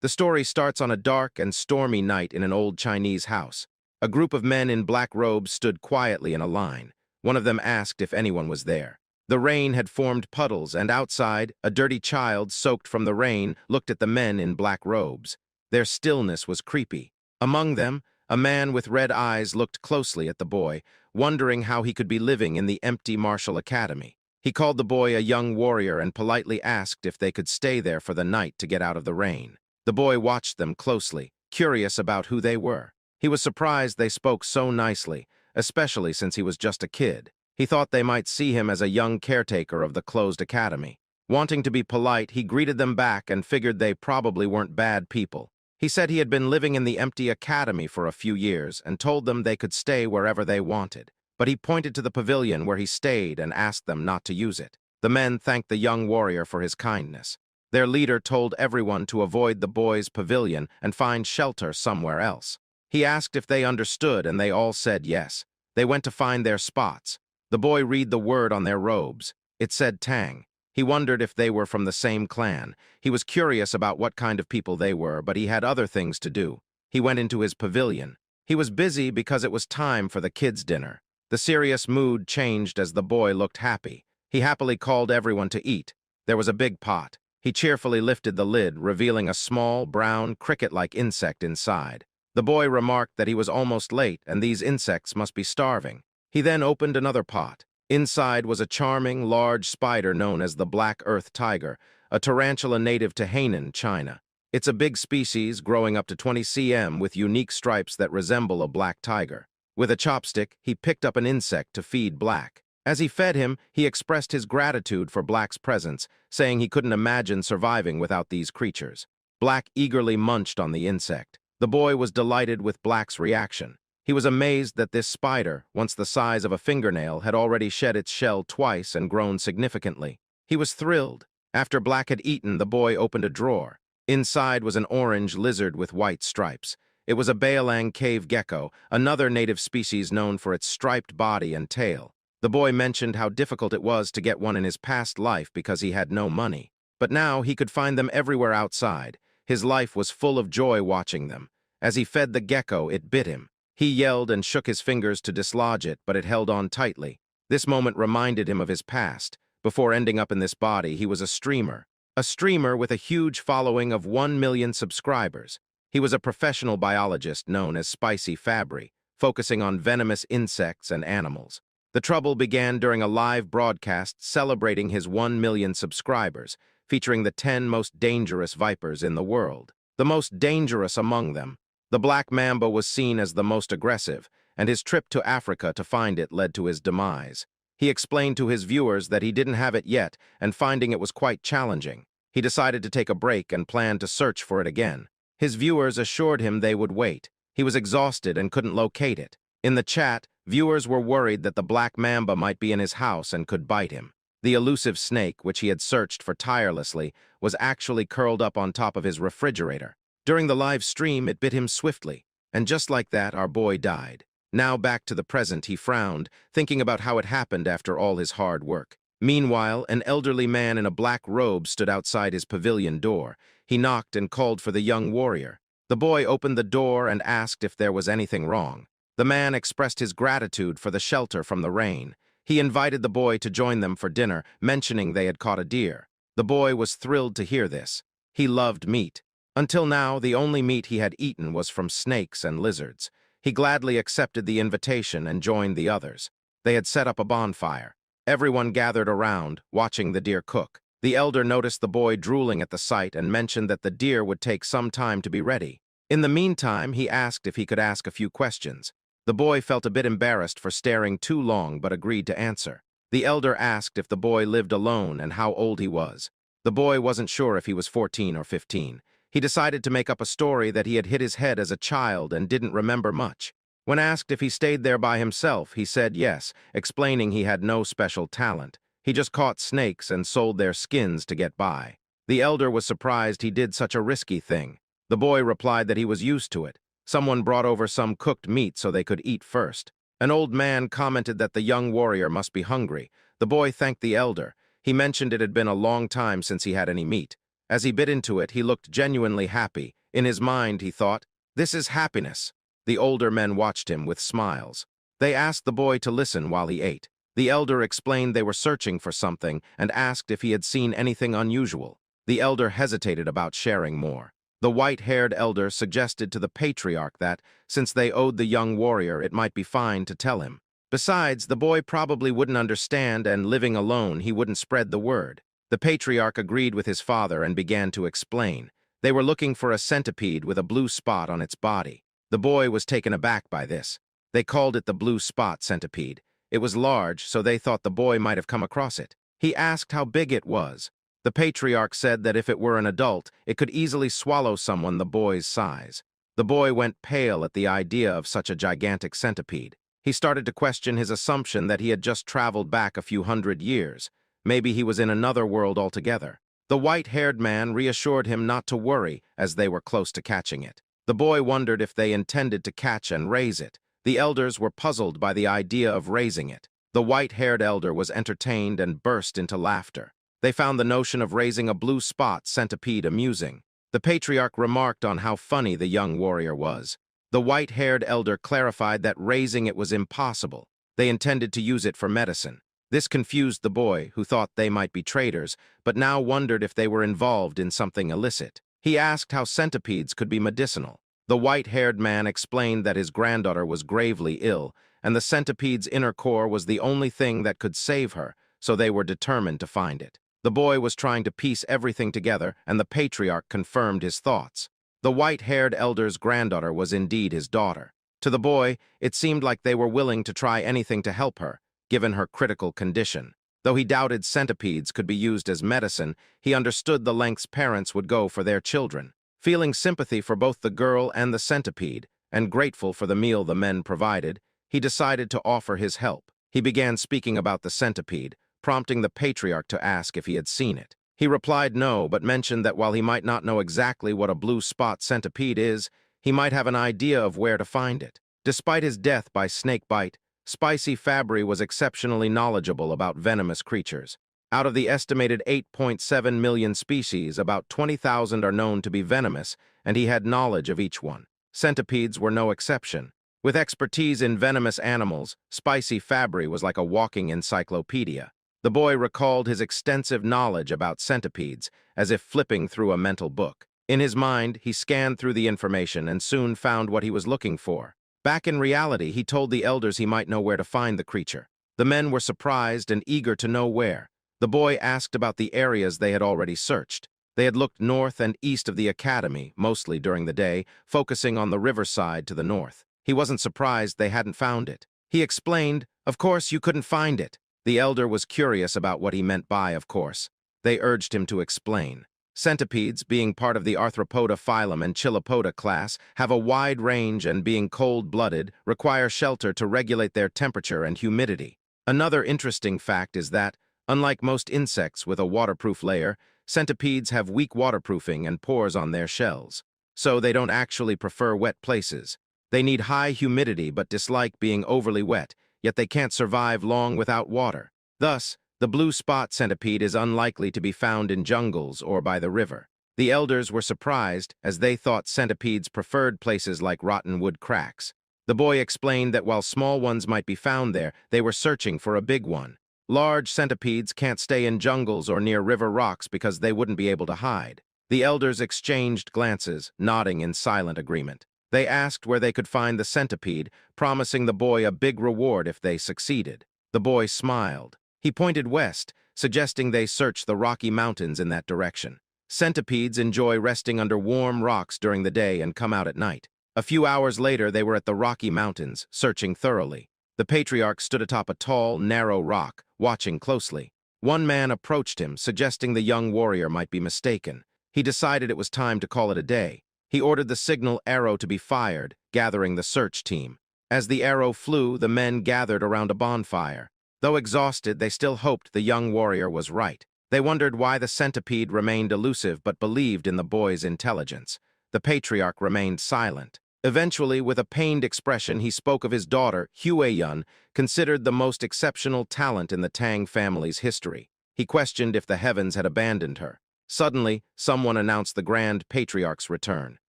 The story starts on a dark and stormy night in an old Chinese house. A group of men in black robes stood quietly in a line. One of them asked if anyone was there. The rain had formed puddles, and outside, a dirty child, soaked from the rain, looked at the men in black robes. Their stillness was creepy. Among them, a man with red eyes looked closely at the boy, wondering how he could be living in the empty martial academy. He called the boy a young warrior and politely asked if they could stay there for the night to get out of the rain. The boy watched them closely, curious about who they were. He was surprised they spoke so nicely, especially since he was just a kid. He thought they might see him as a young caretaker of the closed academy. Wanting to be polite, he greeted them back and figured they probably weren't bad people. He said he had been living in the empty academy for a few years and told them they could stay wherever they wanted. But he pointed to the pavilion where he stayed and asked them not to use it. The men thanked the young warrior for his kindness. Their leader told everyone to avoid the boys' pavilion and find shelter somewhere else. He asked if they understood, and they all said yes. They went to find their spots. The boy read the word on their robes. It said Tang. He wondered if they were from the same clan. He was curious about what kind of people they were, but he had other things to do. He went into his pavilion. He was busy because it was time for the kids' dinner. The serious mood changed as the boy looked happy. He happily called everyone to eat. There was a big pot. He cheerfully lifted the lid, revealing a small, brown, cricket-like insect inside. The boy remarked that he was almost late and these insects must be starving. He then opened another pot. Inside was a charming, large spider known as the black earth tiger, a tarantula native to Hainan, China. It's a big species growing up to 20 cm with unique stripes that resemble a black tiger. With a chopstick, he picked up an insect to feed Black. As he fed him, he expressed his gratitude for Black's presence, saying he couldn't imagine surviving without these creatures. Black eagerly munched on the insect. The boy was delighted with Black's reaction. He was amazed that this spider, once the size of a fingernail, had already shed its shell twice and grown significantly. He was thrilled. After Black had eaten, the boy opened a drawer. Inside was an orange lizard with white stripes. It was a Baolang cave gecko, another native species known for its striped body and tail. The boy mentioned how difficult it was to get one in his past life because he had no money. But now he could find them everywhere outside. His life was full of joy watching them. As he fed the gecko, it bit him. He yelled and shook his fingers to dislodge it, but it held on tightly. This moment reminded him of his past. Before ending up in this body, he was a streamer with a huge following of 1 million subscribers. He was a professional biologist known as Spicy Fabry, focusing on venomous insects and animals. The trouble began during a live broadcast celebrating his 1 million subscribers, featuring the 10 most dangerous vipers in the world. The most dangerous among them, the black mamba, was seen as the most aggressive, and his trip to Africa to find it led to his demise. He explained to his viewers that he didn't have it yet, and finding it was quite challenging. He decided to take a break and planned to search for it again. His viewers assured him they would wait. He was exhausted and couldn't locate it. In the chat, viewers were worried that the black mamba might be in his house and could bite him. The elusive snake, which he had searched for tirelessly, was actually curled up on top of his refrigerator. During the live stream, it bit him swiftly, and just like that, our boy died. Now back to the present, he frowned, thinking about how it happened after all his hard work. Meanwhile, an elderly man in a black robe stood outside his pavilion door. He knocked and called for the young warrior. The boy opened the door and asked if there was anything wrong. The man expressed his gratitude for the shelter from the rain. He invited the boy to join them for dinner, mentioning they had caught a deer. The boy was thrilled to hear this. He loved meat. Until now, the only meat he had eaten was from snakes and lizards. He gladly accepted the invitation and joined the others. They had set up a bonfire. Everyone gathered around, watching the deer cook. The elder noticed the boy drooling at the sight and mentioned that the deer would take some time to be ready. In the meantime, he asked if he could ask a few questions. The boy felt a bit embarrassed for staring too long but agreed to answer. The elder asked if the boy lived alone and how old he was. The boy wasn't sure if he was 14 or 15. He decided to make up a story that he had hit his head as a child and didn't remember much. When asked if he stayed there by himself, he said yes, explaining he had no special talent. He just caught snakes and sold their skins to get by. The elder was surprised he did such a risky thing. The boy replied that he was used to it. Someone brought over some cooked meat so they could eat first. An old man commented that the young warrior must be hungry. The boy thanked the elder. He mentioned it had been a long time since he had any meat. As he bit into it, he looked genuinely happy. In his mind, he thought, "This is happiness." The older men watched him with smiles. They asked the boy to listen while he ate. The elder explained they were searching for something and asked if he had seen anything unusual. The elder hesitated about sharing more. The white-haired elder suggested to the patriarch that, since they owed the young warrior, it might be fine to tell him. Besides, the boy probably wouldn't understand, and living alone, he wouldn't spread the word. The patriarch agreed with his father and began to explain. They were looking for a centipede with a blue spot on its body. The boy was taken aback by this. They called it the blue spot centipede. It was large, so they thought the boy might have come across it. He asked how big it was. The patriarch said that if it were an adult, it could easily swallow someone the boy's size. The boy went pale at the idea of such a gigantic centipede. He started to question his assumption that he had just traveled back a few hundred years. Maybe he was in another world altogether. The white-haired man reassured him not to worry as they were close to catching it. The boy wondered if they intended to catch and raise it. The elders were puzzled by the idea of raising it. The white-haired elder was entertained and burst into laughter. They found the notion of raising a blue spot centipede amusing. The patriarch remarked on how funny the young warrior was. The white-haired elder clarified that raising it was impossible. They intended to use it for medicine. This confused the boy, who thought they might be traders, but now wondered if they were involved in something illicit. He asked how centipedes could be medicinal. The white-haired man explained that his granddaughter was gravely ill, and the centipede's inner core was the only thing that could save her, so they were determined to find it. The boy was trying to piece everything together, and the patriarch confirmed his thoughts. The white-haired elder's granddaughter was indeed his daughter. To the boy, it seemed like they were willing to try anything to help her, given her critical condition. Though he doubted centipedes could be used as medicine, he understood the lengths parents would go for their children. Feeling sympathy for both the girl and the centipede, and grateful for the meal the men provided, he decided to offer his help. He began speaking about the centipede, prompting the patriarch to ask if he had seen it. He replied no, but mentioned that while he might not know exactly what a blue spot centipede is, he might have an idea of where to find it. Despite his death by snake bite, Spicy Fabry was exceptionally knowledgeable about venomous creatures. Out of the estimated 8.7 million species, about 20,000 are known to be venomous, and he had knowledge of each one. Centipedes were no exception. With expertise in venomous animals, Spicy Fabry was like a walking encyclopedia. The boy recalled his extensive knowledge about centipedes, as if flipping through a mental book. In his mind, he scanned through the information and soon found what he was looking for. Back in reality, he told the elders he might know where to find the creature. The men were surprised and eager to know where. The boy asked about the areas they had already searched. They had looked north and east of the academy, mostly during the day, focusing on the riverside to the north. He wasn't surprised they hadn't found it. He explained, "Of course you couldn't find it." The elder was curious about what he meant by "of course." They urged him to explain. Centipedes, being part of the Arthropoda phylum and Chilopoda class, have a wide range and, being cold-blooded, require shelter to regulate their temperature and humidity. Another interesting fact is that, unlike most insects with a waterproof layer, centipedes have weak waterproofing and pores on their shells. So they don't actually prefer wet places. They need high humidity but dislike being overly wet, yet they can't survive long without water. Thus, the blue spot centipede is unlikely to be found in jungles or by the river. The elders were surprised, as they thought centipedes preferred places like rotten wood cracks. The boy explained that while small ones might be found there, they were searching for a big one. Large centipedes can't stay in jungles or near river rocks because they wouldn't be able to hide. The elders exchanged glances, nodding in silent agreement. They asked where they could find the centipede, promising the boy a big reward if they succeeded. The boy smiled. He pointed west, suggesting they search the Rocky Mountains in that direction. Centipedes enjoy resting under warm rocks during the day and come out at night. A few hours later, they were at the Rocky Mountains, searching thoroughly. The patriarch stood atop a tall, narrow rock, watching closely. One man approached him, suggesting the young warrior might be mistaken. He decided it was time to call it a day. He ordered the signal arrow to be fired, gathering the search team. As the arrow flew, the men gathered around a bonfire. Though exhausted, they still hoped the young warrior was right. They wondered why the centipede remained elusive but believed in the boy's intelligence. The patriarch remained silent. Eventually, with a pained expression, he spoke of his daughter, Hueyun, considered the most exceptional talent in the Tang family's history. He questioned if the heavens had abandoned her. Suddenly, someone announced the Grand Patriarch's return.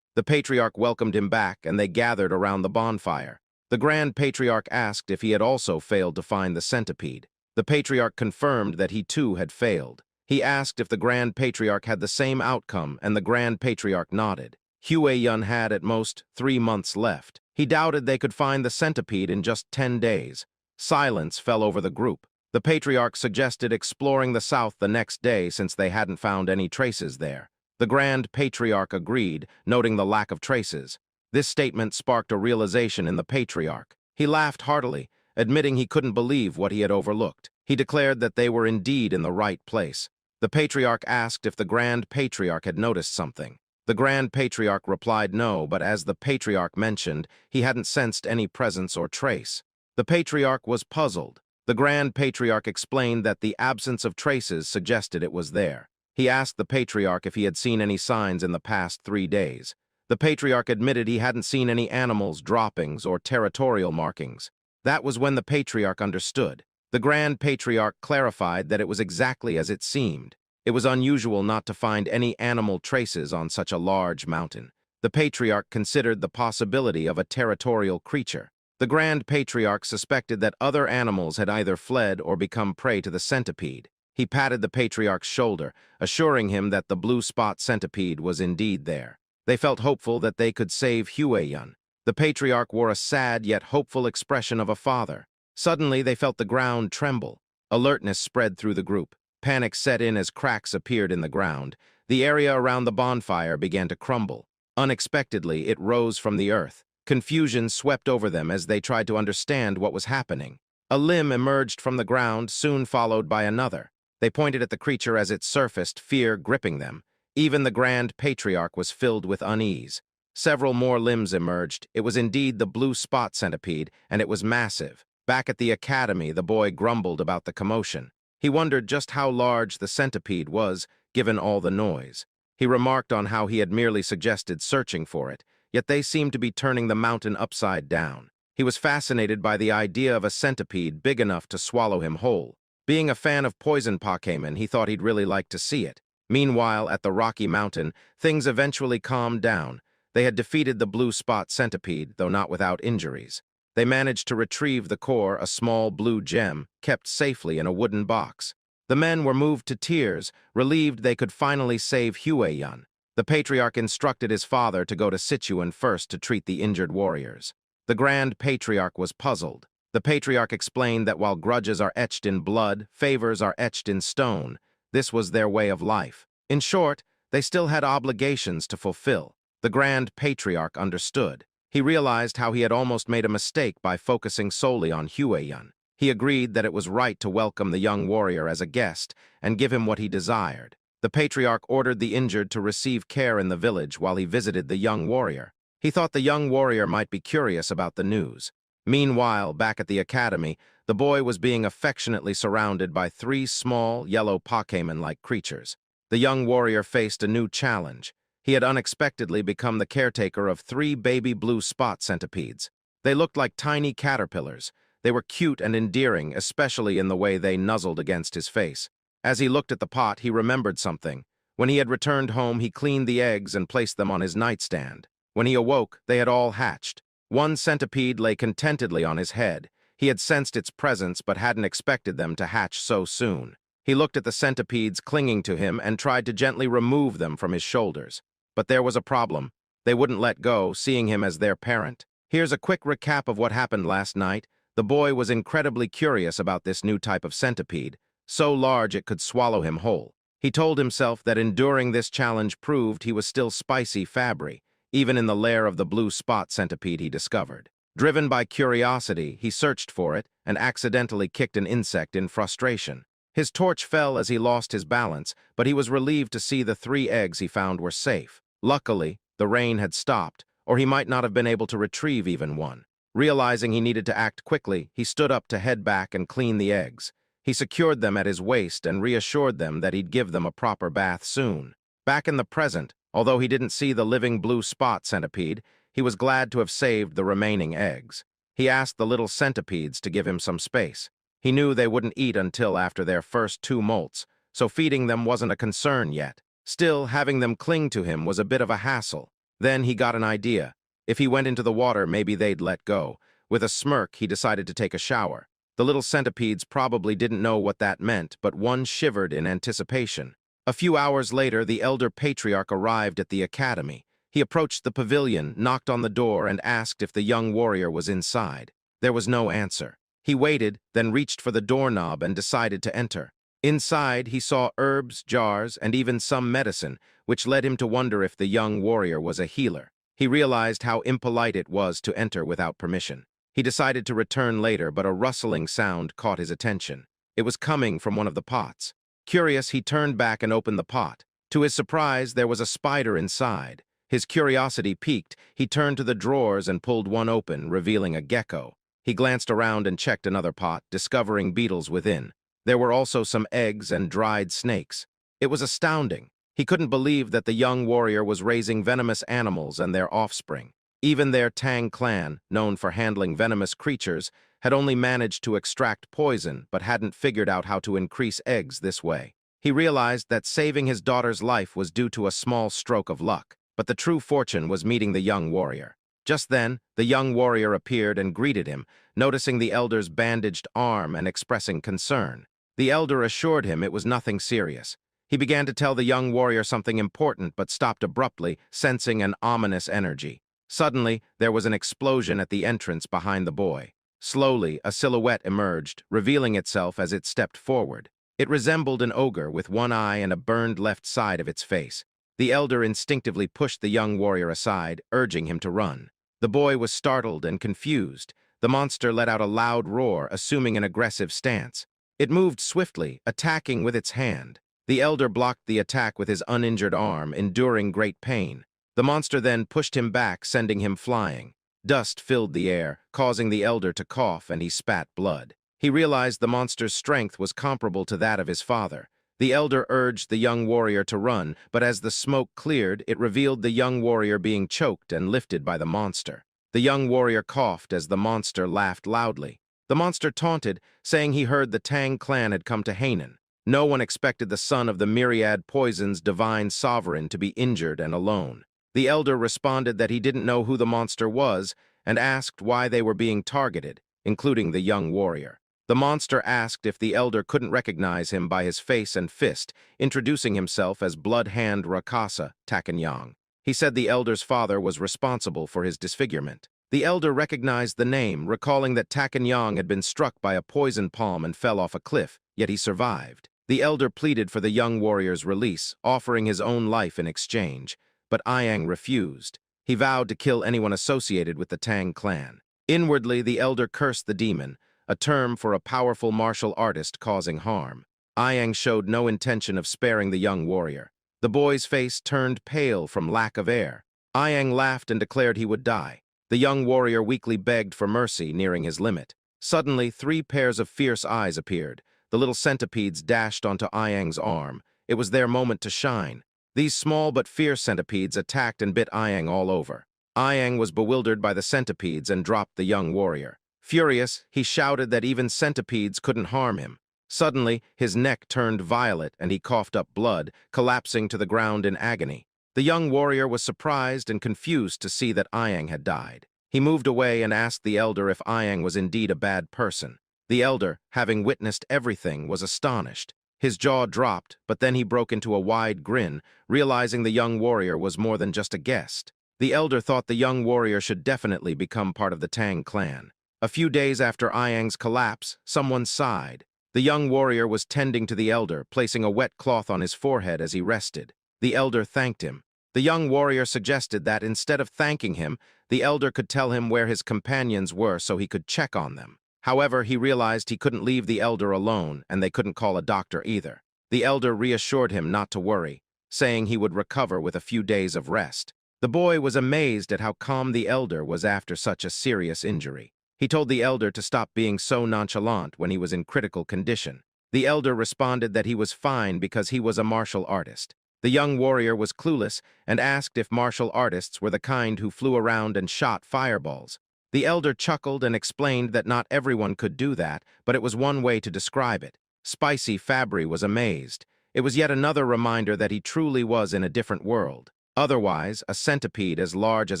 The Patriarch welcomed him back, and they gathered around the bonfire. The Grand Patriarch asked if he had also failed to find the centipede. The Patriarch confirmed that he too had failed. He asked if the Grand Patriarch had the same outcome, and the Grand Patriarch nodded. Hueyun had, at most, 3 months left. He doubted they could find the centipede in just 10 days. Silence fell over the group. The Patriarch suggested exploring the south the next day since they hadn't found any traces there. The Grand Patriarch agreed, noting the lack of traces. This statement sparked a realization in the Patriarch. He laughed heartily, admitting he couldn't believe what he had overlooked. He declared that they were indeed in the right place. The Patriarch asked if the Grand Patriarch had noticed something. The Grand Patriarch replied no, but as the Patriarch mentioned, he hadn't sensed any presence or trace. The Patriarch was puzzled. The Grand Patriarch explained that the absence of traces suggested it was there. He asked the Patriarch if he had seen any signs in the past 3 days. The Patriarch admitted he hadn't seen any animals, droppings, or territorial markings. That was when the Patriarch understood. The Grand Patriarch clarified that it was exactly as it seemed. It was unusual not to find any animal traces on such a large mountain. The Patriarch considered the possibility of a territorial creature. The Grand Patriarch suspected that other animals had either fled or become prey to the centipede. He patted the Patriarch's shoulder, assuring him that the blue spot centipede was indeed there. They felt hopeful that they could save Hueyun. The Patriarch wore a sad yet hopeful expression of a father. Suddenly, they felt the ground tremble. Alertness spread through the group. Panic set in as cracks appeared in the ground. The area around the bonfire began to crumble. Unexpectedly, it rose from the earth. Confusion swept over them as they tried to understand what was happening. A limb emerged from the ground, soon followed by another. They pointed at the creature as it surfaced, fear gripping them. Even the Grand Patriarch was filled with unease. Several more limbs emerged. It was indeed the blue spot centipede, and it was massive. Back at the academy, the boy grumbled about the commotion. He wondered just how large the centipede was, given all the noise. He remarked on how he had merely suggested searching for it, yet they seemed to be turning the mountain upside down. He was fascinated by the idea of a centipede big enough to swallow him whole. Being a fan of poison Pokemon, he thought he'd really like to see it. Meanwhile, at the Rocky Mountain, things eventually calmed down. They had defeated the blue spot centipede, though not without injuries. They managed to retrieve the core, a small blue gem, kept safely in a wooden box. The men were moved to tears, relieved they could finally save Hueyun. The Patriarch instructed his father to go to Sichuan first to treat the injured warriors. The Grand Patriarch was puzzled. The Patriarch explained that while grudges are etched in blood, favors are etched in stone. This was their way of life. In short, they still had obligations to fulfill. The Grand Patriarch understood. He realized how he had almost made a mistake by focusing solely on Hueyun. He agreed that it was right to welcome the young warrior as a guest and give him what he desired. The Patriarch ordered the injured to receive care in the village while he visited the young warrior. He thought the young warrior might be curious about the news. Meanwhile, back at the academy, the boy was being affectionately surrounded by 3 small, yellow Pokemon-like creatures. The young warrior faced a new challenge. He had unexpectedly become the caretaker of 3 baby blue spot centipedes. They looked like tiny caterpillars. They were cute and endearing, especially in the way they nuzzled against his face. As he looked at the pot, he remembered something. When he had returned home, he cleaned the eggs and placed them on his nightstand. When he awoke, they had all hatched. One centipede lay contentedly on his head. He had sensed its presence but hadn't expected them to hatch so soon. He looked at the centipedes clinging to him and tried to gently remove them from his shoulders. But there was a problem. They wouldn't let go, seeing him as their parent. Here's a quick recap of what happened last night. The boy was incredibly curious about this new type of centipede, so large it could swallow him whole. He told himself that enduring this challenge proved he was still spicy Fabry, even in the lair of the blue spot centipede he discovered. Driven by curiosity, he searched for it and accidentally kicked an insect in frustration. His torch fell as he lost his balance, but he was relieved to see the 3 eggs he found were safe. Luckily, the rain had stopped, or he might not have been able to retrieve even one. Realizing he needed to act quickly, he stood up to head back and clean the eggs. He secured them at his waist and reassured them that he'd give them a proper bath soon. Back in the present, although he didn't see the living blue spot centipede, he was glad to have saved the remaining eggs. He asked the little centipedes to give him some space. He knew they wouldn't eat until after their first 2 molts, so feeding them wasn't a concern yet. Still, having them cling to him was a bit of a hassle. Then he got an idea. If he went into the water, maybe they'd let go. With a smirk, he decided to take a shower. The little centipedes probably didn't know what that meant, but one shivered in anticipation. A few hours later, the elder patriarch arrived at the academy. He approached the pavilion, knocked on the door, and asked if the young warrior was inside. There was no answer. He waited, then reached for the doorknob and decided to enter. Inside, he saw herbs, jars, and even some medicine, which led him to wonder if the young warrior was a healer. He realized how impolite it was to enter without permission. He decided to return later, but a rustling sound caught his attention. It was coming from one of the pots. Curious, he turned back and opened the pot. To his surprise, there was a spider inside. His curiosity piqued. He turned to the drawers and pulled one open, revealing a gecko. He glanced around and checked another pot, discovering beetles within. There were also some eggs and dried snakes. It was astounding. He couldn't believe that the young warrior was raising venomous animals and their offspring. Even their Tang clan, known for handling venomous creatures, had only managed to extract poison but hadn't figured out how to increase eggs this way. He realized that saving his daughter's life was due to a small stroke of luck, but the true fortune was meeting the young warrior. Just then, the young warrior appeared and greeted him, noticing the elder's bandaged arm and expressing concern. The elder assured him it was nothing serious. He began to tell the young warrior something important but stopped abruptly, sensing an ominous energy. Suddenly, there was an explosion at the entrance behind the boy. Slowly, a silhouette emerged, revealing itself as it stepped forward. It resembled an ogre with one eye and a burned left side of its face. The elder instinctively pushed the young warrior aside, urging him to run. The boy was startled and confused. The monster let out a loud roar, assuming an aggressive stance. It moved swiftly, attacking with its hand. The elder blocked the attack with his uninjured arm, enduring great pain. The monster then pushed him back, sending him flying. Dust filled the air, causing the elder to cough, and he spat blood. He realized the monster's strength was comparable to that of his father. The elder urged the young warrior to run, but as the smoke cleared, it revealed the young warrior being choked and lifted by the monster. The young warrior coughed as the monster laughed loudly. The monster taunted, saying he heard the Tang clan had come to Hainan. No one expected the son of the myriad poison's divine sovereign to be injured and alone. The elder responded that he didn't know who the monster was and asked why they were being targeted, including the young warrior. The monster asked if the elder couldn't recognize him by his face and fist, introducing himself as Blood Hand Rakasa Takanyang. He said the elder's father was responsible for his disfigurement. The elder recognized the name, recalling that Takanyang had been struck by a poison palm and fell off a cliff, yet he survived. The elder pleaded for the young warrior's release, offering his own life in exchange, but Ayang refused. He vowed to kill anyone associated with the Tang clan. Inwardly, the elder cursed the demon, a term for a powerful martial artist causing harm. Ayang showed no intention of sparing the young warrior. The boy's face turned pale from lack of air. Ayang laughed and declared he would die. The young warrior weakly begged for mercy, nearing his limit. Suddenly, 3 pairs of fierce eyes appeared. The little centipedes dashed onto Ayang's arm. It was their moment to shine. These small but fierce centipedes attacked and bit Ayang all over. Ayang was bewildered by the centipedes and dropped the young warrior. Furious, he shouted that even centipedes couldn't harm him. Suddenly, his neck turned violet and he coughed up blood, collapsing to the ground in agony. The young warrior was surprised and confused to see that Ayang had died. He moved away and asked the elder if Ayang was indeed a bad person. The elder, having witnessed everything, was astonished. His jaw dropped, but then he broke into a wide grin, realizing the young warrior was more than just a guest. The elder thought the young warrior should definitely become part of the Tang clan. A few days after Ayang's collapse, someone sighed. The young warrior was tending to the elder, placing a wet cloth on his forehead as he rested. The elder thanked him. The young warrior suggested that instead of thanking him, the elder could tell him where his companions were so he could check on them. However, he realized he couldn't leave the elder alone, and they couldn't call a doctor either. The elder reassured him not to worry, saying he would recover with a few days of rest. The boy was amazed at how calm the elder was after such a serious injury. He told the elder to stop being so nonchalant when he was in critical condition. The elder responded that he was fine because he was a martial artist. The young warrior was clueless and asked if martial artists were the kind who flew around and shot fireballs. The elder chuckled and explained that not everyone could do that, but it was one way to describe it. Spicy Fabry was amazed. It was yet another reminder that he truly was in a different world. Otherwise, a centipede as large as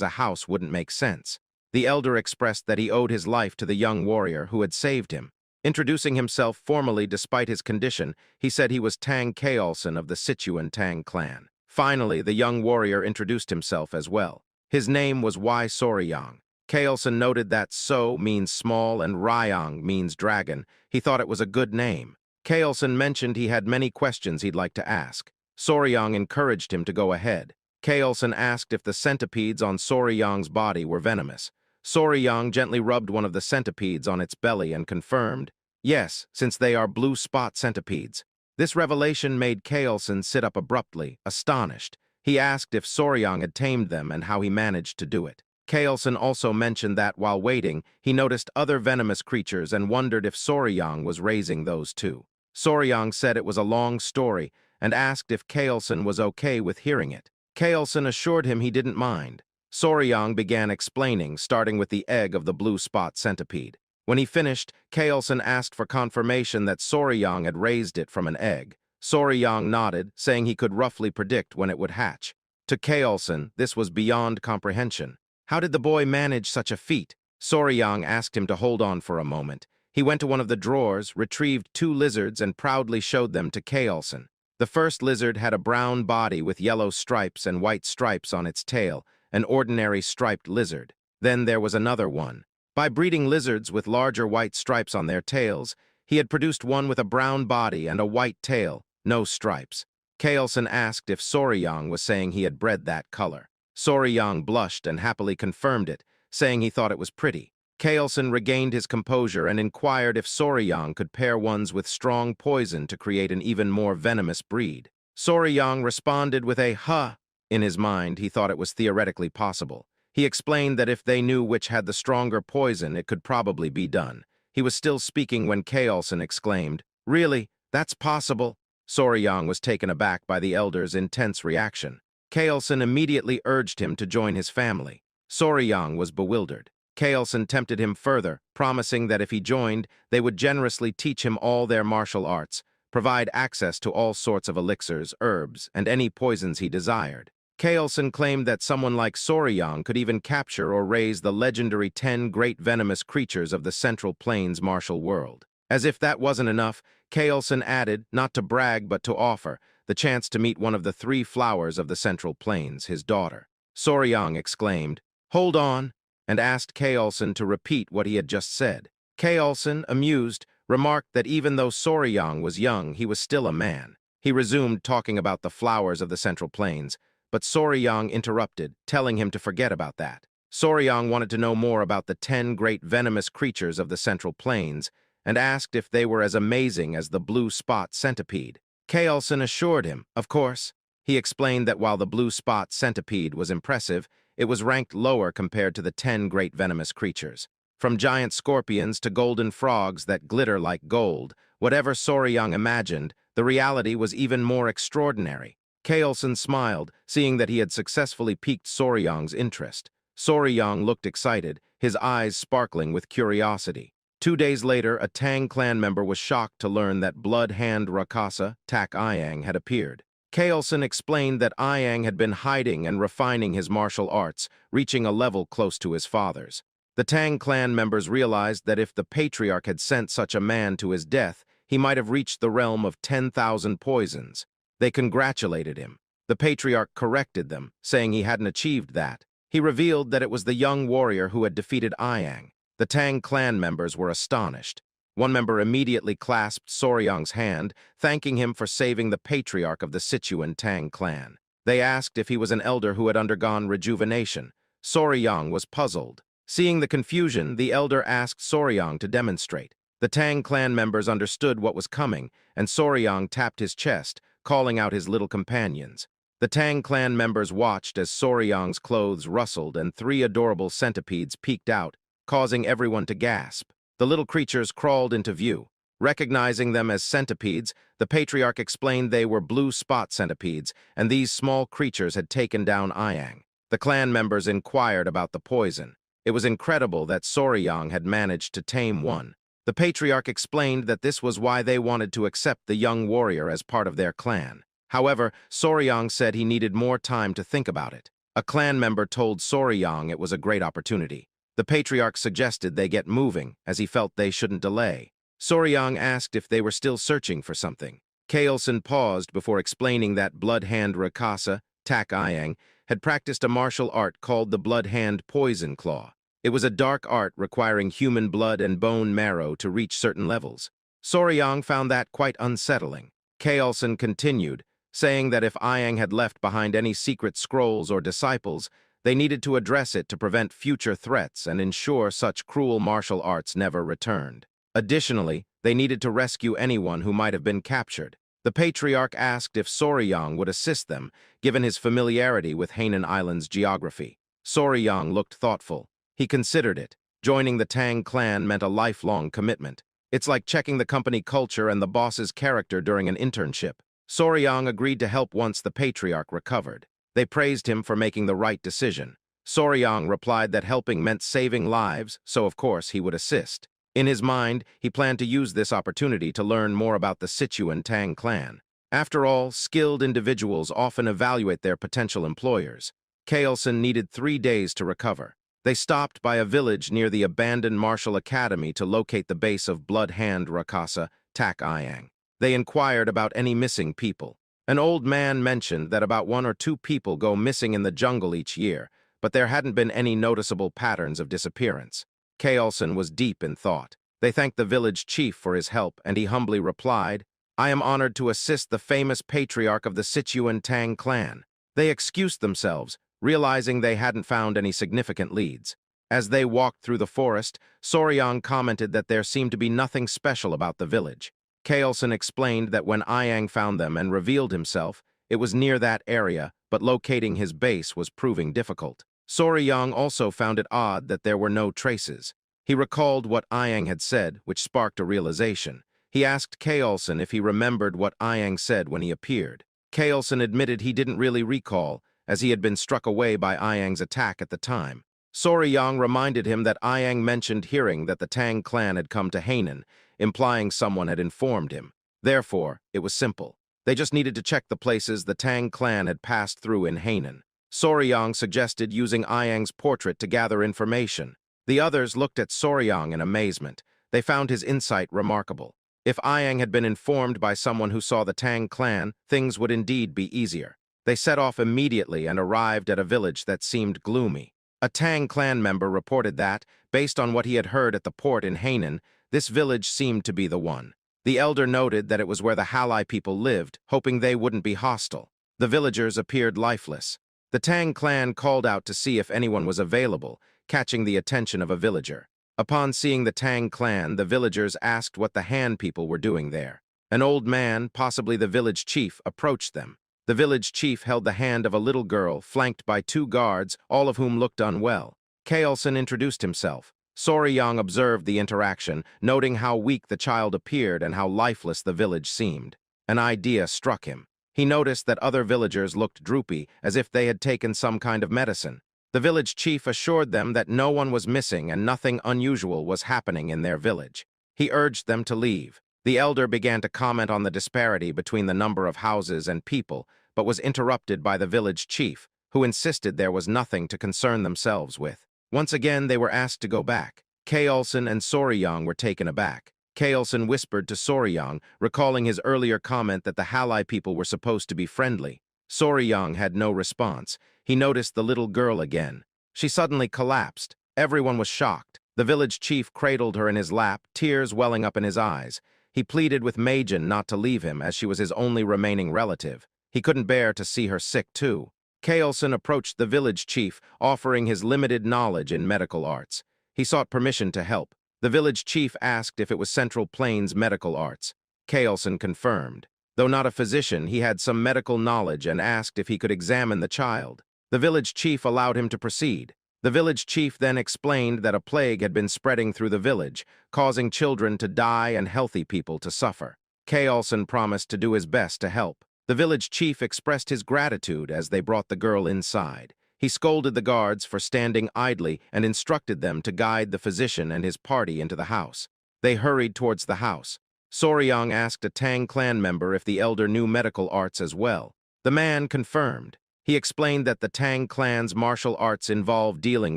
a house wouldn't make sense. The elder expressed that he owed his life to the young warrior who had saved him. Introducing himself formally despite his condition, he said he was Tang Kaolson of the Sichuan Tang clan. Finally, the young warrior introduced himself as well. His name was Y Soryang. Kaolson noted that So means small and Ryang means dragon. He thought it was a good name. Kaolson mentioned he had many questions he'd like to ask. Soryang encouraged him to go ahead. Kaolson asked if the centipedes on Soryang's body were venomous. Soryang gently rubbed one of the centipedes on its belly and confirmed, yes, since they are blue spot centipedes. This revelation made Kaolson sit up abruptly, astonished. He asked if Soryang had tamed them and how he managed to do it. Kaolson also mentioned that, while waiting, he noticed other venomous creatures and wondered if Soryang was raising those too. Soryang said it was a long story and asked if Kaolson was okay with hearing it. Kaolson assured him he didn't mind. Soryang began explaining, starting with the egg of the blue spot centipede. When he finished, Kaolson asked for confirmation that Soryang had raised it from an egg. Soryang nodded, saying he could roughly predict when it would hatch. To Kaolson, this was beyond comprehension. How did the boy manage such a feat? Soryang asked him to hold on for a moment. He went to one of the drawers, retrieved 2 lizards, and proudly showed them to Kaolson. The first lizard had a brown body with yellow stripes and white stripes on its tail, an ordinary striped lizard. Then there was another one. By breeding lizards with larger white stripes on their tails, he had produced one with a brown body and a white tail, no stripes. Kaolson asked if Soryang was saying he had bred that color. Soryang blushed and happily confirmed it, saying he thought it was pretty. Kaolson regained his composure and inquired if Soryang could pair ones with strong poison to create an even more venomous breed. Soryang responded with a huh. In his mind, he thought it was theoretically possible. He explained that if they knew which had the stronger poison, it could probably be done. He was still speaking when Kaolson exclaimed, "Really? That's possible?" Soryang was taken aback by the elder's intense reaction. Kaolson immediately urged him to join his family. Soryang was bewildered. Kaolson tempted him further, promising that if he joined, they would generously teach him all their martial arts, provide access to all sorts of elixirs, herbs, and any poisons he desired. Kaolson claimed that someone like Soryang could even capture or raise the legendary 10 great venomous creatures of the Central Plains martial world. As if that wasn't enough, Kaolson added, not to brag but to offer, the chance to meet one of the 3 flowers of the Central Plains, his daughter. Soryang exclaimed, "Hold on," and asked Kaolson to repeat what he had just said. Kaolson, amused, remarked that even though Soryang was young, he was still a man. He resumed talking about the flowers of the Central Plains, but Soryang interrupted, telling him to forget about that. Soryang wanted to know more about the 10 great venomous creatures of the Central Plains and asked if they were as amazing as the blue spot centipede. Kaolson assured him, of course. He explained that while the blue spot centipede was impressive, it was ranked lower compared to the 10 great venomous creatures. From giant scorpions to golden frogs that glitter like gold, whatever Soryang imagined, the reality was even more extraordinary. Kaolson smiled, seeing that he had successfully piqued Soryang's interest. Soryang looked excited, his eyes sparkling with curiosity. 2 days later, a Tang clan member was shocked to learn that Blood Hand Rakasa, Tak Iyang, had appeared. Kaolson explained that Iyang had been hiding and refining his martial arts, reaching a level close to his father's. The Tang clan members realized that if the patriarch had sent such a man to his death, he might have reached the realm of 10,000 poisons. They congratulated him. The patriarch corrected them, saying he hadn't achieved that. He revealed that it was the young warrior who had defeated Iyang. The Tang clan members were astonished. One member immediately clasped Soryang's hand, thanking him for saving the patriarch of the Sichuan Tang clan. They asked if he was an elder who had undergone rejuvenation. Soryang was puzzled. Seeing the confusion, the elder asked Soryang to demonstrate. The Tang clan members understood what was coming, and Soryang tapped his chest, calling out his little companions. The Tang clan members watched as Soryang's clothes rustled and 3 adorable centipedes peeked out, causing everyone to gasp. The little creatures crawled into view. Recognizing them as centipedes, the patriarch explained they were blue spot centipedes, and these small creatures had taken down Iyang. The clan members inquired about the poison. It was incredible that Soryang had managed to tame one. The patriarch explained that this was why they wanted to accept the young warrior as part of their clan. However, Soryang said he needed more time to think about it. A clan member told Soryang it was a great opportunity. The patriarch suggested they get moving, as he felt they shouldn't delay. Soryang asked if they were still searching for something. Kaelson paused before explaining that Blood Hand Rakasa, Tak Ayang, had practiced a martial art called the Blood Hand Poison Claw. It was a dark art requiring human blood and bone marrow to reach certain levels. Soryang found that quite unsettling. Kaelson continued, saying that if Ayang had left behind any secret scrolls or disciples, they needed to address it to prevent future threats and ensure such cruel martial arts never returned. Additionally, they needed to rescue anyone who might have been captured. The patriarch asked if Soryang would assist them, given his familiarity with Hainan Island's geography. Soryang looked thoughtful. He considered it. Joining the Tang clan meant a lifelong commitment. It's like checking the company culture and the boss's character during an internship. Soryang agreed to help once the patriarch recovered. They praised him for making the right decision. Soryang replied that helping meant saving lives, so of course he would assist. In his mind, he planned to use this opportunity to learn more about the Sichuan Tang clan. After all, skilled individuals often evaluate their potential employers. Kaelson needed 3 days to recover. They stopped by a village near the abandoned martial academy to locate the base of Blood Hand Rakasa, Tak Ayang. They inquired about any missing people. An old man mentioned that about 1 or 2 people go missing in the jungle each year, but there hadn't been any noticeable patterns of disappearance. Kaelson was deep in thought. They thanked the village chief for his help, and he humbly replied, "I am honored to assist the famous patriarch of the Sichuan Tang clan." They excused themselves, realizing they hadn't found any significant leads. As they walked through the forest, Soryang commented that there seemed to be nothing special about the village. Kaelson explained that when Ayang found them and revealed himself, it was near that area, but locating his base was proving difficult. Soryang also found it odd that there were no traces. He recalled what Ayang had said, which sparked a realization. He asked Kaelson if he remembered what Ayang said when he appeared. Kaelson admitted he didn't really recall, as he had been struck away by Ayang's attack at the time. Soryang reminded him that Ayang mentioned hearing that the Tang clan had come to Hainan, implying someone had informed him. Therefore, it was simple. They just needed to check the places the Tang clan had passed through in Hainan. Soryang suggested using Ayang's portrait to gather information. The others looked at Soryang in amazement. They found his insight remarkable. If Ayang had been informed by someone who saw the Tang clan, things would indeed be easier. They set off immediately and arrived at a village that seemed gloomy. A Tang clan member reported that, based on what he had heard at the port in Hainan, this village seemed to be the one. The elder noted that it was where the Halai people lived, hoping they wouldn't be hostile. The villagers appeared lifeless. The Tang clan called out to see if anyone was available, catching the attention of a villager. Upon seeing the Tang clan, the villagers asked what the Han people were doing there. An old man, possibly the village chief, approached them. The village chief held the hand of a little girl, flanked by 2 guards, all of whom looked unwell. Kaelson introduced himself. Soryang observed the interaction, noting how weak the child appeared and how lifeless the village seemed. An idea struck him. He noticed that other villagers looked droopy, as if they had taken some kind of medicine. The village chief assured them that no one was missing and nothing unusual was happening in their village. He urged them to leave. The elder began to comment on the disparity between the number of houses and people, but was interrupted by the village chief, who insisted there was nothing to concern themselves with. Once again, they were asked to go back. Kaelson and Soryang were taken aback. Kaelson whispered to Soryang, recalling his earlier comment that the Halai people were supposed to be friendly. Soryang had no response. He noticed the little girl again. She suddenly collapsed. Everyone was shocked. The village chief cradled her in his lap, tears welling up in his eyes. He pleaded with Majin not to leave him, as she was his only remaining relative. He couldn't bear to see her sick, too. Kaelson approached the village chief, offering his limited knowledge in medical arts. He sought permission to help. The village chief asked if it was Central Plains Medical Arts. Kaelson confirmed. Though not a physician, he had some medical knowledge and asked if he could examine the child. The village chief allowed him to proceed. The village chief then explained that a plague had been spreading through the village, causing children to die and healthy people to suffer. Kaelson promised to do his best to help. The village chief expressed his gratitude as they brought the girl inside. He scolded the guards for standing idly and instructed them to guide the physician and his party into the house. They hurried towards the house. Soryang asked a Tang clan member if the elder knew medical arts as well. The man confirmed. He explained that the Tang clan's martial arts involve dealing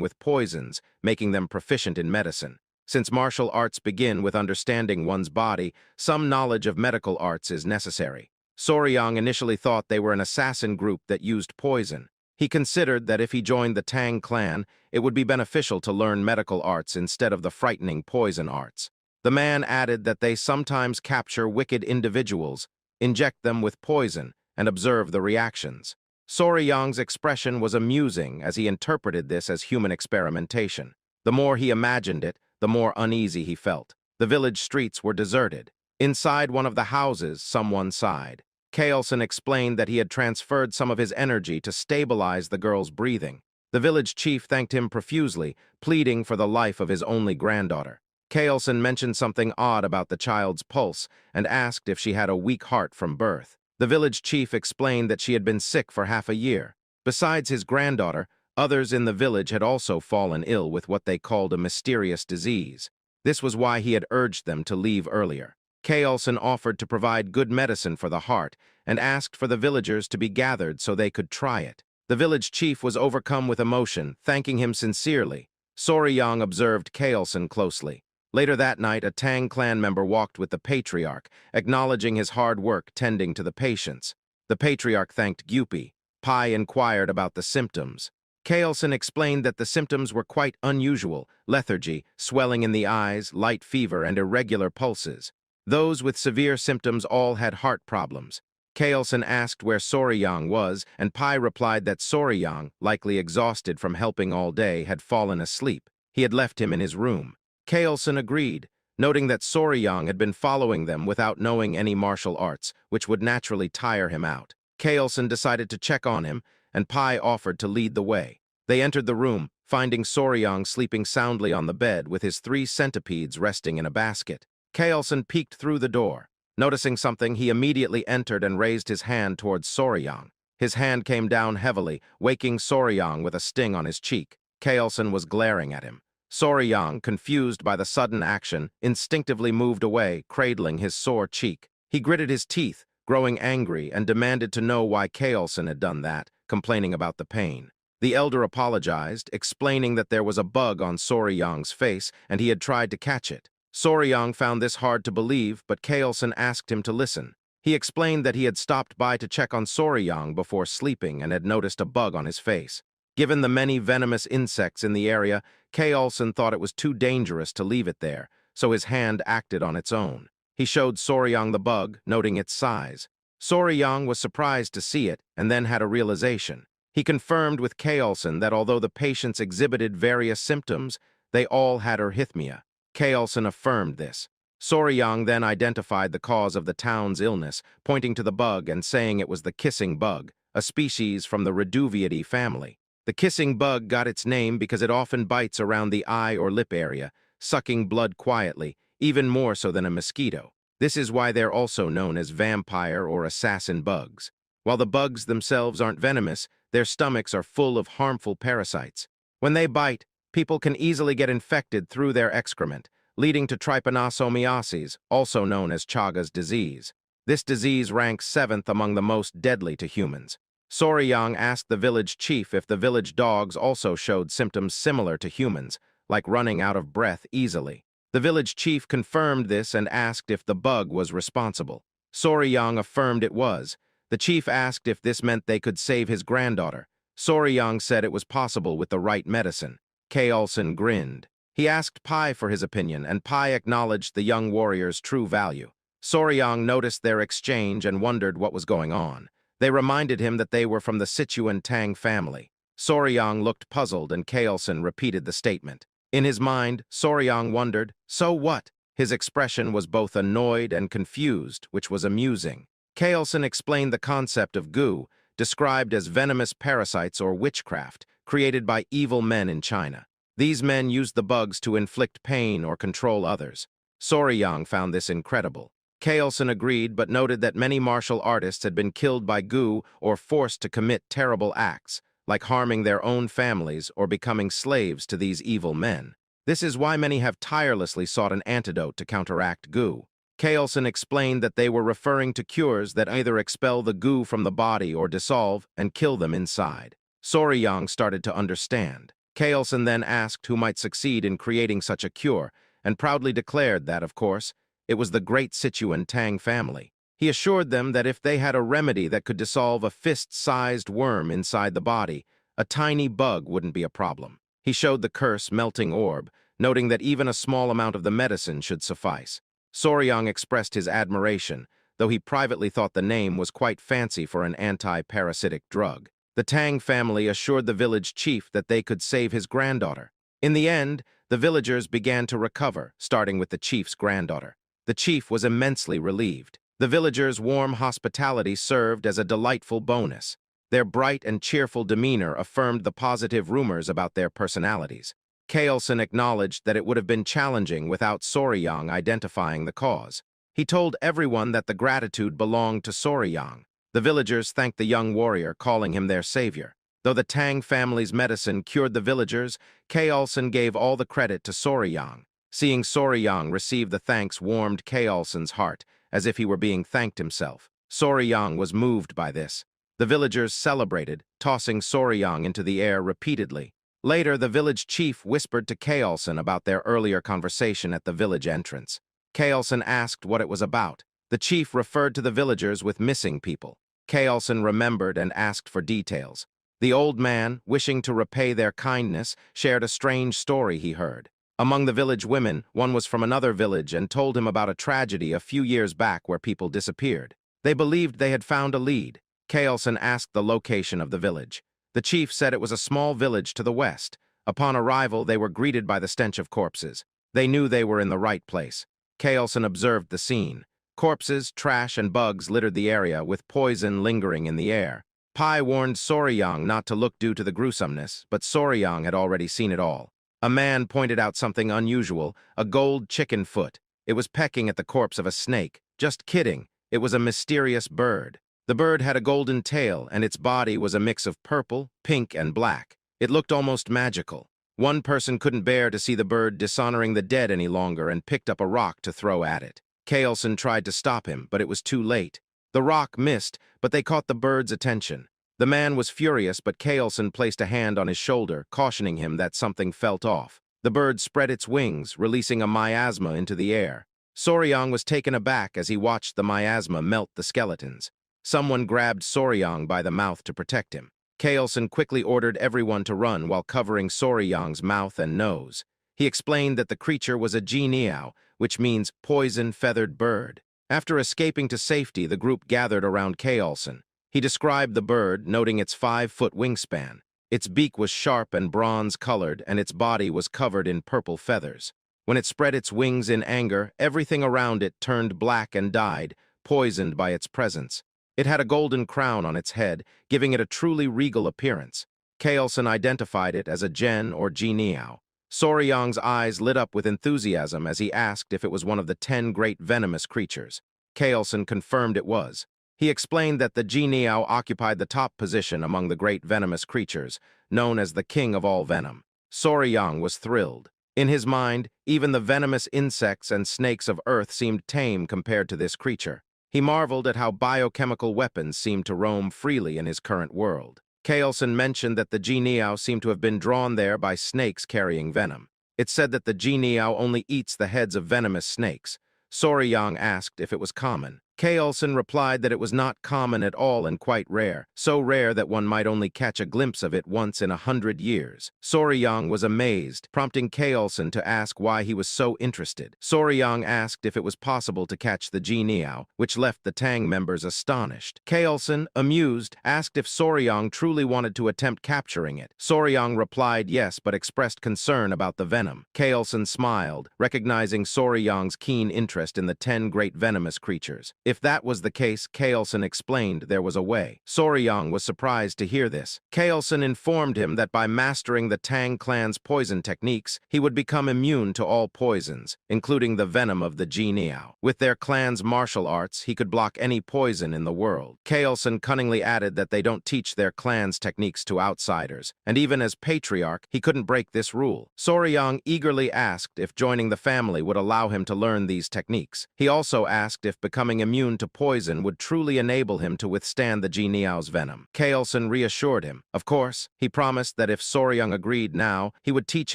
with poisons, making them proficient in medicine. Since martial arts begin with understanding one's body, some knowledge of medical arts is necessary. Soryang initially thought they were an assassin group that used poison. He considered that if he joined the Tang clan, it would be beneficial to learn medical arts instead of the frightening poison arts. The man added that they sometimes capture wicked individuals, inject them with poison, and observe the reactions. Soryang's expression was amusing as he interpreted this as human experimentation. The more he imagined it, the more uneasy he felt. The village streets were deserted. Inside one of the houses, someone sighed. Kaelson explained that he had transferred some of his energy to stabilize the girl's breathing. The village chief thanked him profusely, pleading for the life of his only granddaughter. Kaelson mentioned something odd about the child's pulse and asked if she had a weak heart from birth. The village chief explained that she had been sick for half a year. Besides his granddaughter, others in the village had also fallen ill with what they called a mysterious disease. This was why he had urged them to leave earlier. Kaelson offered to provide good medicine for the heart and asked for the villagers to be gathered so they could try it. The village chief was overcome with emotion, thanking him sincerely. Soryang observed Kaelson closely. Later that night, a Tang clan member walked with the patriarch, acknowledging his hard work tending to the patients. The patriarch thanked Gyupi. Pai inquired about the symptoms. Kaelson explained that the symptoms were quite unusual: lethargy, swelling in the eyes, light fever, and irregular pulses. Those with severe symptoms all had heart problems. Kaelson asked where Soryang was, and Pai replied that Soryang, likely exhausted from helping all day, had fallen asleep. He had left him in his room. Kaelson agreed, noting that Soryang had been following them without knowing any martial arts, which would naturally tire him out. Kaelson decided to check on him, and Pai offered to lead the way. They entered the room, finding Soryang sleeping soundly on the bed with his 3 centipedes resting in a basket. Kaelson peeked through the door. Noticing something, he immediately entered and raised his hand towards Soryang. His hand came down heavily, waking Soryang with a sting on his cheek. Kaelson was glaring at him. Soryang, confused by the sudden action, instinctively moved away, cradling his sore cheek. He gritted his teeth, growing angry, and demanded to know why Kaelson had done that, complaining about the pain. The elder apologized, explaining that there was a bug on Soryang's face and he had tried to catch it. Soryang found this hard to believe, but Kaelson asked him to listen. He explained that he had stopped by to check on Soryang before sleeping and had noticed a bug on his face. Given the many venomous insects in the area, Kaelson thought it was too dangerous to leave it there, so his hand acted on its own. He showed Soryang the bug, noting its size. Soryang was surprised to see it and then had a realization. He confirmed with Kaelson that although the patients exhibited various symptoms, they all had arrhythmia. Kaelson affirmed this. Soryang then identified the cause of the town's illness, pointing to the bug and saying it was the kissing bug, a species from the Reduviidae family. The kissing bug got its name because it often bites around the eye or lip area, sucking blood quietly, even more so than a mosquito. This is why they're also known as vampire or assassin bugs. While the bugs themselves aren't venomous, their stomachs are full of harmful parasites. When they bite, people can easily get infected through their excrement, leading to trypanosomiasis, also known as Chagas disease. This disease ranks 7th among the most deadly to humans. Soryang asked the village chief if the village dogs also showed symptoms similar to humans, like running out of breath easily. The village chief confirmed this and asked if the bug was responsible. Soryang affirmed it was. The chief asked if this meant they could save his granddaughter. Soryang said it was possible with the right medicine. Kaelson grinned. He asked Pai for his opinion, and Pai acknowledged the young warrior's true value. Soryang noticed their exchange and wondered what was going on. They reminded him that they were from the Sichuan Tang family. Soryang looked puzzled, and Kaelson repeated the statement. In his mind, Soryang wondered, so what? His expression was both annoyed and confused, which was amusing. Kaelson explained the concept of gu, described as venomous parasites or witchcraft, created by evil men in China. These men used the bugs to inflict pain or control others. Soryang found this incredible. Kaelson agreed, but noted that many martial artists had been killed by gu or forced to commit terrible acts, like harming their own families or becoming slaves to these evil men. This is why many have tirelessly sought an antidote to counteract goo. Kaelson explained that they were referring to cures that either expel the goo from the body or dissolve and kill them inside. Soryang started to understand. Kaelson then asked who might succeed in creating such a cure, and proudly declared that, of course, it was the great Sichuan Tang family. He assured them that if they had a remedy that could dissolve a fist-sized worm inside the body, a tiny bug wouldn't be a problem. He showed the curse melting orb, noting that even a small amount of the medicine should suffice. Soryang expressed his admiration, though he privately thought the name was quite fancy for an anti-parasitic drug. The Tang family assured the village chief that they could save his granddaughter. In the end, the villagers began to recover, starting with the chief's granddaughter. The chief was immensely relieved. The villagers' warm hospitality served as a delightful bonus. Their bright and cheerful demeanor affirmed the positive rumors about their personalities. Kaelson acknowledged that it would have been challenging without Soryang identifying the cause. He told everyone that the gratitude belonged to Soryang. The villagers thanked the young warrior, calling him their savior. Though the Tang family's medicine cured the villagers, Kaelson gave all the credit to Soryang. Seeing Soryang receive the thanks warmed Kaelson's heart, as if he were being thanked himself. Soryang was moved by this. The villagers celebrated, tossing Soryang into the air repeatedly. Later, the village chief whispered to Kaelson about their earlier conversation at the village entrance. Kaelson asked what it was about. The chief referred to the villagers with missing people. Kaelson remembered and asked for details. The old man, wishing to repay their kindness, shared a strange story he heard. Among the village women, one was from another village and told him about a tragedy a few years back where people disappeared. They believed they had found a lead. Kaelson asked the location of the village. The chief said it was a small village to the west. Upon arrival, they were greeted by the stench of corpses. They knew they were in the right place. Kaelson observed the scene. Corpses, trash, and bugs littered the area, with poison lingering in the air. Pai warned Soryang not to look due to the gruesomeness, but Soryang had already seen it all. A man pointed out something unusual, a gold chicken foot. It was pecking at the corpse of a snake. Just kidding, it was a mysterious bird. The bird had a golden tail, and its body was a mix of purple, pink, and black. It looked almost magical. One person couldn't bear to see the bird dishonoring the dead any longer and picked up a rock to throw at it. Kaelson tried to stop him, but it was too late. The rock missed, but they caught the bird's attention. The man was furious, but Kaelson placed a hand on his shoulder, cautioning him that something felt off. The bird spread its wings, releasing a miasma into the air. Soryang was taken aback as he watched the miasma melt the skeletons. Someone grabbed Soryang by the mouth to protect him. Kaelson quickly ordered everyone to run while covering Soryang's mouth and nose. He explained that the creature was a jianiao, which means poison-feathered bird. After escaping to safety, the group gathered around Kaelson. He described the bird, noting its 5-foot wingspan. Its beak was sharp and bronze-colored, and its body was covered in purple feathers. When it spread its wings in anger, everything around it turned black and died, poisoned by its presence. It had a golden crown on its head, giving it a truly regal appearance. Kaelson identified it as a Gen or Jianiao. Soryang's eyes lit up with enthusiasm as he asked if it was one of the 10 great venomous creatures. Kaelson confirmed it was. He explained that the Jianiao occupied the top position among the great venomous creatures, known as the king of all venom. Soryang was thrilled. In his mind, even the venomous insects and snakes of Earth seemed tame compared to this creature. He marveled at how biochemical weapons seemed to roam freely in his current world. Kaelson mentioned that the Jianiao seemed to have been drawn there by snakes carrying venom. It said that the Jianiao only eats the heads of venomous snakes. Soryang asked if it was common. Kaelson replied that it was not common at all and quite rare, so rare that one might only catch a glimpse of it once in 100 years. Soryang was amazed, prompting Kaelson to ask why he was so interested. Soryang asked if it was possible to catch the Jianiao, which left the Tang members astonished. Kaelson, amused, asked if Soryang truly wanted to attempt capturing it. Soryang replied yes, but expressed concern about the venom. Kaelson smiled, recognizing Soryang's keen interest in the 10 great venomous creatures. If that was the case, Kaelson explained there was a way. Soryang was surprised to hear this. Kaelson informed him that by mastering the Tang clan's poison techniques, he would become immune to all poisons, including the venom of the Jianiao. With their clan's martial arts, he could block any poison in the world. Kaelson cunningly added that they don't teach their clan's techniques to outsiders, and even as patriarch, he couldn't break this rule. Soryang eagerly asked if joining the family would allow him to learn these techniques. He also asked if becoming immune to poison would truly enable him to withstand the Jianiao's venom. Kaelson reassured him. Of course, he promised that if Soryang agreed now, he would teach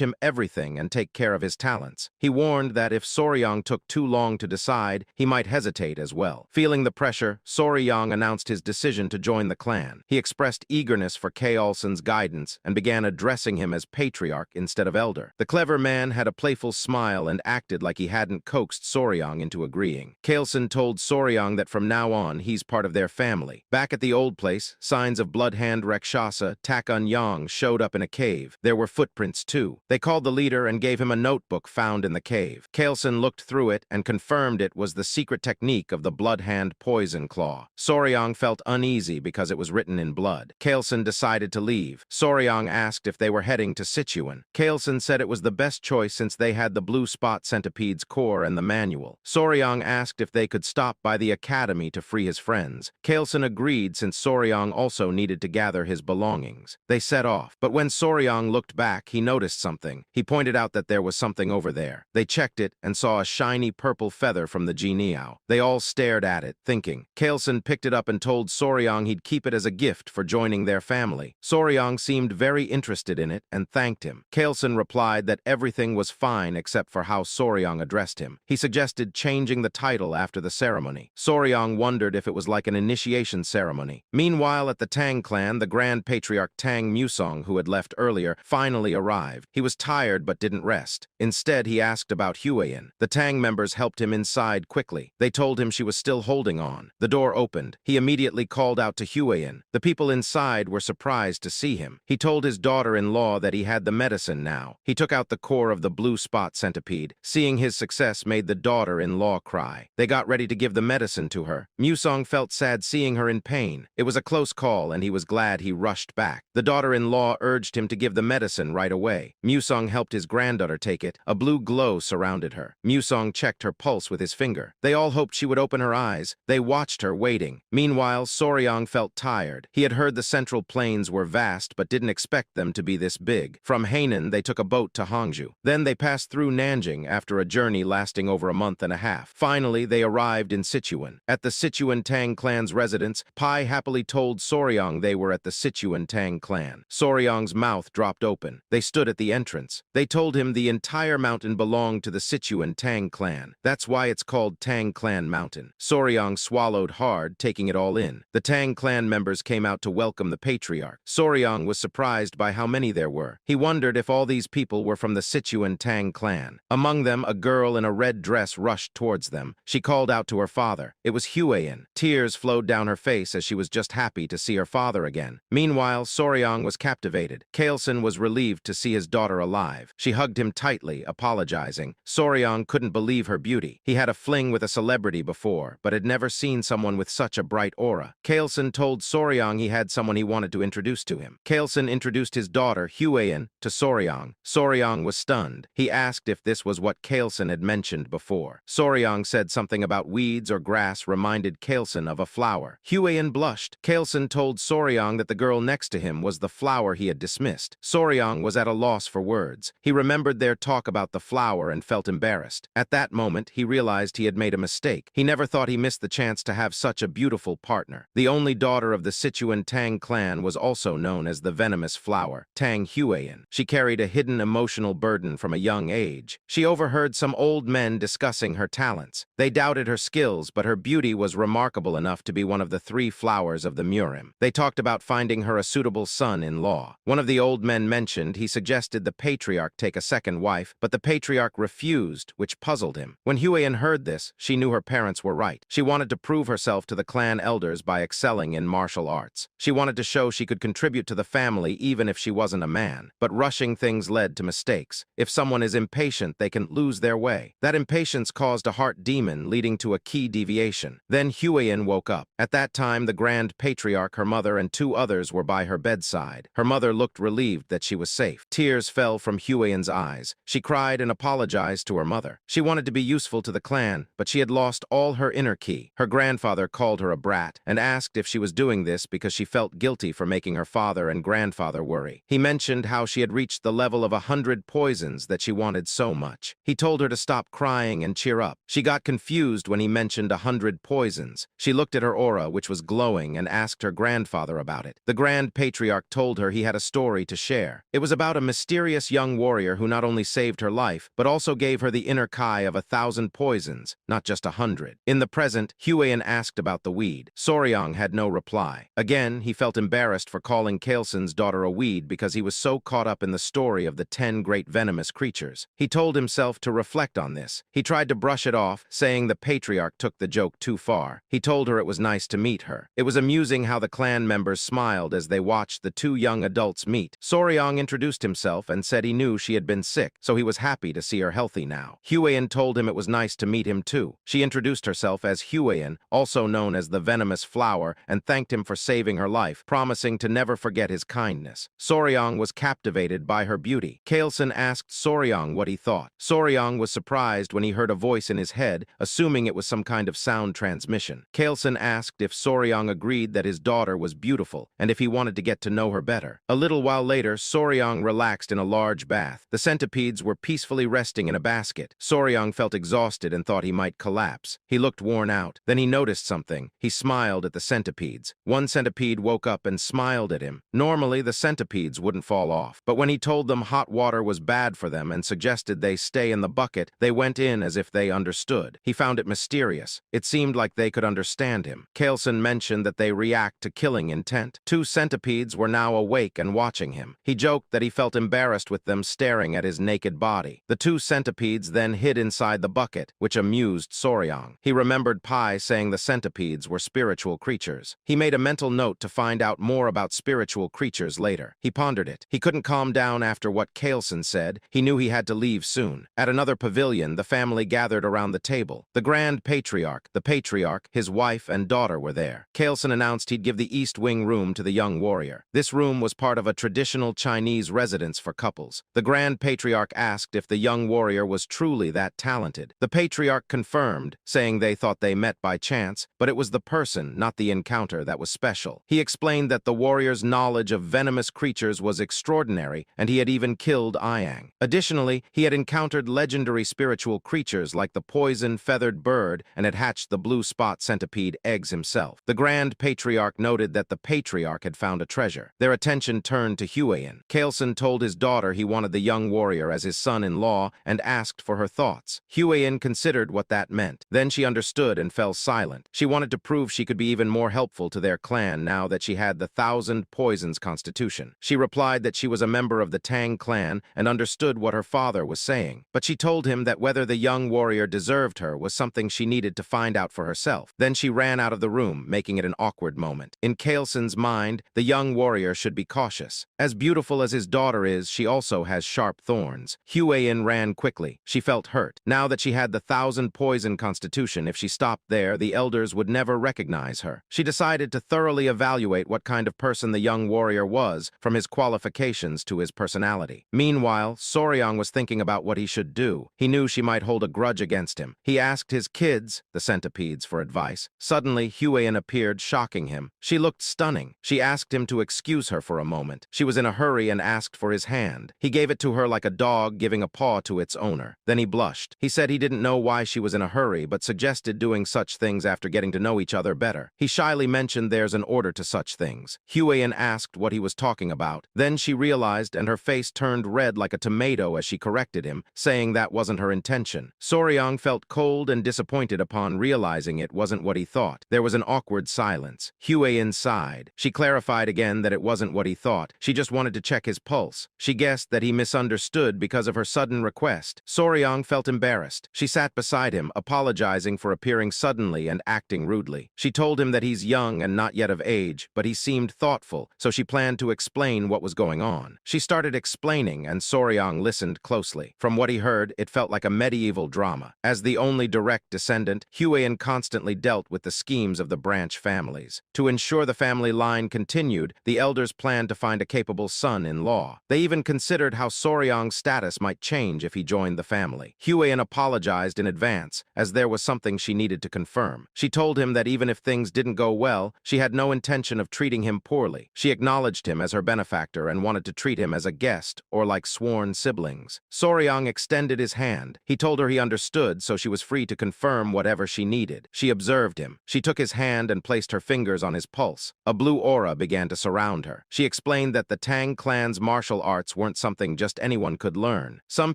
him everything and take care of his talents. He warned that if Soryang took too long to decide, he might hesitate as well. Feeling the pressure, Soryang announced his decision to join the clan. He expressed eagerness for Kaelson's guidance and began addressing him as patriarch instead of elder. The clever man had a playful smile and acted like he hadn't coaxed Soryang into agreeing. Kaelson told Soryang that from now on, he's part of their family. Back at the old place, signs of blood-hand Rakshasa Takun Yang showed up in a cave. There were footprints too. They called the leader and gave him a notebook found in the cave. Kaelson looked through it and confirmed it was the secret technique of the blood-hand poison claw. Soryang felt uneasy because it was written in blood. Kaelson decided to leave. Soryang asked if they were heading to Sichuan. Kaelson said it was the best choice since they had the blue spot centipede's core and the manual. Soryang asked if they could stop by the academy to free his friends. Kaelson agreed since Soryang also needed to gather his belongings. They set off, but when Soryang looked back, he noticed something. He pointed out that there was something over there. They checked it and saw a shiny purple feather from the Jianiao. They all stared at it, thinking. Kaelson picked it up and told Soryang he'd keep it as a gift for joining their family. Soryang seemed very interested in it and thanked him. Kaelson replied that everything was fine except for how Soryang addressed him. He suggested changing the title after the ceremony. Soryang wondered if it was like an initiation ceremony. Meanwhile, at the Tang clan, the Grand Patriarch Tang Musong, who had left earlier, finally arrived. He was tired but didn't rest. Instead, he asked about Huayan. The Tang members helped him inside quickly. They told him she was still holding on. The door opened. He immediately called out to Huayan. The people inside were surprised to see him. He told his daughter-in-law that he had the medicine now. He took out the core of the blue spot centipede. Seeing his success made the daughter-in-law cry. They got ready to give the medicine to her. Musong felt sad seeing her in pain. It was a close call, and he was glad he rushed back. The daughter-in-law urged him to give the medicine right away. Musong helped his granddaughter take it. A blue glow surrounded her. Musong checked her pulse with his finger. They all hoped she would open her eyes. They watched her, waiting. Meanwhile, Soryang felt tired. He had heard the Central Plains were vast, but didn't expect them to be this big. From Hainan, they took a boat to Hangzhou. Then they passed through Nanjing after a journey lasting over a month and a half. Finally, they arrived in Sichuan. At the Sichuan Tang clan's residence, Pai happily told Soryang they were at the Sichuan Tang clan. Soryang's mouth dropped open. They stood at the entrance. They told him the entire mountain belonged to the Sichuan Tang clan. That's why it's called Tang Clan Mountain. Soryang swallowed hard, taking it all in. The Tang clan members came out to welcome the patriarch. Soryang was surprised by how many there were. He wondered if all these people were from the Sichuan Tang clan. Among them, a girl in a red dress rushed towards them. She called out to her father. It was Huayan. Tears flowed down her face as she was just happy to see her father again. Meanwhile, Soryang was captivated. Kaelson was relieved to see his daughter alive. She hugged him tightly, apologizing. Soryang couldn't believe her beauty. He had a fling with a celebrity before, but had never seen someone with such a bright aura. Kaelson told Soryang he had someone he wanted to introduce to him. Kaelson introduced his daughter, Huayan, to Soryang. Soryang was stunned. He asked if this was what Kaelson had mentioned before. Soryang said something about weeds or grass reminded Kaelson of a flower. Huayan blushed. Kaelson told Soryang that the girl next to him was the flower he had dismissed. Soryang was at a loss for words. He remembered their talk about the flower and felt embarrassed. At that moment, he realized he had made a mistake. He never thought he missed the chance to have such a beautiful partner. The only daughter of the Sichuan Tang clan was also known as the venomous flower, Tang Huayan. She carried a hidden emotional burden from a young age. She overheard some old men discussing her talents. They doubted her skills, but her beauty was remarkable enough to be one of the 3 flowers of the Murim. They talked about finding her a suitable son-in-law. One of the old men mentioned he suggested the patriarch take a second wife, but the patriarch refused, which puzzled him. When Huayan heard this, she knew her parents were right. She wanted to prove herself to the clan elders by excelling in martial arts. She wanted to show she could contribute to the family even if she wasn't a man. But rushing things led to mistakes. If someone is impatient, they can lose their way. That impatience caused a heart demon, leading to a key deviation deviation. Then Huiyin woke up. At that time, the Grand Patriarch, her mother, and 2 others were by her bedside. Her mother looked relieved that she was safe. Tears fell from Huiyin's eyes. She cried and apologized to her mother. She wanted to be useful to the clan, but she had lost all her inner ki. Her grandfather called her a brat and asked if she was doing this because she felt guilty for making her father and grandfather worry. He mentioned how she had reached the level of 100 poisons that she wanted so much. He told her to stop crying and cheer up. She got confused when he mentioned 100 poisons. She looked at her aura, which was glowing, and asked her grandfather about it. The Grand Patriarch told her he had a story to share. It was about a mysterious young warrior who not only saved her life, but also gave her the inner kai of 1,000 poisons, not just 100. In the present, Huiyin asked about the weed. Soryang had no reply. Again, he felt embarrassed for calling Kailsun's daughter a weed because he was so caught up in the story of the 10 great venomous creatures. He told himself to reflect on this. He tried to brush it off, saying the patriarch took the joke too far. He told her it was nice to meet her. It was amusing how the clan members smiled as they watched the 2 young adults meet. Soryang introduced himself and said he knew she had been sick, so he was happy to see her healthy now. Huiyin told him it was nice to meet him too. She introduced herself as Huiyin, also known as the venomous flower, and thanked him for saving her life, promising to never forget his kindness. Soryang was captivated by her beauty. Kailsun asked Soryang what he thought. Soryang was surprised when he heard a voice in his head, assuming it was some kind of sound transmission. Kailsun asked if Soryang agreed that his daughter was beautiful, and if he wanted to get to know her better. A little while later, Soryang relaxed in a large bath. The centipedes were peacefully resting in a basket. Soryang felt exhausted and thought he might collapse. He looked worn out. Then he noticed something. He smiled at the centipedes. One centipede woke up and smiled at him. Normally, the centipedes wouldn't fall off, but when he told them hot water was bad for them and suggested they stay in the bucket, they went in as if they understood. He found it mysterious. It seemed like they could understand him. Kailsun mentioned that they react to killing intent. 2 centipedes were now awake and watching him. He joked that he felt embarrassed with them staring at his naked body. The 2 centipedes then hid inside the bucket, which amused Soryang. He remembered Pai saying the centipedes were spiritual creatures. He made a mental note to find out more about spiritual creatures later. He pondered it. He couldn't calm down after what Kailsun said. He knew he had to leave soon. At another pavilion, the family gathered around the table. The Grand Patriarch, the Patriarch, his wife, and daughter were there. Kailsun announced he'd give the East Wing room to the young warrior. This room was part of a traditional Chinese residence for couples. The Grand Patriarch asked if the young warrior was truly that talented. The Patriarch confirmed, saying they thought they met by chance, but it was the person, not the encounter, that was special. He explained that the warrior's knowledge of venomous creatures was extraordinary, and he had even killed Ayang. Additionally, he had encountered legendary spiritual creatures like the poison-feathered bird and had hatched the blue spot centipede eggs himself. The Grand Patriarch noted that the Patriarch had found a treasure. Their attention turned to Huiyin. Kailsun told his daughter he wanted the young warrior as his son-in-law and asked for her thoughts. Huiyin considered what that meant. Then she understood and fell silent. She wanted to prove she could be even more helpful to their clan now that she had the 1,000 poisons constitution. She replied that she was a member of the Tang clan and understood what her father was saying. But she told him that whether the young warrior deserved her was something she needed to find out for herself. Then she ran out of the room, making it an awkward moment. In Kailsun's mind, the young warrior should be cautious. As beautiful as his daughter is, she also has sharp thorns. Huiyin ran quickly. She felt hurt. Now that she had the 1,000 poison constitution, if she stopped there, the elders would never recognize her. She decided to thoroughly evaluate what kind of person the young warrior was, from his qualifications to his personality. Meanwhile, Soryang was thinking about what he should do. He knew she might hold a grudge against him. He asked his kids, the centipedes, for advice. Suddenly, Huiyin appeared, shocking him. She looked stunning. She asked him to excuse her for a moment. She was in a hurry and asked for his hand. He gave it to her like a dog giving a paw to its owner. Then he blushed. He said he didn't know why she was in a hurry, but suggested doing such things after getting to know each other better. He shyly mentioned there's an order to such things. Huiyin asked what he was talking about. Then she realized, and her face turned red like a tomato as she corrected him, saying that wasn't her intention. Soryang felt cold and disappointed upon realizing it wasn't what he thought. There was an awkward silence. Huiyin sighed. She clarified again that it wasn't what he thought. She just wanted to check his pulse. She guessed that he misunderstood because of her sudden request. Soryang felt embarrassed. She sat beside him, apologizing for appearing suddenly and acting rudely. She told him that he's young and not yet of age, but he seemed thoughtful, so she planned to explain what was going on. She started explaining, and Soryang listened closely. From what he heard, it felt like a medieval drama. As the only direct descendant, Huiyan constantly dealt with the schemes of the branch families. To ensure the family line continued, the elders planned to find a capable son-in-law. They even considered how Soryang's status might change if he joined the family. Huiyan apologized in advance, as there was something she needed to confirm. She told him that even if things didn't go well, she had no intention of treating him poorly. She acknowledged him as her benefactor and wanted to treat him as a guest or like sworn siblings. Soryang extended his hand. He told her he understood, so she was free to confirm whatever she needed. She observed him. She took his hand and placed her fingers on his pulse. A blue aura began to surround her. She explained that the Tang clan's martial arts weren't something just anyone could learn. Some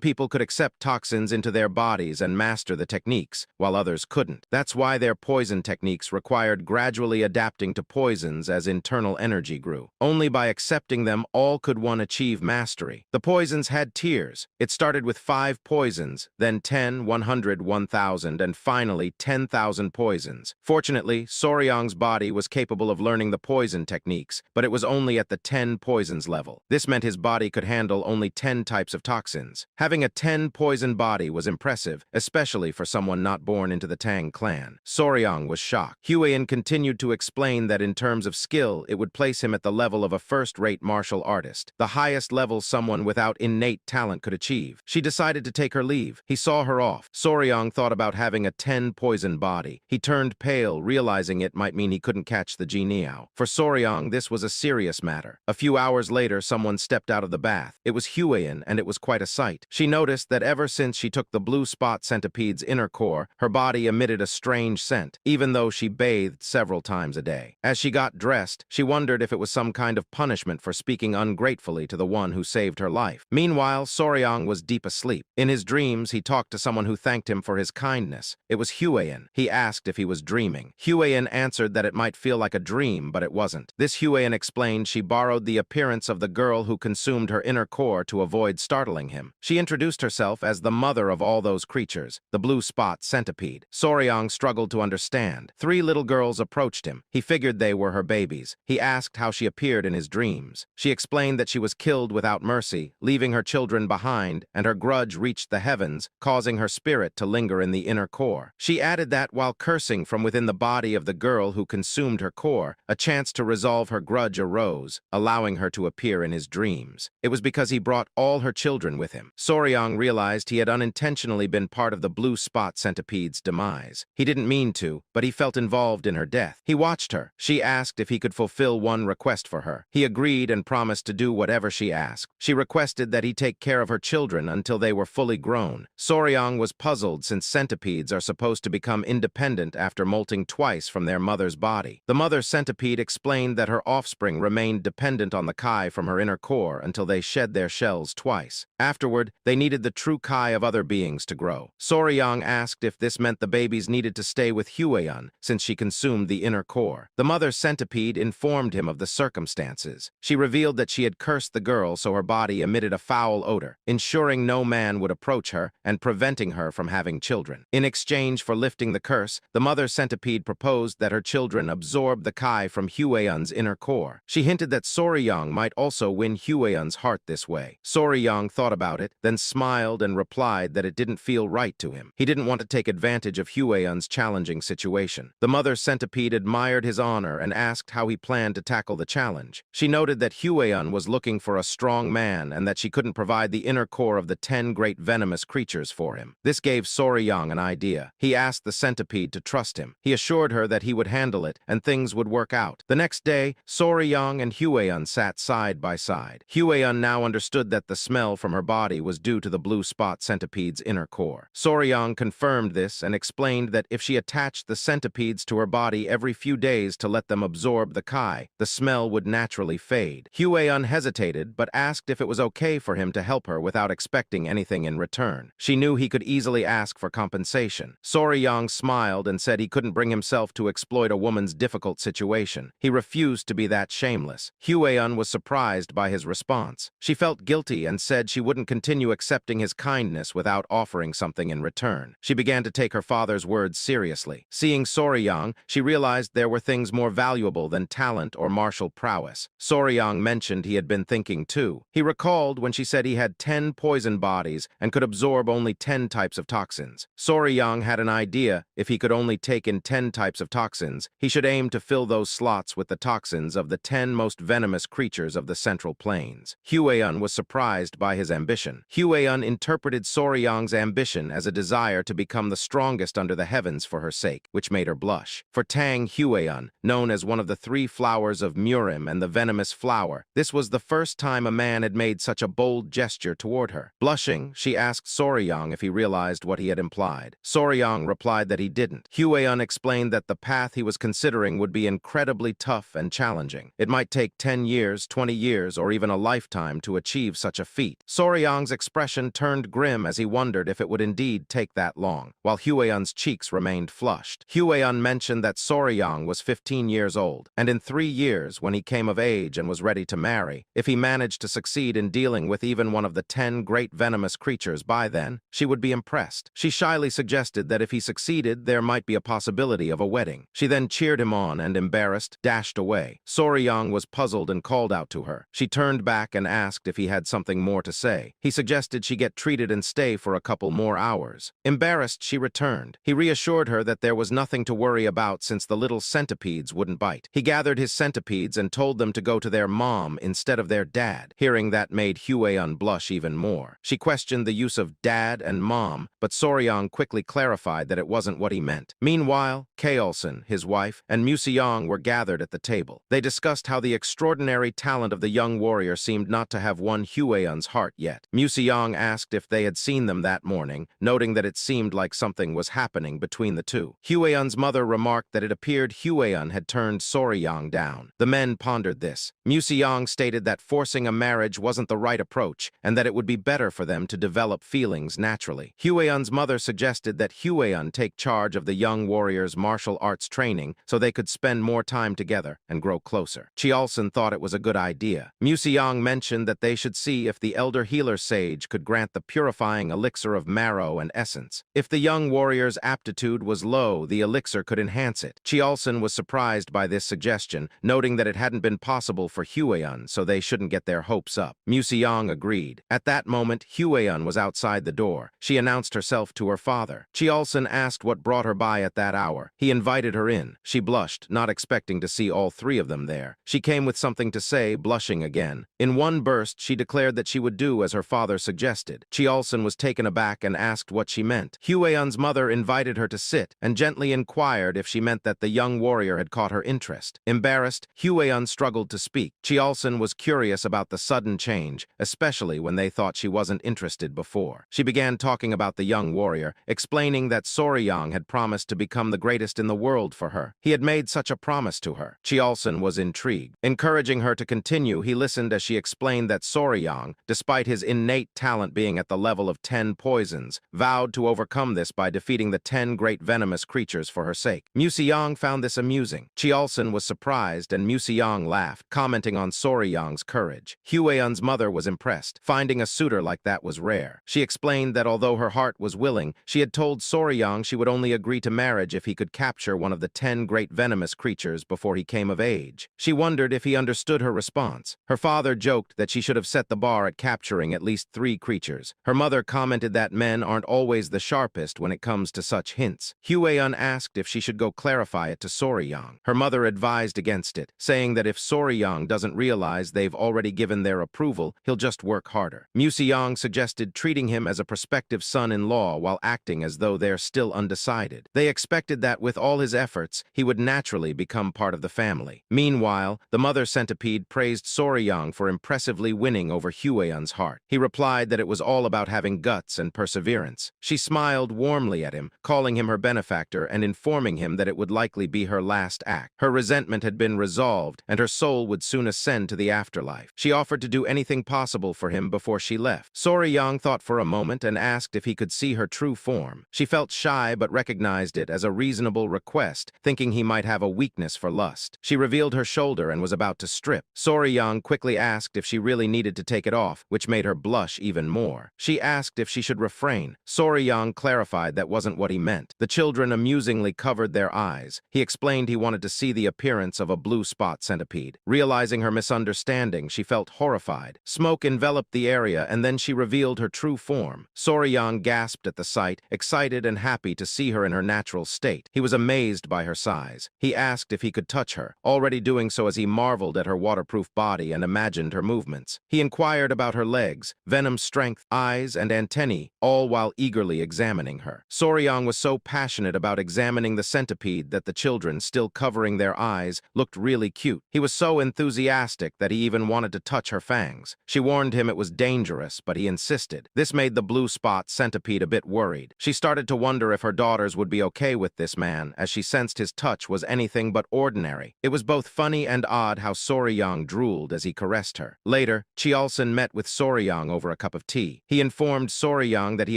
people could accept toxins into their bodies and master the techniques, while others couldn't. That's why their poison techniques required gradually adapting to poisons as internal energy grew. Only by accepting them all could one achieve mastery. The poisons had tiers. It started with 5 poisons, then 10, 100, 1,000, and finally 10,000 poisons. Fortunately, Soryang's body was capable of learning the poison techniques, but it was only at the 10 poisons level. This meant his body could handle only 10 types of toxins. Having a 10 poison body was impressive, especially for someone not born into the Tang clan. Soryang was shocked. Huiyan continued to explain that in terms of skill, it would place him at the level of a first-rate martial artist, the highest level someone without innate talent could achieve. She decided to take her leave. He saw her off. Soryang thought about having a 10 poison body. He turned pale, realizing it might mean he couldn't catch the Jianiao. For Soryang, this was a serious matter. A few hours later, someone stepped out of the bath. It was Huiyan, and it was quite a sight. She noticed that ever since she took the blue spot centipede's inner core, her body emitted a strange scent, even though she bathed several times a day. As she got dressed, she wondered if it was some kind of punishment for speaking ungratefully to the one who saved her life. Meanwhile, Soryang was deep asleep. In his dreams, he talked to someone who thanked him for his kindness. It was Huiyan. He asked if he was dreaming. Huiyan answered that it might feel like a dream, but it wasn't. This Huiyan explained she borrowed the appearance of the girl who consumed her inner core to avoid startling him. She introduced herself as the mother of all those creatures, the blue spot centipede. Soryang struggled to understand. 3 little girls approached him. He figured they were her babies. He asked how she appeared in his dreams. She explained that she was killed without mercy, leaving her children behind, and her grudge reached the heavens, causing her spirit to linger in the inner core. She added that while cursing from within the body of the girl who consumed her core, a chance to resolve her grudge arose, allowing her to appear in his dreams. It was because he brought all her children with him. Soryang realized he had unintentionally been part of the blue spot centipede's demise. He didn't mean to, but he felt involved in her death. He watched her. She asked if he could fulfill one request for her. He agreed and promised to do whatever she asked. She requested that he take care of her children until they were fully grown. Soryang was puzzled since centipedes are supposed to become independent after molting twice from their mother's body. The mother centipede explained that her offspring remained dependent on the Kai from her inner core until they shed their shells twice. Afterward, they needed the true Kai of other beings to grow. Soryang asked if this meant the babies needed to stay with Huiyan since she consumed the inner core. The mother centipede informed him of the circumstances. She revealed that she had cursed the girl so her body emitted a foul odor, ensuring no man would approach her and preventing her from having children. In exchange for lifting the curse, the mother centipede proposed that her children absorb the Kai from Huiyan's inner core. She hinted that Soryang might also win Huiyan's heart this way. Soryang thought about it, then smiled and replied that it didn't feel right to him. He didn't want to take advantage of Huiyan's challenging situation. The mother centipede admired his honor and asked how he planned to tackle the challenge. She noted that Huiyan was looking for a strong man and that she couldn't provide the inner core of the 10 great venomous creatures for him. This gave Soryang an idea. He asked the centipede to trust him. He assured her that he would handle it and things would work out. The next day, Soryang and Huiyan sat side by side. Huiyan now understood that the smell from her body was due to the blue spot centipede's inner core. Soryang confirmed this and explained that if she attached the centipedes to her body every few days to let them absorb the Kai, the smell would naturally fade. Huiyan hesitated but asked if it was okay for him to help her without expecting anything in return. She knew he could easily ask for compensation. Soryang smiled and said he couldn't bring himself to exploit a woman's difficult situation. He refused to be that shameless. Huiyan was surprised by his response. She felt guilty and said she wouldn't continue accepting his kindness without offering something in return. She began to take her father's words seriously. Seeing Soryang, she realized there were things more valuable than talent or martial prowess. Soryang mentioned he had been thinking too. He recalled when she said he had 10 poison bodies and could absorb only 10 types of toxins. Soryang had an idea idea if he could only take in 10 types of toxins, he should aim to fill those slots with the toxins of the 10 most venomous creatures of the Central Plains. Huayan was surprised by his ambition. Huayan interpreted Soryang's ambition as a desire to become the strongest under the heavens for her sake, which made her blush. For Tang Huayan, known as one of the 3 flowers of Murim and the venomous flower, this was the first time a man had made such a bold gesture toward her. Blushing, she asked Soryang if he realized what he had implied. Soryang replied that he didn't. Huayan explained that the path he was considering would be incredibly tough and challenging. It might take 10 years, 20 years, or even a lifetime to achieve such a feat. Soryang's expression turned grim as he wondered if it would indeed take that long, while Huayan's cheeks remained flushed. Huayan mentioned that Soryang was 15 years old, and in 3 years, when he came of age and was ready to marry, if he managed to succeed in dealing with even one of the 10 great venomous creatures by then, she would be impressed. She shyly suggested that if he succeeded, there might be a possibility of a wedding. She then cheered him on and, embarrassed, dashed away. Soryang was puzzled and called out to her. She turned back and asked if he had something more to say. He suggested she get treated and stay for a couple more hours. Embarrassed, she returned. He reassured her that there was nothing to worry about since the little centipedes wouldn't bite. He gathered his centipedes and told them to go to their mom instead of their dad. Hearing that made Huayan blush even more. She questioned the use of dad and mom, but Soryang quickly clarified that it wasn't what he meant. Meanwhile, Kaolson, his wife, and Museong were gathered at the table. They discussed how the extraordinary talent of the young warrior seemed not to have won Huayan's heart yet. Museong asked if they had seen them that morning, noting that it seemed like something was happening between the two. Huayan's mother remarked that it appeared Huayan had turned Soryang down. The men pondered this. Museong stated that forcing a marriage wasn't the right approach, and that it would be better for them to develop feelings naturally. Huayan's mother suggested that Huayan take charge of the young warrior's martial arts training so they could spend more time together and grow closer. Chiolson thought it was a good idea. Museong mentioned that they should see if the elder healer sage could grant the purifying elixir of marrow and essence. If the young warrior's aptitude was low, the elixir could enhance it. Chiolson was surprised by this suggestion, noting that it hadn't been possible for Huayan, so they shouldn't get their hopes up. Museong agreed. At that moment, Huayan was outside the door. She announced herself to her father. Chiolson asked what brought her by at that hour. He invited her in. She blushed, not expecting to see all 3 of them there. She came with something to say, blushing again. In one burst, she declared that she would do as her father suggested. Chiolson was taken aback and asked what she meant. Huayan's mother invited her to sit and gently inquired if she meant that the young warrior had caught her interest. Embarrassed, Huayan struggled to speak. Chiolson was curious about the sudden change, especially when they thought she wasn't interested before. She began talking about the young warrior, explaining that Soryang had promised to become the greatest in the world for her. He had made such a promise to her. Chiolson was intrigued. Encouraging her to continue, he listened as she explained that Soryang, despite his innate talent being at the level of 10 poisons, vowed to overcome this by defeating the 10 great venomous creatures for her sake. Museong found this amusing. Chiolson was surprised and Museong laughed, commenting on Soryang's courage. Huayan's mother was impressed. Finding a suitor like that was rare. She explained that although her heart was willing, she had told Soryang she would only agree to marriage if he could capture one of the 10 great venomous creatures before he came of age. She wondered if he understood her response. Her father joked that she should have set the bar at capturing at least 3 creatures. Her mother commented that men aren't always the sharpest when it comes to such hints. Huayan asked if she should go clarify it to Soryang. Her mother advised against it, saying that if Soryang doesn't realize they've already given their approval, he'll just work harder. Museong suggested treating him as a prospective son-in-law while acting as though they're still undecided. They expected that with all his efforts, he would naturally become part of the family. Meanwhile, the mother centipede praised Soryang for impressively winning over Huayan's heart. He replied that it was all about having guts and perseverance. She smiled warmly at him, calling him her benefactor and informing him that it would likely be her last act. Her resentment had been resolved, and her soul would soon ascend to the afterlife. She offered to do anything possible for him before she left. Soryang thought for a moment and asked if he could see her true form. She felt shy but recognized it as a reasonable request, thinking he might have a weakness for lust. She revealed her shoulder and was about to strip. Soryang quickly asked if she really needed to take it off, which made her blush even more. She asked if she should refrain. Soryang clarified that wasn't what he meant. The children amusingly covered their eyes. He explained he wanted to see the appearance of a blue spot centipede. Realizing her misunderstanding, she felt horrified. Smoke enveloped the area, and then she revealed her true form. Soryang gasped at the sight, excited and happy happy to see her in her natural state. He was amazed by her size. He asked if he could touch her, already doing so as he marveled at her waterproof body and imagined her movements. He inquired about her legs, venom strength, eyes, and antennae, all while eagerly examining her. Soryang was so passionate about examining the centipede that the children, still covering their eyes, looked really cute. He was so enthusiastic that he even wanted to touch her fangs. She warned him it was dangerous, but he insisted. This made the blue spot centipede a bit worried. She started to wonder if her daughters would be okay with this man, as she sensed his touch was anything but ordinary. It was both funny and odd how Soryang drooled as he caressed her. Later, Cheolson met with Soryang over a cup of tea. He informed Soryang that he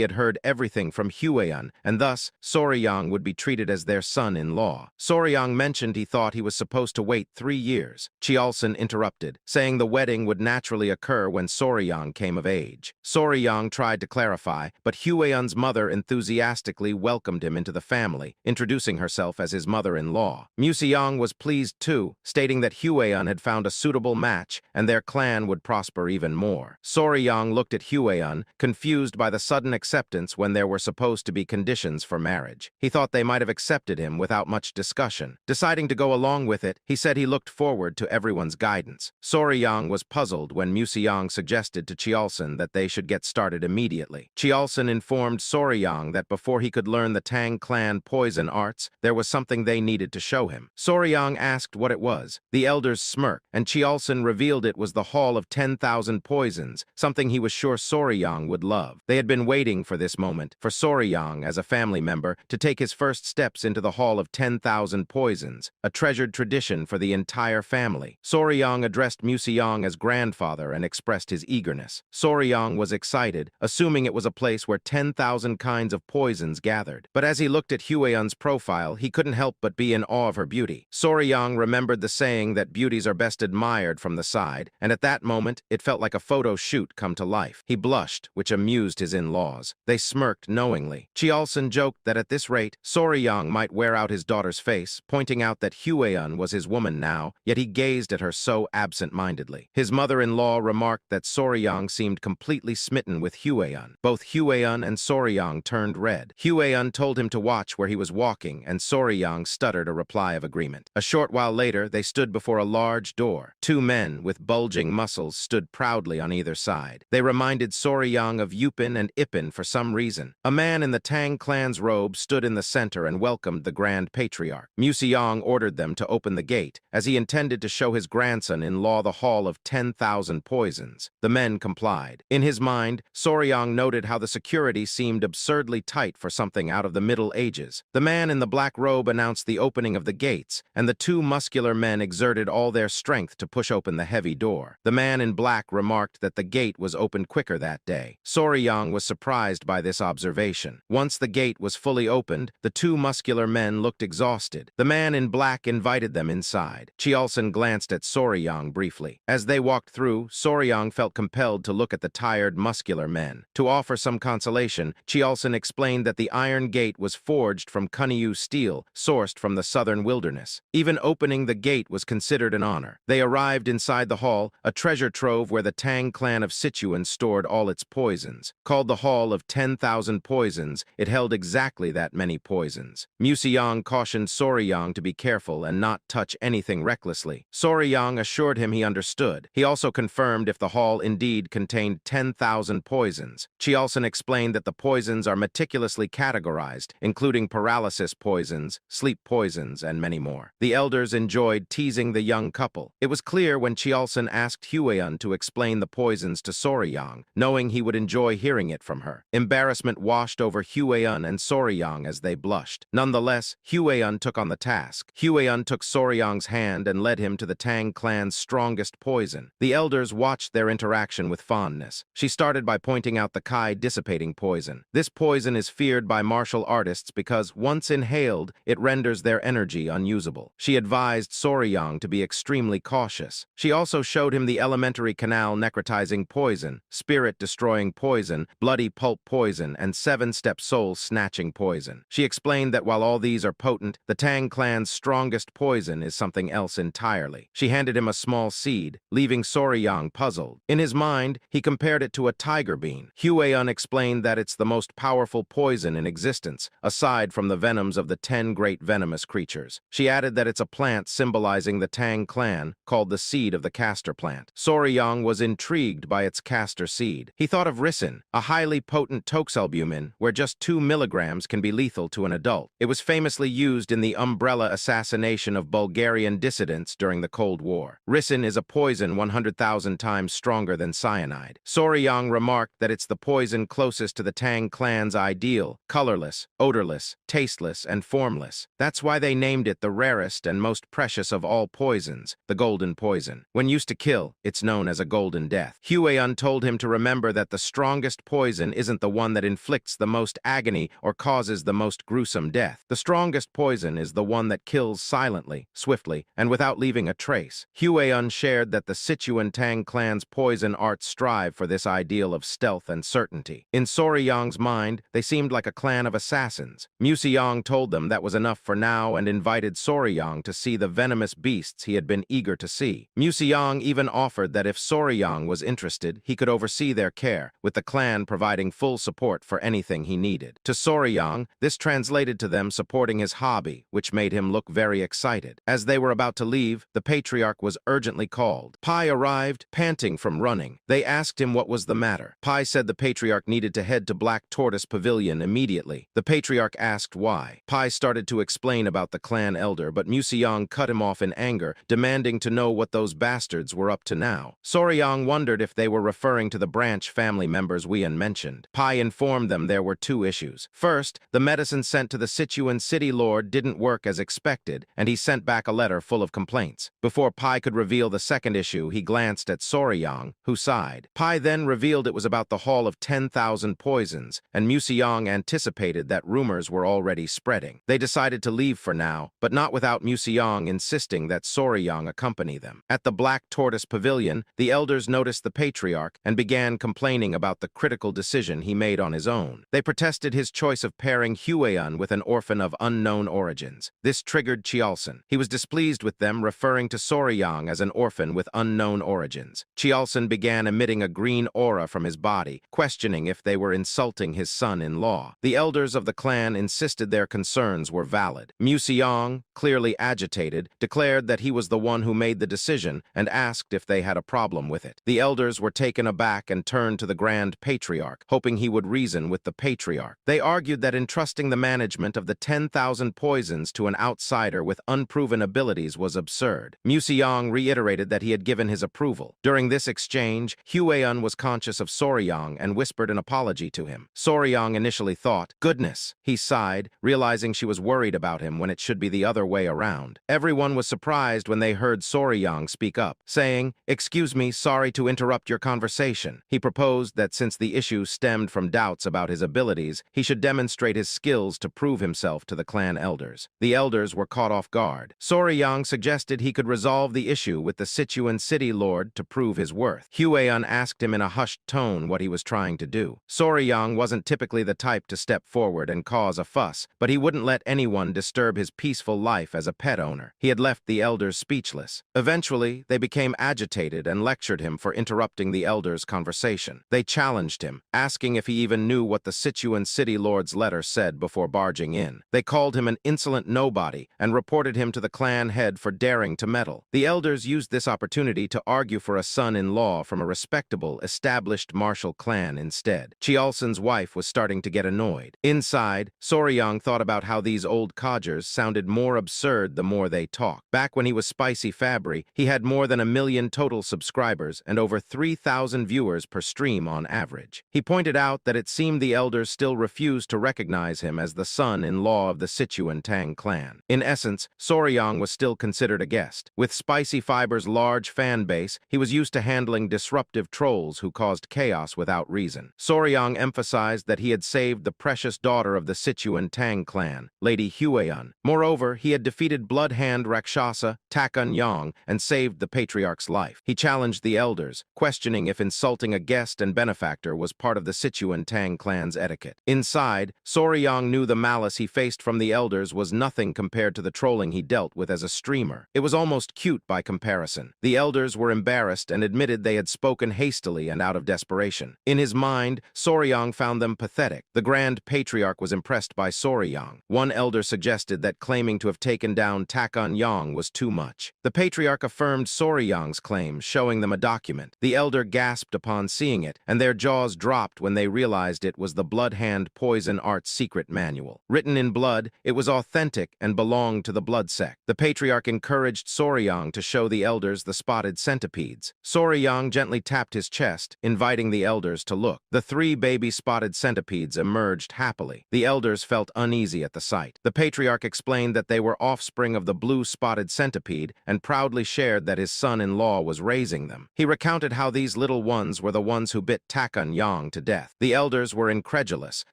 had heard everything from Hueun, and thus Soryang would be treated as their son-in-law. Soryang mentioned he thought he was supposed to wait 3 years. Cheolson interrupted, saying the wedding would naturally occur when Soryang came of age. Soryang tried to clarify, but Hueun's mother enthusiastically welcomed him into the family, introducing herself as his mother-in-law. Museong was pleased too, stating that Hueun had found a suitable match and their clan would prosper even more. Soryang looked at Hueun, confused by the sudden acceptance when there were supposed to be conditions for marriage. He thought they might have accepted him without much discussion. Deciding to go along with it, he said he looked forward to everyone's guidance. Soryang was puzzled when Museong suggested to Cheolson that they should get started immediately. Cheolson informed Soryang that before he could learn the Tang clan poison arts, there was something they needed to show him. Soryang asked what it was. The elders smirked, and Cheolson revealed it was the Hall of 10,000 Poisons, something he was sure Soryang would love. They had been waiting for this moment, for Soryang, as a family member, to take his first steps into the Hall of 10,000 Poisons, a treasured tradition for the entire family. Soryang addressed Museong as grandfather and expressed his eagerness. Soryang was excited, assuming it was a place where 10,000 kinds of poisons gathered. But as he looked at Hueun's profile, he couldn't help but be in awe of her beauty. Soryang remembered the saying that beauties are best admired from the side, and at that moment, it felt like a photo shoot come to life. He blushed, which amused his in-laws. They smirked knowingly. Cheolson joked that at this rate, Soryang might wear out his daughter's face, pointing out that Hueun was his woman now, yet he gazed at her so absent-mindedly. His mother-in-law remarked that Soryang seemed completely smitten with Hueun. Both Hueun and Soryang turned red. Hueun told him to watch where he was walking, and Soryang stuttered a reply of agreement. A short while later, they stood before a large door. 2 men with bulging muscles stood proudly on either side. They reminded Soryang of Yupin and Ipin for some reason. A man in the Tang clan's robe stood in the center and welcomed the Grand Patriarch. Museong ordered them to open the gate, as he intended to show his grandson-in-law the Hall of 10,000 Poisons. The men complied. In his mind, Soryang noted how the security seemed absurdly tight for something out of the Middle Ages. The man in the black robe announced the opening of the gates, and the 2 muscular men exerted all their strength to push open the heavy door. The man in black remarked that the gate was opened quicker that day. Soryang was surprised by this observation. Once the gate was fully opened, the 2 muscular men looked exhausted. The man in black invited them inside. Cheolson glanced at Soryang briefly. As they walked through, Soryang felt compelled to look at the tired, muscular men. To offer some consolation, Cheolson explained that the iron gate was forged from Kunyu steel, sourced from the southern wilderness. Even opening the gate was considered an honor. They arrived inside the hall, a treasure trove where the Tang clan of Sichuan stored all its poisons. Called the Hall of 10,000 Poisons, it held exactly that many poisons. Museong cautioned Soryang to be careful and not touch anything recklessly. Soryang assured him he understood. He also confirmed if the hall indeed contained 10,000 poisons. Cheolson explained that the poisons are meticulously categorized, including paralysis poisons, sleep poisons, and many more. The elders enjoyed teasing the young couple. It was clear when Cheolson asked Hueun to explain the poisons to Soryang, knowing he would enjoy hearing it from her. Embarrassment washed over Hueun and Soryang as they blushed. Nonetheless, Hueun took on the task. Hueun took Soryang's hand and led him to the Tang clan's strongest poison. The elders watched their interaction with fondness. She started by pointing out the Kai dissipating poison. This poison is feared by martial artists because, once inhaled, it renders their energy unusable. She advised Soryang to be extremely cautious. She also showed him the elementary canal necrotizing poison, spirit-destroying poison, bloody pulp poison, and 7-step soul-snatching poison. She explained that while all these are potent, the Tang clan's strongest poison is something else entirely. She handed him a small seed, leaving Soryang puzzled. In his mind, he compared it to a tiger bean. Hueun explained that it's the most powerful poison in in existence, aside from the venoms of the 10 great venomous creatures. She added that it's a plant symbolizing the Tang clan, called the seed of the castor plant. Soryang was intrigued by its castor seed. He thought of ricin, a highly potent toxalbumin, where just 2 milligrams can be lethal to an adult. It was famously used in the umbrella assassination of Bulgarian dissidents during the Cold War. Ricin is a poison 100,000 times stronger than cyanide. Soryang remarked that it's the poison closest to the Tang clan's ideal, colorless, odorless, tasteless, and formless. That's why they named it the rarest and most precious of all poisons, the golden poison. When used to kill, it's known as a golden death. Huayan told him to remember that the strongest poison isn't the one that inflicts the most agony or causes the most gruesome death. The strongest poison is the one that kills silently, swiftly, and without leaving a trace. Huayan shared that the Sichuan Tang clan's poison arts strive for this ideal of stealth and certainty. In Soryang's mind, they seemed like a clan of assassins. Museong told them that was enough for now and invited Soryang to see the venomous beasts he had been eager to see. Museong even offered that if Soryang was interested, he could oversee their care, with the clan providing full support for anything he needed. To Soryang, this translated to them supporting his hobby, which made him look very excited. As they were about to leave, the patriarch was urgently called. Pai arrived, panting from running. They asked him what was the matter. Pai said the patriarch needed to head to Black Tortoise Pavilion immediately. The patriarch asked why. Pai started to explain about the clan elder, but Museong cut him off in anger, demanding to know what those bastards were up to now. Soryang wondered if they were referring to the branch family members Wian mentioned. Pai informed them there were 2 issues. First, the medicine sent to the Sichuan city lord didn't work as expected, and he sent back a letter full of complaints. Before Pai could reveal the second issue, he glanced at Soryang, who sighed. Pai then revealed it was about the Hall of 10,000 Poisons, and Museong anticipated that rumors were already spreading. They decided to leave for now, but not without Museong insisting that Soryang accompany them. At the Black Tortoise Pavilion, the elders noticed the patriarch and began complaining about the critical decision he made on his own. They protested his choice of pairing Huayan with an orphan of unknown origins. This triggered Chialson. He was displeased with them, referring to Soryang as an orphan with unknown origins. Chialson began emitting a green aura from his body, questioning if they were insulting his son-in-law. The elders of the clan insisted their concerns were valid. Museong, clearly agitated, declared that he was the one who made the decision and asked if they had a problem with it. The elders were taken aback and turned to the Grand Patriarch, hoping he would reason with the patriarch. They argued that entrusting the management of the 10,000 poisons to an outsider with unproven abilities was absurd. Museong reiterated that he had given his approval. During this exchange, Huayan was conscious of Soryang and whispered an apology to him. Soryang initially thought, "Goodness," he sighed, realizing she was worried about him when it should be the other way around. Everyone was surprised when they heard Soryang speak up, saying, "Excuse me, sorry to interrupt your conversation." He proposed that since the issue stemmed from doubts about his abilities, he should demonstrate his skills to prove himself to the clan elders. The elders were caught off guard. Soryang suggested he could resolve the issue with the Sichuan city lord to prove his worth. Huayan asked him in a hushed tone what he was trying to do. Soryang wasn't typically the type to step forward and cause a fuss, but he wouldn't let anyone disturb his peaceful life as a pet owner. He had left the elders speechless. Eventually, they became agitated and lectured him for interrupting the elders' conversation. They challenged him, asking if he even knew what the Sichuan city lord's letter said before barging in. They called him an insolent nobody and reported him to the clan head for daring to meddle. The elders used this opportunity to argue for a son-in-law from a respectable, established martial clan instead. Chialson's wife was starting to get annoyed. Inside, Soryang thought about how these old codgers sounded more absurd the more they talked. Back when he was Spicy Fabry, he had more than 1 million total subscribers and over 3,000 viewers per stream on average. He pointed out that it seemed the elders still refused to recognize him as the son-in-law of the Sichuan Tang clan. In essence, Soryang was still considered a guest. With Spicy Fiber's large fan base, he was used to handling disruptive trolls who caused chaos without reason. Soryang emphasized that he had saved the precious daughter of the Sichuan Tang clan, Lady Huayan. Moreover, he had defeated Bloodhand Rakshasa, Takun Yang, and saved the patriarch's life. He challenged the elders, questioning if insulting a guest and benefactor was part of the Sichuan Tang clan's etiquette. Inside, Soryang knew the malice he faced from the elders was nothing compared to the trolling he dealt with as a streamer. It was almost cute by comparison. The elders were embarrassed and admitted they had spoken hastily and out of desperation. In his mind, Soryang found them pathetic. The Grand Grand Patriarch was impressed by Soryang. One elder suggested that claiming to have taken down Taekon was too much. The Patriarch affirmed Soryang's claim, showing them a document. The elder gasped upon seeing it, and their jaws dropped when they realized it was the Blood Hand Poison Art's secret manual. Written in blood, it was authentic and belonged to the blood sect. The Patriarch encouraged Soryang to show the elders the spotted centipedes. Soryang gently tapped his chest, inviting the elders to look. The 3 baby spotted centipedes emerged happily. The elders felt uneasy at the sight. The Patriarch explained that they were offspring of the blue spotted centipede and proudly shared that his son-in-law was raising them. He recounted how these little ones were the ones who bit Taekon to death. The elders were incredulous,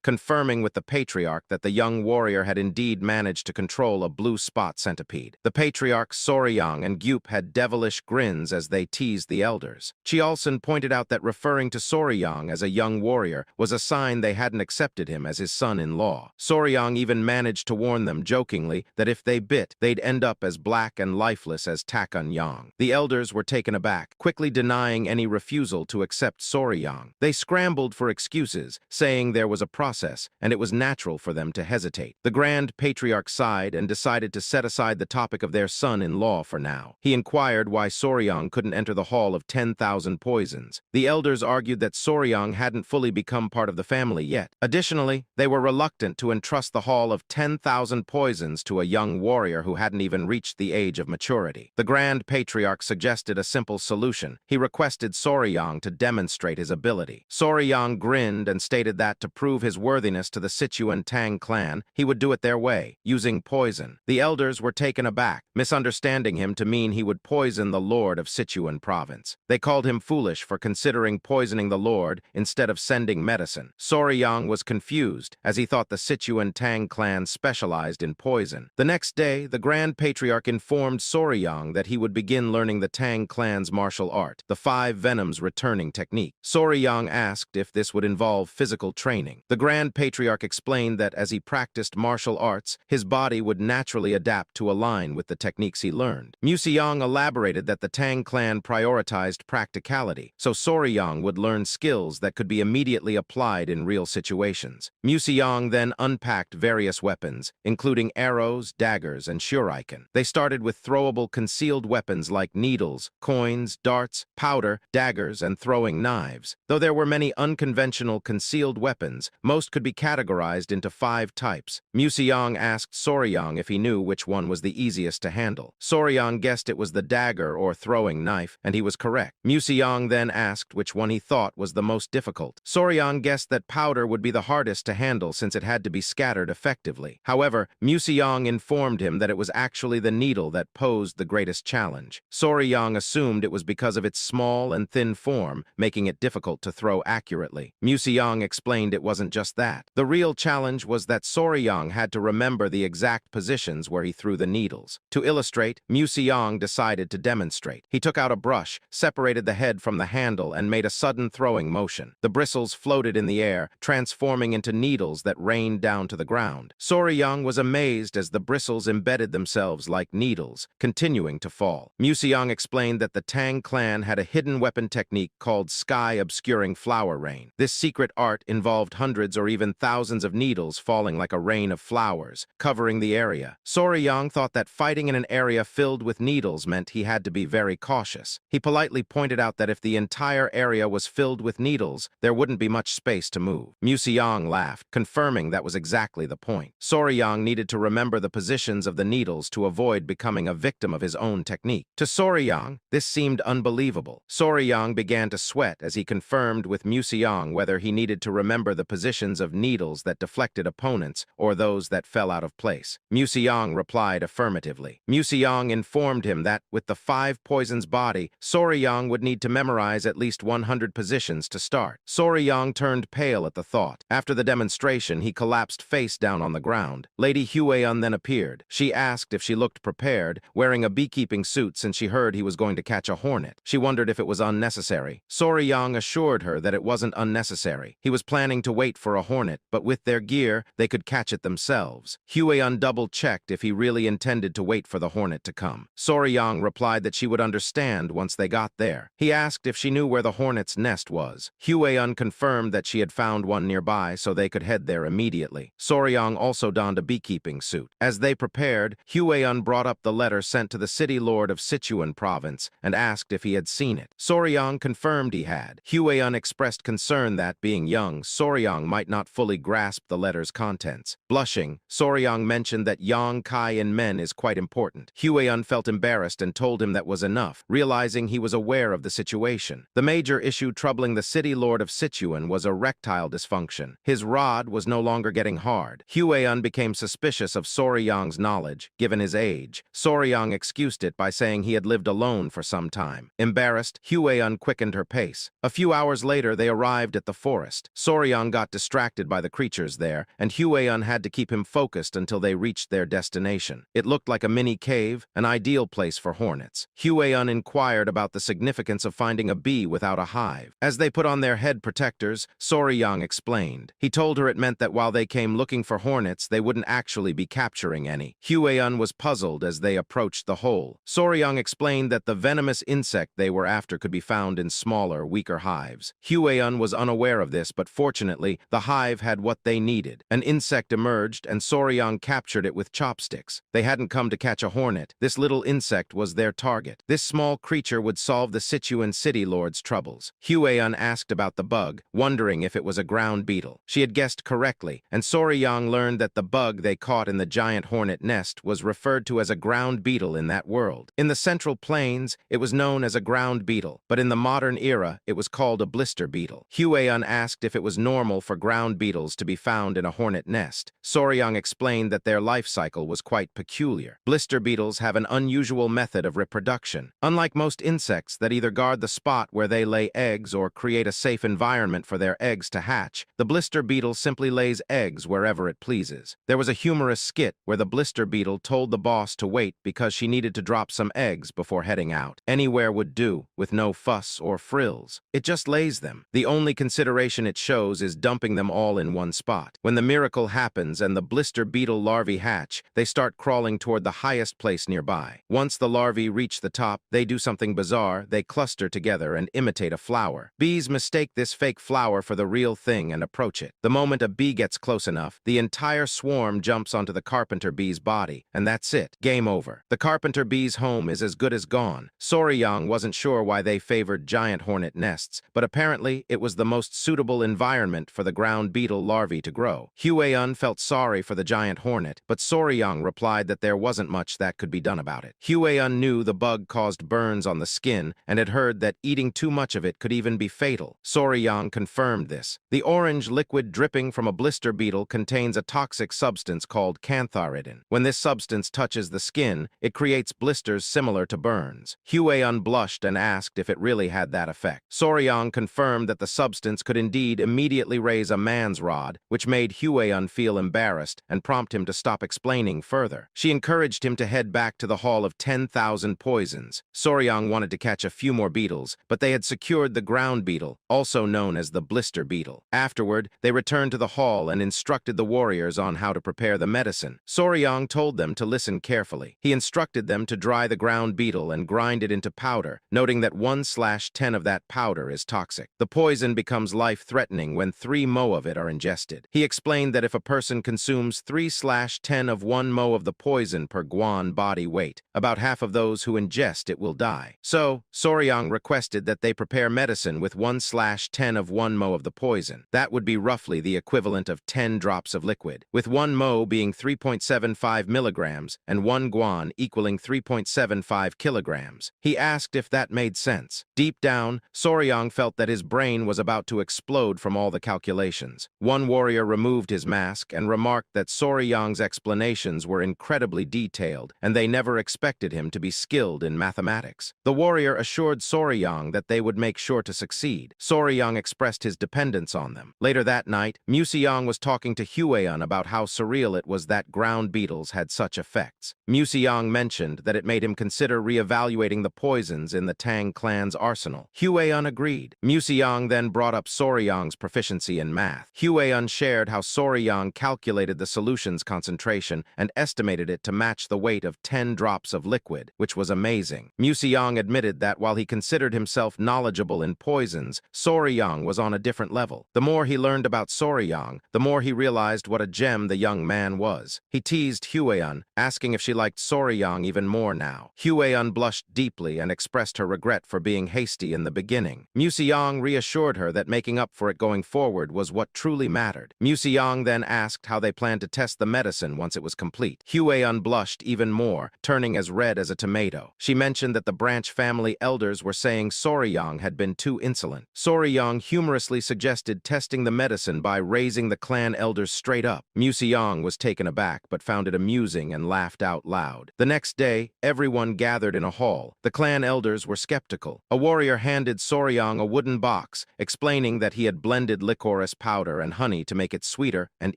confirming with the Patriarch that the young warrior had indeed managed to control a blue spot centipede. The Patriarchs Soryang and Gyup had devilish grins as they teased the elders. Chiolson pointed out that referring to Soryang as a young warrior was a sign they hadn't accepted him as his son-in-law. Soryang even managed to warn them jokingly that if they bit, they'd end up as black and lifeless as Taekon. The elders were taken aback, quickly denying any refusal to accept Soryang. They scrambled for excuses, saying there was a process, and it was natural for them to hesitate. The Grand Patriarch sighed and decided to set aside the topic of their son-in-law for now. He inquired why Soryang couldn't enter the Hall of 10,000 Poisons. The elders argued that Soryang hadn't fully become part of the family yet. Additionally, they were reluctant to entrust the Hall of 10,000 Poisons to a young warrior who hadn't even reached the age of maturity. The Grand Patriarch suggested a simple solution. He requested Soryang to demonstrate his ability. Soryang grinned and stated that to prove his worthiness to the Sichuan Tang clan, he would do it their way, using poison. The elders were taken aback, misunderstanding him to mean he would poison the Lord of Sichuan province. They called him foolish for considering poisoning the Lord instead of sending medicine. Soryang was confused, as he thought the Sichuan Tang clan specialized in poison. The next day, the Grand Patriarch informed Soryang that he would begin learning the Tang clan's martial art, the 5 Venoms returning technique. Soryang asked if this would involve physical training. The Grand Patriarch explained that as he practiced martial arts, his body would naturally adapt to align with the techniques he learned. Museong elaborated that the Tang clan prioritized practicality, so Soryang would learn skills that could be immediately applied in real situations. Museong then unpacked various weapons, including arrows, daggers, and shuriken. They started with throwable concealed weapons like needles, coins, darts, powder, daggers, and throwing knives. Though there were many unconventional concealed weapons, most could be categorized into 5 types. Museong asked Soryang if he knew which one was the easiest to handle. Soryang guessed it was the dagger or throwing knife, and he was correct. Museong then asked which one he thought was the most difficult. Soryang guessed that powder would be the hardest to handle since it had to be scattered effectively. However, Museong informed him that it was actually the needle that posed the greatest challenge. Soryang assumed it was because of its small and thin form, making it difficult to throw accurately. Museong explained it wasn't just that. The real challenge was that Soryang had to remember the exact positions where he threw the needles. To illustrate, Museong decided to demonstrate. He took out a brush, separated the head from the handle, and made a sudden throwing motion. The bristles floated in the air, transforming into needles that rained down to the ground. Soryang was amazed as the bristles embedded themselves like needles, continuing to fall. Museong explained that the Tang clan had a hidden weapon technique called sky-obscuring flower rain. This secret art involved hundreds or even thousands of needles falling like a rain of flowers, covering the area. Soryang thought that fighting in an area filled with needles meant he had to be very cautious. He politely pointed out that if the entire area was filled with needles, there wouldn't be much space to move. Museong laughed, confirming that was exactly the point. Soryang needed to remember the positions of the needles to avoid becoming a victim of his own technique. To Soryang, this seemed unbelievable. Soryang began to sweat as he confirmed with Museong whether he needed to remember the positions of needles that deflected opponents or those that fell out of place. Museong replied affirmatively. Museong informed him that, with the 5 poisons body, Soryang would need to memorize at least 100 positions to start. Soryang turned pale at the thought. After the demonstration, he collapsed face down on the ground. Lady Hueun then appeared. She asked if she looked prepared, wearing a beekeeping suit since she heard he was going to catch a hornet. She wondered if it was unnecessary. Soryang assured her that it wasn't unnecessary. He was planning to wait for a hornet, but with their gear, they could catch it themselves. Hueun double-checked if he really intended to wait for the hornet to come. Soryang replied that she would understand once they got there. He asked if she knew where the hornet's nest was. Hueun confirmed that she had found one nearby, so they could head there immediately. Soryang also donned a beekeeping suit. As they prepared, Huayan brought up the letter sent to the city lord of Sichuan province and asked if he had seen it. Soryang confirmed he had. Huayan expressed concern that, being young, Soryang might not fully grasp the letter's contents. Blushing, Soryang mentioned that yang kai in men is quite important. Huayan felt embarrassed and told him that was enough, realizing he was aware of the situation. The major issue troubling the city lord of Sichuan was erectile dysfunction. His rod was no longer getting hard. Huayan became suspicious of Soryang's knowledge, given his age. Soryang excused it by saying he had lived alone for some time. Embarrassed, Huayan quickened her pace. A few hours later, they arrived at the forest. Soryang got distracted by the creatures there, and Huayan had to keep him focused until they reached their destination. It looked like a mini cave, an ideal place for hornets. Huayan inquired about the significance of finding a bee without a hive. As they put on their head protectors, Soryang explained. He told her it meant that while they came looking for hornets, they wouldn't actually be capturing any. Huayan was puzzled as they approached the hole. Soryang explained that the venomous insect they were after could be found in smaller, weaker hives. Huayan was unaware of this, but fortunately, the hive had what they needed. An insect emerged, and Soryang captured it with chopsticks. They hadn't come to catch a hornet. This little insect was their target. This small creature would solve the Sichuan city lord's troubles. Huayan asked about the bug, wondering if it was a ground beetle. She had guessed correctly, and Soryang learned that the bug they caught in the giant hornet nest was referred to as a ground beetle in that world. In the Central Plains, it was known as a ground beetle, but in the modern era, it was called a blister beetle. Huayan asked if it was normal for ground beetles to be found in a hornet nest. Soryang explained that their life cycle was quite peculiar. Blister beetles have an unusual method of reproduction. Unlike most insects that either guard the spot where they lay eggs or create a safe environment for their eggs to hatch, the blister beetle simply lays eggs wherever it pleases. There was a humorous skit where the blister beetle told the boss to wait because she needed to drop some eggs before heading out. Anywhere would do, with no fuss or frills. It just lays them. The only consideration it shows is dumping them all in one spot. When the miracle happens and the blister beetle larvae hatch, they start crawling toward the highest place nearby. Once the larvae reach the top, they do something bizarre. They cluster together and imitate a flower. Bees mistake this fake flower for the real thing and approach it. The moment a bee gets close enough, the entire swarm jumps onto the carpenter bee's body, and that's it. Game over. The carpenter bee's home is as good as gone. Soryang wasn't sure why they favored giant hornet nests, but apparently it was the most suitable environment for the ground beetle larvae to grow. Huayan felt sorry for the giant hornet, but Soryang replied that there wasn't much that could be done about it. Huayan knew the bug caused burns on the skin and had heard that eating too much of it could even be fatal. Soryang confirmed this. The orange liquid dripping from a blister beetle contains a toxic substance called cantharidin. When this substance touches the skin, it creates blisters similar to burns. Huayan blushed and asked if it really had that effect. Soryang confirmed that the substance could indeed immediately raise a man's rod, which made Huayan feel embarrassed and prompt him to stop explaining further. She encouraged him to head back to the Hall of 10,000 Poisons. Soryang wanted to catch a few more beetles, but they had secured the ground beetle, also known as the blister beetle. Afterward, they returned to the hall and instructed the warriors on how to prepare the medicine. Soryang told them to listen carefully. He instructed them to dry the ground beetle and grind it into powder, noting that 1/10 of that powder is toxic. The poison becomes life-threatening when 3 mo of it are ingested. He explained that if a person consumes 3/10 of 1 mo of the poison per guan body weight, about half of those who ingest it will die. So, Soryang requested that they prepare medicine with 1/10 of 1 mo of the poison. That would be roughly the equivalent of 10 drops of liquid, with 1 mo being 3.75 milligrams and 1 guan equaling 3.75 kilograms. He asked if that made sense. Deep down, Soryang felt that his brain was about to explode from all the calculations. One warrior removed his mask and remarked that Soryang's explanations were incredibly detailed, and they never expected him to be skilled in mathematics. The warrior assured Soryang that they would make sure to succeed. Soryang expressed his dependence on them. Later that night, Museong was talking to Huayan about how surreal it was that ground beetles had such effects. Museong mentioned that it made him consider reevaluating the poisons in the Tang clan's arsenal. Huayan agreed. Museong then brought up Soryang's proficiency in math. Huayan shared how Soryang calculated the solution's concentration and estimated it to match the weight of 10 drops of liquid, which was amazing. Museong admitted that while he considered himself knowledgeable in poisons, Soryang was on a different level. The more he learned about Soryang, the more he realized what a gem the young man was. He teased Hueun, asking if she liked Soryang even more now. Hueun blushed deeply and expressed her regret for being hasty in the beginning. Museong reassured her that making up for it going forward was what truly mattered. Museong then asked how they planned to test the medicine once it was complete. Hueun blushed even more, turning as red as a tomato. She mentioned that the branch family elders were saying Soryang had been too insolent. Soryang humorously suggested testing the medicine by raising the clan elders straight up. Museong was taken aback but found it amusing and laughed out loud. The next day, everyone gathered in a hall. The clan elders were skeptical. A warrior handed Soryang a wooden box, explaining that he had blended licorice powder and honey to make it sweeter and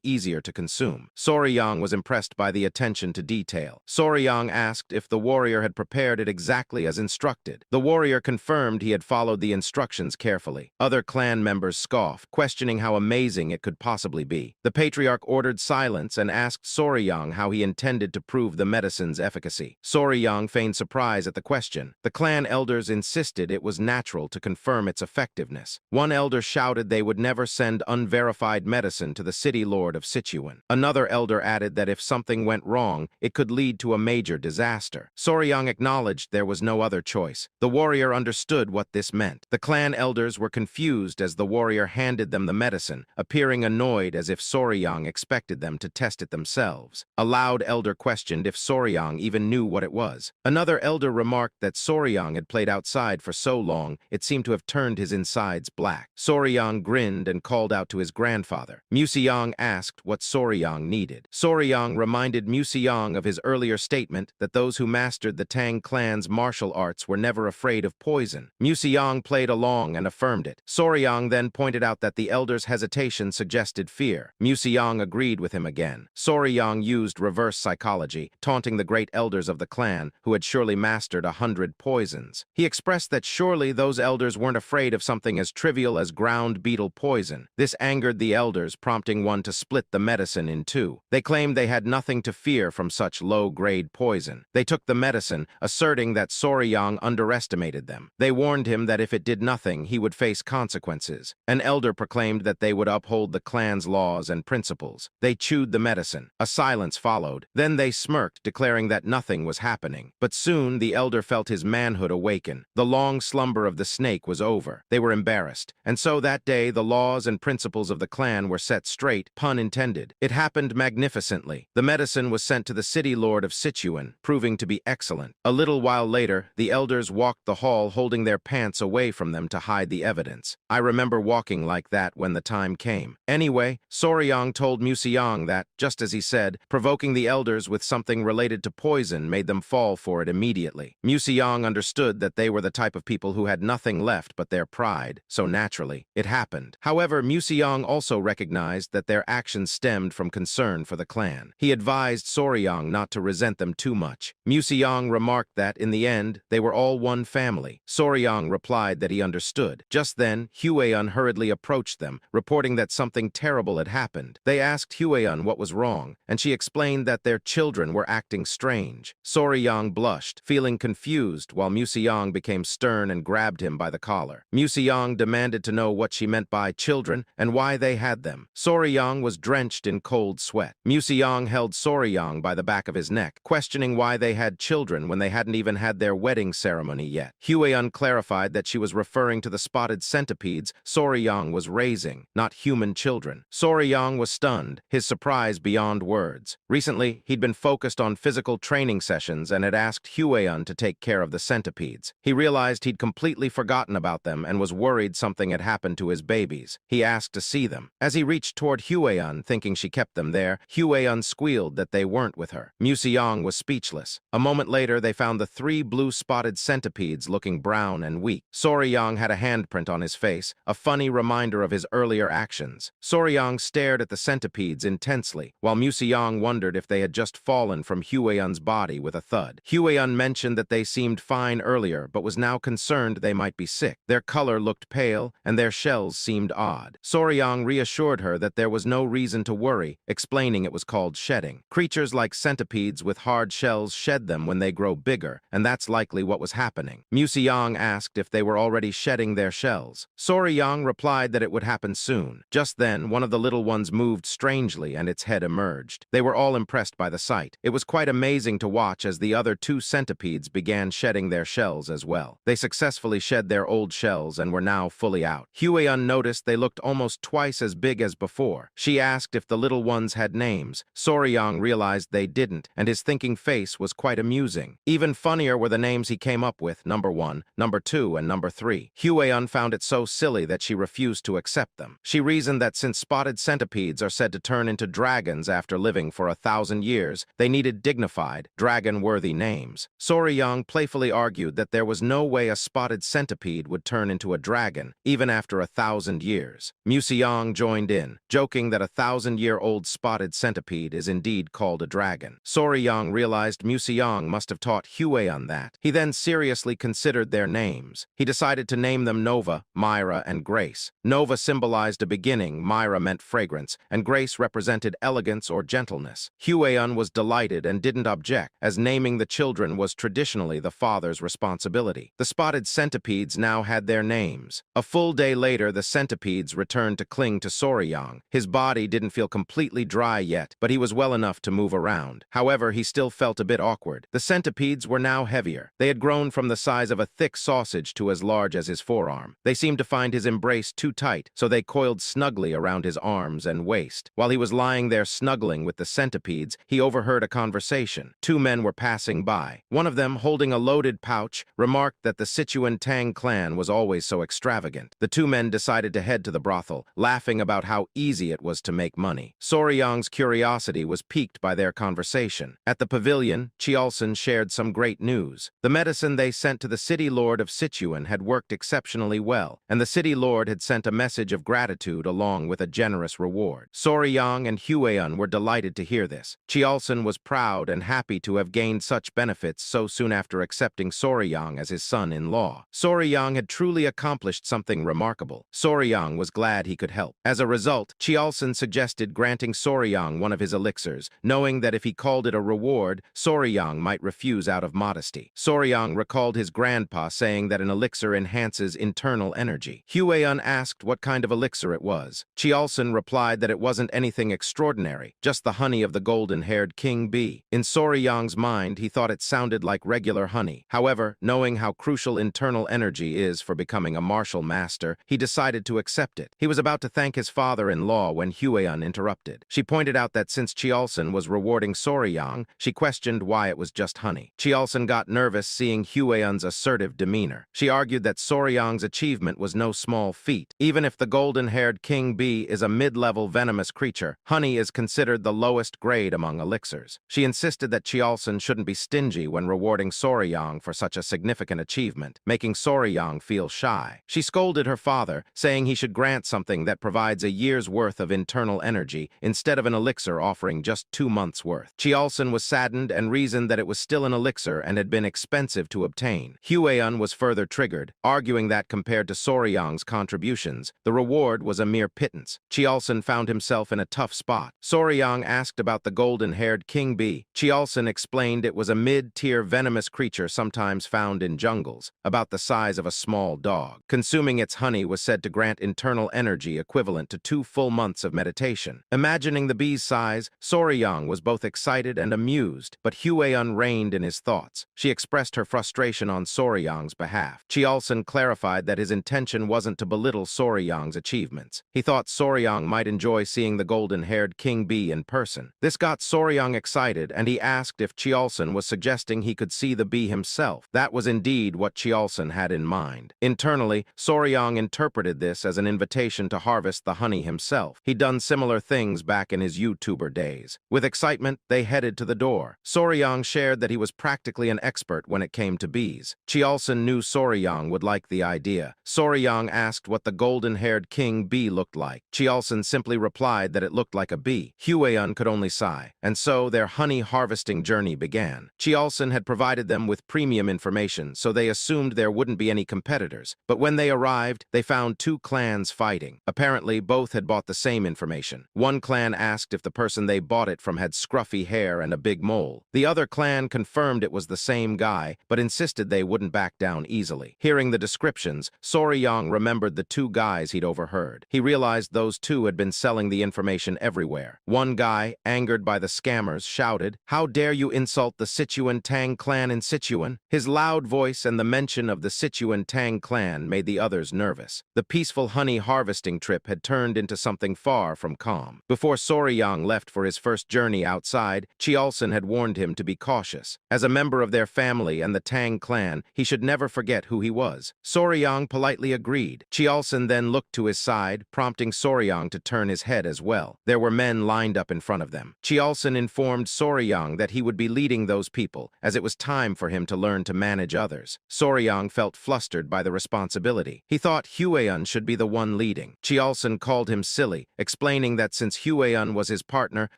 easier to consume. Soryang was impressed by the attention to detail. Soryang asked if the warrior had prepared it exactly as instructed. The warrior confirmed he had followed the instructions carefully. Other clan members scoffed, questioning how amazing it could possibly be. The patriarch ordered silence and asked Soryang how he intended to prove the medicine's efficacy. Soryang feigned surprise at the question. The clan elders insisted it was natural to confirm its effectiveness. One elder shouted they would never send unverified medicine to the city lord of Sichuan. Another elder added that if something went wrong, it could lead to a major disaster. Soryang acknowledged there was no other choice. The warrior understood what this meant. The clan elders were confused as the warrior handed them the medicine, appearing annoyed as if Soryang expected them to test it themselves. A loud elder questioned if Soryang even knew what it was. Another elder remarked that Soryang had played outside for so long it seemed to have turned his insides black. Soryang grinned and called out to his grandfather. Museong asked what Soryang needed. Soryang reminded Museong of his earlier statement that those who mastered the Tang clan's martial arts were never afraid of poison. Museong played along and affirmed it. Soryang then pointed out that the elder's hesitation suggested fear. Museong agreed with him again. Soryang used reverse psychology, taunting the great elders of the clan, who had surely mastered 100 poisons. He expressed that surely those elders weren't afraid of something as trivial as ground beetle poison. This angered the elders, prompting one to split the medicine in two. They claimed they had nothing to fear from such low-grade poison. They took the medicine, asserting that Soryang underestimated them. They warned him that if it did nothing, he would face consequences. An elder proclaimed that they would uphold the clan's laws and principles. They chewed the medicine. A silence followed. Then they smirked, declaring that nothing was happening. But soon the elder felt his manhood awaken. The long slumber of the snake was over. They were embarrassed. And so that day, the laws and principles of the clan were set straight, pun intended. It happened magnificently. The medicine was sent to the city lord of Sichuan, proving to be excellent. A little while later, the elders walked the hall holding their pants away from them to hide the evidence. I remember walking like that when the time came. Anyway, Soryang told Museong that, just as he said, provoking the elders with something related to poison made them fall for it immediately. Museong understood that they were the type of people who had nothing left but their pride, so naturally, it happened. However, Museong also recognized that their actions stemmed from concern for the clan. He advised Soryang not to resent them too much. Museong remarked that, in the end, they were all one family. Soryang replied that he understood. Just then, Hueun hurriedly approached them, reporting that something terrible had happened. They asked Hueun what was wrong, and she explained that their children were acting strange. Soryang blushed, feeling confused, while Museong became stern and grabbed him by the collar. Museong demanded to know what she meant by children and why they had them. Soryang was drenched in cold sweat. Museong held Soryang by the back of his neck, questioning why they had children when they hadn't even had their wedding ceremony yet. Hueun clarified that she was referring to the spotted centipedes Soryang was raising, not human children. Soryang was stunned, his surprise beyond words. Recently, he'd been focused on physical training sessions and had asked Hueun to take care of the centipedes. He realized he'd completely forgotten about them and was worried something had happened to his babies. He asked to see them. As he reached toward Hueun, thinking she kept them there, Hueun squealed that they weren't with her. Museong was speechless. A moment later, they found the 3 blue-spotted centipedes looking brown and weak. Soryang had a handprint on his face, a funny reminder of his earlier actions. Soryang stared at the centipedes intensely, while Museong wondered if they had just fallen from Hueun's body with a thud. Hueun mentioned that they seemed fine earlier, but was now concerned they might be sick. Their color looked pale, and their shells seemed odd. Soryang reassured her that there was no reason to worry, explaining it was called shedding. Creatures like centipedes with hard shells shed them when they grow bigger, and that's likely what was happening. Museong asked if they were already shedding their shells. Soryang replied that it would happen soon. soon. Just then, one of the little ones moved strangely and its head emerged. They were all impressed by the sight. It was quite amazing to watch as the other two centipedes began shedding their shells as well. They successfully shed their old shells and were now fully out. Huion noticed they looked almost twice as big as before. She asked if the little ones had names. Soryang realized they didn't, and his thinking face was quite amusing. Even funnier were the names he came up with: number 1, number 2, and number 3. Huion found it so silly that she refused to accept them. She reasoned that since spotted centipedes are said to turn into dragons after living for 1,000 years, they needed dignified, dragon-worthy names. Soryang playfully argued that there was no way a spotted centipede would turn into a dragon, even after 1,000 years. Museong joined in, joking that a 1,000-year-old spotted centipede is indeed called a dragon. Soryang realized Museong must have taught Huion that. He then seriously considered their names. He decided to name them Nova, Myra, and Grace. Nova symbolized a beginning, Myra meant fragrance, and Grace represented elegance or gentleness. Huion was delighted and didn't object, as naming the children was traditionally the father's responsibility. The spotted centipedes now had their names. A full day later, the centipedes returned to cling to Soryang. His body didn't feel completely dry yet, but he was well enough to move around. However, he still felt a bit awkward. The centipedes were now heavier. They had grown from the size of a thick sausage to as large as his forearm. They seemed to find his embrace too tight, so they coiled snugly around his arms and waist. While he was lying there snuggling with the centipedes, he overheard a conversation. Two men were passing by. One of them, holding a loaded pouch, remarked that the Sichuan Tang clan was always so extravagant. The two men decided to head to the brothel, laughing about how easy it was to make money. Soryang's curiosity was piqued by their conversation. At the pavilion, Chiolson shared some great news. The medicine they sent to the city lord of Sichuan had worked exceptionally well, and the city lord had sent a message of gratitude along with a generous reward. Soryang and Huion were delighted to hear this. Chiolson was proud and happy to have gained such benefits so soon after accepting Soryang as his son-in-law. Soryang had truly accomplished something remarkable. Soryang was glad he could help. As a result, Chiolson suggested granting Soryang one of his elixirs, knowing that if he called it a reward, Soryang might refuse out of modesty. Soryang recalled his grandpa saying that an elixir enhances internal energy. Huion asked what kind of elixir it was. Chiolson replied that it wasn't anything extraordinary, just the honey of the golden-haired king bee. In Soryang's mind, he thought it sounded like regular honey. However, knowing how crucial internal energy is for becoming a martial master, he decided to accept it. He was about to thank his father-in-law when Huion interrupted. She pointed out that since Chiolson was rewarding Soryang, she questioned why it was just honey. Chiolson got nervous seeing Huion's assertive demeanor. She argued that Soryang's achievement was no small feat. Even if the golden-haired king bee is a mid-level venomous creature, honey is considered the lowest grade among elixirs. She insisted that Chiolson shouldn't be stingy when rewarding Soryang for such a significant achievement, making Soryang feel shy. She scolded her father, saying he should grant something that provides a year's worth of internal energy instead of an elixir offering just 2 months' worth. Chiolson was saddened and reasoned that it was still an elixir and had been expensive to obtain. Huion was further triggered, arguing that compared to Soryang's contributions, the reward was a mere pittance. Chiolson found himself in a tough spot. Soryang asked about the golden-haired king bee. Chiolson explained it was a mid-tier venomous creature sometimes found in jungles, about the size of a small dog. Consuming its honey was said to grant internal energy equivalent to 2 full months of meditation. Imagining the bee's size, Soryang was both excited and amused, but Huion reigned in his thoughts. She expressed her frustration on Soryang's behalf. Chiolson clarified that his intention wasn't to belittle Soryang's achievements. He thought Soryang might enjoy seeing the golden-haired king bee in person. This got Soryang excited, and he asked if Chiolson was suggesting he could see the bee himself. That was indeed what Chiolson had in mind. Internally, Soryang interpreted this as an invitation to harvest the honey himself. He'd done similar things back in his YouTuber days. With excitement, they headed to the door. Soryang shared that he was practically an expert when it came to bees. Chiolson knew Soryang would like the idea. Soryang asked what the golden-haired king bee looked like. Chiolson simply replied that it looked like a bee. Huion could only sigh, and so their honey harvesting journey began. Chiolson had provided them with premium information, so they assumed there wouldn't be any competitors. But when they arrived, they found 2 clans fighting. Apparently, both had bought the same information. One clan asked if the person they bought it from had scruffy hair and a big mole. The other clan confirmed it was the same guy, but insisted they wouldn't back down easily. Hearing the descriptions, Soryang remembered the 2 guys he'd overheard. word. He realized those two had been selling the information everywhere. One guy, angered by the scammers, shouted, "How dare you insult the Sichuan Tang clan in Sichuan?" His loud voice and the mention of the Sichuan Tang clan made the others nervous. The peaceful honey harvesting trip had turned into something far from calm. Before Soryang left for his first journey outside, Chiolson had warned him to be cautious. As a member of their family and the Tang clan, he should never forget who he was. Soryang politely agreed. Chiolson then looked to his side, prompting Soryang to turn his head as well. There were men lined up in front of them. Chiolson informed Soryang that he would be leading those people, as it was time for him to learn to manage others. Soryang felt flustered by the responsibility. He thought Hueyun should be the one leading. Chiolson called him silly, explaining that since Hueyun was his partner,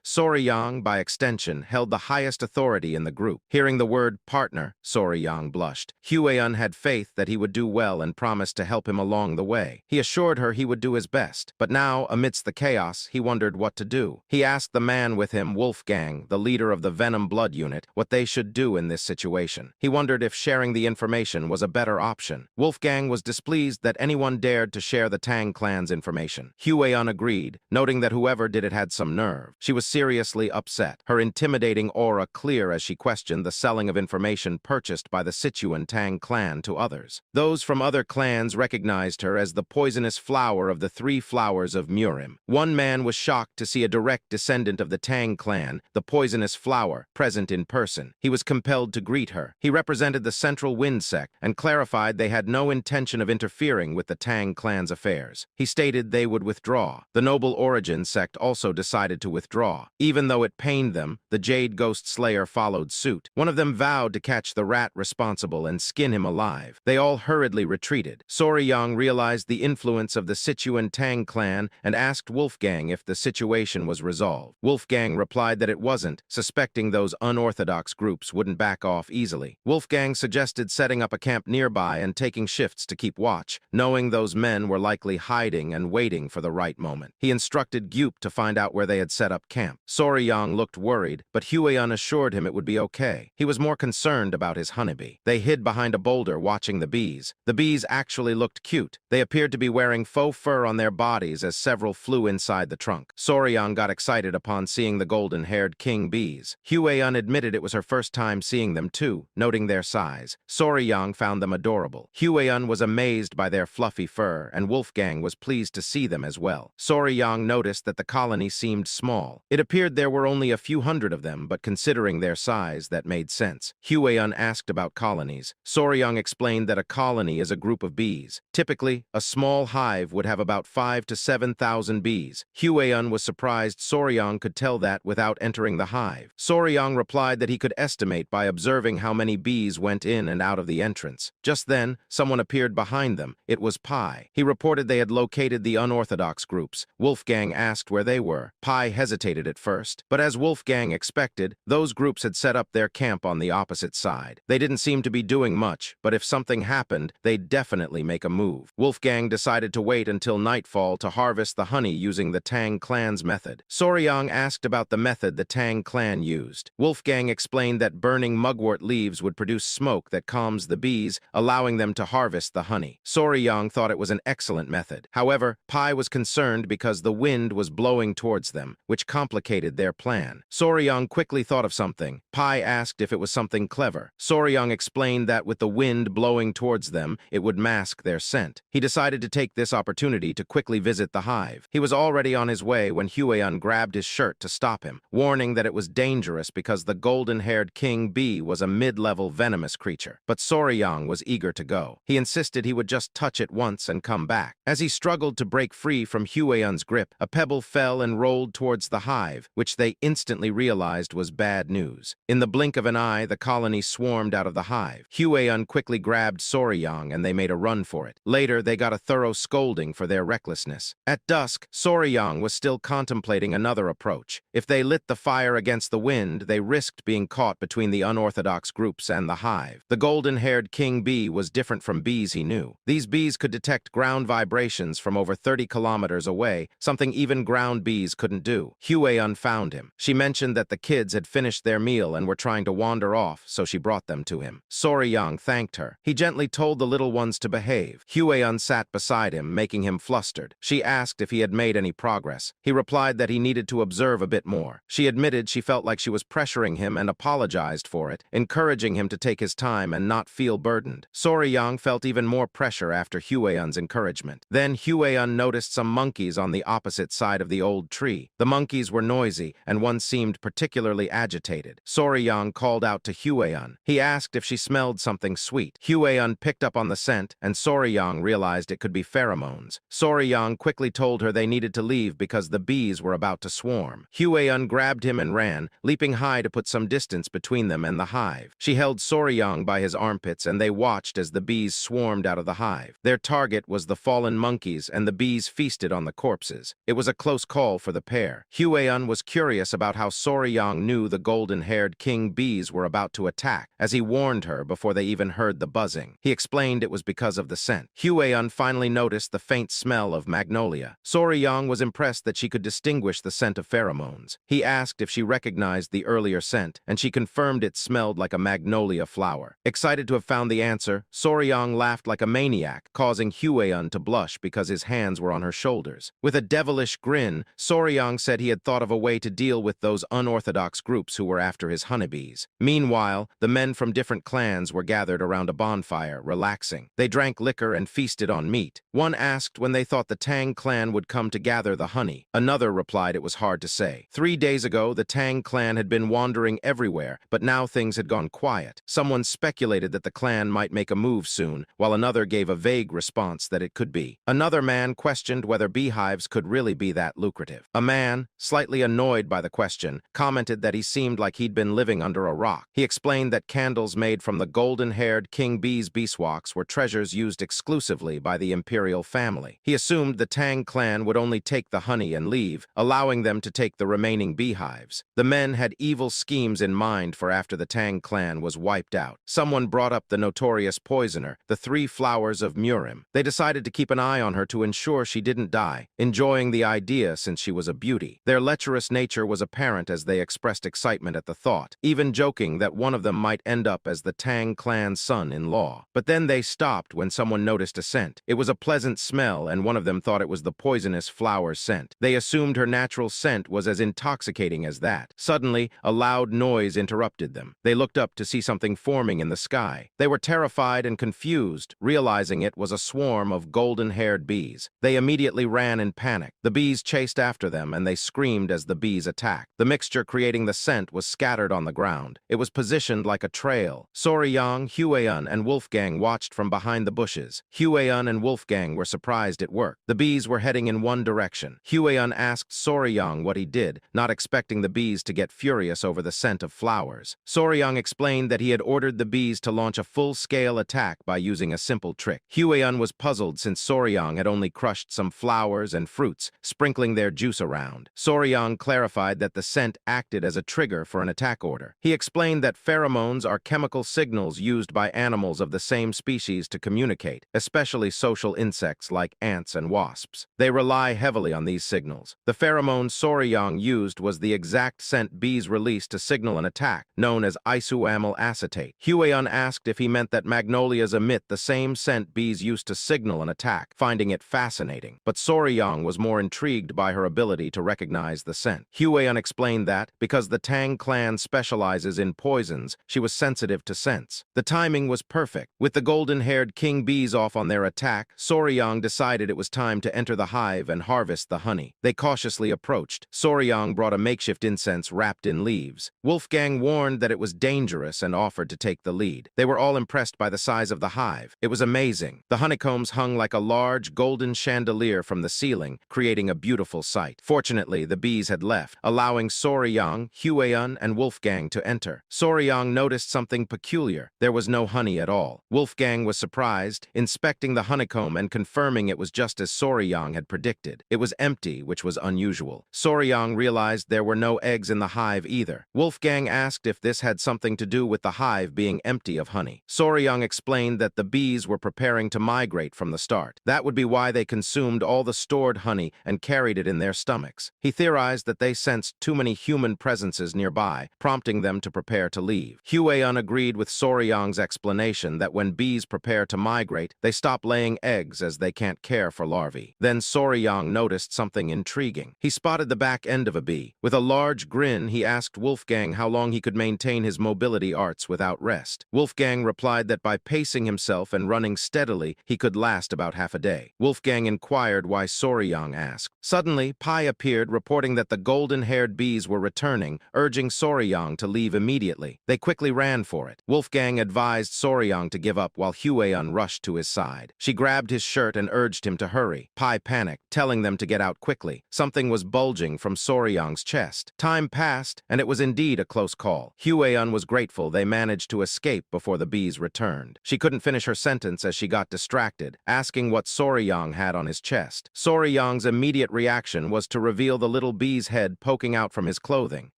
Soryang, by extension, held the highest authority in the group. Hearing the word partner, Soryang blushed. Hueyun had faith that he would do well and promised to help him along the way. He assured her he would do his best. But now, amidst the chaos, he wondered what to do. He asked the man with him, Wolfgang, the leader of the Venom Blood Unit, what they should do in this situation. He wondered if sharing the information was a better option. Wolfgang was displeased that anyone dared to share the Tang clan's information. Hueyun agreed, noting that whoever did it had some nerve. She was seriously upset, her intimidating aura clear as she questioned the selling of information purchased by the Sichuan Tang clan to others. Those from other clans recognized her as the poisonous flower of the three flowers of Murim. One man was shocked to see a direct descendant of the Tang clan, the poisonous flower, present in person. He was compelled to greet her. He represented the Central Wind sect and clarified they had no intention of interfering with the Tang clan's affairs. He stated they would withdraw. The Noble Origin sect also decided to withdraw. Even though it pained them, the Jade Ghost Slayer followed suit. One of them vowed to catch the rat responsible and skin him alive. They all hurriedly retreated. Soryang realized the influence of the Sichuan Tang clan and asked Wolfgang if the situation was resolved. Wolfgang replied that it wasn't, suspecting those unorthodox groups wouldn't back off easily. Wolfgang suggested setting up a camp nearby and taking shifts to keep watch, knowing those men were likely hiding and waiting for the right moment. He instructed Gyup to find out where they had set up camp. Soryang looked worried, but Hueyun assured him it would be okay. He was more concerned about his honeybee. They hid behind a boulder watching the bees. The bees actually looked cute. They appeared to be wearing faux fur on their bodies as several flew inside the trunk. Soryang got excited upon seeing the golden-haired king bees. Hueyun admitted it was her first time seeing them too, noting their size. Soryang found them adorable. Hueyun was amazed by their fluffy fur, and Wolfgang was pleased to see them as well. Soryang noticed that the colony seemed small. It appeared there were only a few hundred of them, but considering their size, that made sense. Hueyun asked about colonies. Soryang explained that a colony is a group of bees. Typically, a small hive would have about 5,000 to 7,000 bees. Hueyun was surprised Soryang could tell that without entering the hive. Soryang replied that he could estimate by observing how many bees went in and out of the entrance. Just then, someone appeared behind them. It was Pai. He reported they had located the unorthodox groups. Wolfgang asked where they were. Pai hesitated at first, but as Wolfgang expected, those groups had set up their camp on the opposite side. They didn't seem to be doing much, but if something happened, they'd definitely make a move. Wolfgang decided to wait until nightfall to harvest the honey using the Tang clan's method. Soryang asked about the method the Tang clan used. Wolfgang explained that burning mugwort leaves would produce smoke that calms the bees, allowing them to harvest the honey. Soryang thought it was an excellent method. However, Pai was concerned because the wind was blowing towards them, which complicated their plan. Soryang quickly thought of something. Pai asked if it was something clever. Soryang explained that with the wind blowing towards them, it would mask their scent. He decided to take this opportunity to quickly visit the hive. He was already on his way when Hueyun grabbed his shirt to stop him, warning that it was dangerous because the golden-haired king bee was a mid-level venomous creature. But Soryang was eager to go. He insisted he would just touch it once and come back. As he struggled to break free from Hueyun's grip, a pebble fell and rolled towards the hive, which they instantly realized was bad news. In the blink of an eye, the colony swarmed out of the hive. Hueyun quickly grabbed Soryang and they made a run for it. Later, they got a thorough scolding for their recklessness. At dusk, Soryang was still contemplating another approach. If they lit the fire against the wind, they risked being caught between the unorthodox groups and the hive. The golden-haired king bee was different from bees he knew. These bees could detect ground vibrations from over 30 kilometers away, something even ground bees couldn't do. Hueyun found him. She mentioned that the kids had finished their meal and were trying to wander off, so she brought them to him. Soryang thanked her. He gently told the little ones to behave. Hueyun sat beside him, making him flustered. She asked if he had made any progress. He replied that he needed to observe a bit more. She admitted she felt like she was pressuring him and apologized for it, encouraging him to take his time and not feel burdened. Soryang felt even more pressure after Hueyun's encouragement. Then Hueyun noticed some monkeys on the opposite side of the old tree. The monkeys were noisy, and one seemed particularly agitated. Soryang called out to Hueyun. He asked if she smelled something sweet. Hueyun picked up on the scent, and Soryang realized it could be pheromones. Soryang quickly told her they needed to leave because the bees were about to swarm. Hueyun grabbed him and ran, leaping high to put some distance between them and the hive. She held Soryang by his armpits, and they watched as the bees swarmed out of the hive. Their target was the fallen monkeys, and the bees feasted on the corpses. It was a close call for the pair. Hueyun was curious about how Soryang knew the golden-haired king bees were about to attack, as he warned her before they even heard the buzzing. He explained it was because of the scent. Hueyun finally noticed the faint smell of magnolia. Soryang was impressed that she could distinguish the scent of pheromones. He asked if she recognized the earlier scent, and she confirmed it smelled like a magnolia flower. Excited to have found the answer, Soryang laughed like a maniac, causing Hueyun to blush because his hands were on her shoulders. With a devilish grin, Soryang said he had thought of a way to deal with those unorthodox groups who were after his honeybees. Meanwhile, the men from different clans were gathered around a bonfire, relaxing. They drank liquor and feasted on meat. One asked when they thought the Tang clan would come to gather the honey. Another replied it was hard to say. 3 days ago, the Tang clan had been wandering everywhere, but now things had gone quiet. Someone speculated that the clan might make a move soon, while another gave a vague response that it could be. Another man questioned whether beehives could really be that lucrative. A man, slightly annoyed by the question, commented that he seemed like he'd been living under a rock. He explained that candles made from the golden-haired king bee's beeswax were treasures used exclusively by the imperial family. He assumed the Tang clan would only take the honey and leave, allowing them to take the remaining beehives. The men had evil schemes in mind for after the Tang clan was wiped out. Someone brought up the notorious poisoner, the 3 flowers of Murim. They decided to keep an eye on her to ensure she didn't die, enjoying the idea since she was a beauty. Their lecherous nature was apparent as they expressed excitement at the thought, even joking that one of them might end up as the Tang clan's son-in-law. But then they stopped when someone noticed a scent. It was a pleasant smell, and one of them thought it was the poisonous flower scent. They assumed her natural scent was as intoxicating as that. Suddenly, a loud noise interrupted them. They looked up to see something forming in the sky. They were terrified and confused, realizing it was a swarm of golden-haired bees. They immediately ran in panic. The bees chased after them, and they screamed as the bees attacked. The mixture creating the scent was scattered on the ground. It was positioned like a trail. Soryang, Hueyun, and Wolfgang watched from behind the bushes. Hueyun and Wolfgang were surprised it worked. The bees were heading in one direction. Hueyun asked Soryang what he did, not expecting the bees to get furious over the scent of flowers. Soryang explained that he had ordered the bees to launch a full-scale attack by using a simple trick. Hueyun was puzzled since Soryang had only crushed some flowers and fruits, sprinkling their juice around. Soryang clarified that the scent acted as a trigger for an attack order. He explained that pheromones are chemical signals used by animals of the same species to communicate, especially social insects like ants and wasps. They rely heavily on these signals. The pheromone Soryang used was the exact scent bees released to signal an attack, known as isoamyl acetate. Hueyun asked if he meant that magnolias emit the same scent bees used to signal an attack, finding it fascinating. But Soryang was more intrigued by her ability to recognize the scent. Hueyun explained that, because the Tang clan specializes in poisons, she was sensitive to scents. The timing was perfect. With the golden-haired king bees off on their attack, Soryang decided it was time to enter the hive and harvest the honey. They cautiously approached. Soryang brought a makeshift incense wrapped in leaves. Wolfgang warned that it was dangerous and offered to take the lead. They were all impressed by the size of the hive. It was amazing. The honeycombs hung like a large golden chandelier from the ceiling, creating a beautiful sight. Fortunately, the bees had left, allowing Soryang, Hueyun, and Wolfgang to enter. Soryang noticed something peculiar. There was no honey at all. Wolfgang was surprised, inspecting the honeycomb and confirming it was just as Soryang had predicted. It was empty, which was unusual. Soryang realized there were no eggs in the hive either. Wolfgang asked if this had something to do with the hive being empty of honey. Soryang explained that the bees were preparing to migrate from the start. That would be why they consumed all the stored honey and carried it in their stomachs. He theorized that they sensed too many human presences nearby, prompting them to prepare to leave. Hueyun agreed with Soryang's explanation that when bees prepare to migrate, they stop laying eggs as they can't care for larvae. Then Soryang noticed something intriguing. He spotted the back end of a bee. With a large grin, he asked Wolfgang how long he could maintain his mobility arts without rest. Wolfgang replied that by pacing himself and running steadily, he could last about half a day. Wolfgang inquired why Soryang asked. Suddenly, Pai appeared, reporting that the golden-haired bees were returning, urging Soryang to leave immediately. They quickly ran for it. Wolfgang advised Soryang to give up while Hueyun rushed to his side. She grabbed his shirt and urged him to hurry. Pai panicked, telling them to get out quickly. Something was bulging from Soryang's chest. Time passed, and it was indeed a close call. Hueyun was grateful they managed to escape before the bees returned. She couldn't finish her sentence as she got distracted, asking what Soryang had on his chest. Soryang's immediate reaction was to reveal the little bee's head poking out from his clothing.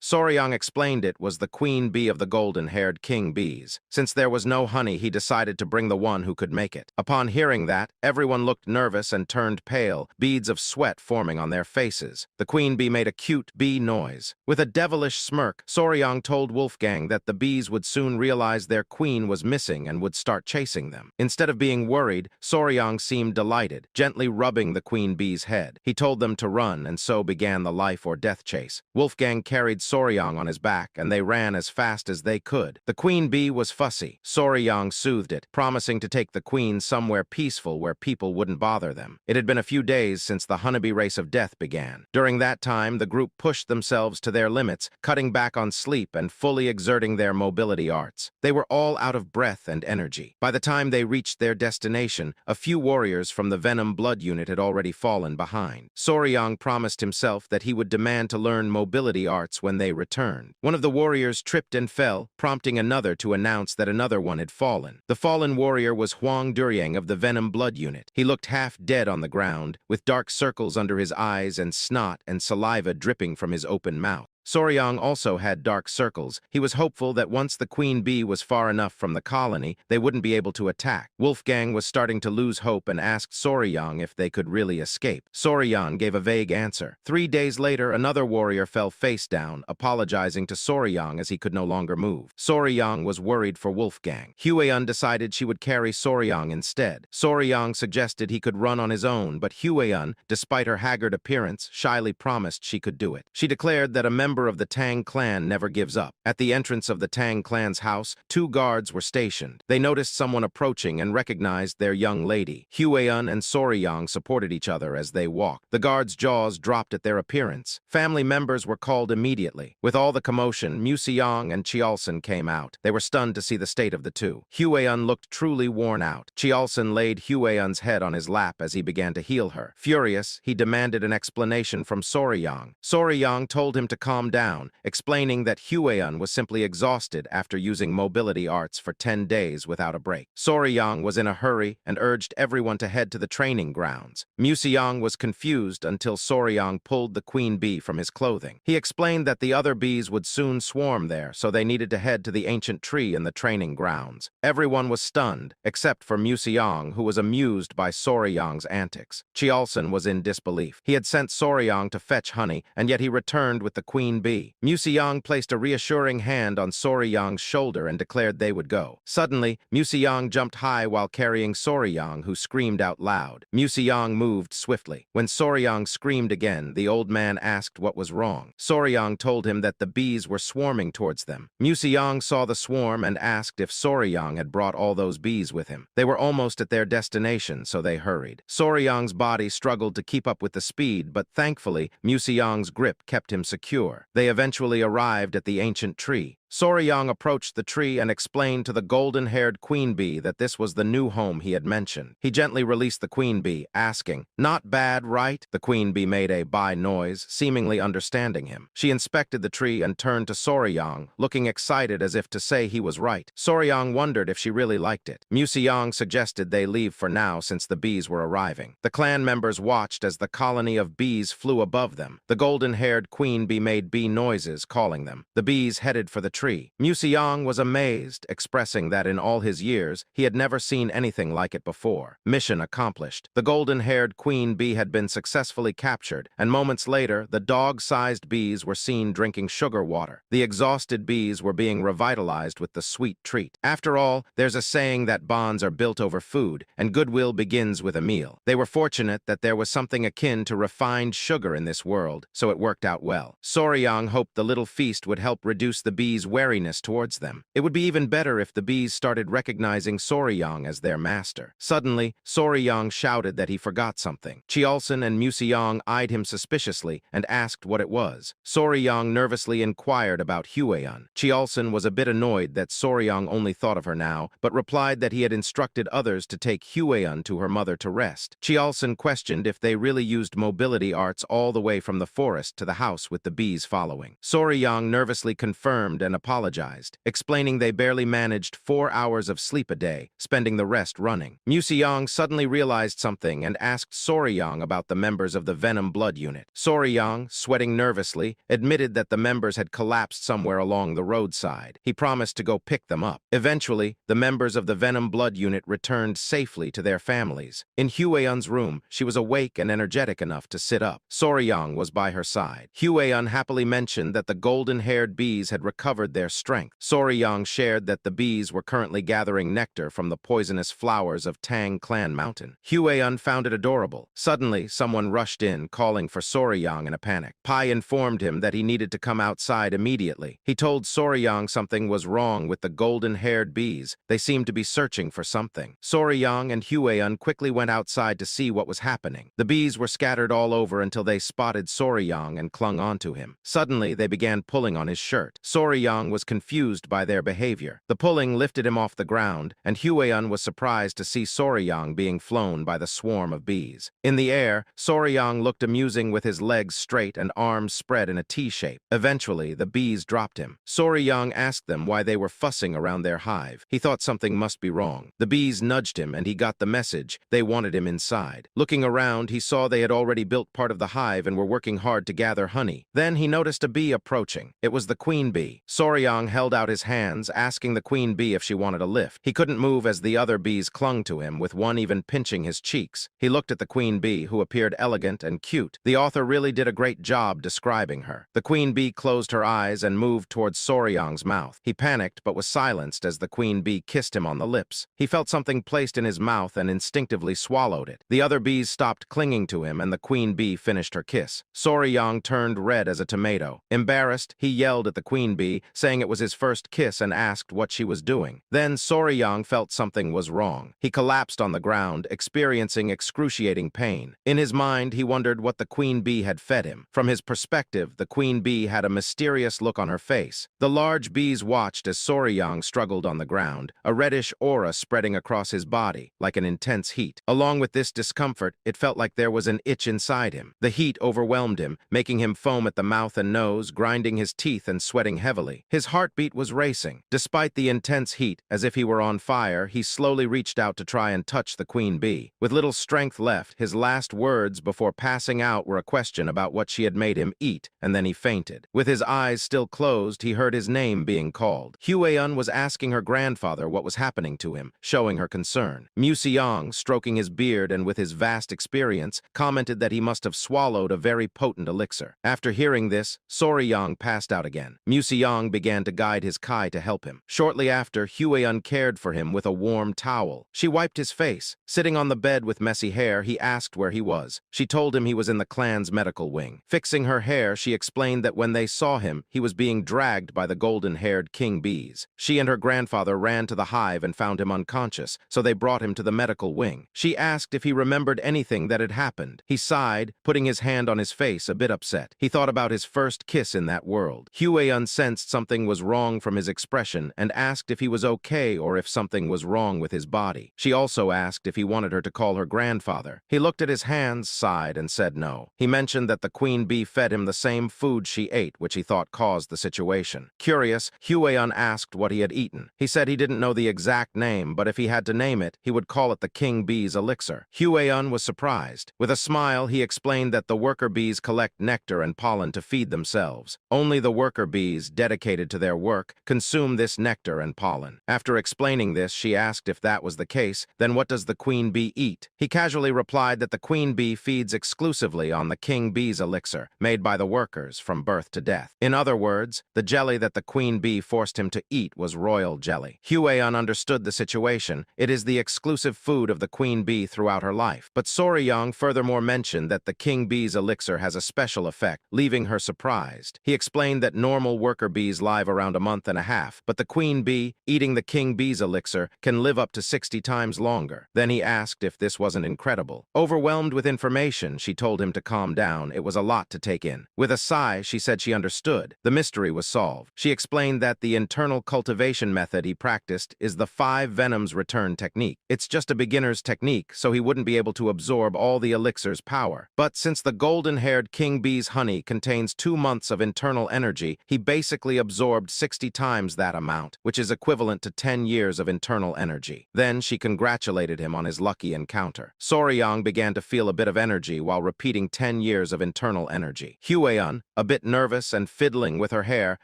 Soryang explained it was the queen bee of the golden-haired king bees. Since there was no honey, he decided to bring the one who could make it. Upon hearing that, everyone looked nervous and turned pale, beads of sweat forming on their faces. The queen bee made a cute bee noise. With a devilish smirk, Soryang told Wolfgang that the bees would soon realize their queen was missing and would start chasing them. Instead of being worried, Soryang seemed delighted, gently rubbing the queen bee's head. He told them to run, and so began the life or death chase. Wolfgang carried Soryang on his back, and they ran as fast as they could. The queen bee was fussy. Soryang soothed it, promising to take the queen somewhere peaceful where people wouldn't bother them. It had been a few days since the honeybee race of death began. During that time, the group pushed themselves to their limits, cutting back on sleep and fully exerting their mobility arts. They were all out of breath and energy. By the time they reached their destination, a few warriors from the Venom Blood Unit had already fallen behind. Soryang promised himself that he would demand to learn mobility arts when they returned. One of the warriors tripped and fell, prompting another to announce that another one had fallen. The fallen warrior was Huang Duryang of the Venom Blood Unit. He looked half dead on the ground, with dark circles under his eyes and snot and saliva dripping from his open mouth. Soryang also had dark circles. He was hopeful that once the queen bee was far enough from the colony, they wouldn't be able to attack. Wolfgang was starting to lose hope and asked Soryang if they could really escape. Soryang gave a vague answer. 3 days later, another warrior fell face down, apologizing to Soryang as he could no longer move. Soryang was worried for Wolfgang. Hueyun decided she would carry Soryang instead. Soryang suggested he could run on his own, but Hueyun, despite her haggard appearance, shyly promised she could do it. She declared that a member of the Tang clan never gives up. At the entrance of the Tang clan's house, 2 guards were stationed. They noticed someone approaching and recognized their young lady. Hueyun and Soryang supported each other as they walked. The guards' jaws dropped at their appearance. Family members were called immediately. With all the commotion, Museong and Chialson came out. They were stunned to see the state of the two. Hueyun looked truly worn out. Chialson laid Hueyun's head on his lap as he began to heal her. Furious, he demanded an explanation from Soryang. Soryang told him to calm down, explaining that Hueyun was simply exhausted after using mobility arts for 10 days without a break. Soryang was in a hurry and urged everyone to head to the training grounds. Museong was confused until Soryang pulled the queen bee from his clothing. He explained that the other bees would soon swarm there, so they needed to head to the ancient tree in the training grounds. Everyone was stunned, except for Museong, who was amused by Soryang's antics. Chialson was in disbelief. He had sent Soryang to fetch honey, and yet he returned with the queen bee. Museong placed a reassuring hand on Soryang's shoulder and declared they would go. Suddenly, Museong jumped high while carrying Soryang, who screamed out loud. Museong moved swiftly. When Soryang screamed again, the old man asked what was wrong. Soryang told him that the bees were swarming towards them. Museong saw the swarm and asked if Soryang had brought all those bees with him. They were almost at their destination, so they hurried. Soryang's body struggled to keep up with the speed, but thankfully, Museong's grip kept him secure. They eventually arrived at the ancient tree. Soryang approached the tree and explained to the golden-haired queen bee that this was the new home he had mentioned. He gently released the queen bee, asking, "Not bad, right?" The queen bee made a bye noise, seemingly understanding him. She inspected the tree and turned to Soryang, looking excited as if to say he was right. Soryang wondered if she really liked it. Museong suggested they leave for now since the bees were arriving. The clan members watched as the colony of bees flew above them. The golden-haired queen bee made bee noises, calling them. The bees headed for the tree. Museong was amazed, expressing that in all his years, he had never seen anything like it before. Mission accomplished. The golden-haired queen bee had been successfully captured, and moments later, the dog-sized bees were seen drinking sugar water. The exhausted bees were being revitalized with the sweet treat. After all, there's a saying that bonds are built over food, and goodwill begins with a meal. They were fortunate that there was something akin to refined sugar in this world, so it worked out well. Soryang hoped the little feast would help reduce the bees' wariness towards them. It would be even better if the bees started recognizing Soryang as their master. Suddenly, Soryang shouted that he forgot something. Cheolson and Museong eyed him suspiciously and asked what it was. Soryang nervously inquired about Hueon. Cheolson was a bit annoyed that Soryang only thought of her now, but replied that he had instructed others to take Hueon to her mother to rest. Cheolson questioned if they really used mobility arts all the way from the forest to the house with the bees following. Soryang nervously confirmed and apologized, explaining they barely managed 4 hours of sleep a day, spending the rest running. Museong suddenly realized something and asked Soryang about the members of the Venom Blood Unit. Soryang, sweating nervously, admitted that the members had collapsed somewhere along the roadside. He promised to go pick them up. Eventually, the members of the Venom Blood Unit returned safely to their families. In Hueon's room, she was awake and energetic enough to sit up. Soryang was by her side. Hueon happily mentioned that the golden-haired bees had recovered their strength. Soryang shared that the bees were currently gathering nectar from the poisonous flowers of Tang Clan Mountain. Hueon found it adorable. Suddenly, someone rushed in, calling for Soryang in a panic. Pai informed him that he needed to come outside immediately. He told Soryang something was wrong with the golden-haired bees. They seemed to be searching for something. Soryang and Hueon quickly went outside to see what was happening. The bees were scattered all over until they spotted Soryang and clung onto him. Suddenly, they began pulling on his shirt. Soryang was confused by their behavior. The pulling lifted him off the ground, and Hueon was surprised to see Soryang being flown by the swarm of bees. In the air, Soryang looked amusing with his legs straight and arms spread in a T-shape. Eventually, the bees dropped him. Soryang asked them why they were fussing around their hive. He thought something must be wrong. The bees nudged him, and he got the message. They wanted him inside. Looking around, he saw they had already built part of the hive and were working hard to gather honey. Then he noticed a bee approaching. It was the queen bee. Soryang held out his hands, asking the queen bee if she wanted a lift. He couldn't move as the other bees clung to him, with one even pinching his cheeks. He looked at the queen bee, who appeared elegant and cute. The author really did a great job describing her. The queen bee closed her eyes and moved towards Soryang's mouth. He panicked but was silenced as the queen bee kissed him on the lips. He felt something placed in his mouth and instinctively swallowed it. The other bees stopped clinging to him and the queen bee finished her kiss. Soryang turned red as a tomato. Embarrassed, he yelled at the queen bee, saying it was his first kiss and asked what she was doing. Then Soryang felt something was wrong. He collapsed on the ground, experiencing excruciating pain. In his mind, he wondered what the queen bee had fed him. From his perspective, the queen bee had a mysterious look on her face. The large bees watched as Soryang struggled on the ground, a reddish aura spreading across his body, like an intense heat. Along with this discomfort, it felt like there was an itch inside him. The heat overwhelmed him, making him foam at the mouth and nose, grinding his teeth and sweating heavily. His heartbeat was racing. Despite the intense heat, as if he were on fire, he slowly reached out to try and touch the queen bee. With little strength left, his last words before passing out were a question about what she had made him eat, and then he fainted. With his eyes still closed, he heard his name being called. Hueon was asking her grandfather what was happening to him, showing her concern. Museong, stroking his beard and with his vast experience, commented that he must have swallowed a very potent elixir. After hearing this, Soryang passed out again. Museong began to guide his Kai to help him. Shortly after, Hueon cared for him with a warm towel. She wiped his face. Sitting on the bed with messy hair, he asked where he was. She told him he was in the clan's medical wing. Fixing her hair, she explained that when they saw him, he was being dragged by the golden-haired king bees. She and her grandfather ran to the hive and found him unconscious, so they brought him to the medical wing. She asked if he remembered anything that had happened. He sighed, putting his hand on his face, a bit upset. He thought about his first kiss in that world. Hueon sensed something was wrong from his expression and asked if he was okay or if something was wrong with his body. She also asked if he wanted her to call her grandfather. He looked at his hands, sighed, and said no. He mentioned that the queen bee fed him the same food she ate, which he thought caused the situation. Curious, Hueon asked what he had eaten. He said he didn't know the exact name, but if he had to name it, he would call it the king bee's elixir. Hueon was surprised. With a smile, he explained that the worker bees collect nectar and pollen to feed themselves. Only the worker bees, dedicated dedicated to their work, consume this nectar and pollen. After explaining this, she asked if that was the case, then what does the queen bee eat? He casually replied that the queen bee feeds exclusively on the king bee's elixir, made by the workers from birth to death. In other words, the jelly that the queen bee forced him to eat was royal jelly. Hue-an understood the situation. It is the exclusive food of the queen bee throughout her life. But Soryang furthermore mentioned that the king bee's elixir has a special effect, leaving her surprised. He explained that normal worker bees live around a month and a half, but the queen bee, eating the king bee's elixir, can live up to 60 times longer. Then he asked if this wasn't incredible. Overwhelmed with information, she told him to calm down. It was a lot to take in. With a sigh, she said she understood. The mystery was solved. She explained that the internal cultivation method he practiced is the 5 venoms return technique. It's just a beginner's technique, so he wouldn't be able to absorb all the elixir's power. But since the golden-haired king bee's honey contains 2 months of internal energy, he basically absorbed 60 times that amount, which is equivalent to 10 years of internal energy. Then she congratulated him on his lucky encounter. Soryang began to feel a bit of energy while repeating 10 years of internal energy. Hue-an, a bit nervous and fiddling with her hair,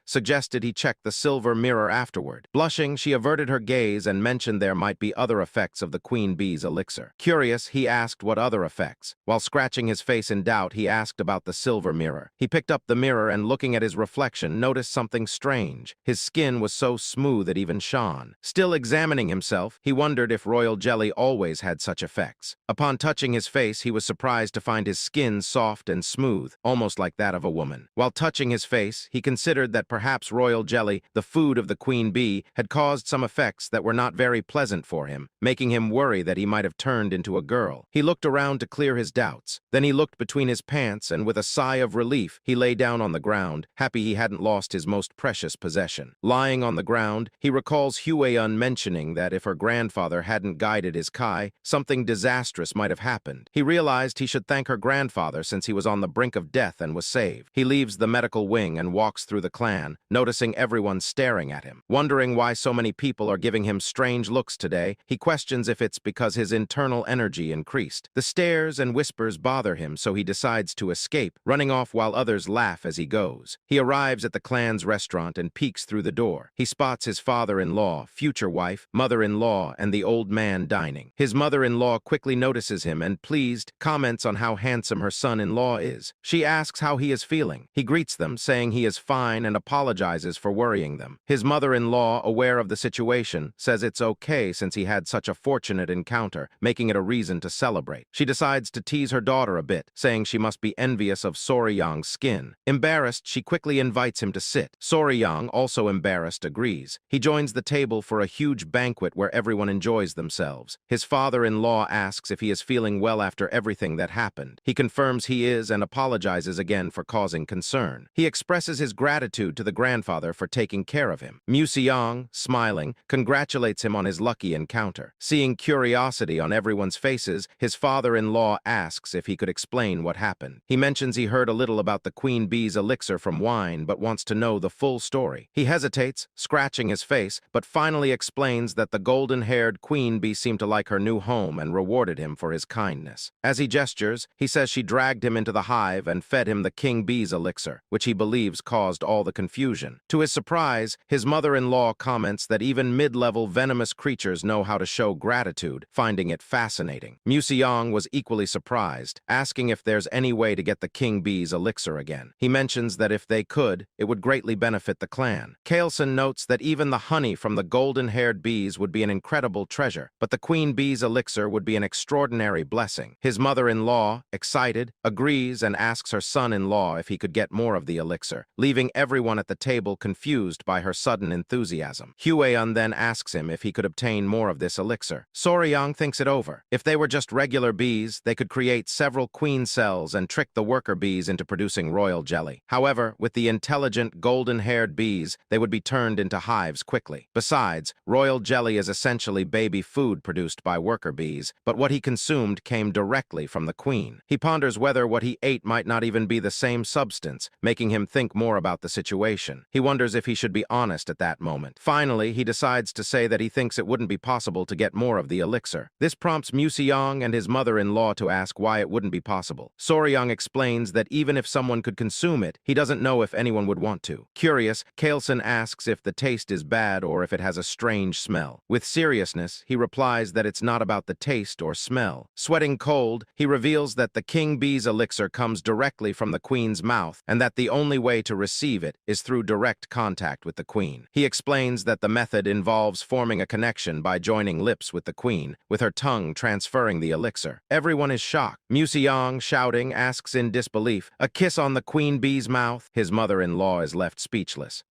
suggested he check the silver mirror afterward. Blushing, she averted her gaze and mentioned there might be other effects of the queen bee's elixir. Curious, he asked what other effects. While scratching his face in doubt, he asked about the silver mirror. He picked up the mirror and, looking at his reflection, noticed something strange. His skin was so smooth it even shone. Still examining himself, he wondered if royal jelly always had such effects. Upon touching his face, he was surprised to find his skin soft and smooth, almost like that of a woman. While touching his face, he considered that perhaps royal jelly, the food of the queen bee, had caused some effects that were not very pleasant for him, making him worry that he might have turned into a girl. He looked around to clear his doubts. Then he looked between his pants and, with a sigh of relief, he lay down on the ground, happy he hadn't lost his most precious possession. Lying on the ground, he recalls Hue-an mentioning that if her grandfather hadn't guided his Kai, something disastrous might have happened. He realized he should thank her grandfather since he was on the brink of death and was saved. He leaves the medical wing and walks through the clan, noticing everyone staring at him. Wondering why so many people are giving him strange looks today, he questions if it's because his internal energy increased. The stares and whispers bother him, so he decides to escape, running off while others laugh as he goes. He arrives at the clan's restaurant and peeks through the door. He spots his father-in-law, future wife, mother-in-law, and the old man dining. His mother-in-law quickly notices him and, pleased, comments on how handsome her son-in-law is. She asks how he is feeling. He greets them, saying he is fine and apologizes for worrying them. His mother-in-law, aware of the situation, says it's okay since he had such a fortunate encounter, making it a reason to celebrate. She decides to tease her daughter a bit, saying she must be envious of Soryang's skin. Embarrassed, she quickly invites him to sit. Soryang, also embarrassed, agrees. He joins the table for a huge banquet where everyone enjoys themselves. His father-in-law asks if he is feeling well after everything that happened. He confirms he is and apologizes again for causing concern. He expresses his gratitude to the grandfather for taking care of him. Museong, smiling, congratulates him on his lucky encounter. Seeing curiosity on everyone's faces, his father-in-law asks if he could explain what happened. He mentions he heard a little about the queen bee's elixir from wine, but wants to know the full story. He hesitates, scratching his face, but finally explains that the golden-haired queen bee seemed to like her new home and rewarded him for his kindness. As he gestures, he says she dragged him into the hive and fed him the king bee's elixir, which he believes caused all the confusion. To his surprise, his mother-in-law comments that even mid-level venomous creatures know how to show gratitude, finding it fascinating. Museong was equally surprised, asking if there's any way to get the king bee's elixir again. He mentions that if they could, it would greatly benefit the clan. Kaelson notes that even the honey from the golden-haired bees would be an incredible treasure, but the queen bee's elixir would be an extraordinary blessing. His mother-in-law, excited, agrees and asks her son-in-law if he could get more of the elixir, leaving everyone at the table confused by her sudden enthusiasm. Hue-an then asks him if he could obtain more of this elixir. Soryang thinks it over. If they were just regular bees, they could create several queen cells and trick the worker bees into producing royal jelly. However, with the intelligent golden-haired bees, they would be turned into hives quickly. Besides, royal jelly is essentially baby food produced by worker bees, but what he consumed came directly from the queen. He ponders whether what he ate might not even be the same substance, making him think more about the situation. He wonders if he should be honest at that moment. Finally, he decides to say that he thinks it wouldn't be possible to get more of the elixir. This prompts Museong and his mother-in-law to ask why it wouldn't be possible. Soryang explains that even if someone could consume it, he doesn't know if anyone would want to. Curious Curious, Kaelson asks if the taste is bad or if it has a strange smell. With seriousness, he replies that it's not about the taste or smell. Sweating cold, he reveals that the king bee's elixir comes directly from the queen's mouth and that the only way to receive it is through direct contact with the queen. He explains that the method involves forming a connection by joining lips with the queen, with her tongue transferring the elixir. Everyone is shocked. Museong, shouting, asks in disbelief, "A kiss on the queen bee's mouth?" His mother-in-law is left speechless.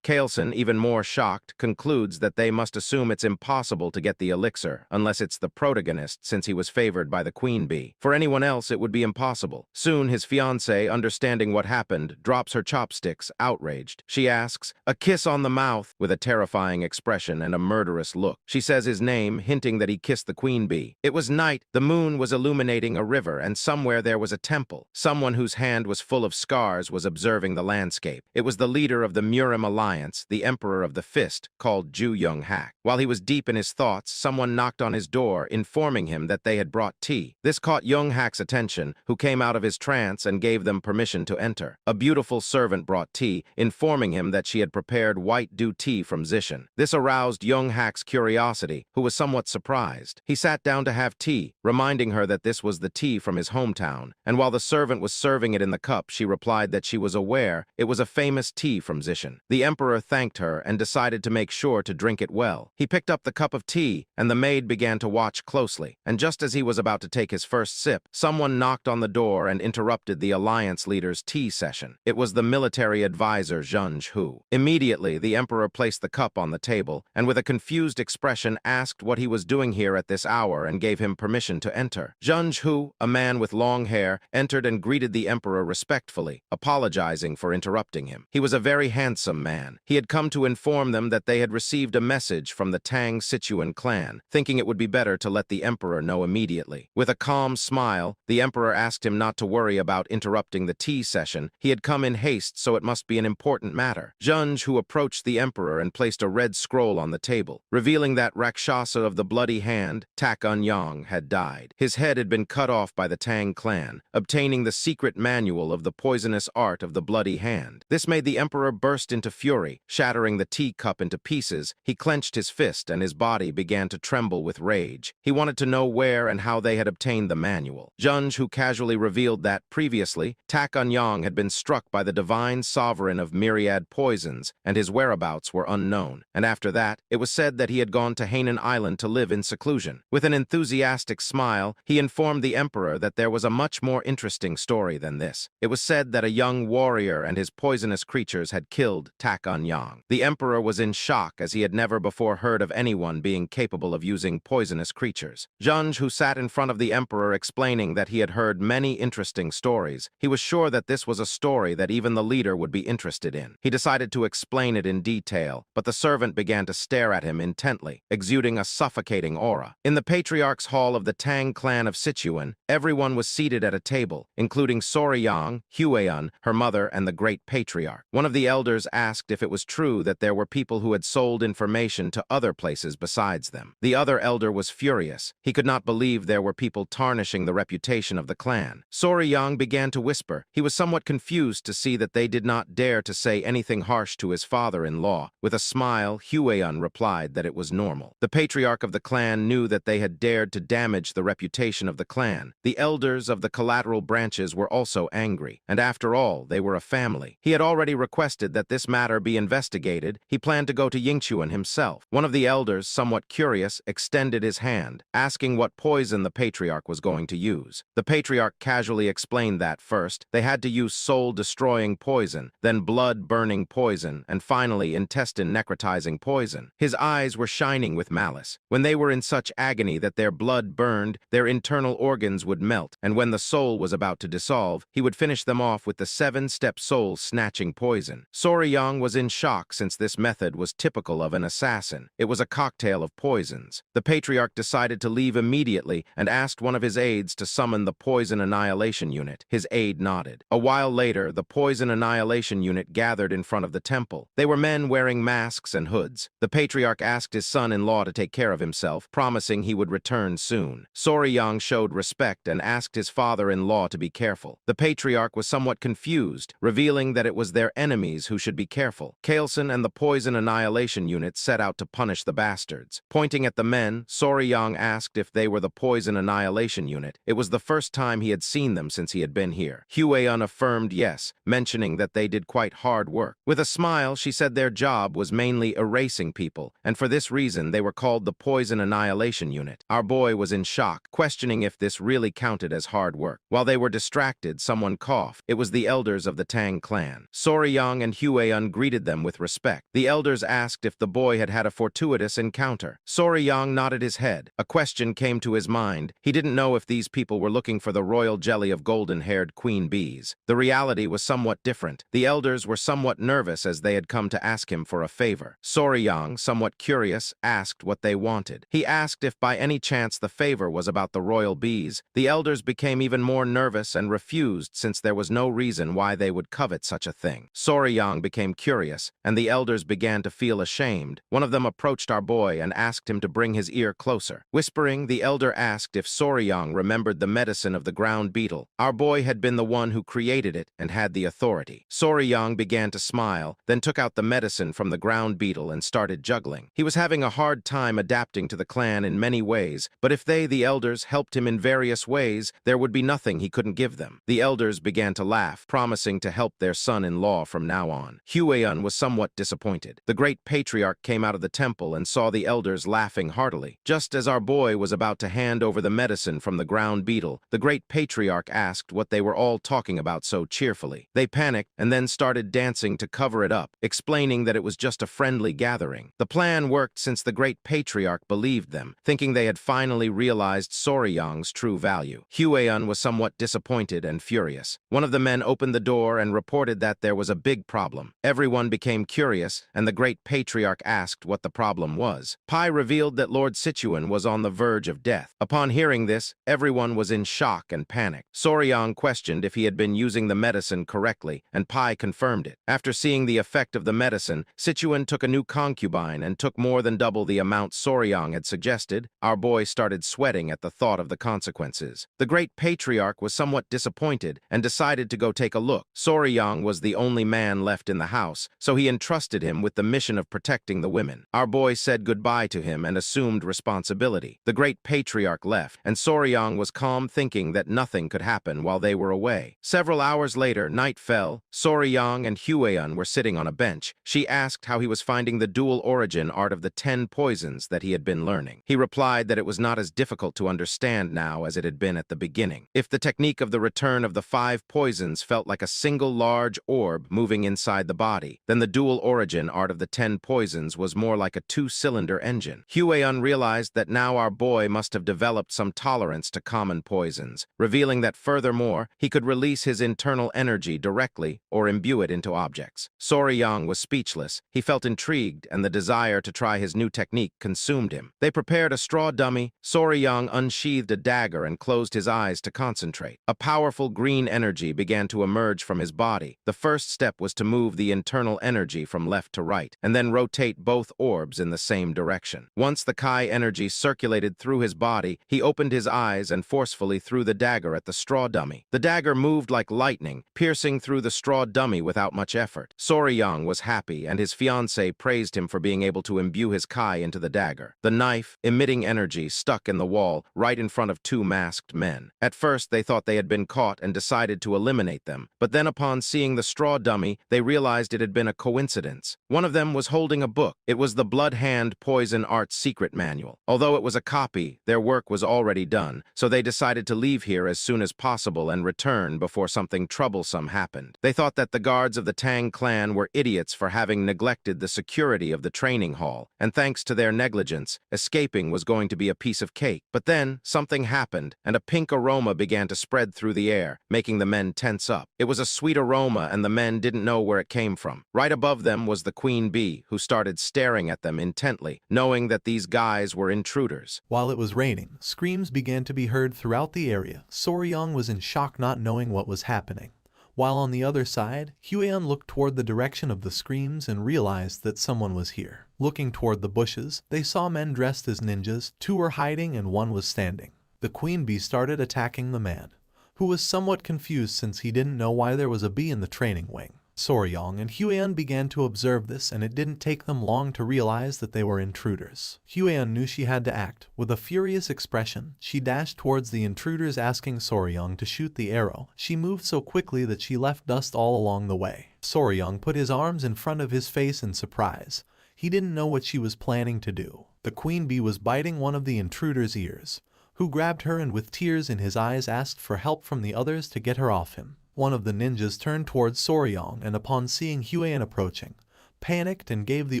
Kaelson, even more shocked, concludes that they must assume it's impossible to get the elixir, unless it's the protagonist, since he was favored by the queen bee. For anyone else, it would be impossible. Soon, his fiancée, understanding what happened, drops her chopsticks, outraged. She asks, "A kiss on the mouth," with a terrifying expression and a murderous look. She says his name, hinting that he kissed the queen bee. It was night, the moon was illuminating a river, and somewhere there was a temple. Someone whose hand was full of scars was observing the landscape. It was the leader of the Murim Alliance, the Emperor of the Fist, called Ju Young-hak. While he was deep in his thoughts, someone knocked on his door, informing him that they had brought tea. This caught Young-hak's attention, who came out of his trance and gave them permission to enter. A beautiful servant brought tea, informing him that she had prepared white dew tea from Zishan. This aroused Young-hak's curiosity, who was somewhat surprised. He sat down to have tea, reminding her that this was the tea from his hometown, and while the servant was serving it in the cup, she replied that she was aware it was a famous tea from Zishan. The emperor thanked her and decided to make sure to drink it well. He picked up the cup of tea, and the maid began to watch closely. And just as he was about to take his first sip, someone knocked on the door and interrupted the alliance leader's tea session. It was the military advisor, Zheng Hu. Immediately, the emperor placed the cup on the table, and with a confused expression asked what he was doing here at this hour and gave him permission to enter. Zheng Hu, a man with long hair, entered and greeted the emperor respectfully, apologizing for interrupting him. He was a very handsome man. He had come to inform them that they had received a message from the Tang Sichuan clan, thinking it would be better to let the emperor know immediately. With a calm smile, the emperor asked him not to worry about interrupting the tea session. He had come in haste, so it must be an important matter. Zheng Hu approached the emperor and placed a red scroll on the table, revealing that Rakshasa of the bloody hand, Tak Unyang, had died. His head had been cut off by the Tang clan, obtaining the secret manual of the poisonous art of the bloody hand. This made the emperor burst into fury. Shattering the teacup into pieces, he clenched his fist and his body began to tremble with rage. He wanted to know where and how they had obtained the manual. Zheng Hu casually revealed that, previously, Tak Unyang had been struck by the divine sovereign of myriad poisons, and his whereabouts were unknown. And after that, it was said that he had gone to Hainan Island to live in seclusion. With an enthusiastic smile, he informed the emperor that there was a much more interesting story than this. It was said that a young warrior and his poisonous creatures had killed Tak Unyang. The emperor was in shock, as he had never before heard of anyone being capable of using poisonous creatures. Zheng Hu sat in front of the emperor explaining that he had heard many interesting stories. He was sure that this was a story that even the leader would be interested in. He decided to explain it in detail, but the servant began to stare at him intently, exuding a suffocating aura. In the patriarch's hall of the Tang clan of Sichuan, everyone was seated at a table, including Soriyang, Huayan, her mother, and the great patriarch. One of the elders asked if it was true that there were people who had sold information to other places besides them. The other elder was furious. He could not believe there were people tarnishing the reputation of the clan. Soriyang began to whisper. He was somewhat confused to see that they did not dare to say anything harsh to his father-in-law. With a smile, Huayan replied that it was normal. The patriarch of the clan knew that they had dared to damage the reputation of the clan. The elders of the collateral branches were also angry, and after all, they were a family. He had already requested that this matter be investigated. He planned to go to Yingchuan himself. One of the elders, somewhat curious, extended his hand, asking what poison the patriarch was going to use. The patriarch casually explained that first, they had to use soul-destroying poison, then blood-burning poison, and finally intestine-necrotizing poison. His eyes were shining with malice. When they were in such agony that their blood burned, their internal organs would melt, and when the soul was about to dissolve, he would finish them off with the 7-step soul-snatching poison. Soriyang was in shock since this method was typical of an assassin. It was a cocktail of poisons. The patriarch decided to leave immediately and asked one of his aides to summon the poison annihilation unit. His aide nodded. A while later, the poison annihilation unit gathered in front of the temple. They were men wearing masks and hoods. The patriarch asked his son-in-law to take care of himself, promising he would return soon. Soriyang showed respect and asked his father-in-law to be careful. The patriarch was somewhat confused, revealing that it was their enemies who should should be careful. Kailson and the Poison Annihilation Unit set out to punish the bastards. Pointing at the men, Soryang asked if they were the Poison Annihilation Unit. It was the first time he had seen them since he had been here. Hue-eun affirmed yes, mentioning that they did quite hard work. With a smile, she said their job was mainly erasing people, and for this reason they were called the Poison Annihilation Unit. Our boy was in shock, questioning if this really counted as hard work. While they were distracted, someone coughed. It was the elders of the Tang clan. Soryang and Hue-eun greeted them with respect. The elders asked if the boy had had a fortuitous encounter. Soryang nodded his head. A question came to his mind. He didn't know if these people were looking for the royal jelly of golden-haired queen bees. The reality was somewhat different. The elders were somewhat nervous as they had come to ask him for a favor. Soryang, somewhat curious, asked what they wanted. He asked if by any chance the favor was about the royal bees. The elders became even more nervous and refused since there was no reason why they would covet such a thing. Soryang became curious, and the elders began to feel ashamed. One of them approached our boy and asked him to bring his ear closer. Whispering, the elder asked if Soryang remembered the medicine of the ground beetle. Our boy had been the one who created it and had the authority. Soryang began to smile, then took out the medicine from the ground beetle and started juggling. He was having a hard time adapting to the clan in many ways, but if they, the elders, helped him in various ways, there would be nothing he couldn't give them. The elders began to laugh, promising to help their son-in-law from now on. Hue-eun was somewhat disappointed. The great patriarch came out of the temple and saw the elders laughing heartily. Just as our boy was about to hand over the medicine from the ground beetle, the great patriarch asked what they were all talking about so cheerfully. They panicked and then started dancing to cover it up, explaining that it was just a friendly gathering. The plan worked since the great patriarch believed them, thinking they had finally realized Soryang's true value. Hue-eun was somewhat disappointed and furious. One of the men opened the door and reported that there was a big problem. Everyone became curious, and the great patriarch asked what the problem was. Pai revealed that Lord Sichuan was on the verge of death. Upon hearing this, everyone was in shock and panic. Soryang questioned if he had been using the medicine correctly, and Pai confirmed it. After seeing the effect of the medicine, Sichuan took a new concubine and took more than double the amount Soryang had suggested. Our boy started sweating at the thought of the consequences. The great patriarch was somewhat disappointed and decided to go take a look. Soryang was the only man left in the house, so he entrusted him with the mission of protecting the women. Our boy said goodbye to him and assumed responsibility. The great patriarch left, and Soryang was calm, thinking that nothing could happen while they were away. Several hours later, night fell. Soryang and Hue-eun were sitting on a bench. She asked how he was finding the dual origin art of the 10 poisons that he had been learning. He replied that it was not as difficult to understand now as it had been at the beginning. If the technique of the return of the 5 poisons felt like a single large orb moving inside the body, then the dual origin art of the 10 poisons was more like a 2-cylinder engine. Hue-eun realized that now our boy must have developed some tolerance to common poisons, revealing that furthermore, he could release his internal energy directly or imbue it into objects. Soryang was speechless. He felt intrigued, and the desire to try his new technique consumed him. They prepared a straw dummy. Soryang unsheathed a dagger and closed his eyes to concentrate. A powerful green energy began to emerge from his body. The first step was to move the internal energy from left to right, and then rotate both orbs in the same direction. Once the Kai energy circulated through his body, he opened his eyes and forcefully threw the dagger at the straw dummy. The dagger moved like lightning, piercing through the straw dummy without much effort. Soryang was happy, and his fiancée praised him for being able to imbue his Kai into the dagger. The knife, emitting energy, stuck in the wall right in front of 2 masked men. At first, they thought they had been caught and decided to eliminate them, but then upon seeing the straw dummy, they realized it had been a coincidence. One of them was holding a book. It was the Blood Hand Poison Art Secret Manual. Although it was a copy, their work was already done, so they decided to leave here as soon as possible and return before something troublesome happened. They thought that the guards of the Tang clan were idiots for having neglected the security of the training hall, and thanks to their negligence, escaping was going to be a piece of cake. But then, something happened, and a pink aroma began to spread through the air, making the men tense up. It was a sweet aroma, and the men didn't know where it came from. Right above them was the queen bee, who started staring at them intently, knowing that these guys were intruders. While it was raining, screams began to be heard throughout the area. Soryang was in shock, not knowing what was happening. While on the other side, Hue-eun looked toward the direction of the screams and realized that someone was here. Looking toward the bushes, they saw men dressed as ninjas. 2 were hiding and 1 was standing. The queen bee started attacking the man, who was somewhat confused since he didn't know why there was a bee in the training wing. Soryong and Huan began to observe this, and it didn't take them long to realize that they were intruders. Huan knew she had to act. With a furious expression, she dashed towards the intruders, asking Soryong to shoot the arrow. She moved so quickly that she left dust all along the way. Soryong put his arms in front of his face in surprise. He didn't know what she was planning to do. The queen bee was biting one of the intruders' ears, who grabbed her and with tears in his eyes asked for help from the others to get her off him. One of the ninjas turned towards Soryong and upon seeing Huan approaching, panicked and gave the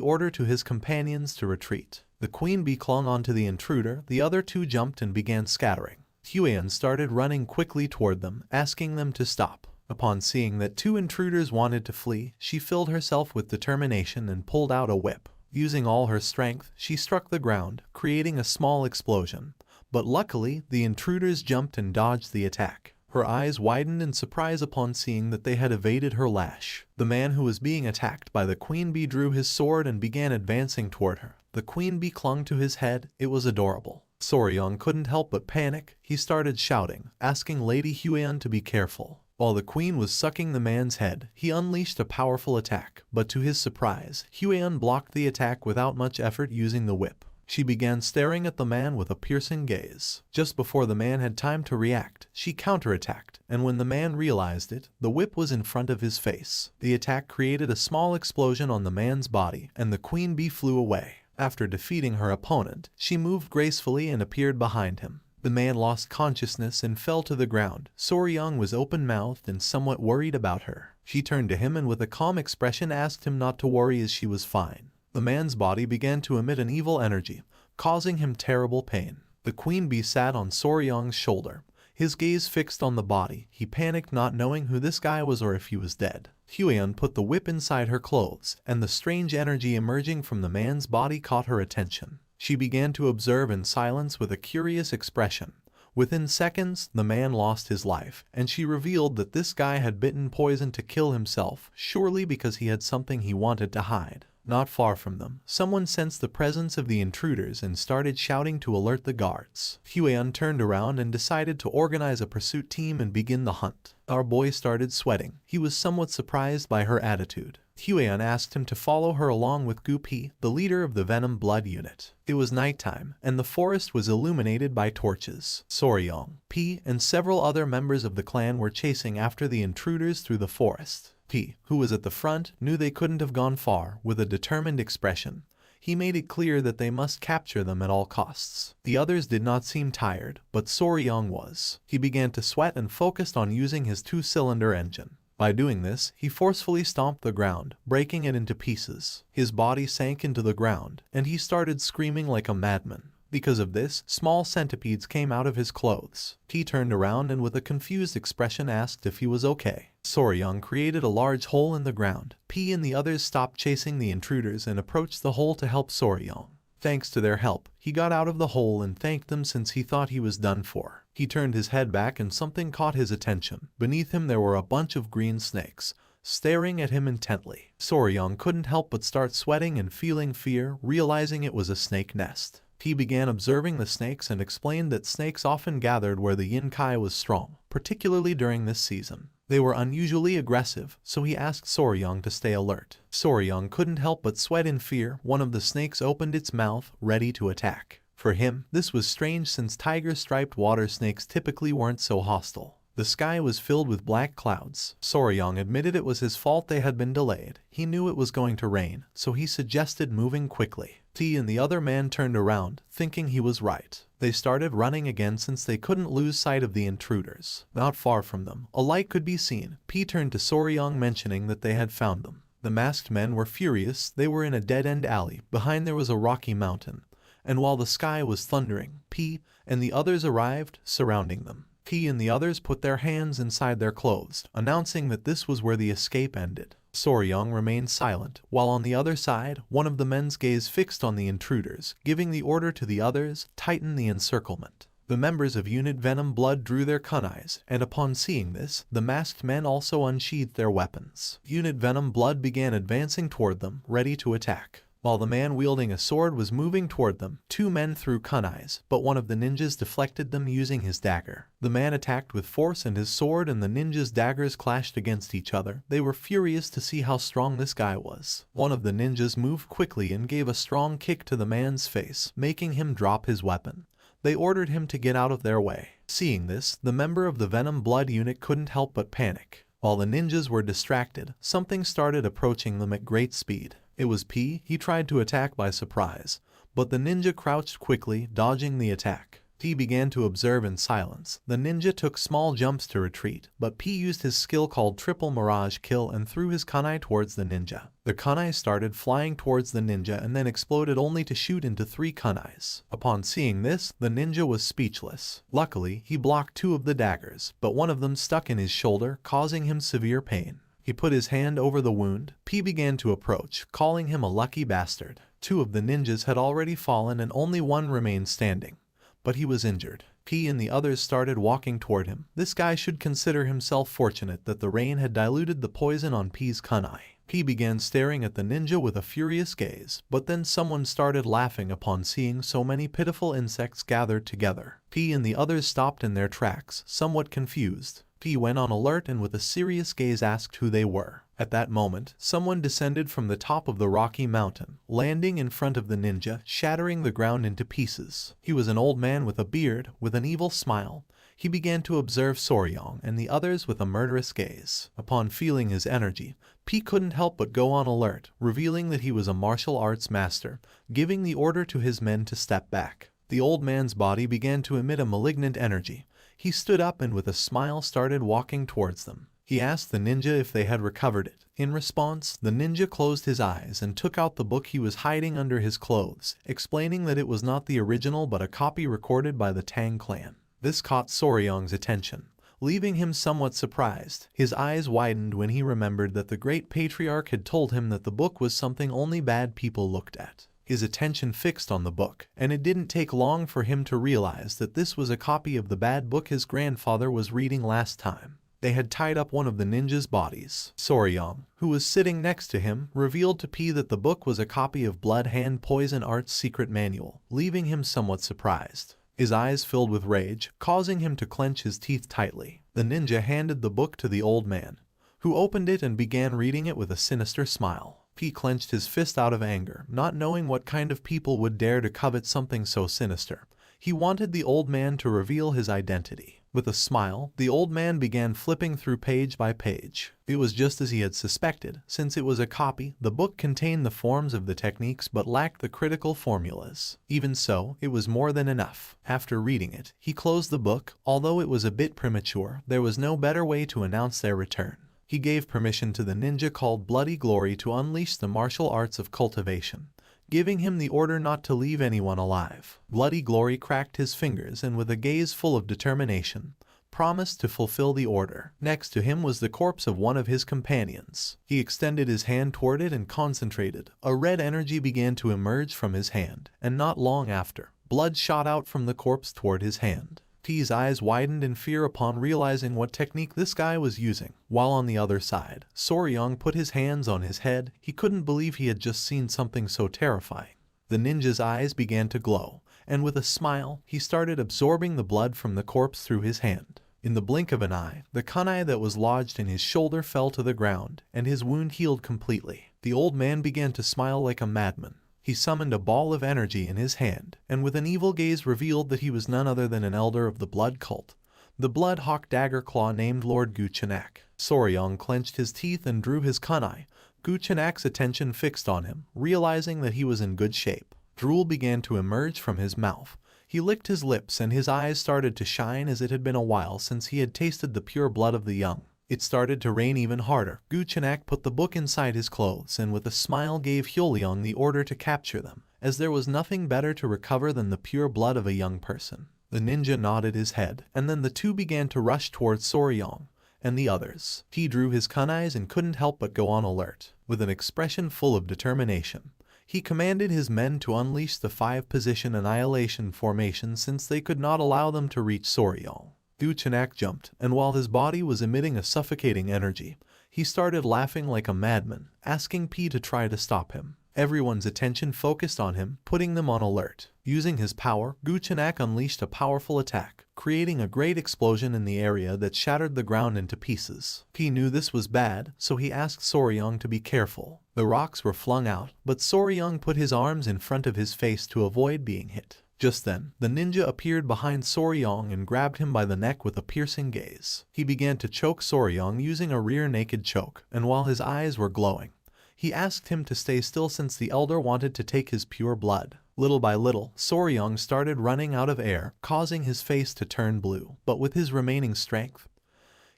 order to his companions to retreat. The queen bee clung onto the intruder, the other two jumped and began scattering. Huan started running quickly toward them, asking them to stop. Upon seeing that two intruders wanted to flee, she filled herself with determination and pulled out a whip. Using all her strength, she struck the ground, creating a small explosion. But luckily, the intruders jumped and dodged the attack. Her eyes widened in surprise upon seeing that they had evaded her lash. The man who was being attacked by the queen bee drew his sword and began advancing toward her. The queen bee clung to his head. It was adorable. Soryong couldn't help but panic. He started shouting, asking Lady Huan to be careful. While the queen was sucking the man's head, he unleashed a powerful attack, but to his surprise, Huan blocked the attack without much effort using the whip. She began staring at the man with a piercing gaze. Just before the man had time to react, she counterattacked, and when the man realized it, the whip was in front of his face. The attack created a small explosion on the man's body, and the queen bee flew away. After defeating her opponent, she moved gracefully and appeared behind him. The man lost consciousness and fell to the ground. Soryong was open-mouthed and somewhat worried about her. She turned to him and with a calm expression asked him not to worry as she was fine. The man's body began to emit an evil energy, causing him terrible pain. The queen bee sat on Soryong's shoulder, his gaze fixed on the body. He panicked, not knowing who this guy was or if he was dead. Huan put the whip inside her clothes, and the strange energy emerging from the man's body caught her attention. She began to observe in silence with a curious expression. Within seconds, the man lost his life, and she revealed that this guy had bitten poison to kill himself, surely because he had something he wanted to hide. Not far from them, someone sensed the presence of the intruders and started shouting to alert the guards. Huan turned around and decided to organize a pursuit team and begin the hunt. Our boy started sweating. He was somewhat surprised by her attitude. Huan asked him to follow her along with Gu Pi, the leader of the Venom Blood unit. It was nighttime, and the forest was illuminated by torches. Soryong, Pi, and several other members of the clan were chasing after the intruders through the forest. Pi, who was at the front, knew they couldn't have gone far. With a determined expression, he made it clear that they must capture them at all costs. The others did not seem tired, but Soryong was. He began to sweat and focused on using his two-cylinder engine. By doing this, he forcefully stomped the ground, breaking it into pieces. His body sank into the ground, and he started screaming like a madman. Because of this, small centipedes came out of his clothes. He turned around and with a confused expression asked if he was okay. Soryong created a large hole in the ground. P and the others stopped chasing the intruders and approached the hole to help Soryong. Thanks to their help, he got out of the hole and thanked them since he thought he was done for. He turned his head back and something caught his attention. Beneath him there were a bunch of green snakes, staring at him intently. Soryong couldn't help but start sweating and feeling fear, realizing it was a snake nest. He began observing the snakes and explained that snakes often gathered where the yin kai was strong, particularly during this season. They were unusually aggressive, so he asked Soryong to stay alert. Soryong couldn't help but sweat in fear. One of the snakes opened its mouth, ready to attack. For him, this was strange since tiger-striped water snakes typically weren't so hostile. The sky was filled with black clouds. Soryong admitted it was his fault they had been delayed. He knew it was going to rain, so he suggested moving quickly. T and the other man turned around, thinking he was right. They started running again since they couldn't lose sight of the intruders. Not far from them, a light could be seen. P turned to Soryong, mentioning that they had found them. The masked men were furious. They were in a dead-end alley. Behind there was a rocky mountain. And while the sky was thundering, P and the others arrived, surrounding them. P and the others put their hands inside their clothes, announcing that this was where the escape ended. Soryong remained silent, while on the other side, one of the men's gaze fixed on the intruders, giving the order to the others, tighten the encirclement. The members of Unit Venom Blood drew their kunais, and upon seeing this, the masked men also unsheathed their weapons. Unit Venom Blood began advancing toward them, ready to attack. While the man wielding a sword was moving toward them, two men threw kunais, but one of the ninjas deflected them using his dagger. The man attacked with force and his sword and the ninja's daggers clashed against each other. They were furious to see how strong this guy was. One of the ninjas moved quickly and gave a strong kick to the man's face, making him drop his weapon. They ordered him to get out of their way. Seeing this, the member of the Venom Blood unit couldn't help but panic. While the ninjas were distracted, something started approaching them at great speed. It was P. He tried to attack by surprise, but the ninja crouched quickly, dodging the attack. P began to observe in silence. The ninja took small jumps to retreat, but P used his skill called Triple Mirage Kill and threw his kunai towards the ninja. The kunai started flying towards the ninja and then exploded only to shoot into 3 kunais. Upon seeing this, the ninja was speechless. Luckily, he blocked 2 of the daggers, but one of them stuck in his shoulder, causing him severe pain. He put his hand over the wound. P began to approach, calling him a lucky bastard. 2 of the ninjas had already fallen and only one remained standing, but he was injured. P and the others started walking toward him. This guy should consider himself fortunate that the rain had diluted the poison on P's kunai. P began staring at the ninja with a furious gaze, but then someone started laughing upon seeing so many pitiful insects gathered together. P and the others stopped in their tracks, somewhat confused. P went on alert and with a serious gaze asked who they were. At that moment, someone descended from the top of the rocky mountain, landing in front of the ninja, shattering the ground into pieces. He was an old man with a beard, with an evil smile. He began to observe Soryong and the others with a murderous gaze. Upon feeling his energy, P couldn't help but go on alert, revealing that he was a martial arts master, giving the order to his men to step back. The old man's body began to emit a malignant energy. He stood up and with a smile started walking towards them. He asked the ninja if they had recovered it. In response, the ninja closed his eyes and took out the book he was hiding under his clothes, explaining that it was not the original but a copy recorded by the Tang clan. This caught Soryong's attention, leaving him somewhat surprised. His eyes widened when he remembered that the great patriarch had told him that the book was something only bad people looked at. His attention fixed on the book, and it didn't take long for him to realize that this was a copy of the bad book his grandfather was reading last time. They had tied up one of the ninja's bodies. Soryong, who was sitting next to him, revealed to P that the book was a copy of Blood Hand Poison Art's secret manual, leaving him somewhat surprised. His eyes filled with rage, causing him to clench his teeth tightly. The ninja handed the book to the old man, who opened it and began reading it with a sinister smile. P clenched his fist out of anger, not knowing what kind of people would dare to covet something so sinister. He wanted the old man to reveal his identity. With a smile, the old man began flipping through page by page. It was just as he had suspected. Since it was a copy, the book contained the forms of the techniques but lacked the critical formulas. Even so, it was more than enough. After reading it, he closed the book. Although it was a bit premature, there was no better way to announce their return. He gave permission to the ninja called Bloody Glory to unleash the martial arts of cultivation, giving him the order not to leave anyone alive. Bloody Glory cracked his fingers and with a gaze full of determination, promised to fulfill the order. Next to him was the corpse of one of his companions. He extended his hand toward it and concentrated. A red energy began to emerge from his hand, and not long after, blood shot out from the corpse toward his hand. P's eyes widened in fear upon realizing what technique this guy was using. While on the other side, Soryong put his hands on his head. He couldn't believe he had just seen something so terrifying. The ninja's eyes began to glow, and with a smile, he started absorbing the blood from the corpse through his hand. In the blink of an eye, the kunai that was lodged in his shoulder fell to the ground, and his wound healed completely. The old man began to smile like a madman. He summoned a ball of energy in his hand, and with an evil gaze revealed that he was none other than an elder of the blood cult, the Blood Hawk Dagger Claw named Lord Guchenak. Soryong clenched his teeth and drew his kunai. Guchenak's attention fixed on him, realizing that he was in good shape. Drool began to emerge from his mouth. He licked his lips and his eyes started to shine as it had been a while since he had tasted the pure blood of the young. It started to rain even harder. Guchenak put the book inside his clothes and with a smile gave Hyoleong the order to capture them, as there was nothing better to recover than the pure blood of a young person. The ninja nodded his head, and then the two began to rush towards Soryong and the others. He drew his kunais and couldn't help but go on alert. With an expression full of determination, he commanded his men to unleash the 5-position annihilation formation since they could not allow them to reach Soryong. Guchenak jumped, and while his body was emitting a suffocating energy, he started laughing like a madman, asking P to try to stop him. Everyone's attention focused on him, putting them on alert. Using his power, Guchenak unleashed a powerful attack, creating a great explosion in the area that shattered the ground into pieces. He knew this was bad, so he asked Soryang to be careful. The rocks were flung out, but Soryang put his arms in front of his face to avoid being hit. Just then, the ninja appeared behind Soryang and grabbed him by the neck with a piercing gaze. He began to choke Soryang using a rear naked choke, and while his eyes were glowing, he asked him to stay still since the elder wanted to take his pure blood. Little by little, Soryang started running out of air, causing his face to turn blue. But with his remaining strength,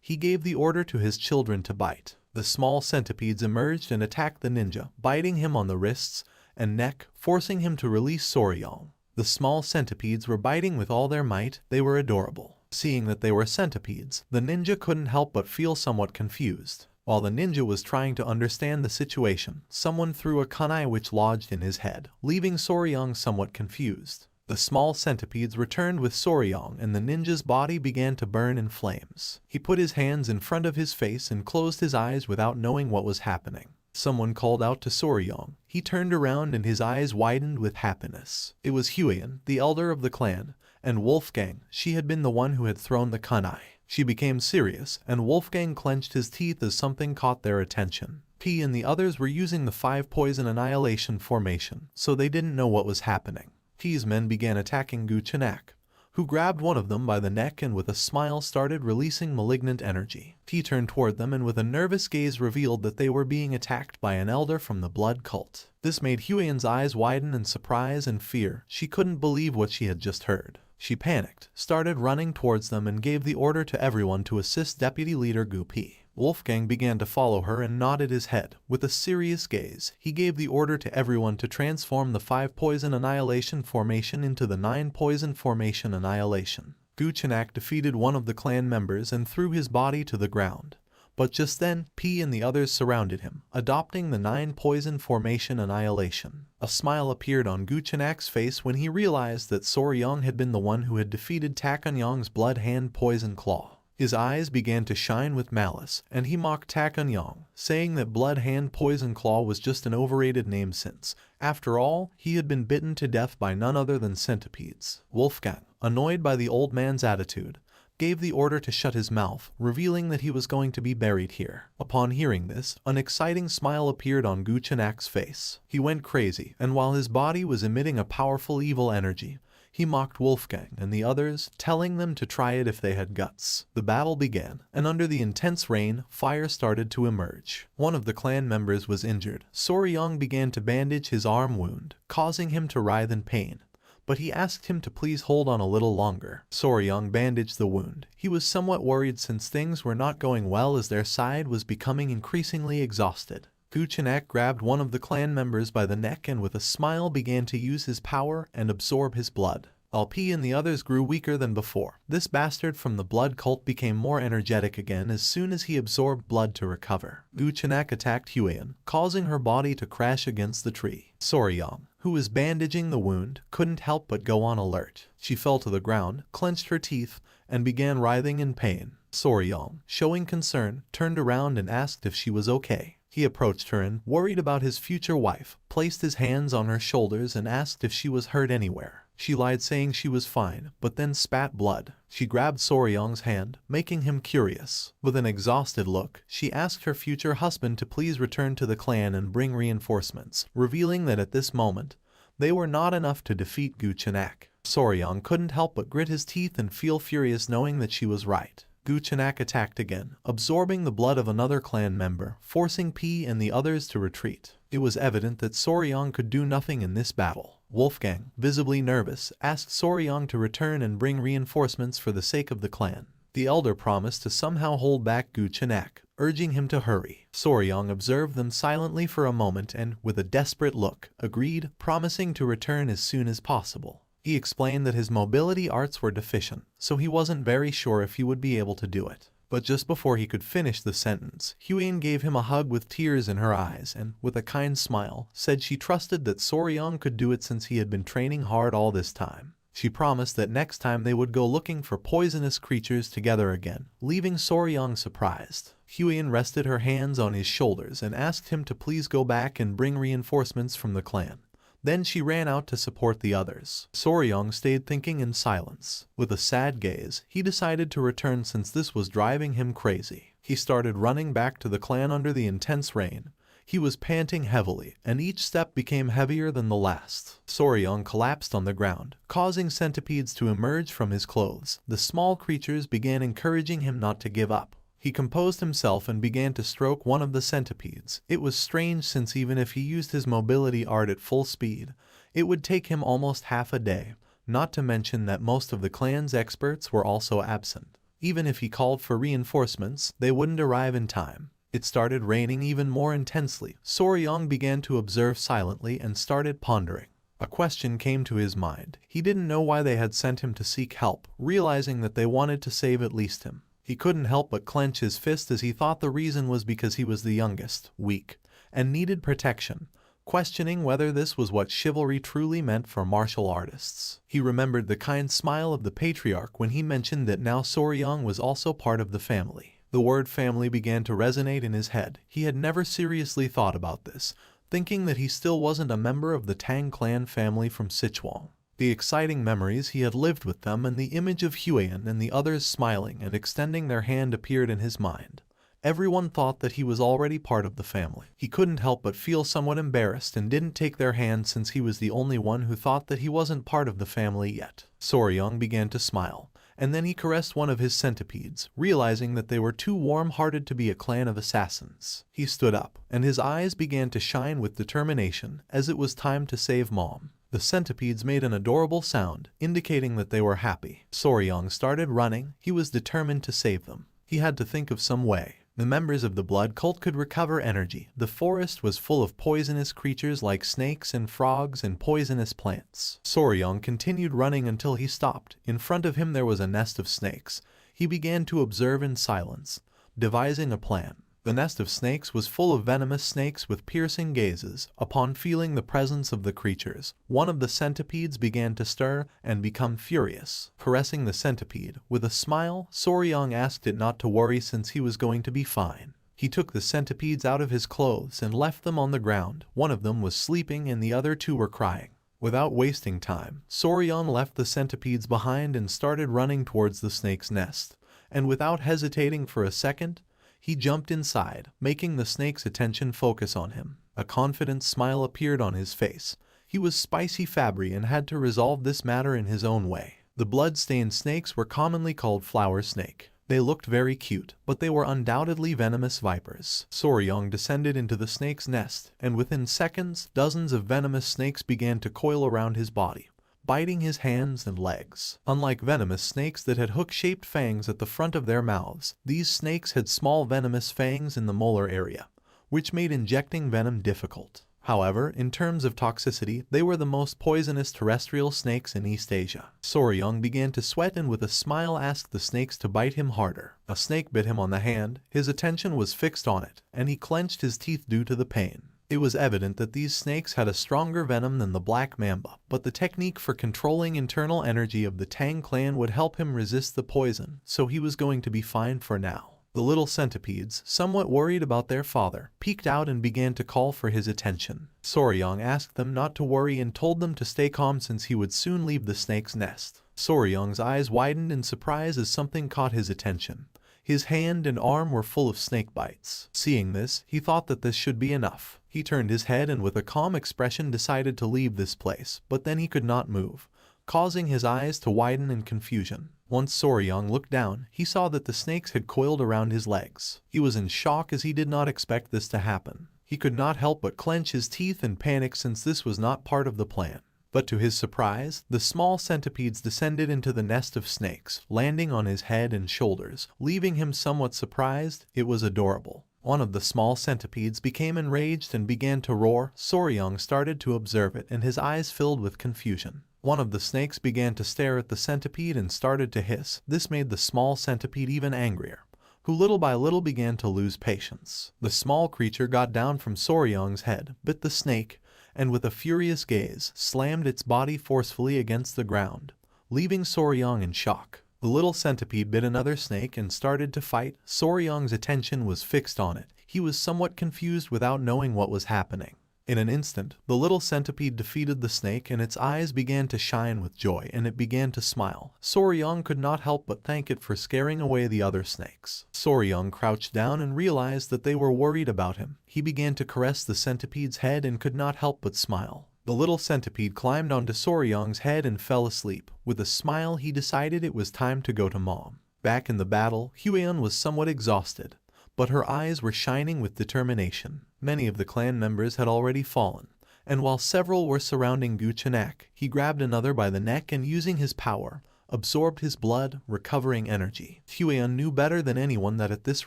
he gave the order to his children to bite. The small centipedes emerged and attacked the ninja, biting him on the wrists and neck, forcing him to release Soryang. The small centipedes were biting with all their might. They were adorable. Seeing that they were centipedes, the ninja couldn't help but feel somewhat confused. While the ninja was trying to understand the situation, someone threw a kunai which lodged in his head, leaving Soryang somewhat confused. The small centipedes returned with Soryang and the ninja's body began to burn in flames. He put his hands in front of his face and closed his eyes without knowing what was happening. Someone called out to Soryang. He turned around and his eyes widened with happiness. It was Huiyan, the elder of the clan, and Wolfgang. She had been the one who had thrown the kunai. She became serious, and Wolfgang clenched his teeth as something caught their attention. P and the others were using the 5 poison annihilation formation, so they didn't know what was happening. P's men began attacking Guchenak, who grabbed one of them by the neck and with a smile started releasing malignant energy. He turned toward them and with a nervous gaze revealed that they were being attacked by an elder from the blood cult. This made Huiyan's eyes widen in surprise and fear. She couldn't believe what she had just heard. She panicked, started running towards them and gave the order to everyone to assist Deputy Leader Gu P. Wolfgang began to follow her and nodded his head. With a serious gaze, he gave the order to everyone to transform the 5 poison annihilation formation into the 9 poison formation annihilation. Guchenak defeated one of the clan members and threw his body to the ground. But just then, P and the others surrounded him, adopting the 9 poison formation annihilation. A smile appeared on Guchenak's face when he realized that Soryang had been the one who had defeated Takanyang's blood hand poison claw. His eyes began to shine with malice, and he mocked Takanyang, saying that Blood Hand Poison Claw was just an overrated name since, after all, he had been bitten to death by none other than centipedes. Wolfgang, annoyed by the old man's attitude, gave the order to shut his mouth, revealing that he was going to be buried here. Upon hearing this, an exciting smile appeared on Guchenak's face. He went crazy, and while his body was emitting a powerful evil energy, he mocked Wolfgang and the others, telling them to try it if they had guts. The battle began, and under the intense rain, fire started to emerge. One of the clan members was injured. Soryang began to bandage his arm wound, causing him to writhe in pain, but he asked him to please hold on a little longer. Soryang bandaged the wound. He was somewhat worried since things were not going well as their side was becoming increasingly exhausted. Guchenak grabbed one of the clan members by the neck and with a smile began to use his power and absorb his blood. Alpi and the others grew weaker than before. This bastard from the blood cult became more energetic again as soon as he absorbed blood to recover. Guchenak attacked Huiyan, causing her body to crash against the tree. Soryang, who was bandaging the wound, couldn't help but go on alert. She fell to the ground, clenched her teeth, and began writhing in pain. Soryang, showing concern, turned around and asked if she was okay. He approached her and, worried about his future wife, placed his hands on her shoulders and asked if she was hurt anywhere. She lied saying she was fine, but then spat blood. She grabbed Soryang's hand, making him curious. With an exhausted look, she asked her future husband to please return to the clan and bring reinforcements, revealing that at this moment, they were not enough to defeat Guchenak. Soryang couldn't help but grit his teeth and feel furious knowing that she was right. Guchenak attacked again, absorbing the blood of another clan member, forcing P and the others to retreat. It was evident that Soryang could do nothing in this battle. Wolfgang, visibly nervous, asked Soryang to return and bring reinforcements for the sake of the clan. The elder promised to somehow hold back Guchenak, urging him to hurry. Soryang observed them silently for a moment and, with a desperate look, agreed, promising to return as soon as possible. He explained that his mobility arts were deficient, so he wasn't very sure if he would be able to do it. But just before he could finish the sentence, Huiyan gave him a hug with tears in her eyes and, with a kind smile, said she trusted that Soryang could do it since he had been training hard all this time. She promised that next time they would go looking for poisonous creatures together again, leaving Soryang surprised. Huion rested her hands on his shoulders and asked him to please go back and bring reinforcements from the clan. Then she ran out to support the others. Soryang stayed thinking in silence. With a sad gaze, he decided to return since this was driving him crazy. He started running back to the clan under the intense rain. He was panting heavily, and each step became heavier than the last. Soryang collapsed on the ground, causing centipedes to emerge from his clothes. The small creatures began encouraging him not to give up. He composed himself and began to stroke one of the centipedes. It was strange since even if he used his mobility art at full speed, it would take him almost half a day, not to mention that most of the clan's experts were also absent. Even if he called for reinforcements, they wouldn't arrive in time. It started raining even more intensely. Soryang began to observe silently and started pondering. A question came to his mind. He didn't know why they had sent him to seek help, realizing that they wanted to save at least him. He couldn't help but clench his fist as he thought the reason was because he was the youngest, weak, and needed protection, questioning whether this was what chivalry truly meant for martial artists. He remembered the kind smile of the patriarch when he mentioned that now Soryang was also part of the family. The word family began to resonate in his head. He had never seriously thought about this, thinking that he still wasn't a member of the Tang clan family from Sichuan. The exciting memories he had lived with them and the image of Huion and the others smiling and extending their hand appeared in his mind. Everyone thought that he was already part of the family. He couldn't help but feel somewhat embarrassed and didn't take their hand since he was the only one who thought that he wasn't part of the family yet. Soryang began to smile, and then he caressed one of his centipedes, realizing that they were too warm-hearted to be a clan of assassins. He stood up, and his eyes began to shine with determination as it was time to save Mom. The centipedes made an adorable sound, indicating that they were happy. Soryang started running. He was determined to save them. He had to think of some way. The members of the blood cult could recover energy. The forest was full of poisonous creatures like snakes and frogs and poisonous plants. Soryang continued running until he stopped. In front of him there was a nest of snakes. He began to observe in silence, devising a plan. The nest of snakes was full of venomous snakes with piercing gazes. Upon feeling the presence of the creatures, one of the centipedes began to stir and become furious. Caressing the centipede, with a smile, Soryang asked it not to worry since he was going to be fine. He took the centipedes out of his clothes and left them on the ground. One of them was sleeping and the other two were crying. Without wasting time, Soryang left the centipedes behind and started running towards the snake's nest. And without hesitating for a second, he jumped inside, making the snake's attention focus on him. A confident smile appeared on his face. He was Spicy Fabry and had to resolve this matter in his own way. The blood-stained snakes were commonly called flower snake. They looked very cute, but they were undoubtedly venomous vipers. Soryang descended into the snake's nest, and within seconds, dozens of venomous snakes began to coil around his body, biting his hands and legs. Unlike venomous snakes that had hook-shaped fangs at the front of their mouths, these snakes had small venomous fangs in the molar area, which made injecting venom difficult. However, in terms of toxicity, they were the most poisonous terrestrial snakes in East Asia. Soryang began to sweat and with a smile asked the snakes to bite him harder. A snake bit him on the hand. His attention was fixed on it, and he clenched his teeth due to the pain. It was evident that these snakes had a stronger venom than the black mamba, but the technique for controlling internal energy of the Tang clan would help him resist the poison, so he was going to be fine for now. The little centipedes, somewhat worried about their father, peeked out and began to call for his attention. Soryang asked them not to worry and told them to stay calm since he would soon leave the snake's nest. Soryang's eyes widened in surprise as something caught his attention. His hand and arm were full of snake bites. Seeing this, he thought that this should be enough. He turned his head and with a calm expression decided to leave this place, but then he could not move, causing his eyes to widen in confusion. Once Soryang looked down, he saw that the snakes had coiled around his legs. He was in shock as he did not expect this to happen. He could not help but clench his teeth and panic since this was not part of the plan. But to his surprise, the small centipedes descended into the nest of snakes, landing on his head and shoulders, leaving him somewhat surprised. It was adorable. One of the small centipedes became enraged and began to roar. Soryang started to observe it and his eyes filled with confusion. One of the snakes began to stare at the centipede and started to hiss. This made the small centipede even angrier, who little by little began to lose patience. The small creature got down from Soryang's head, bit the snake, and with a furious gaze, slammed its body forcefully against the ground. leaving Soryang in shock. The little centipede bit another snake and started to fight. Soryang's attention was fixed on it. He was somewhat confused without knowing what was happening. In an instant, the little centipede defeated the snake and its eyes began to shine with joy and it began to smile. Soryang could not help but thank it for scaring away the other snakes. Soryang crouched down and realized that they were worried about him. He began to caress the centipede's head and could not help but smile. The little centipede climbed onto Soryang's head and fell asleep. With a smile, he decided it was time to go to mom. Back in the battle, Hueon was somewhat exhausted, but her eyes were shining with determination. Many of the clan members had already fallen, and while several were surrounding Guchenak, he grabbed another by the neck and using his power, absorbed his blood, recovering energy. Hueon knew better than anyone that at this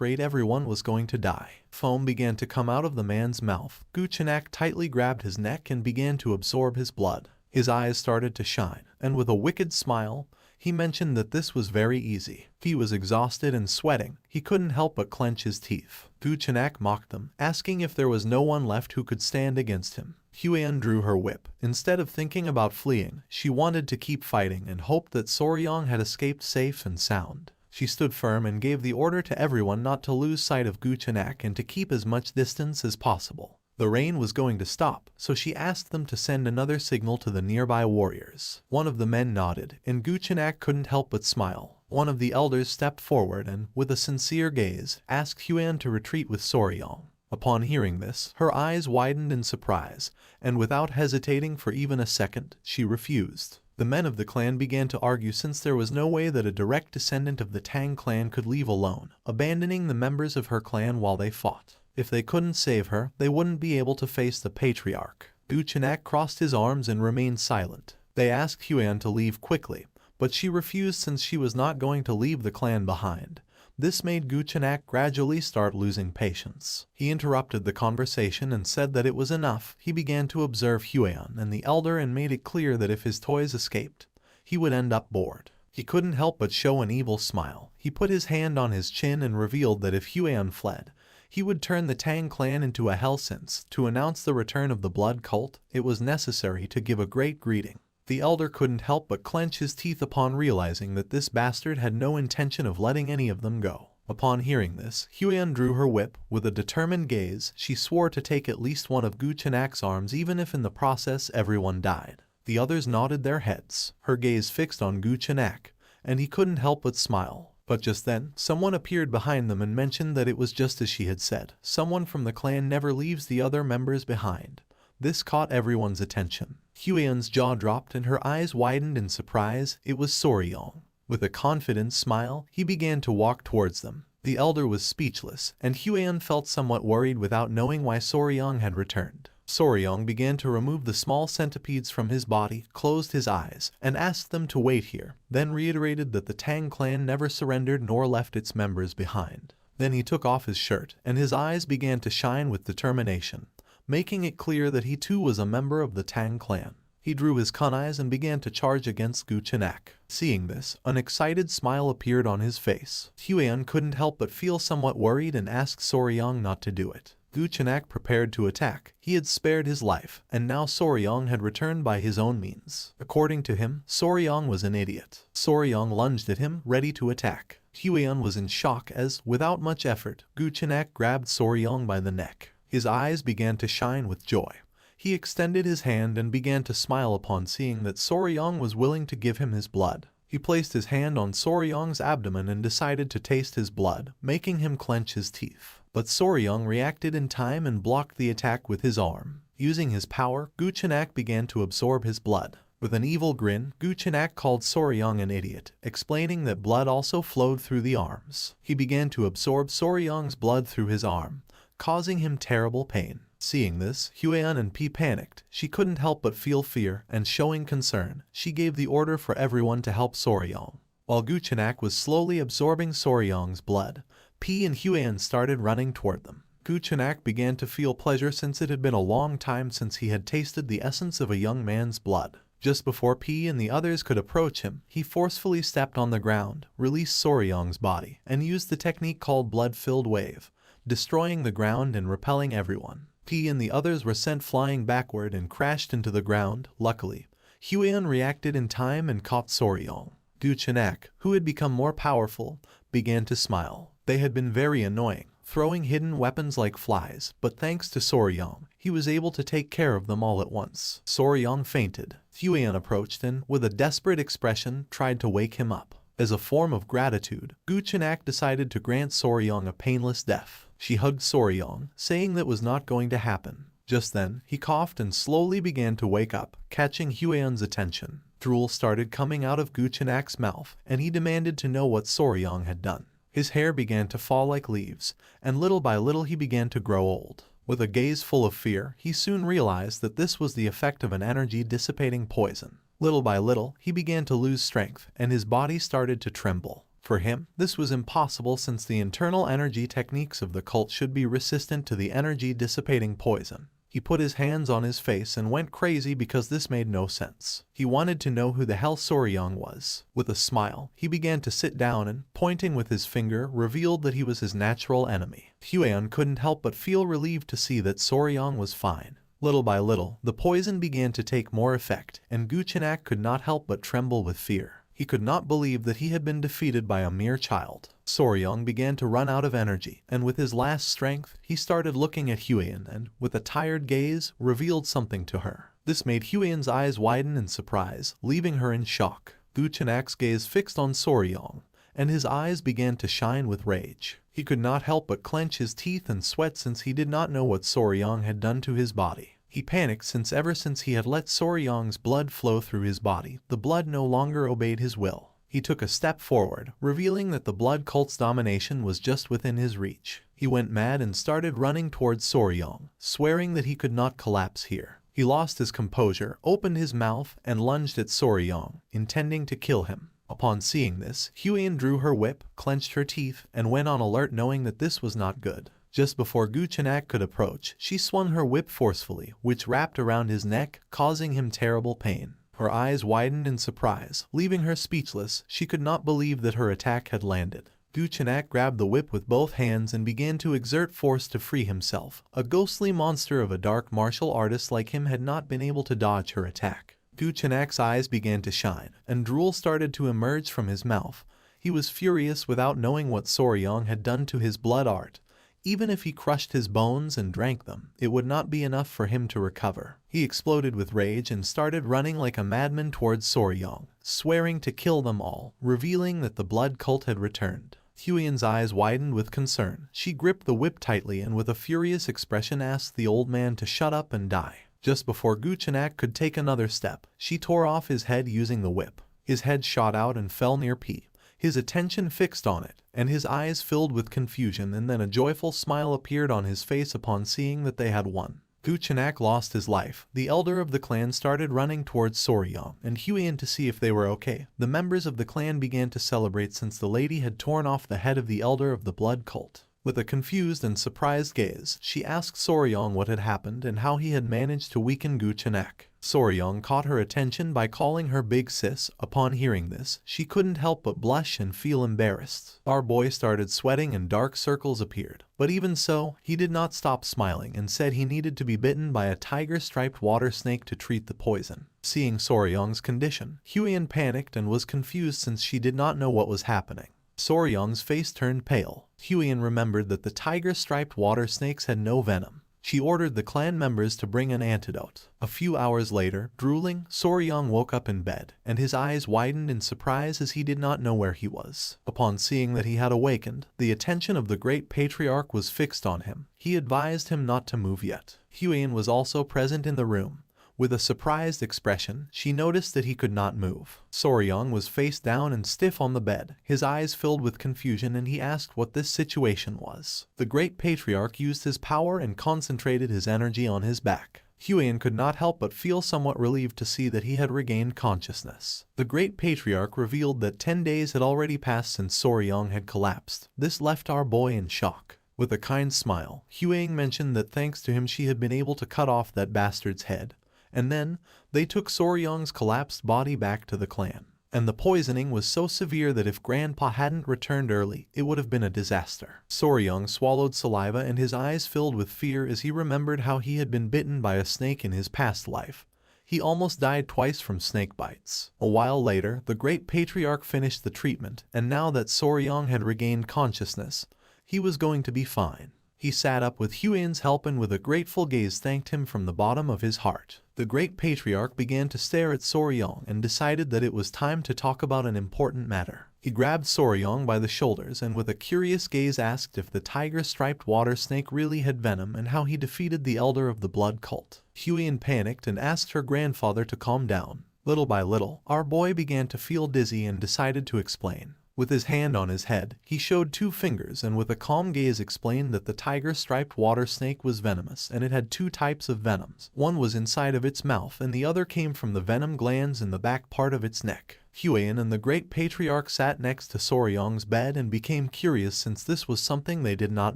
rate everyone was going to die. Foam began to come out of the man's mouth. Guchenak tightly grabbed his neck and began to absorb his blood. His eyes started to shine, and with a wicked smile, he mentioned that this was very easy. He was exhausted and sweating. He couldn't help but clench his teeth. Guchenak mocked them, asking if there was no one left who could stand against him. Hueon drew her whip. Instead of thinking about fleeing, she wanted to keep fighting and hoped that Soryang had escaped safe and sound. She stood firm and gave the order to everyone not to lose sight of Guchenak and to keep as much distance as possible. The rain was going to stop, so she asked them to send another signal to the nearby warriors. One of the men nodded, and Guchenak couldn't help but smile. One of the elders stepped forward and, with a sincere gaze, asked Hueon to retreat with Soryang. Upon hearing this, her eyes widened in surprise, and without hesitating for even a second, she refused. The men of the clan began to argue since there was no way that a direct descendant of the Tang clan could leave alone, abandoning the members of her clan while they fought. If they couldn't save her, they wouldn't be able to face the patriarch. Guchenak crossed his arms and remained silent. They asked Hueon to leave quickly, but she refused since she was not going to leave the clan behind. This made Guchenak gradually start losing patience. He interrupted the conversation and said that it was enough. He began to observe Hueon and the elder and made it clear that if his toys escaped, he would end up bored. He couldn't help but show an evil smile. He put his hand on his chin and revealed that if Hueon fled, he would turn the Tang clan into a hell since, to announce the return of the blood cult, it was necessary to give a great greeting. The elder couldn't help but clench his teeth upon realizing that this bastard had no intention of letting any of them go. Upon hearing this, Hueon drew her whip. With a determined gaze, she swore to take at least one of Guchenak's arms even if in the process everyone died. The others nodded their heads, her gaze fixed on Guchenak, and he couldn't help but smile. But just then, someone appeared behind them and mentioned that it was just as she had said. Someone from the clan never leaves the other members behind. This caught everyone's attention. Hueon's jaw dropped and her eyes widened in surprise. It was Soryang. With a confident smile, he began to walk towards them. The elder was speechless, and Hueon felt somewhat worried without knowing why Soryang had returned. Soryang began to remove the small centipedes from his body, closed his eyes, and asked them to wait here, then reiterated that the Tang clan never surrendered nor left its members behind. Then he took off his shirt, and his eyes began to shine with determination, making it clear that he too was a member of the Tang clan. He drew his kunais and began to charge against Guchenak. Seeing this, an excited smile appeared on his face. Hueon couldn't help but feel somewhat worried and asked Soryang not to do it. Guchenak prepared to attack. He had spared his life, and now Soryang had returned by his own means. According to him, Soryang was an idiot. Soryang lunged at him, ready to attack. Hueon was in shock as, without much effort, Guchenak grabbed Soryang by the neck. His eyes began to shine with joy. He extended his hand and began to smile upon seeing that Soryang was willing to give him his blood. He placed his hand on Soryang's abdomen and decided to taste his blood, making him clench his teeth. But Soryang reacted in time and blocked the attack with his arm. Using his power, Guchenak began to absorb his blood. With an evil grin, Guchenak called Soryang an idiot, explaining that blood also flowed through the arms. He began to absorb Soryang's blood through his arm, causing him terrible pain. Seeing this, Hueon and P panicked. She couldn't help but feel fear, and showing concern, she gave the order for everyone to help Soryang. While Guchenak was slowly absorbing Soryang's blood, P and Hueon started running toward them. Guchenak began to feel pleasure since it had been a long time since he had tasted the essence of a young man's blood. Just before P and the others could approach him, he forcefully stepped on the ground, released Soryang's body, and used the technique called blood-filled wave, destroying the ground and repelling everyone. P and the others were sent flying backward and crashed into the ground. Luckily, Huan reacted in time and caught Soryong. Gu Chenak, who had become more powerful, began to smile. They had been very annoying, throwing hidden weapons like flies, but thanks to Soryong, he was able to take care of them all at once. Soryong fainted. Huan approached and, with a desperate expression, tried to wake him up. As a form of gratitude, Gu Chenak decided to grant Soryong a painless death. She hugged Soryong, saying that was not going to happen. Just then, he coughed and slowly began to wake up, catching Huan's attention. Drool started coming out of Gu Chenak's mouth, and he demanded to know what Soryong had done. His hair began to fall like leaves, and little by little he began to grow old. With a gaze full of fear, he soon realized that this was the effect of an energy-dissipating poison. Little by little, he began to lose strength, and his body started to tremble. For him, this was impossible since the internal energy techniques of the cult should be resistant to the energy-dissipating poison. He put his hands on his face and went crazy because this made no sense. He wanted to know who the hell Soryong was. With a smile, he began to sit down and, pointing with his finger, revealed that he was his natural enemy. Huan couldn't help but feel relieved to see that Soryong was fine. Little by little, the poison began to take more effect, and Gu Chenak could not help but tremble with fear. He could not believe that he had been defeated by a mere child. Soryong began to run out of energy, and with his last strength, he started looking at Huan and, with a tired gaze, revealed something to her. This made Huan's eyes widen in surprise, leaving her in shock. Gu Chenak's gaze fixed on Soryong, and his eyes began to shine with rage. He could not help but clench his teeth and sweat since he did not know what Soryong had done to his body. He panicked since ever since he had let Soryong's blood flow through his body, the blood no longer obeyed his will. He took a step forward, revealing that the blood cult's domination was just within his reach. He went mad and started running towards Soryong, swearing that he could not collapse here. He lost his composure, opened his mouth, and lunged at Soryong, intending to kill him. Upon seeing this, Huan drew her whip, clenched her teeth, and went on alert knowing that this was not good. Just before Gu Chenak could approach, she swung her whip forcefully, which wrapped around his neck, causing him terrible pain. Her eyes widened in surprise, leaving her speechless. She could not believe that her attack had landed. Gu Chenak grabbed the whip with both hands and began to exert force to free himself. A ghostly monster of a dark martial artist like him had not been able to dodge her attack. Gu Chenak's eyes began to shine, and drool started to emerge from his mouth. He was furious without knowing what Soryong had done to his blood art. Even if he crushed his bones and drank them, it would not be enough for him to recover. He exploded with rage and started running like a madman towards Soryong, swearing to kill them all, revealing that the blood cult had returned. Huan's eyes widened with concern. She gripped the whip tightly and with a furious expression asked the old man to shut up and die. Just before Gu Chenak could take another step, she tore off his head using the whip. His head shot out and fell near P. His attention fixed on it, and his eyes filled with confusion, and then a joyful smile appeared on his face upon seeing that they had won. Gu Chenak lost his life. The elder of the clan started running towards Soryong and Huan to see if they were okay. The members of the clan began to celebrate since the lady had torn off the head of the elder of the blood cult. With a confused and surprised gaze, she asked Soryong what had happened and how he had managed to weaken Gu Chenak. Soryong caught her attention by calling her big sis. Upon hearing this, she couldn't help but blush and feel embarrassed. Our boy started sweating and dark circles appeared. But even so, he did not stop smiling and said he needed to be bitten by a tiger-striped water snake to treat the poison. Seeing Soryong's condition, Huan panicked and was confused since she did not know what was happening. Soryong's face turned pale. Huan remembered that the tiger-striped water snakes had no venom. She ordered the clan members to bring an antidote. A few hours later, drooling, Soryong woke up in bed, and his eyes widened in surprise as he did not know where he was. Upon seeing that he had awakened, the attention of the great patriarch was fixed on him. He advised him not to move yet. Huan was also present in the room. With a surprised expression, she noticed that he could not move. Soryong was face down and stiff on the bed, his eyes filled with confusion, and he asked what this situation was. The great patriarch used his power and concentrated his energy on his back. Huan could not help but feel somewhat relieved to see that he had regained consciousness. The great patriarch revealed that 10 days had already passed since Soryong had collapsed. This left our boy in shock. With a kind smile, Huan mentioned that thanks to him she had been able to cut off that bastard's head. And then, they took Soryong's collapsed body back to the clan. And the poisoning was so severe that if Grandpa hadn't returned early, it would have been a disaster. Soryong swallowed saliva and his eyes filled with fear as he remembered how he had been bitten by a snake in his past life. He almost died twice from snake bites. A while later, the great patriarch finished the treatment, and now that Soryong had regained consciousness, he was going to be fine. He sat up with Huian's help and with a grateful gaze thanked him from the bottom of his heart. The great patriarch began to stare at Soryong and decided that it was time to talk about an important matter. He grabbed Soryong by the shoulders and with a curious gaze asked if the tiger-striped water snake really had venom and how he defeated the elder of the blood cult. Huian panicked and asked her grandfather to calm down. Little by little, our boy began to feel dizzy and decided to explain. With his hand on his head, he showed 2 fingers and with a calm gaze explained that the tiger-striped water snake was venomous and it had 2 types of venoms. One was inside of its mouth and the other came from the venom glands in the back part of its neck. Huian and the great patriarch sat next to Soryong's bed and became curious since this was something they did not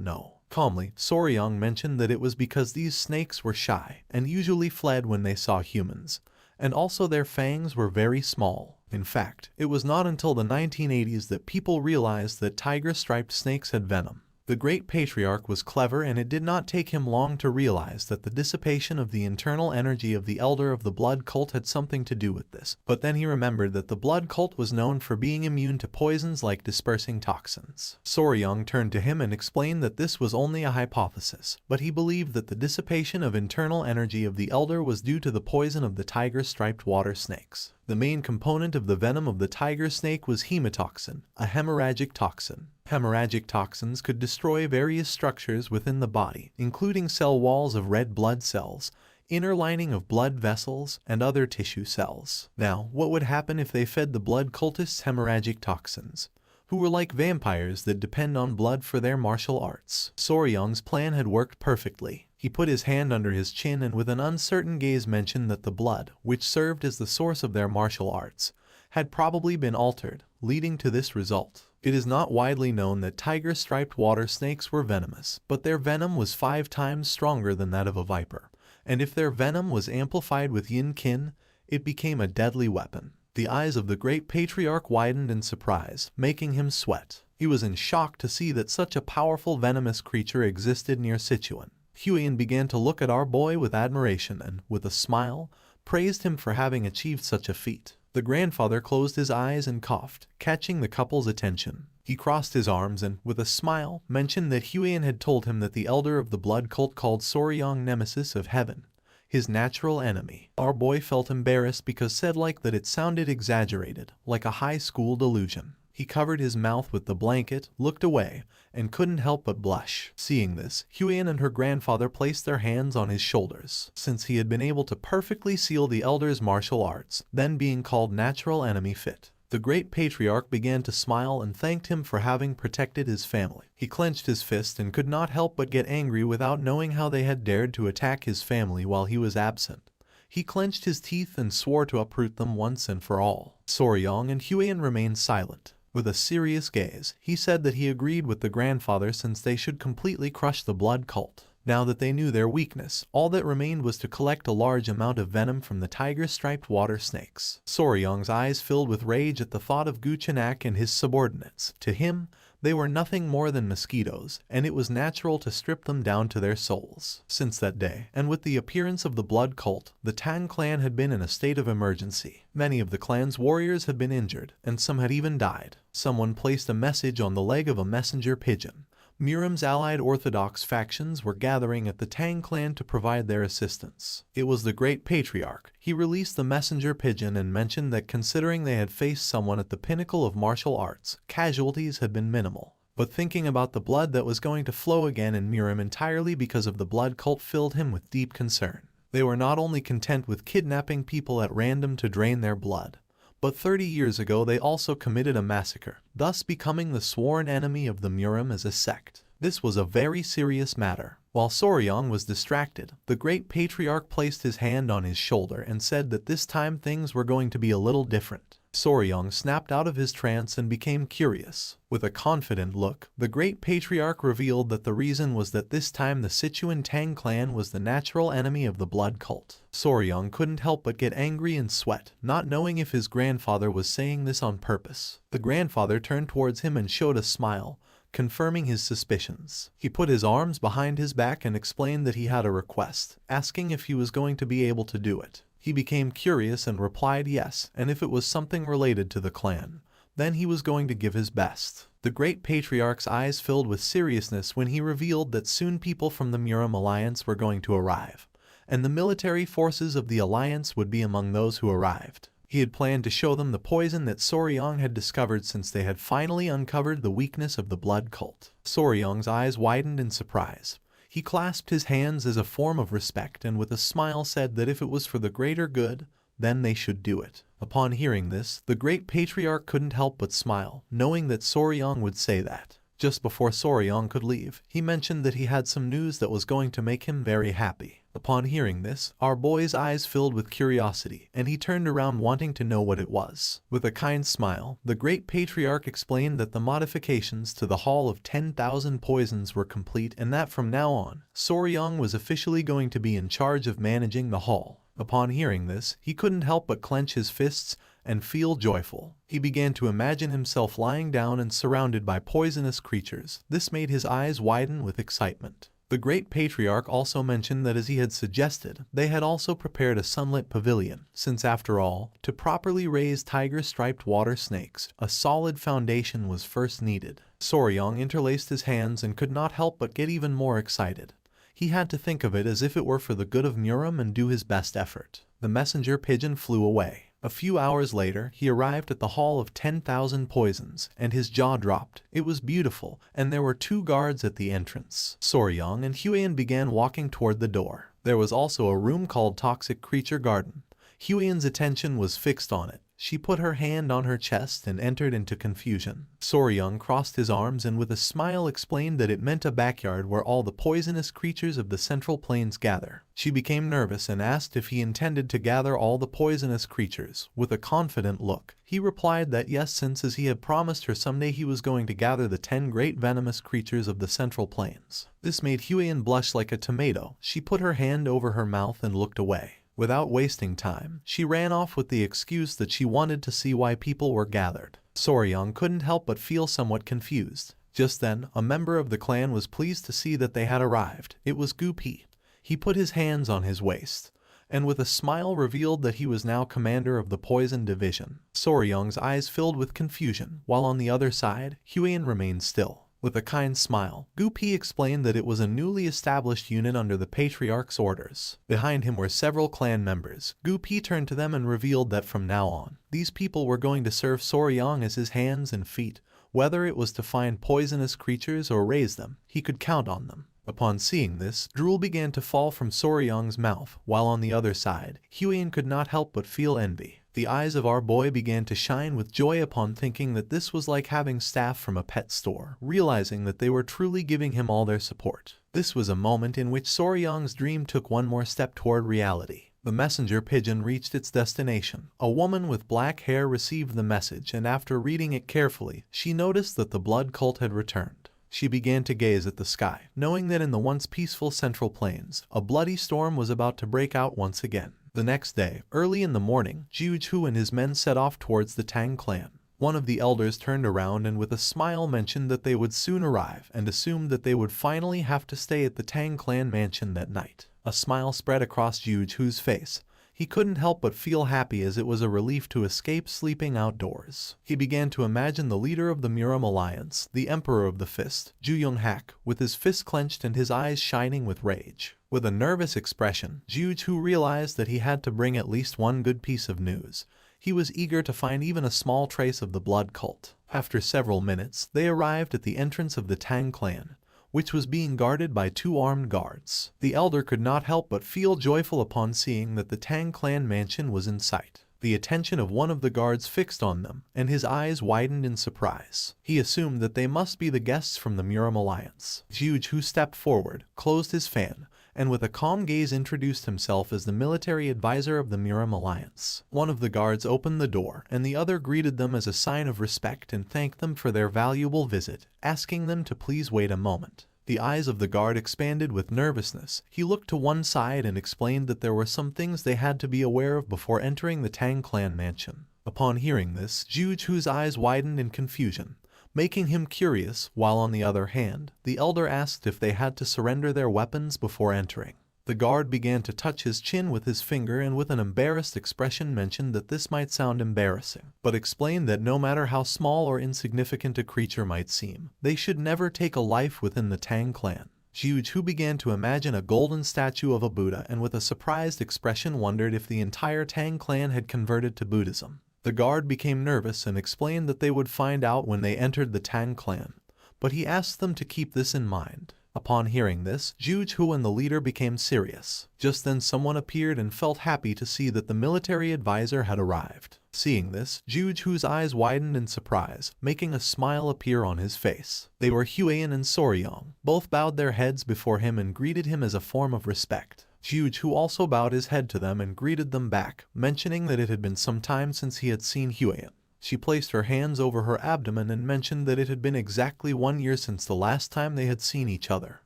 know. Calmly, Soryong mentioned that it was because these snakes were shy and usually fled when they saw humans, and also their fangs were very small. In fact, it was not until the 1980s that people realized that tiger-striped snakes had venom. The great patriarch was clever and it did not take him long to realize that the dissipation of the internal energy of the elder of the blood cult had something to do with this. But then he remembered that the blood cult was known for being immune to poisons like dispersing toxins. Soryong turned to him and explained that this was only a hypothesis, but he believed that the dissipation of internal energy of the elder was due to the poison of the tiger-striped water snakes. The main component of the venom of the tiger snake was hemotoxin, a hemorrhagic toxin. Hemorrhagic toxins could destroy various structures within the body, including cell walls of red blood cells, inner lining of blood vessels, and other tissue cells. Now, what would happen if they fed the blood cultists hemorrhagic toxins, who were like vampires that depend on blood for their martial arts? Soryong's plan had worked perfectly. He put his hand under his chin and with an uncertain gaze mentioned that the blood, which served as the source of their martial arts, had probably been altered, leading to this result. It is not widely known that tiger-striped water snakes were venomous, but their venom was 5 times stronger than that of a viper, and if their venom was amplified with yin-kin, it became a deadly weapon. The eyes of the great patriarch widened in surprise, making him sweat. He was in shock to see that such a powerful venomous creature existed near Sichuan. Huian began to look at our boy with admiration and, with a smile, praised him for having achieved such a feat. The grandfather closed his eyes and coughed, catching the couple's attention. He crossed his arms and, with a smile, mentioned that Huian had told him that the elder of the blood cult called Soryong Nemesis of Heaven, his natural enemy. Our boy felt embarrassed because said like that it sounded exaggerated, like a high school delusion. He covered his mouth with the blanket, looked away, and couldn't help but blush. Seeing this, Huian and her grandfather placed their hands on his shoulders, since he had been able to perfectly seal the elder's martial arts, then being called natural enemy fit. The great patriarch began to smile and thanked him for having protected his family. He clenched his fist and could not help but get angry without knowing how they had dared to attack his family while he was absent. He clenched his teeth and swore to uproot them once and for all. Soryong and Huian remained silent. With a serious gaze, he said that he agreed with the grandfather since they should completely crush the blood cult. Now that they knew their weakness, all that remained was to collect a large amount of venom from the tiger-striped water snakes. Soryong's eyes filled with rage at the thought of Guchenak and his subordinates. To him, they were nothing more than mosquitoes, and it was natural to strip them down to their souls. Since that day, and with the appearance of the blood cult, the Tang clan had been in a state of emergency. Many of the clan's warriors had been injured, and some had even died. Someone placed a message on the leg of a messenger pigeon. Miram's allied Orthodox factions were gathering at the Tang clan to provide their assistance. It was the great patriarch. He released the messenger pigeon and mentioned that considering they had faced someone at the pinnacle of martial arts, casualties had been minimal. But thinking about the blood that was going to flow again in Miram entirely because of the blood cult filled him with deep concern. They were not only content with kidnapping people at random to drain their blood, but 30 years ago they also committed a massacre, thus becoming the sworn enemy of the Miram as a sect. This was a very serious matter. While Soryong was distracted, the great patriarch placed his hand on his shoulder and said that this time things were going to be a little different. Soryong snapped out of his trance and became curious. With a confident look, the great patriarch revealed that the reason was that this time the Sichuan Tang clan was the natural enemy of the blood cult. Soryong couldn't help but get angry and sweat, not knowing if his grandfather was saying this on purpose. The grandfather turned towards him and showed a smile, confirming his suspicions. He put his arms behind his back and explained that he had a request, asking if he was going to be able to do it. He became curious and replied yes, and if it was something related to the clan, then he was going to give his best. The great patriarch's eyes filled with seriousness when he revealed that soon people from the Muram Alliance were going to arrive, and the military forces of the Alliance would be among those who arrived. He had planned to show them the poison that Soryong had discovered since they had finally uncovered the weakness of the blood cult. Soryong's eyes widened in surprise. He clasped his hands as a form of respect and with a smile said that if it was for the greater good, then they should do it. Upon hearing this, the great patriarch couldn't help but smile, knowing that Soryong would say that. Just before Soryong could leave, he mentioned that he had some news that was going to make him very happy. Upon hearing this, our boy's eyes filled with curiosity, and he turned around wanting to know what it was. With a kind smile, the great patriarch explained that the modifications to the Hall of 10,000 Poisons were complete and that from now on, Soryong was officially going to be in charge of managing the hall. Upon hearing this, he couldn't help but clench his fists and feel joyful. He began to imagine himself lying down and surrounded by poisonous creatures. This made his eyes widen with excitement. The great patriarch also mentioned that as he had suggested, they had also prepared a sunlit pavilion, since after all, to properly raise tiger-striped water snakes, a solid foundation was first needed. Soryong interlaced his hands and could not help but get even more excited. He had to think of it as if it were for the good of Muram and do his best effort. The messenger pigeon flew away. A few hours later, he arrived at the Hall of 10,000 Poisons, and his jaw dropped. It was beautiful, and there were 2 guards at the entrance. Soryong and Huiyan began walking toward the door. There was also a room called Toxic Creature Garden. Huiyan's attention was fixed on it. She put her hand on her chest and entered into confusion. Soryong crossed his arms and with a smile explained that it meant a backyard where all the poisonous creatures of the Central Plains gather. She became nervous and asked if he intended to gather all the poisonous creatures. With a confident look, he replied that yes, since as he had promised her someday he was going to gather the 10 great venomous creatures of the Central Plains. This made Huiyan blush like a tomato. She put her hand over her mouth and looked away. Without wasting time, she ran off with the excuse that she wanted to see why people were gathered. Soryong couldn't help but feel somewhat confused. Just then, a member of the clan was pleased to see that they had arrived. It was Gupi. He put his hands on his waist, and with a smile revealed that he was now commander of the Poison Division. Soryong's eyes filled with confusion, while on the other side, Huiyan remained still. With a kind smile, Gupi explained that it was a newly established unit under the Patriarch's orders. Behind him were several clan members. Gupi turned to them and revealed that from now on, these people were going to serve Soryong as his hands and feet. Whether it was to find poisonous creatures or raise them, he could count on them. Upon seeing this, drool began to fall from Soryong's mouth, while on the other side, Huiyan could not help but feel envy. The eyes of our boy began to shine with joy upon thinking that this was like having staff from a pet store, realizing that they were truly giving him all their support. This was a moment in which Soryong's dream took one more step toward reality. The messenger pigeon reached its destination. A woman with black hair received the message, and after reading it carefully, she noticed that the blood cult had returned. She began to gaze at the sky, knowing that in the once peaceful Central Plains, a bloody storm was about to break out once again. The next day, early in the morning, Jiuju and his men set off towards the Tang clan. One of the elders turned around and with a smile mentioned that they would soon arrive and assumed that they would finally have to stay at the Tang clan mansion that night. A smile spread across Jiuju's face. He couldn't help but feel happy as it was a relief to escape sleeping outdoors. He began to imagine the leader of the Muram Alliance, the Emperor of the Fist, Ju Yonghak, with his fist clenched and his eyes shining with rage. With a nervous expression, Jiuju realized that he had to bring at least one good piece of news. He was eager to find even a small trace of the blood cult. After several minutes, they arrived at the entrance of the Tang clan, which was being guarded by 2 armed guards. The elder could not help but feel joyful upon seeing that the Tang clan mansion was in sight. The attention of one of the guards fixed on them, and his eyes widened in surprise. He assumed that they must be the guests from the Muram Alliance. Jiuju stepped forward, closed his fan, and with a calm gaze introduced himself as the military advisor of the Muram Alliance. One of the guards opened the door, and the other greeted them as a sign of respect and thanked them for their valuable visit, asking them to please wait a moment. The eyes of the guard expanded with nervousness. He looked to one side and explained that there were some things they had to be aware of before entering the Tang clan mansion. Upon hearing this, Jiuju's eyes widened in confusion, making him curious, while on the other hand, the elder asked if they had to surrender their weapons before entering. The guard began to touch his chin with his finger and with an embarrassed expression mentioned that this might sound embarrassing, but explained that no matter how small or insignificant a creature might seem, they should never take a life within the Tang clan. Jiuju began to imagine a golden statue of a Buddha and with a surprised expression wondered if the entire Tang clan had converted to Buddhism. The guard became nervous and explained that they would find out when they entered the Tang clan, but he asked them to keep this in mind. Upon hearing this, Jiuju and the leader became serious. Just then someone appeared and felt happy to see that the military advisor had arrived. Seeing this, Jiuju's eyes widened in surprise, making a smile appear on his face. They were Huiyan and Soryong. Both bowed their heads before him and greeted him as a form of respect. Jiuju also bowed his head to them and greeted them back, mentioning that it had been some time since he had seen Huiyan. She placed her hands over her abdomen and mentioned that it had been exactly 1 year since the last time they had seen each other.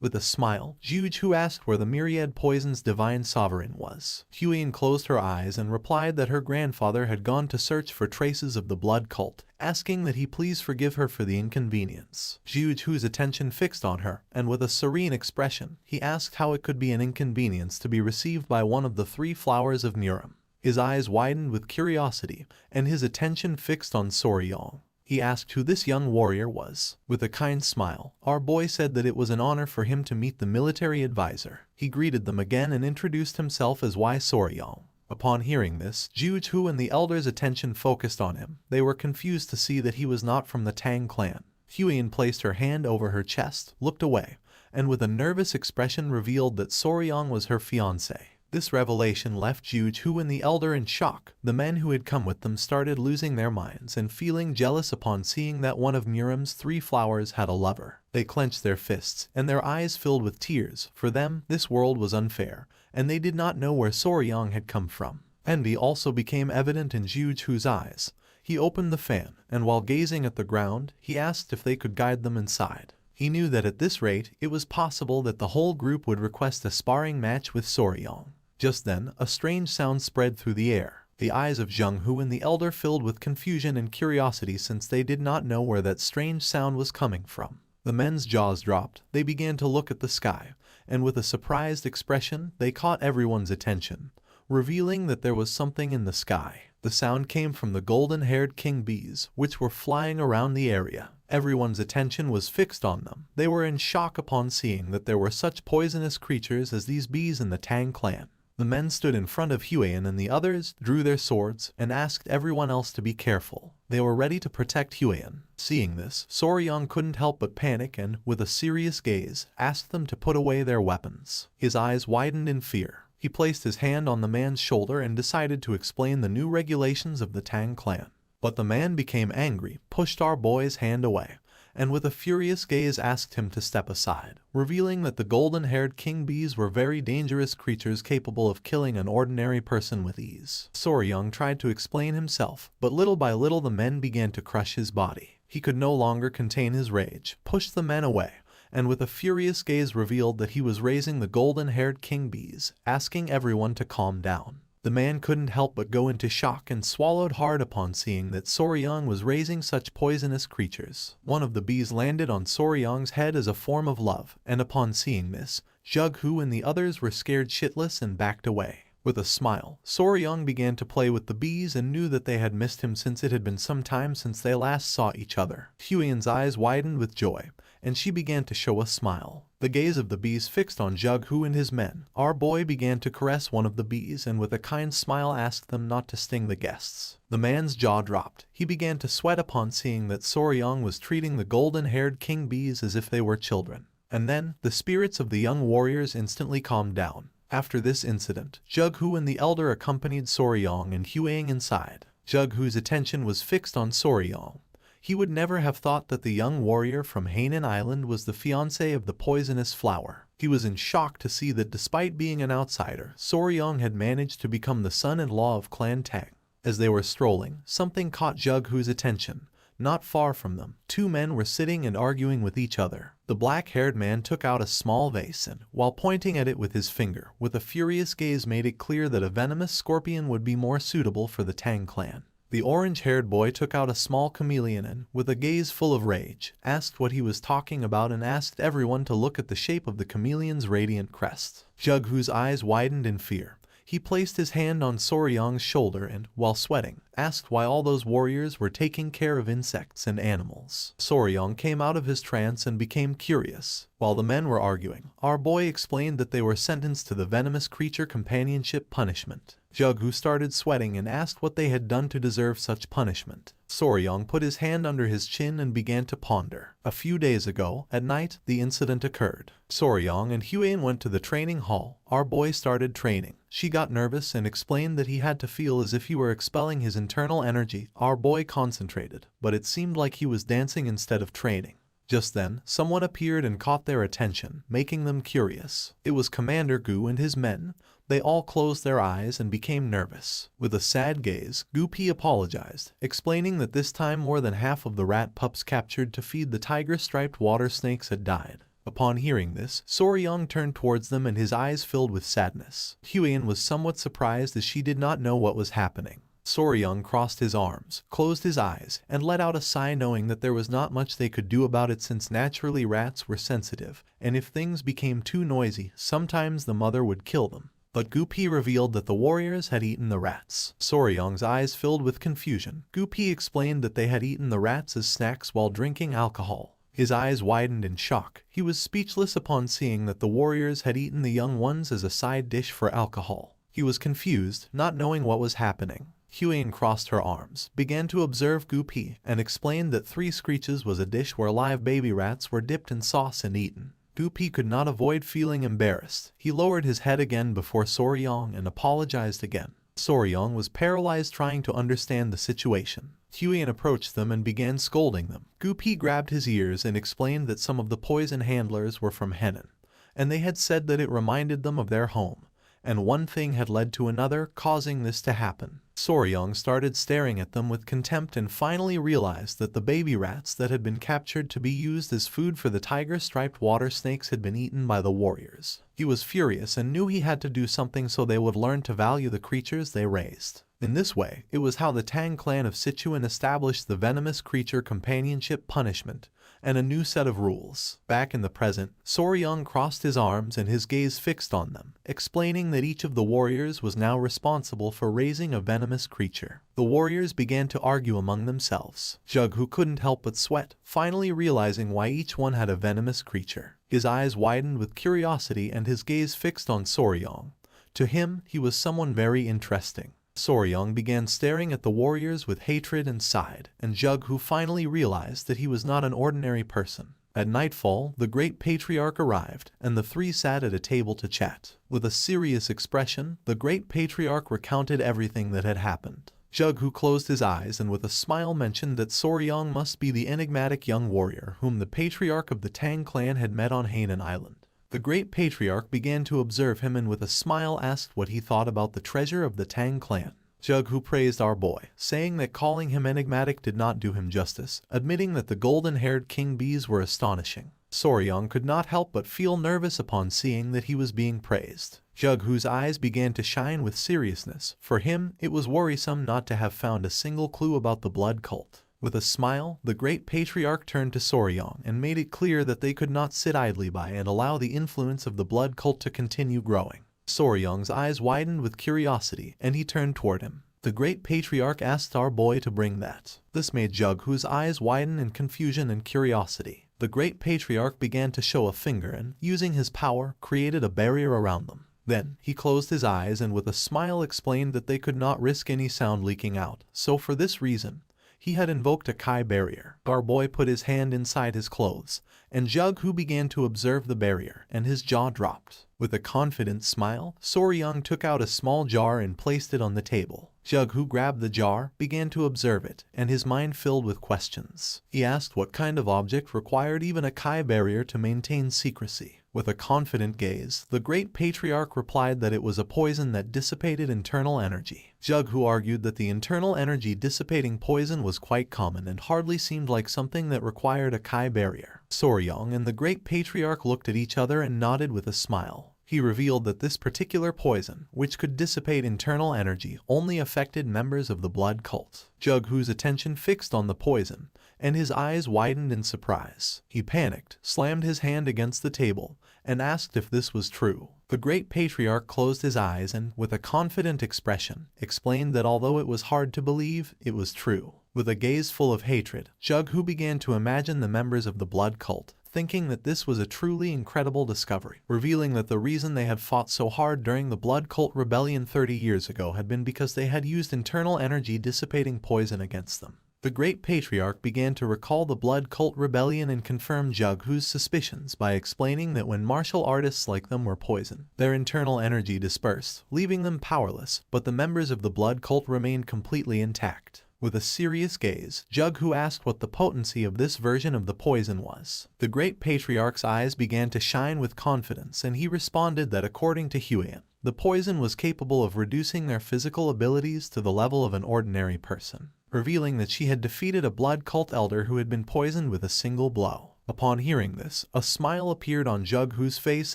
With a smile, Jiuju asked where the myriad poison's divine sovereign was. Huiyan closed her eyes and replied that her grandfather had gone to search for traces of the blood cult, asking that he please forgive her for the inconvenience. Jiuju's attention fixed on her, and with a serene expression, he asked how it could be an inconvenience to be received by one of the 3 flowers of Murim. His eyes widened with curiosity, and his attention fixed on Soryong. He asked who this young warrior was. With a kind smile, our boy said that it was an honor for him to meet the military advisor. He greeted them again and introduced himself as Y Soryong. Upon hearing this, Jiuju and the elders' attention focused on him. They were confused to see that he was not from the Tang clan. Huiyan placed her hand over her chest, looked away, and with a nervous expression revealed that Soryong was her fiancé. This revelation left Jiuju and the elder in shock. The men who had come with them started losing their minds and feeling jealous upon seeing that one of Murim's 3 flowers had a lover. They clenched their fists, and their eyes filled with tears. For them, this world was unfair, and they did not know where Soryong had come from. Envy also became evident in Jiuju's eyes. He opened the fan, and while gazing at the ground, he asked if they could guide them inside. He knew that at this rate, it was possible that the whole group would request a sparring match with Soryong. Just then, a strange sound spread through the air. The eyes of Zhenghu and the elder filled with confusion and curiosity since they did not know where that strange sound was coming from. The men's jaws dropped. They began to look at the sky, and with a surprised expression, they caught everyone's attention, revealing that there was something in the sky. The sound came from the golden-haired king bees, which were flying around the area. Everyone's attention was fixed on them. They were in shock upon seeing that there were such poisonous creatures as these bees in the Tang clan. The men stood in front of Huiyan and the others drew their swords and asked everyone else to be careful. They were ready to protect Huiyan. Seeing this, Soryong couldn't help but panic and, with a serious gaze, asked them to put away their weapons. His eyes widened in fear. He placed his hand on the man's shoulder and decided to explain the new regulations of the Tang clan. But the man became angry, pushed our boy's hand away, and with a furious gaze asked him to step aside, revealing that the golden-haired king bees were very dangerous creatures capable of killing an ordinary person with ease. Soryong tried to explain himself, but little by little the men began to crush his body. He could no longer contain his rage, pushed the men away, and with a furious gaze revealed that he was raising the golden-haired king bees, asking everyone to calm down. The man couldn't help but go into shock and swallowed hard upon seeing that Soryong was raising such poisonous creatures. One of the bees landed on Soryong's head as a form of love, and upon seeing this, Zhenghu and the others were scared shitless and backed away. With a smile, Soryong began to play with the bees and knew that they had missed him since it had been some time since they last saw each other. Huiyan's eyes widened with joy, and she began to show a smile. The gaze of the bees fixed on Zhenghu and his men. Our boy began to caress one of the bees and with a kind smile asked them not to sting the guests. The man's jaw dropped. He began to sweat upon seeing that Soryong was treating the golden-haired king bees as if they were children. And then, the spirits of the young warriors instantly calmed down. After this incident, Zhenghu and the elder accompanied Soryong and Huiyan inside. Zhenghu's attention was fixed on Soryong. He would never have thought that the young warrior from Hainan Island was the fiancé of the poisonous flower. He was in shock to see that despite being an outsider, Soryong had managed to become the son-in-law of Clan Tang. As they were strolling, something caught Zhenghu's attention. Not far from them, 2 men were sitting and arguing with each other. The black-haired man took out a small vase and, while pointing at it with his finger, with a furious gaze made it clear that a venomous scorpion would be more suitable for the Tang clan. The orange-haired boy took out a small chameleon and, with a gaze full of rage, asked what he was talking about and asked everyone to look at the shape of the chameleon's radiant crest. Jughu's eyes widened in fear. He placed his hand on Soryang's shoulder and, while sweating, asked why all those warriors were taking care of insects and animals. Soryang came out of his trance and became curious. While the men were arguing, our boy explained that they were sentenced to the venomous creature companionship punishment. Jughu started sweating and asked what they had done to deserve such punishment. Soryang put his hand under his chin and began to ponder. A few days ago, at night, the incident occurred. Soryang and Huan went to the training hall. Our boy started training. She got nervous and explained that he had to feel as if he were expelling his internal energy. Our boy concentrated, but it seemed like he was dancing instead of training. Just then, someone appeared and caught their attention, making them curious. It was Commander Gu and his men. They all closed their eyes and became nervous. With a sad gaze, Gu Pi apologized, explaining that this time more than half of the rat pups captured to feed the tiger-striped water snakes had died. Upon hearing this, Soryang turned towards them and his eyes filled with sadness. Huan was somewhat surprised as she did not know what was happening. Soryang crossed his arms, closed his eyes, and let out a sigh knowing that there was not much they could do about it since naturally rats were sensitive, and if things became too noisy, sometimes the mother would kill them. But Gu Pi revealed that the warriors had eaten the rats. Soryang's eyes filled with confusion. Gu Pi explained that they had eaten the rats as snacks while drinking alcohol. His eyes widened in shock. He was speechless upon seeing that the warriors had eaten the young ones as a side dish for alcohol. He was confused, not knowing what was happening. Huan crossed her arms, began to observe Gu Pi, and explained that 3 screeches was a dish where live baby rats were dipped in sauce and eaten. Gu Pi could not avoid feeling embarrassed. He lowered his head again before Soryang and apologized again. Soryang was paralyzed trying to understand the situation. Huan approached them and began scolding them. Gu Pi grabbed his ears and explained that some of the poison handlers were from Henan, and they had said that it reminded them of their home, and one thing had led to another, causing this to happen. Soryang started staring at them with contempt and finally realized that the baby rats that had been captured to be used as food for the tiger-striped water snakes had been eaten by the warriors. He was furious and knew he had to do something so they would learn to value the creatures they raised. In this way, it was how the Tang clan of Sichuan established the venomous creature companionship punishment and a new set of rules. Back in the present, Soryang crossed his arms and his gaze fixed on them, explaining that each of the warriors was now responsible for raising a venomous creature. The warriors began to argue among themselves. Jughu couldn't help but sweat, finally realizing why each one had a venomous creature. His eyes widened with curiosity and his gaze fixed on Soryang. To him, he was someone very interesting. Soryang began staring at the warriors with hatred and sighed, and Jughu finally realized that he was not an ordinary person. At nightfall, the great patriarch arrived, and the 3 sat at a table to chat. With a serious expression, the great patriarch recounted everything that had happened. Jughu closed his eyes and with a smile mentioned that Soryang must be the enigmatic young warrior whom the patriarch of the Tang clan had met on Hainan Island. The great patriarch began to observe him and with a smile asked what he thought about the treasure of the Tang clan. Jughu praised our boy, saying that calling him enigmatic did not do him justice, admitting that the golden-haired king bees were astonishing. Soryang could not help but feel nervous upon seeing that he was being praised. Jughu's eyes began to shine with seriousness. For him, it was worrisome not to have found a single clue about the blood cult. With a smile, the great patriarch turned to Soryang and made it clear that they could not sit idly by and allow the influence of the blood cult to continue growing. Soryang's eyes widened with curiosity, and he turned toward him. The great patriarch asked our boy to bring that. This made Jughu's eyes widen in confusion and curiosity. The great patriarch began to show a finger and, using his power, created a barrier around them. Then, he closed his eyes and with a smile explained that they could not risk any sound leaking out, so for this reason, he had invoked a Kai barrier. Our boy put his hand inside his clothes, and Jughu began to observe the barrier, and his jaw dropped. With a confident smile, Soryang took out a small jar and placed it on the table. Jughu grabbed the jar, began to observe it, and his mind filled with questions. He asked what kind of object required even a Kai barrier to maintain secrecy. With a confident gaze, the great patriarch replied that it was a poison that dissipated internal energy. Jughu argued that the internal energy dissipating poison was quite common and hardly seemed like something that required a Kai barrier. Soryang and the great patriarch looked at each other and nodded with a smile. He revealed that this particular poison, which could dissipate internal energy, only affected members of the blood cult. Jughu's attention fixed on the poison, and his eyes widened in surprise. He panicked, slammed his hand against the table, and asked if this was true. The great patriarch closed his eyes and, with a confident expression, explained that although it was hard to believe, it was true. With a gaze full of hatred, Jughu began to imagine the members of the blood cult, thinking that this was a truly incredible discovery, revealing that the reason they had fought so hard during the blood cult rebellion 30 years ago had been because they had used internal energy dissipating poison against them. The great patriarch began to recall the blood cult rebellion and confirm Jughu's suspicions by explaining that when martial artists like them were poisoned, their internal energy dispersed, leaving them powerless, but the members of the blood cult remained completely intact. With a serious gaze, Jughu asked what the potency of this version of the poison was. The great patriarch's eyes began to shine with confidence, and he responded that according to Huian, the poison was capable of reducing their physical abilities to the level of an ordinary person, revealing that she had defeated a blood cult elder who had been poisoned with a single blow. Upon hearing this, a smile appeared on Jughu's face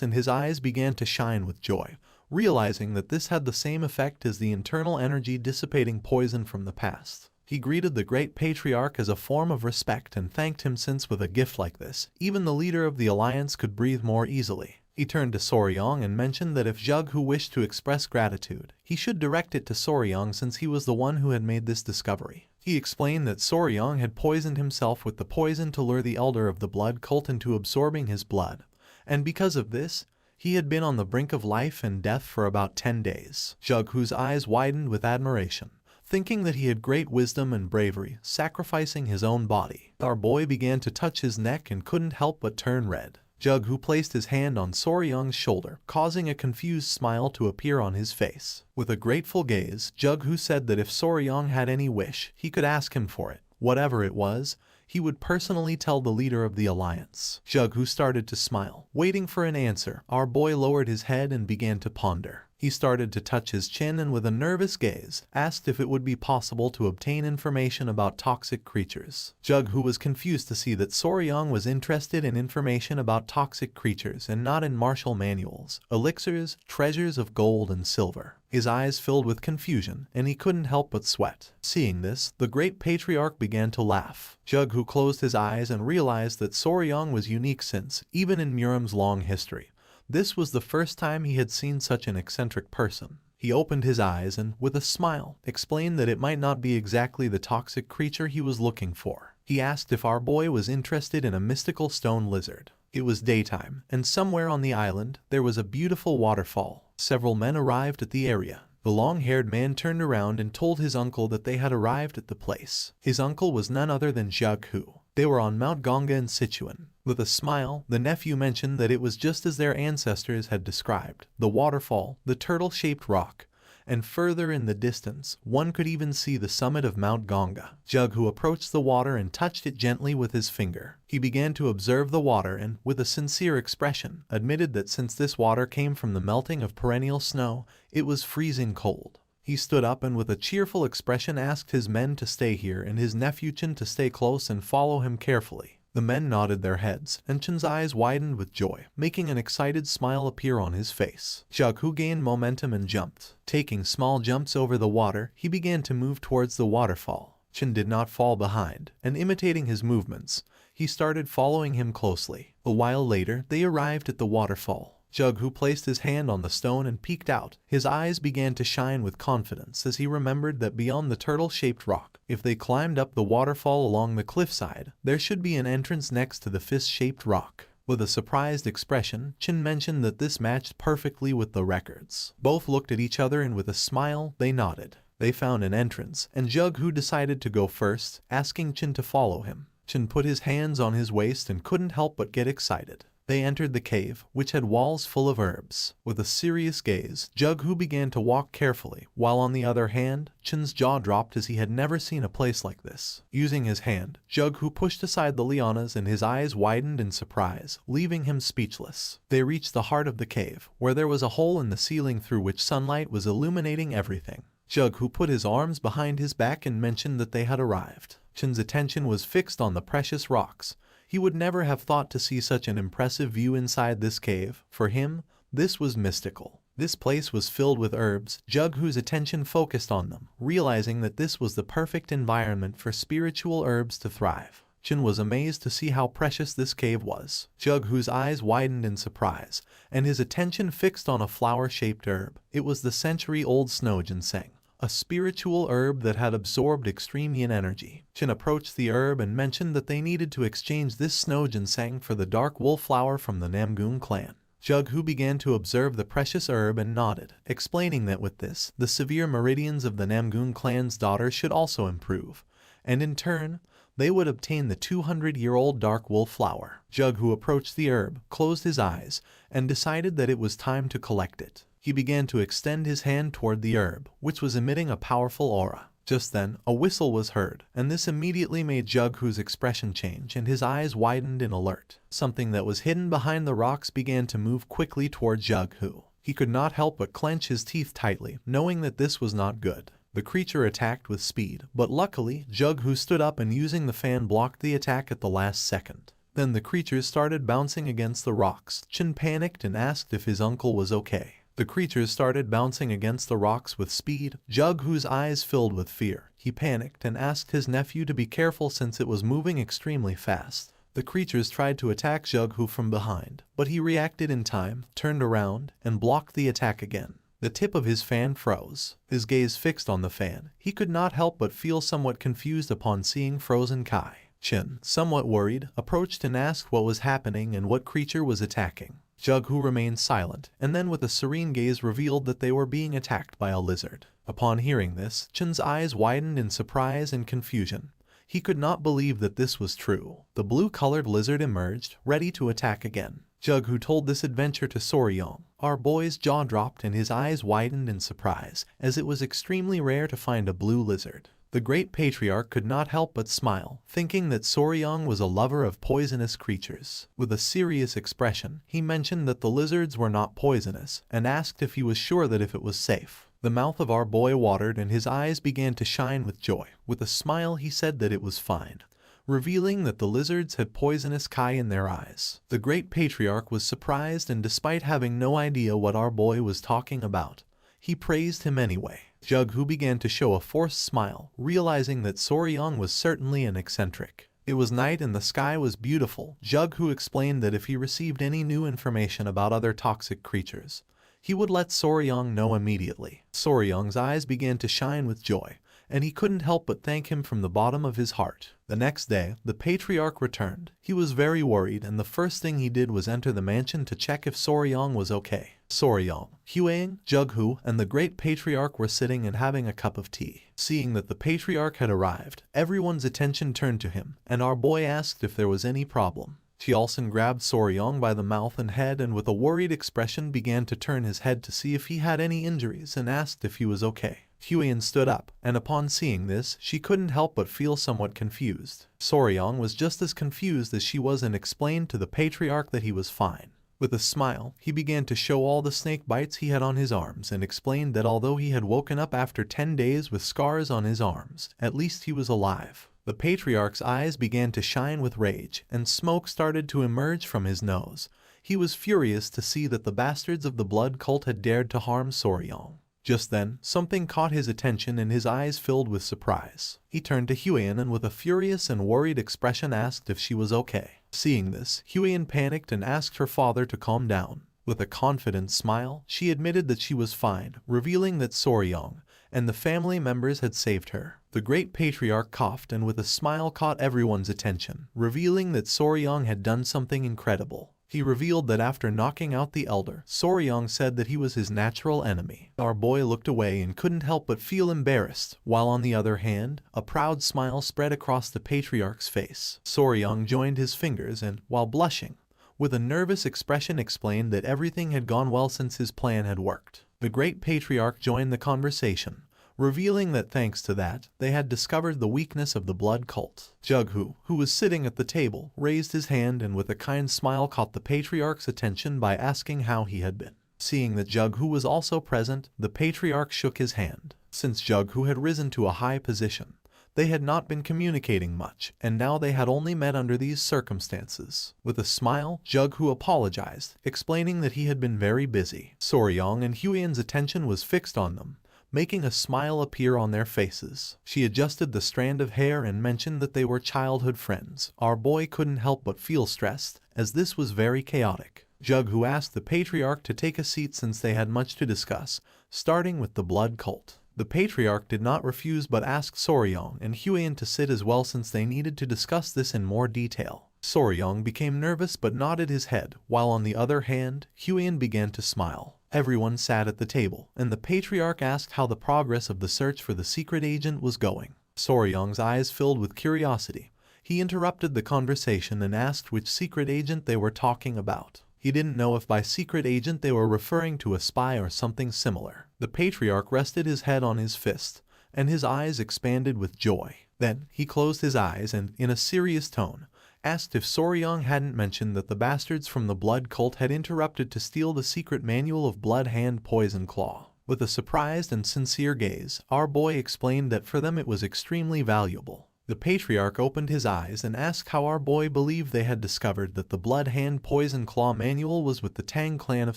and his eyes began to shine with joy, realizing that this had the same effect as the internal energy dissipating poison from the past. He greeted the great patriarch as a form of respect and thanked him, since with a gift like this, even the leader of the alliance could breathe more easily. He turned to Soryong and mentioned that if Jughu wished to express gratitude, he should direct it to Soryong since he was the one who had made this discovery. He explained that Soryong had poisoned himself with the poison to lure the elder of the blood cult into absorbing his blood, and because of this, he had been on the brink of life and death for about 10 days. Jughu's eyes widened with admiration, thinking that he had great wisdom and bravery, sacrificing his own body. Our boy began to touch his neck and couldn't help but turn red. Jughu placed his hand on Soryong's shoulder, causing a confused smile to appear on his face. With a grateful gaze, Jughu said that if Soryong had any wish, he could ask him for it. Whatever it was, he would personally tell the leader of the alliance. Jughu started to smile, waiting for an answer. Our boy lowered his head and began to ponder. He started to touch his chin and with a nervous gaze, asked if it would be possible to obtain information about toxic creatures. Jughu was confused to see that Soryong was interested in information about toxic creatures and not in martial manuals, elixirs, treasures of gold and silver. His eyes filled with confusion, and he couldn't help but sweat. Seeing this, the great patriarch began to laugh. Jughu closed his eyes and realized that Soryong was unique since, even in Muram's long history, this was the first time he had seen such an eccentric person. He opened his eyes and, with a smile, explained that it might not be exactly the toxic creature he was looking for. He asked if our boy was interested in a mystical stone lizard. It was daytime, and somewhere on the island, there was a beautiful waterfall. Several men arrived at the area. The long-haired man turned around and told his uncle that they had arrived at the place. His uncle was none other than Jughu. They were on Mount Ganga in Sichuan. With a smile, the nephew mentioned that it was just as their ancestors had described. The waterfall, the turtle-shaped rock, and further in the distance, one could even see the summit of Mount Ganga. Jughu approached the water and touched it gently with his finger. He began to observe the water and, with a sincere expression, admitted that since this water came from the melting of perennial snow, it was freezing cold. He stood up and with a cheerful expression asked his men to stay here and his nephew Chen to stay close and follow him carefully. The men nodded their heads, and Chen's eyes widened with joy, making an excited smile appear on his face. Jughu gained momentum and jumped. Taking small jumps over the water, he began to move towards the waterfall. Chen did not fall behind, and imitating his movements, he started following him closely. A while later, they arrived at the waterfall. Jughu placed his hand on the stone and peeked out. His eyes began to shine with confidence as he remembered that beyond the turtle-shaped rock, if they climbed up the waterfall along the cliffside, there should be an entrance next to the fist-shaped rock. With a surprised expression, Chen mentioned that this matched perfectly with the records. Both looked at each other and with a smile, they nodded. They found an entrance, and Jughu decided to go first, asking Chen to follow him. Chen put his hands on his waist and couldn't help but get excited. They entered the cave, which had walls full of herbs. With a serious gaze, Jughu began to walk carefully, while on the other hand, Chen's jaw dropped as he had never seen a place like this. Using his hand, Jughu pushed aside the lianas and his eyes widened in surprise, leaving him speechless. They reached the heart of the cave, where there was a hole in the ceiling through which sunlight was illuminating everything. Jughu put his arms behind his back and mentioned that they had arrived. Chen's attention was fixed on the precious rocks. He would never have thought to see such an impressive view inside this cave. For him, This was mystical. This place was filled with herbs. Jughu's attention focused on them, realizing that this was the perfect environment for spiritual herbs to thrive. Chen was amazed to see how precious this cave was. Jughu's eyes widened in surprise, and his attention fixed on a flower-shaped herb. It was the century-old snow ginseng, a spiritual herb that had absorbed extreme yin energy. Chen approached the herb and mentioned that they needed to exchange this snow ginseng for the dark wolf flower from the Namgung clan. Jughu began to observe the precious herb and nodded, explaining that with this, the severe meridians of the Namgung clan's daughter should also improve, and in turn, they would obtain the 200-year-old dark wolf flower. Jughu approached the herb, closed his eyes, and decided that it was time to collect it. He began to extend his hand toward the herb, which was emitting a powerful aura. Just then, a whistle was heard, and this immediately made Jughu's expression change and his eyes widened in alert. Something that was hidden behind the rocks began to move quickly toward Jughu. He could not help but clench his teeth tightly, knowing that this was not good. The creature attacked with speed, but luckily, Jughu stood up and using the fan blocked the attack at the last second. Then the creatures started bouncing against the rocks. Chen panicked and asked if his uncle was okay. The creatures started bouncing against the rocks with speed. Jughu's eyes filled with fear. He panicked and asked his nephew to be careful since it was moving extremely fast. The creatures tried to attack Jughu from behind, but he reacted in time, turned around, and blocked the attack again. The tip of his fan froze. His gaze fixed on the fan. He could not help but feel somewhat confused upon seeing frozen Kai. Chen, somewhat worried, approached and asked what was happening and what creature was attacking. Jughu remained silent, and then with a serene gaze revealed that they were being attacked by a lizard. Upon hearing this, Chen's eyes widened in surprise and confusion. He could not believe that this was true. The blue-colored lizard emerged, ready to attack again. Jughu told this adventure to Soryong. Our boy's jaw dropped and his eyes widened in surprise, as it was extremely rare to find a blue lizard. The great patriarch could not help but smile, thinking that Soryong was a lover of poisonous creatures. With a serious expression, he mentioned that the lizards were not poisonous, and asked if he was sure that if it was safe. The mouth of our boy watered and his eyes began to shine with joy. With a smile he said that it was fine, revealing that the lizards had poisonous Kai in their eyes. The great patriarch was surprised, and despite having no idea what our boy was talking about, he praised him anyway. Jughu began to show a forced smile, realizing that Soryong was certainly an eccentric. It was night and the sky was beautiful. Jughu explained that if he received any new information about other toxic creatures, he would let Soryong know immediately. Soryong's eyes began to shine with joy, and he couldn't help but thank him from the bottom of his heart. The next day, the patriarch returned. He was very worried, and the first thing he did was enter the mansion to check if Soryong was okay. Soryong, Huang, Jughu, and the great patriarch were sitting and having a cup of tea. Seeing that the patriarch had arrived, everyone's attention turned to him, and our boy asked if there was any problem. Tialson grabbed Soryong by the mouth and head and with a worried expression began to turn his head to see if he had any injuries and asked if he was okay. Huyen stood up, and upon seeing this, she couldn't help but feel somewhat confused. Soryong was just as confused as she was and explained to the patriarch that he was fine. With a smile, he began to show all the snake bites he had on his arms and explained that although he had woken up after 10 days with scars on his arms, at least he was alive. The patriarch's eyes began to shine with rage, and smoke started to emerge from his nose. He was furious to see that the bastards of the blood cult had dared to harm Soryong. Just then, something caught his attention and his eyes filled with surprise. He turned to Huyen and with a furious and worried expression asked if she was okay. Seeing this, Huyen panicked and asked her father to calm down. With a confident smile, she admitted that she was fine, revealing that Soryong and the family members had saved her. The great patriarch coughed and with a smile caught everyone's attention, revealing that Soryong had done something incredible. He revealed that after knocking out the elder, Soryong said that he was his natural enemy. Our boy looked away and couldn't help but feel embarrassed, while on the other hand, a proud smile spread across the patriarch's face. Soryong joined his fingers and, while blushing, with a nervous expression explained that everything had gone well since his plan had worked. The great patriarch joined the conversation, revealing that thanks to that, they had discovered the weakness of the blood cult. Jughu, who was sitting at the table, raised his hand and with a kind smile caught the patriarch's attention by asking how he had been. Seeing that Jughu was also present, the patriarch shook his hand. Since Jughu had risen to a high position, They had not been communicating much, and now they had only met under these circumstances. With a smile, Jughu apologized, explaining that he had been very busy. Soryong and Huiyan's attention was fixed on them, making a smile appear on their faces. She adjusted the strand of hair and mentioned that they were childhood friends. Our boy couldn't help but feel stressed, as this was very chaotic. Jughu asked the patriarch to take a seat since they had much to discuss, starting with the blood cult. The patriarch did not refuse but asked Soryong and Huiyan to sit as well since they needed to discuss this in more detail. Soryong became nervous but nodded his head, while on the other hand, Huiyan began to smile. Everyone sat at the table, and the patriarch asked how the progress of the search for the secret agent was going. Soryong's eyes filled with curiosity. He interrupted the conversation and asked which secret agent they were talking about. He didn't know if by secret agent they were referring to a spy or something similar. The patriarch rested his head on his fist, and his eyes expanded with joy. Then he closed his eyes and, in a serious tone, asked if Soryong hadn't mentioned that the bastards from the blood cult had interrupted to steal the secret manual of Blood Hand Poison Claw. With a surprised and sincere gaze, our boy explained that for them it was extremely valuable. The patriarch opened his eyes and asked how our boy believed they had discovered that the Blood Hand Poison Claw manual was with the Tang clan of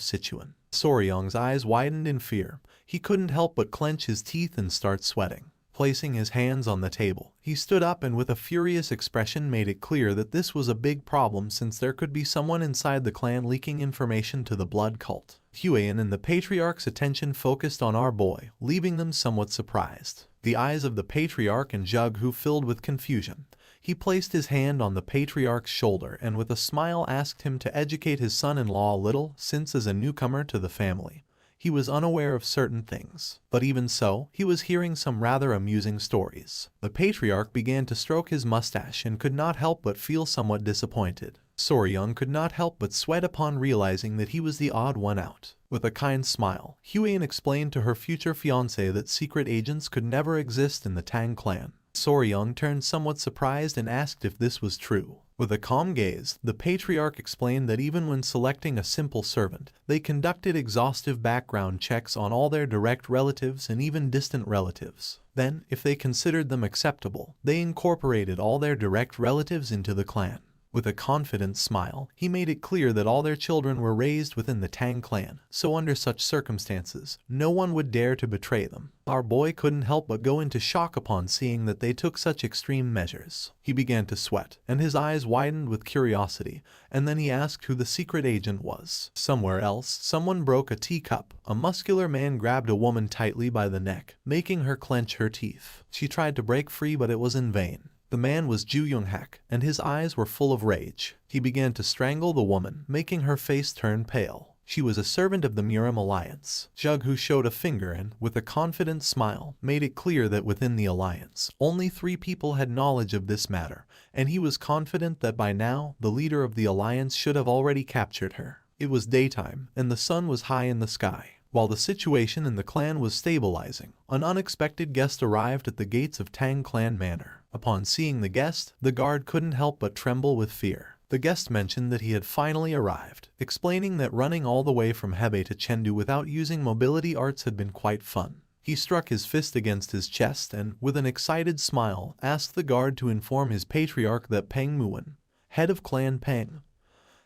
Sichuan. Soryong's eyes widened in fear. He couldn't help but clench his teeth and start sweating. Placing his hands on the table, he stood up and with a furious expression made it clear that this was a big problem since there could be someone inside the clan leaking information to the blood cult. Huiyan and the patriarch's attention focused on our boy, leaving them somewhat surprised. The eyes of the patriarch and Jughu filled with confusion. He placed his hand on the patriarch's shoulder and with a smile asked him to educate his son-in-law a little since as a newcomer to the family, he was unaware of certain things. But even so, he was hearing some rather amusing stories. The patriarch began to stroke his mustache and could not help but feel somewhat disappointed. Soryong could not help but sweat upon realizing that he was the odd one out. With a kind smile, Huiyan explained to her future fiancé that secret agents could never exist in the Tang clan. Soryong turned somewhat surprised and asked if this was true. With a calm gaze, the patriarch explained that even when selecting a simple servant, they conducted exhaustive background checks on all their direct relatives and even distant relatives. Then, if they considered them acceptable, they incorporated all their direct relatives into the clan. With a confident smile, he made it clear that all their children were raised within the Tang clan, so under such circumstances, no one would dare to betray them. Our boy couldn't help but go into shock upon seeing that they took such extreme measures. He began to sweat, and his eyes widened with curiosity, and then he asked who the secret agent was. Somewhere else, someone broke a teacup. A muscular man grabbed a woman tightly by the neck, making her clench her teeth. She tried to break free, but it was in vain. The man was Ju Yoonghak, and his eyes were full of rage. He began to strangle the woman, making her face turn pale. She was a servant of the Murim Alliance. Jughu showed a finger and, with a confident smile, made it clear that within the alliance, only 3 people had knowledge of this matter, and he was confident that by now, the leader of the alliance should have already captured her. It was daytime, and the sun was high in the sky. While the situation in the clan was stabilizing, an unexpected guest arrived at the gates of Tang Clan Manor. Upon seeing the guest, the guard couldn't help but tremble with fear. The guest mentioned that he had finally arrived, explaining that running all the way from Hebei to Chengdu without using mobility arts had been quite fun. He struck his fist against his chest and, with an excited smile, asked the guard to inform his patriarch that Peng Muwen, head of Clan Peng,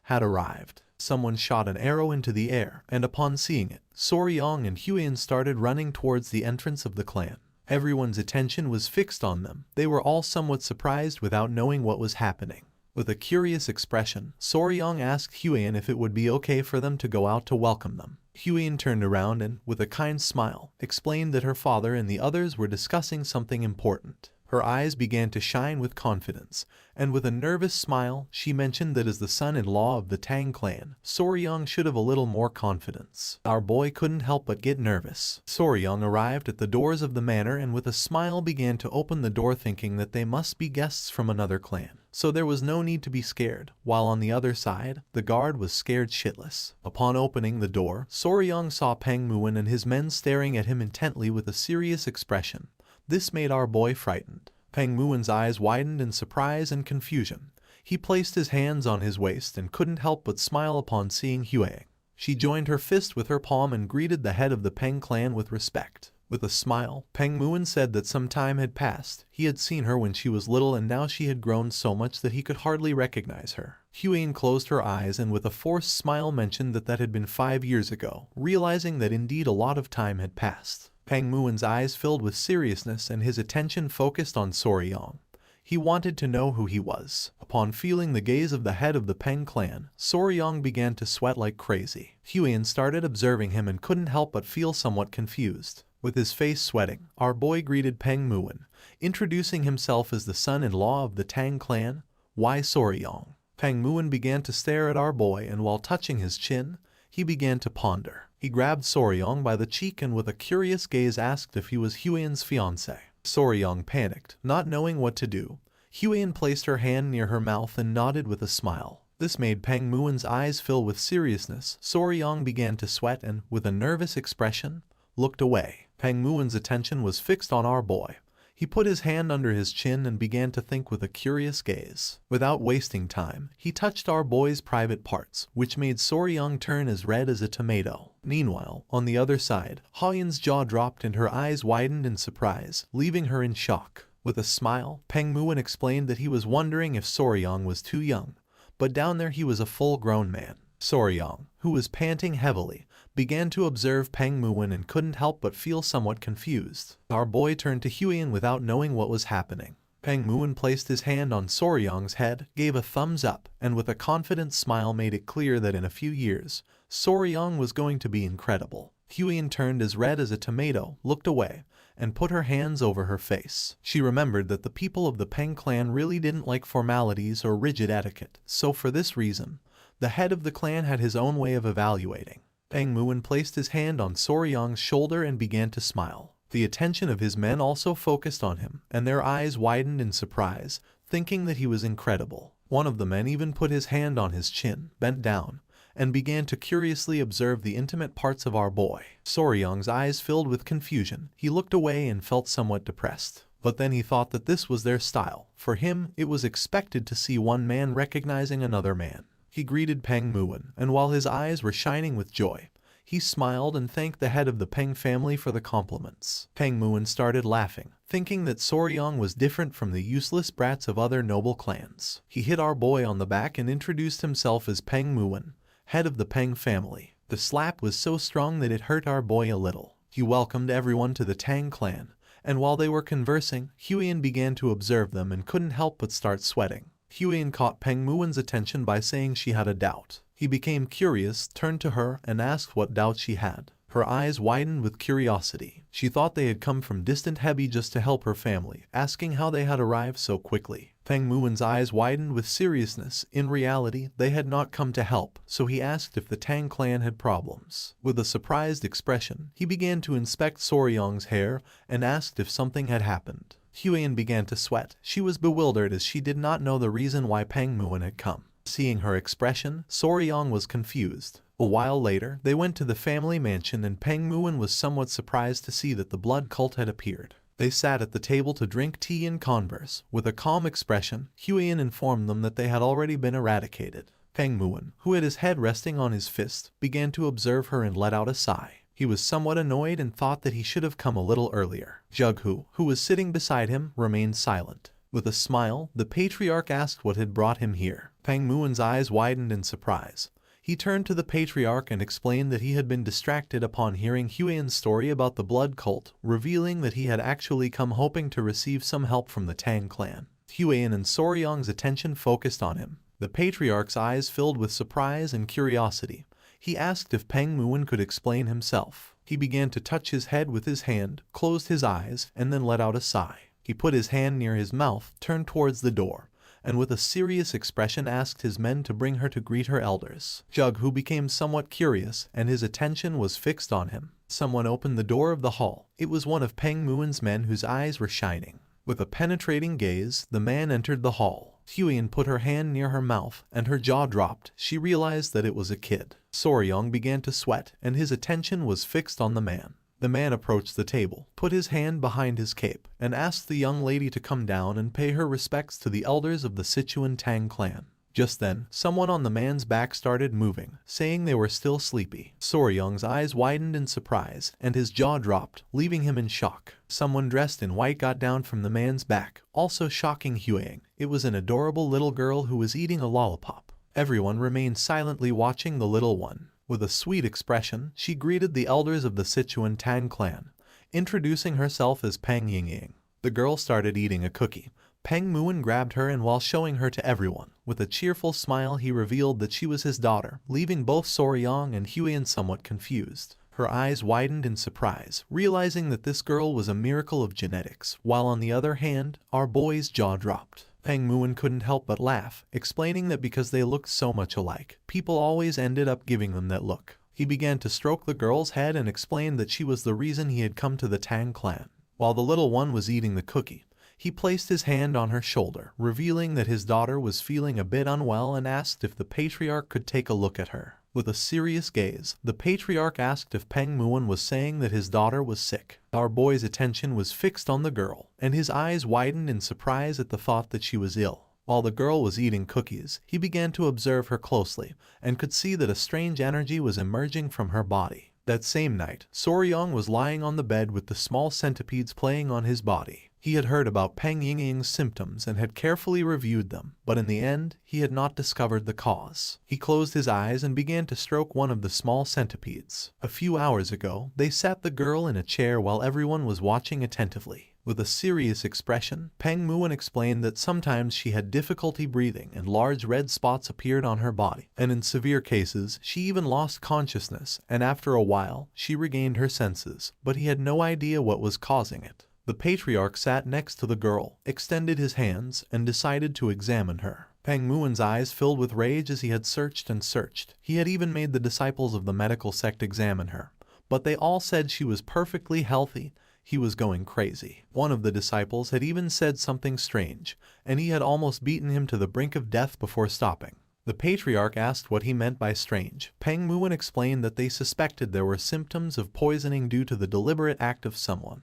had arrived. Someone shot an arrow into the air, and upon seeing it, Soryong and Huiyan started running towards the entrance of the clan. Everyone's attention was fixed on them. They were all somewhat surprised without knowing what was happening. With a curious expression, Soryong asked Huiyan if it would be okay for them to go out to welcome them. Huiyan turned around and, with a kind smile, explained that her father and the others were discussing something important. Her eyes began to shine with confidence, and with a nervous smile, she mentioned that as the son-in-law of the Tang clan, Soryong should have a little more confidence. Our boy couldn't help but get nervous. Soryong arrived at the doors of the manor and with a smile began to open the door, thinking that they must be guests from another clan. So there was no need to be scared, while on the other side, the guard was scared shitless. Upon opening the door, Soryong saw Peng Muwen and his men staring at him intently with a serious expression. This made our boy frightened. Peng Muwen's eyes widened in surprise and confusion. He placed his hands on his waist and couldn't help but smile upon seeing Huiyan. She joined her fist with her palm and greeted the head of the Peng clan with respect. With a smile, Peng Muon said that some time had passed. He had seen her when she was little and now she had grown so much that he could hardly recognize her. Huyen closed her eyes and with a forced smile mentioned that had been 5 years ago, realizing that indeed a lot of time had passed. Peng Muon's eyes filled with seriousness and his attention focused on Soryong. He wanted to know who he was. Upon feeling the gaze of the head of the Peng clan, Soryong began to sweat like crazy. Huyen started observing him and couldn't help but feel somewhat confused. With his face sweating, our boy greeted Peng Muon, introducing himself as the son-in-law of the Tang clan. Why Soryong? Peng Muon began to stare at our boy and while touching his chin, he began to ponder. He grabbed Soryong by the cheek and with a curious gaze asked if he was Huyen's fiancé. Soryong panicked, not knowing what to do. Huyen placed her hand near her mouth and nodded with a smile. This made Peng Muon's eyes fill with seriousness. Soryong began to sweat and, with a nervous expression, looked away. Peng Muon's attention was fixed on our boy. He put his hand under his chin and began to think with a curious gaze. Without wasting time, he touched our boy's private parts, which made Soryong turn as red as a tomato. Meanwhile, on the other side, Huyen's jaw dropped and her eyes widened in surprise, leaving her in shock. With a smile, Peng Muon explained that he was wondering if Soryong was too young, but down there he was a full-grown man. Soryong, who was panting heavily, began to observe Peng Muon and couldn't help but feel somewhat confused. Our boy turned to Huyen without knowing what was happening. Peng Muon placed his hand on Soryong's head, gave a thumbs up, and with a confident smile made it clear that in a few years, Soryong was going to be incredible. Huyen turned as red as a tomato, looked away, and put her hands over her face. She remembered that the people of the Peng clan really didn't like formalities or rigid etiquette, so for this reason, the head of the clan had his own way of evaluating. Peng Muon placed his hand on Soryong's shoulder and began to smile. The attention of his men also focused on him, and their eyes widened in surprise, thinking that he was incredible. One of the men even put his hand on his chin, bent down, and began to curiously observe the intimate parts of our boy. Soryong's eyes filled with confusion. He looked away and felt somewhat depressed. But then he thought that this was their style. For him, it was expected to see one man recognizing another man. He greeted Peng Muon, and while his eyes were shining with joy, he smiled and thanked the head of the Peng family for the compliments. Peng Muon started laughing, thinking that Soryong was different from the useless brats of other noble clans. He hit our boy on the back and introduced himself as Peng Muon, head of the Peng family. The slap was so strong that it hurt our boy a little. He welcomed everyone to the Tang clan, and while they were conversing, Huyen began to observe them and couldn't help but start sweating. Huyen caught Peng Muon's attention by saying she had a doubt. He became curious, turned to her, and asked what doubt she had. Her eyes widened with curiosity. She thought they had come from distant Hebi just to help her family, asking how they had arrived so quickly. Peng Muon's eyes widened with seriousness. In reality, they had not come to help, so he asked if the Tang clan had problems. With a surprised expression, he began to inspect Soryong's hair and asked if something had happened. Huyen began to sweat. She was bewildered as she did not know the reason why Peng Muon had come. Seeing her expression, Soryong was confused. A while later, they went to the family mansion and Peng Muon was somewhat surprised to see that the blood cult had appeared. They sat at the table to drink tea and converse. With a calm expression, Huyen informed them that they had already been eradicated. Peng Muon, who had his head resting on his fist, began to observe her and let out a sigh. He was somewhat annoyed and thought that he should have come a little earlier. Jughu, who was sitting beside him, remained silent. With a smile, the patriarch asked what had brought him here. Peng Muon's eyes widened in surprise. He turned to the patriarch and explained that he had been distracted upon hearing Huyen's story about the blood cult, revealing that he had actually come hoping to receive some help from the Tang clan. Huyen and Soryong's attention focused on him. The patriarch's eyes filled with surprise and curiosity. He asked if Peng Muon could explain himself. He began to touch his head with his hand, closed his eyes, and then let out a sigh. He put his hand near his mouth, turned towards the door, and with a serious expression asked his men to bring her to greet her elders. Jughu became somewhat curious, and his attention was fixed on him. Someone opened the door of the hall. It was one of Peng Muon's men whose eyes were shining. With a penetrating gaze, the man entered the hall. Huyen put her hand near her mouth, and her jaw dropped. She realized that it was a kid. Soryong began to sweat, and his attention was fixed on the man. The man approached the table, put his hand behind his cape, and asked the young lady to come down and pay her respects to the elders of the Sichuan Tang clan. Just then, someone on the man's back started moving, saying they were still sleepy. Soryung's eyes widened in surprise, and his jaw dropped, leaving him in shock. Someone dressed in white got down from the man's back, also shocking Huang. It was an adorable little girl who was eating a lollipop. Everyone remained silently watching the little one. With a sweet expression, she greeted the elders of the Sichuan Tang clan, introducing herself as Peng Yingying. The girl started eating a cookie. Peng Muin grabbed her, and while showing her to everyone, with a cheerful smile he revealed that she was his daughter, leaving both Soryong and Huiyan somewhat confused. Her eyes widened in surprise, realizing that this girl was a miracle of genetics, while on the other hand, our boy's jaw dropped. Peng Muin couldn't help but laugh, explaining that because they looked so much alike, people always ended up giving them that look. He began to stroke the girl's head and explained that she was the reason he had come to the Tang clan. While the little one was eating the cookie, he placed his hand on her shoulder, revealing that his daughter was feeling a bit unwell and asked if the patriarch could take a look at her. With a serious gaze, the patriarch asked if Peng Muin was saying that his daughter was sick. Our boy's attention was fixed on the girl, and his eyes widened in surprise at the thought that she was ill. While the girl was eating cookies, he began to observe her closely, and could see that a strange energy was emerging from her body. That same night, Soryong was lying on the bed with the small centipedes playing on his body. He had heard about Peng Yingying's symptoms and had carefully reviewed them, but in the end, he had not discovered the cause. He closed his eyes and began to stroke one of the small centipedes. A few hours ago, they sat the girl in a chair while everyone was watching attentively. With a serious expression, Peng Muin explained that sometimes she had difficulty breathing and large red spots appeared on her body, and in severe cases, she even lost consciousness, and after a while, she regained her senses, but he had no idea what was causing it. The patriarch sat next to the girl, extended his hands, and decided to examine her. Peng Muin's eyes filled with rage as he had searched and searched. He had even made the disciples of the medical sect examine her, but they all said she was perfectly healthy. He was going crazy. One of the disciples had even said something strange, and he had almost beaten him to the brink of death before stopping. The patriarch asked what he meant by strange. Peng Muin explained that they suspected there were symptoms of poisoning due to the deliberate act of someone,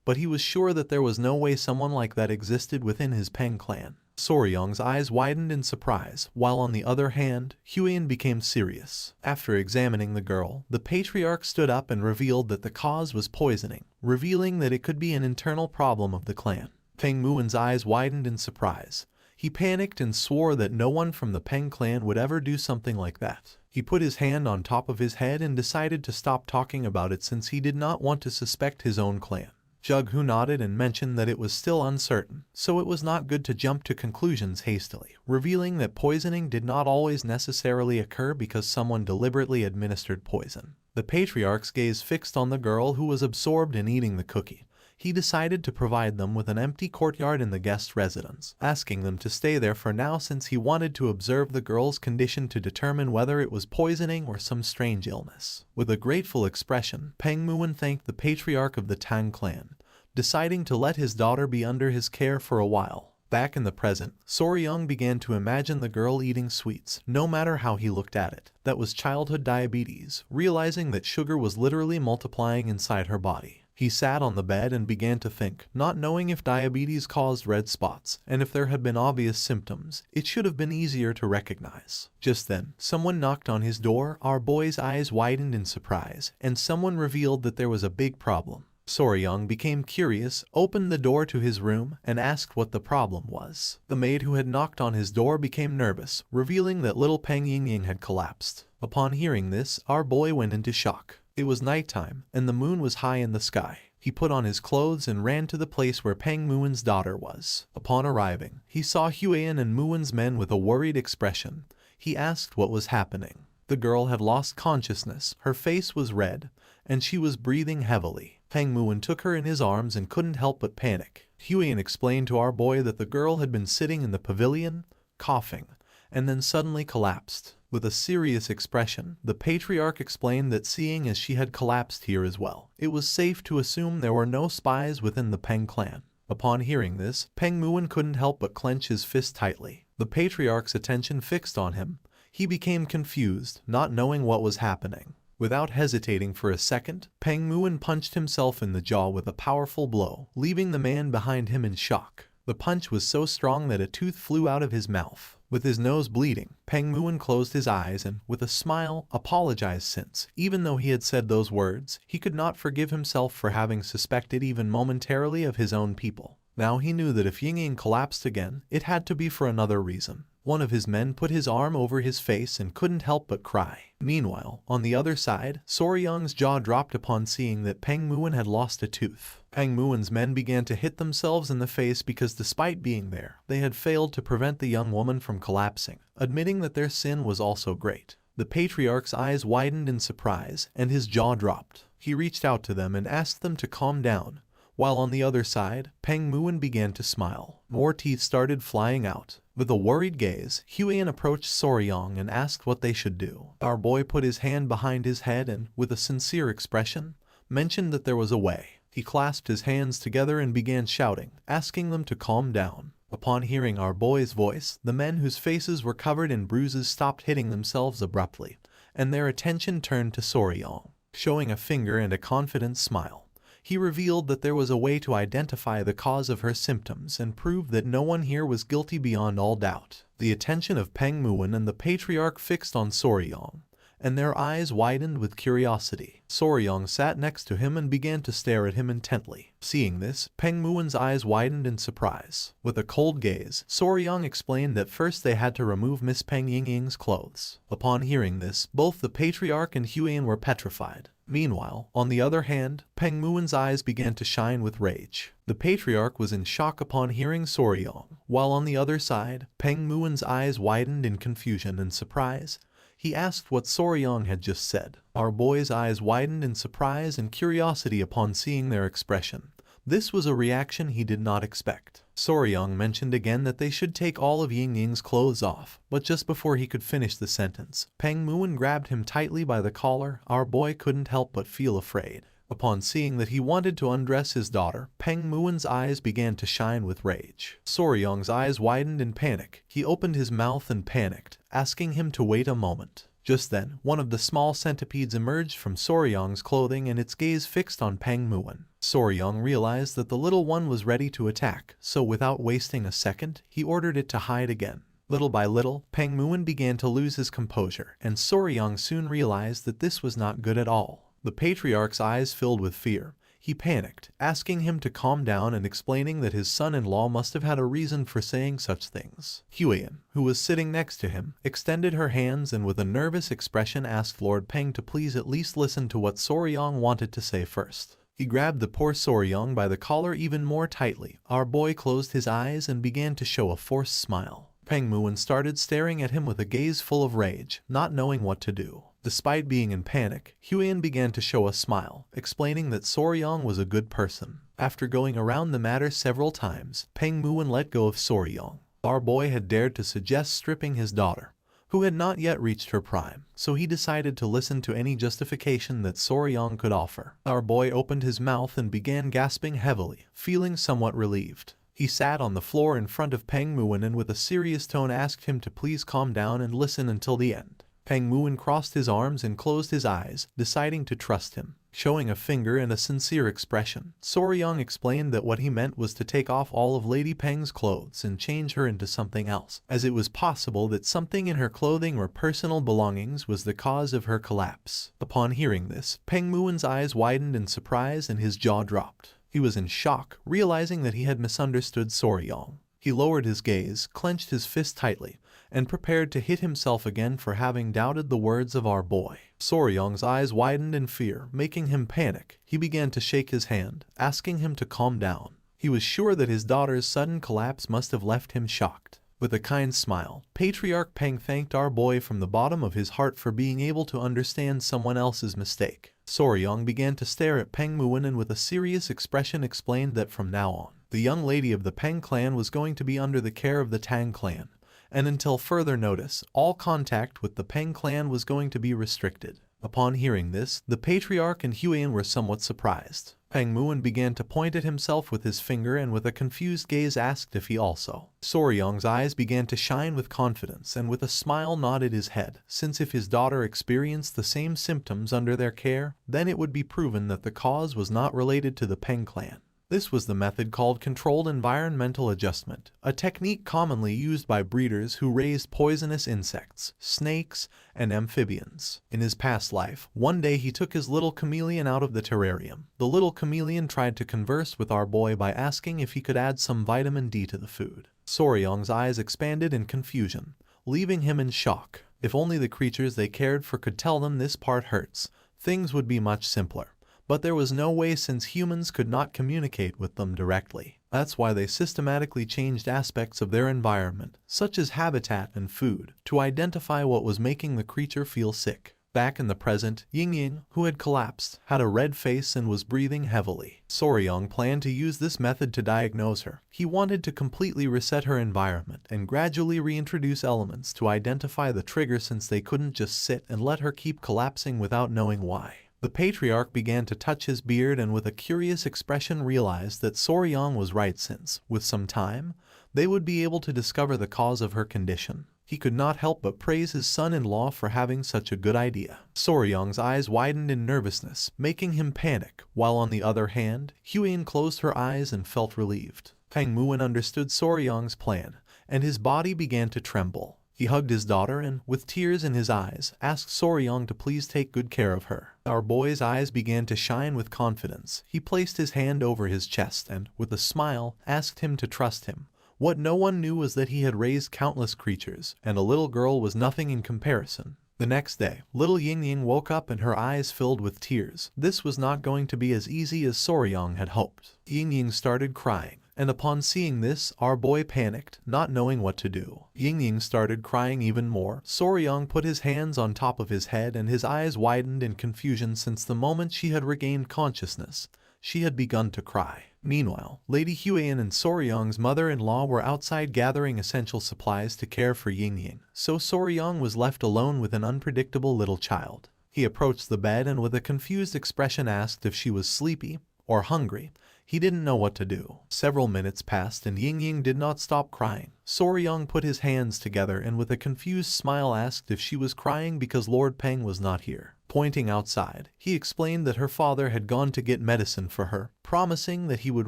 but he was sure that there was no way someone like that existed within his Peng clan. Soryong's eyes widened in surprise, while on the other hand, Huiyan became serious. After examining the girl, the patriarch stood up and revealed that the cause was poisoning, revealing that it could be an internal problem of the clan. Peng Muin's eyes widened in surprise. He panicked and swore that no one from the Peng clan would ever do something like that. He put his hand on top of his head and decided to stop talking about it since he did not want to suspect his own clan. Jughu nodded and mentioned that it was still uncertain, so it was not good to jump to conclusions hastily, revealing that poisoning did not always necessarily occur because someone deliberately administered poison. The patriarch's gaze fixed on the girl who was absorbed in eating the cookie. He decided to provide them with an empty courtyard in the guest residence, asking them to stay there for now since he wanted to observe the girl's condition to determine whether it was poisoning or some strange illness. With a grateful expression, Peng Muin thanked the patriarch of the Tang clan, deciding to let his daughter be under his care for a while. Back in the present, Soryong began to imagine the girl eating sweets, no matter how he looked at it. That was childhood diabetes, realizing that sugar was literally multiplying inside her body. He sat on the bed and began to think, not knowing if diabetes caused red spots, and if there had been obvious symptoms, it should have been easier to recognize. Just then, someone knocked on his door. Our boy's eyes widened in surprise, and someone revealed that there was a big problem. Soryong became curious, opened the door to his room, and asked what the problem was. The maid who had knocked on his door became nervous, revealing that little Peng Yingying had collapsed. Upon hearing this, our boy went into shock. It was nighttime, and the moon was high in the sky. He put on his clothes and ran to the place where Peng Muin's daughter was. Upon arriving, he saw Huiyan and Muin's men with a worried expression. He asked what was happening. The girl had lost consciousness, her face was red, and she was breathing heavily. Peng Muin took her in his arms and couldn't help but panic. Huiyan explained to our boy that the girl had been sitting in the pavilion, coughing, and then suddenly collapsed. With a serious expression, the patriarch explained that seeing as she had collapsed here as well, it was safe to assume there were no spies within the Peng clan. Upon hearing this, Peng Muin couldn't help but clench his fist tightly. The patriarch's attention fixed on him. He became confused, not knowing what was happening. Without hesitating for a second, Peng Muin punched himself in the jaw with a powerful blow, leaving the man behind him in shock. The punch was so strong that a tooth flew out of his mouth. With his nose bleeding, Peng Muin closed his eyes and, with a smile, apologized since, even though he had said those words, he could not forgive himself for having suspected even momentarily of his own people. Now he knew that if Ying collapsed again, it had to be for another reason. One of his men put his arm over his face and couldn't help but cry. Meanwhile, on the other side, Soryang's jaw dropped upon seeing that Peng Muin had lost a tooth. Peng Muin's men began to hit themselves in the face because despite being there, they had failed to prevent the young woman from collapsing, admitting that their sin was also great. The patriarch's eyes widened in surprise, and his jaw dropped. He reached out to them and asked them to calm down. While on the other side, Peng Muin began to smile. More teeth started flying out. With a worried gaze, Huiyan approached Soryang and asked what they should do. Our boy put his hand behind his head and, with a sincere expression, mentioned that there was a way. He clasped his hands together and began shouting, asking them to calm down. Upon hearing our boy's voice, the men whose faces were covered in bruises stopped hitting themselves abruptly, and their attention turned to Soryang. Showing a finger and a confident smile, he revealed that there was a way to identify the cause of her symptoms and prove that no one here was guilty beyond all doubt. The attention of Peng Muin and the patriarch fixed on Soryang, and their eyes widened with curiosity. Soryang sat next to him and began to stare at him intently. Seeing this, Peng Muin's eyes widened in surprise. With a cold gaze, Soryang explained that first they had to remove Miss Peng Yingying's clothes. Upon hearing this, both the patriarch and Huiyan were petrified. Meanwhile, on the other hand, Peng Muin's eyes began to shine with rage. The patriarch was in shock upon hearing Soryang, while on the other side, Peng Muin's eyes widened in confusion and surprise. He asked what Soryang had just said. Our boy's eyes widened in surprise and curiosity upon seeing their expression. This was a reaction he did not expect. Soryang mentioned again that they should take all of Yingying's clothes off, but just before he could finish the sentence, Peng Muin grabbed him tightly by the collar. Our boy couldn't help but feel afraid. Upon seeing that he wanted to undress his daughter, Peng Muin's eyes began to shine with rage. Soryang's eyes widened in panic. He opened his mouth and panicked, asking him to wait a moment. Just then, one of the small centipedes emerged from Soryang's clothing and its gaze fixed on Peng Muin. Soryang realized that the little one was ready to attack, so without wasting a second, he ordered it to hide again. Little by little, Peng Muin began to lose his composure, and Soryang soon realized that this was not good at all. The patriarch's eyes filled with fear. He panicked, asking him to calm down and explaining that his son-in-law must have had a reason for saying such things. Huiyan, who was sitting next to him, extended her hands and with a nervous expression asked Lord Peng to please at least listen to what Soryang wanted to say first. He grabbed the poor Soryang by the collar even more tightly. Our boy closed his eyes and began to show a forced smile. Peng Muin started staring at him with a gaze full of rage, not knowing what to do. Despite being in panic, Huiyan began to show a smile, explaining that Soryang was a good person. After going around the matter several times, Peng Muin let go of Soryang. Our boy had dared to suggest stripping his daughter, who had not yet reached her prime, so he decided to listen to any justification that Soryang could offer. Our boy opened his mouth and began gasping heavily, feeling somewhat relieved. He sat on the floor in front of Peng Muin and with a serious tone asked him to please calm down and listen until the end. Peng Muin crossed his arms and closed his eyes, deciding to trust him. Showing a finger and a sincere expression, Soryang explained that what he meant was to take off all of Lady Peng's clothes and change her into something else, as it was possible that something in her clothing or personal belongings was the cause of her collapse. Upon hearing this, Peng Muin's eyes widened in surprise and his jaw dropped. He was in shock, realizing that he had misunderstood Soryang. He lowered his gaze, clenched his fist tightly, and prepared to hit himself again for having doubted the words of our boy. Soryang's eyes widened in fear, making him panic. He began to shake his hand, asking him to calm down. He was sure that his daughter's sudden collapse must have left him shocked. With a kind smile, Patriarch Peng thanked our boy from the bottom of his heart for being able to understand someone else's mistake. Soryang began to stare at Peng Muin and with a serious expression explained that from now on, the young lady of the Peng clan was going to be under the care of the Tang clan, and until further notice, all contact with the Peng clan was going to be restricted. Upon hearing this, the Patriarch and Huiyan were somewhat surprised. Peng Muin began to point at himself with his finger and with a confused gaze asked if he also. Soryang's eyes began to shine with confidence and with a smile nodded his head, since if his daughter experienced the same symptoms under their care, then it would be proven that the cause was not related to the Peng clan. This was the method called controlled environmental adjustment, a technique commonly used by breeders who raised poisonous insects, snakes, and amphibians. In his past life, one day he took his little chameleon out of the terrarium. The little chameleon tried to converse with our boy by asking if he could add some vitamin D to the food. Soryong's eyes expanded in confusion, leaving him in shock. If only the creatures they cared for could tell them this part hurts, things would be much simpler. But there was no way since humans could not communicate with them directly. That's why they systematically changed aspects of their environment, such as habitat and food, to identify what was making the creature feel sick. Back in the present, Ying, who had collapsed, had a red face and was breathing heavily. Soryong planned to use this method to diagnose her. He wanted to completely reset her environment and gradually reintroduce elements to identify the trigger since they couldn't just sit and let her keep collapsing without knowing why. The patriarch began to touch his beard and with a curious expression realized that Soryong was right since, with some time, they would be able to discover the cause of her condition. He could not help but praise his son-in-law for having such a good idea. Soryong's eyes widened in nervousness, making him panic, while on the other hand, Huyen closed her eyes and felt relieved. Peng Muin understood Soryong's plan, and his body began to tremble. He hugged his daughter and, with tears in his eyes, asked Soryong to please take good care of her. Our boy's eyes began to shine with confidence. He placed his hand over his chest and, with a smile, asked him to trust him. What no one knew was that he had raised countless creatures, and a little girl was nothing in comparison. The next day, little Ying woke up and her eyes filled with tears. This was not going to be as easy as Soryong had hoped. Ying started crying. And upon seeing this, our boy panicked, not knowing what to do. Ying started crying even more. Soryong put his hands on top of his head and his eyes widened in confusion since the moment she had regained consciousness, she had begun to cry. Meanwhile, Lady Huyen and Soryong's mother-in-law were outside gathering essential supplies to care for Ying, so Soryong was left alone with an unpredictable little child. He approached the bed and with a confused expression asked if she was sleepy or hungry. He didn't know what to do. Several minutes passed and Ying did not stop crying. Soryong put his hands together and with a confused smile asked if she was crying because Lord Peng was not here. Pointing outside, he explained that her father had gone to get medicine for her, promising that he would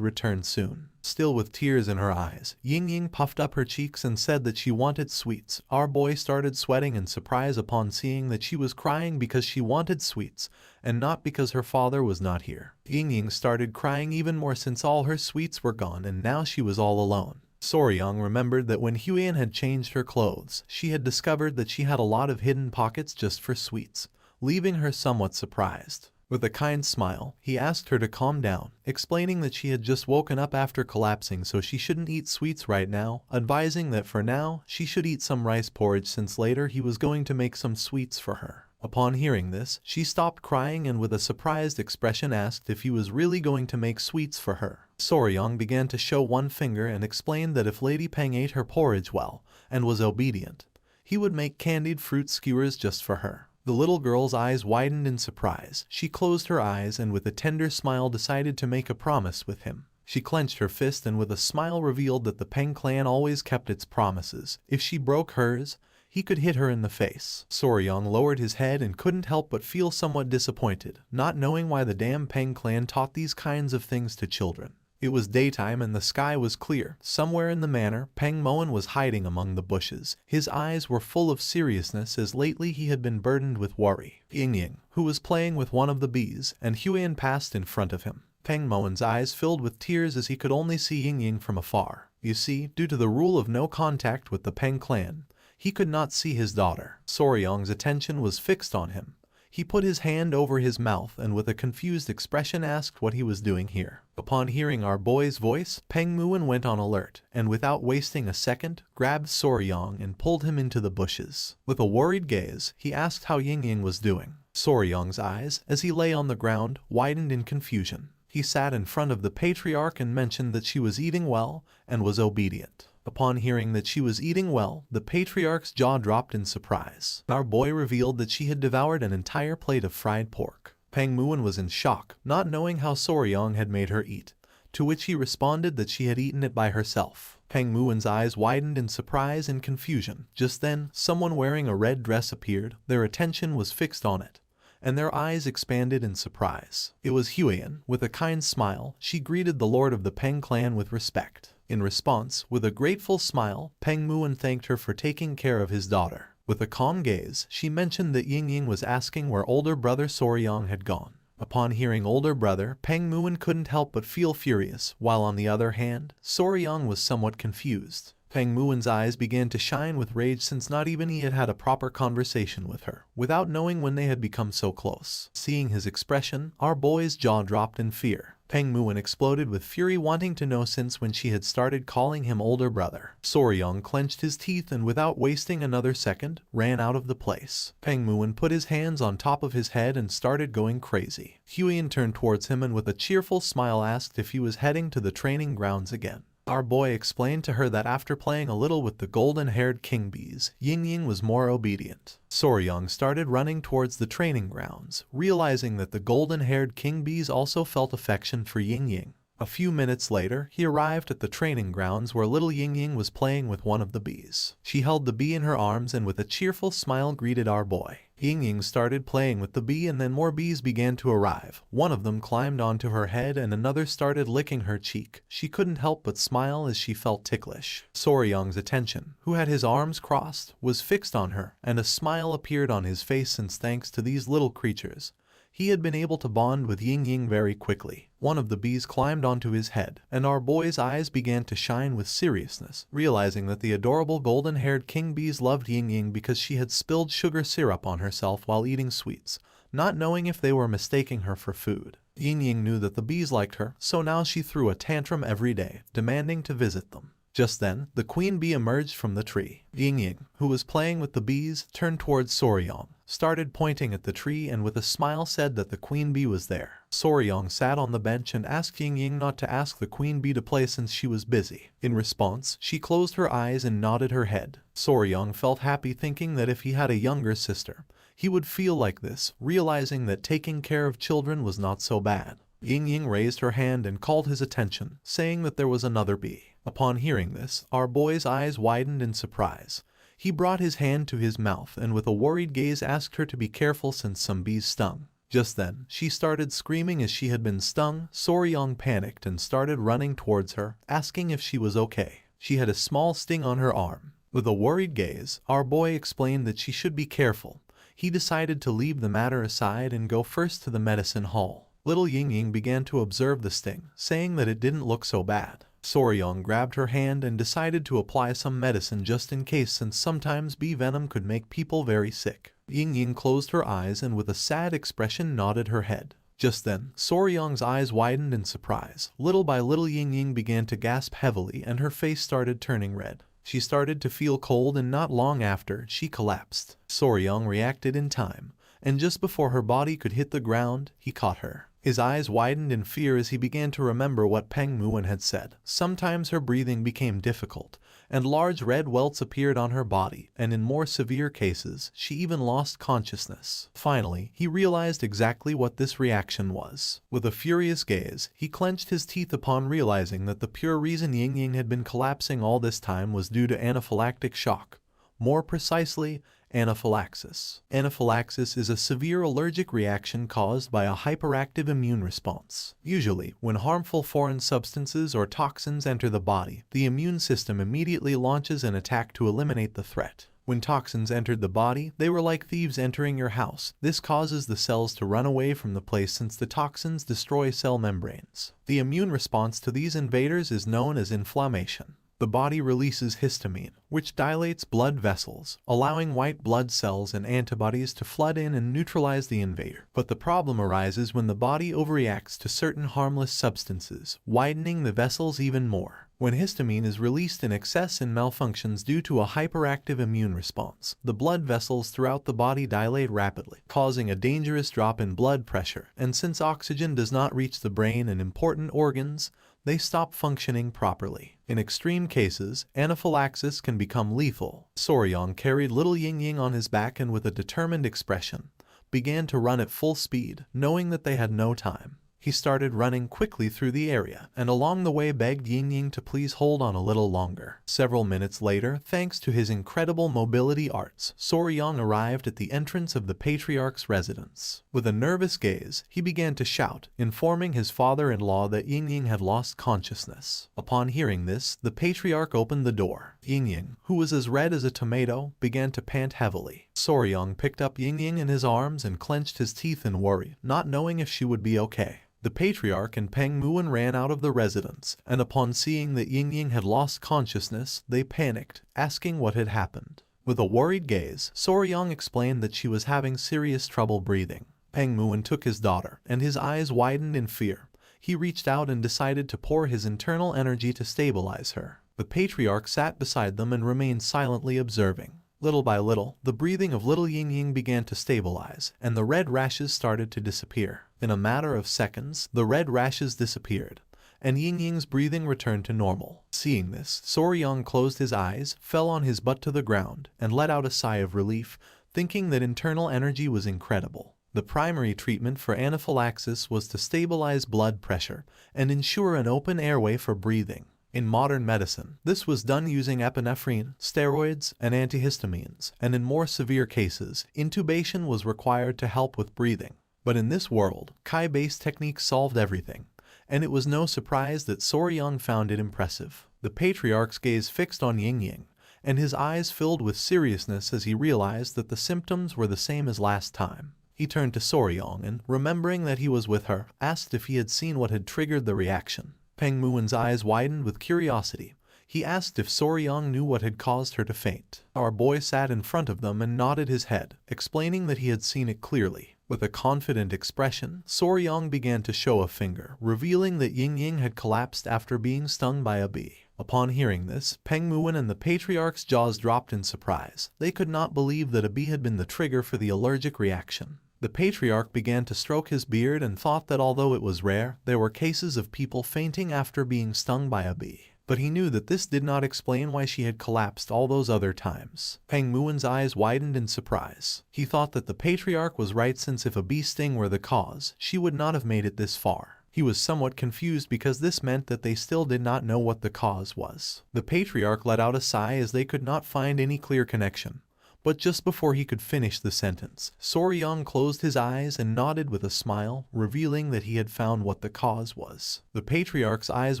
return soon. Still with tears in her eyes, Ying puffed up her cheeks and said that she wanted sweets. Our boy started sweating in surprise upon seeing that she was crying because she wanted sweets, and not because her father was not here. Ying started crying even more since all her sweets were gone and now she was all alone. Soryong remembered that when Huyen had changed her clothes, she had discovered that she had a lot of hidden pockets just for sweets, leaving her somewhat surprised. With a kind smile, he asked her to calm down, explaining that she had just woken up after collapsing so she shouldn't eat sweets right now, advising that for now, she should eat some rice porridge since later he was going to make some sweets for her. Upon hearing this, she stopped crying and with a surprised expression asked if he was really going to make sweets for her. Soryong began to show one finger and explained that if Lady Peng ate her porridge well and was obedient, he would make candied fruit skewers just for her. The little girl's eyes widened in surprise. She closed her eyes and with a tender smile decided to make a promise with him. She clenched her fist and with a smile revealed that the Peng clan always kept its promises. If she broke hers, he could hit her in the face. Soryong lowered his head and couldn't help but feel somewhat disappointed, not knowing why the damn Peng clan taught these kinds of things to children. It was daytime and the sky was clear. Somewhere in the manor, Peng Muin was hiding among the bushes. His eyes were full of seriousness as lately he had been burdened with worry. Ying, who was playing with one of the bees, and Huyen passed in front of him. Peng Muin's eyes filled with tears as he could only see Ying from afar. You see, due to the rule of no contact with the Peng clan, he could not see his daughter. Soryong's attention was fixed on him. He put his hand over his mouth and with a confused expression asked what he was doing here. Upon hearing our boy's voice, Peng Muin went on alert, and without wasting a second, grabbed Soryong and pulled him into the bushes. With a worried gaze, he asked how Ying was doing. Soryong's eyes, as he lay on the ground, widened in confusion. He sat in front of the patriarch and mentioned that she was eating well and was obedient. Upon hearing that she was eating well, the patriarch's jaw dropped in surprise. Our boy revealed that she had devoured an entire plate of fried pork. Peng Muin was in shock, not knowing how Soryong had made her eat, to which he responded that she had eaten it by herself. Peng Muin's eyes widened in surprise and confusion. Just then, someone wearing a red dress appeared. Their attention was fixed on it, and their eyes expanded in surprise. It was Huiyan. With a kind smile, she greeted the lord of the Peng clan with respect. In response, with a grateful smile, Peng Muwen thanked her for taking care of his daughter. With a calm gaze, she mentioned that Yingying was asking where older brother Soryang had gone. Upon hearing older brother, Peng Muwen couldn't help but feel furious, while on the other hand, Soryang was somewhat confused. Peng Muwen's eyes began to shine with rage since not even he had had a proper conversation with her, without knowing when they had become so close. Seeing his expression, our boy's jaw dropped in fear. Peng Muwen exploded with fury, wanting to know since when she had started calling him older brother. Soryang clenched his teeth and without wasting another second, ran out of the place. Peng Muwen put his hands on top of his head and started going crazy. Huiyan turned towards him and with a cheerful smile asked if he was heading to the training grounds again. Our boy explained to her that after playing a little with the golden-haired king bees, Yingying was more obedient. Soryang started running towards the training grounds, realizing that the golden-haired king bees also felt affection for Yingying. A few minutes later, he arrived at the training grounds where little Yingying was playing with one of the bees. She held the bee in her arms and with a cheerful smile greeted our boy. Yingying started playing with the bee and then more bees began to arrive. One of them climbed onto her head and another started licking her cheek. She couldn't help but smile as she felt ticklish. Soryang's attention, who had his arms crossed, was fixed on her, and a smile appeared on his face since thanks to these little creatures, he had been able to bond with Yingying very quickly. One of the bees climbed onto his head, and our boy's eyes began to shine with seriousness, realizing that the adorable golden-haired king bees loved Yingying because she had spilled sugar syrup on herself while eating sweets, not knowing if they were mistaking her for food. Yingying knew that the bees liked her, so now she threw a tantrum every day, demanding to visit them. Just then, the queen bee emerged from the tree. Yingying, who was playing with the bees, turned towards Soryang, started pointing at the tree and with a smile said that the queen bee was there. Soryang sat on the bench and asked Yingying not to ask the queen bee to play since she was busy. In response, she closed her eyes and nodded her head. Soryang felt happy thinking that if he had a younger sister, he would feel like this, realizing that taking care of children was not so bad. Yingying raised her hand and called his attention, saying that there was another bee. Upon hearing this, our boy's eyes widened in surprise. He brought his hand to his mouth and with a worried gaze asked her to be careful since some bees stung. Just then, she started screaming as she had been stung. Soryang panicked and started running towards her, asking if she was okay. She had a small sting on her arm. With a worried gaze, our boy explained that she should be careful. He decided to leave the matter aside and go first to the medicine hall. Little Yingying began to observe the sting, saying that it didn't look so bad. Soryang grabbed her hand and decided to apply some medicine just in case since sometimes bee venom could make people very sick. Yingying closed her eyes and with a sad expression nodded her head. Just then, Soryang's eyes widened in surprise. Little by little Yingying began to gasp heavily and her face started turning red. She started to feel cold and not long after, she collapsed. Soryang reacted in time, and just before her body could hit the ground, he caught her. His eyes widened in fear as he began to remember what Peng Muwen had said. Sometimes her breathing became difficult, and large red welts appeared on her body, and in more severe cases, she even lost consciousness. Finally, he realized exactly what this reaction was. With a furious gaze, he clenched his teeth upon realizing that the pure reason Yingying had been collapsing all this time was due to anaphylactic shock. More precisely, anaphylaxis. Anaphylaxis is a severe allergic reaction caused by a hyperactive immune response. Usually, when harmful foreign substances or toxins enter the body, the immune system immediately launches an attack to eliminate the threat. When toxins entered the body, they were like thieves entering your house. This causes the cells to run away from the place since the toxins destroy cell membranes. The immune response to these invaders is known as inflammation. The body releases histamine, which dilates blood vessels, allowing white blood cells and antibodies to flood in and neutralize the invader. But the problem arises when the body overreacts to certain harmless substances, widening the vessels even more. When histamine is released in excess and malfunctions due to a hyperactive immune response, the blood vessels throughout the body dilate rapidly, causing a dangerous drop in blood pressure, and since oxygen does not reach the brain and important organs, they stop functioning properly. In extreme cases, anaphylaxis can become lethal. Soryang carried little Yingying on his back and with a determined expression, began to run at full speed, knowing that they had no time. He started running quickly through the area, and along the way begged Ying to please hold on a little longer. Several minutes later, thanks to his incredible mobility arts, Soryang arrived at the entrance of the patriarch's residence. With a nervous gaze, he began to shout, informing his father-in-law that Ying had lost consciousness. Upon hearing this, the patriarch opened the door. Ying, who was as red as a tomato, began to pant heavily. Soryang picked up Ying in his arms and clenched his teeth in worry, not knowing if she would be okay. The patriarch and Peng Muon ran out of the residence, and upon seeing that Ying had lost consciousness, they panicked, asking what had happened. With a worried gaze, Soryang explained that she was having serious trouble breathing. Peng Muon took his daughter, and his eyes widened in fear. He reached out and decided to pour his internal energy to stabilize her. The patriarch sat beside them and remained silently observing. Little by little, the breathing of little Ying began to stabilize, and the red rashes started to disappear. In a matter of seconds, the red rashes disappeared, and Ying's breathing returned to normal. Seeing this, Soryang closed his eyes, fell on his butt to the ground, and let out a sigh of relief, thinking that internal energy was incredible. The primary treatment for anaphylaxis was to stabilize blood pressure and ensure an open airway for breathing. In modern medicine, this was done using epinephrine, steroids, and antihistamines, and in more severe cases, intubation was required to help with breathing. But in this world, Kai-based techniques solved everything, and it was no surprise that Soryang found it impressive. The patriarch's gaze fixed on Ying, and his eyes filled with seriousness as he realized that the symptoms were the same as last time. He turned to Soryang and, remembering that he was with her, asked if he had seen what had triggered the reaction. Peng Muon's eyes widened with curiosity. He asked if Soryang knew what had caused her to faint. Our boy sat in front of them and nodded his head, explaining that he had seen it clearly. With a confident expression, Soryang began to show a finger, revealing that Ying had collapsed after being stung by a bee. Upon hearing this, Peng Muon and the patriarch's jaws dropped in surprise. They could not believe that a bee had been the trigger for the allergic reaction. The patriarch began to stroke his beard and thought that although it was rare, there were cases of people fainting after being stung by a bee. But he knew that this did not explain why she had collapsed all those other times. Peng Muon's eyes widened in surprise. He thought that the patriarch was right, since if a bee sting were the cause, she would not have made it this far. He was somewhat confused because this meant that they still did not know what the cause was. The patriarch let out a sigh as they could not find any clear connection. But just before he could finish the sentence, Soryang closed his eyes and nodded with a smile, revealing that he had found what the cause was. The patriarch's eyes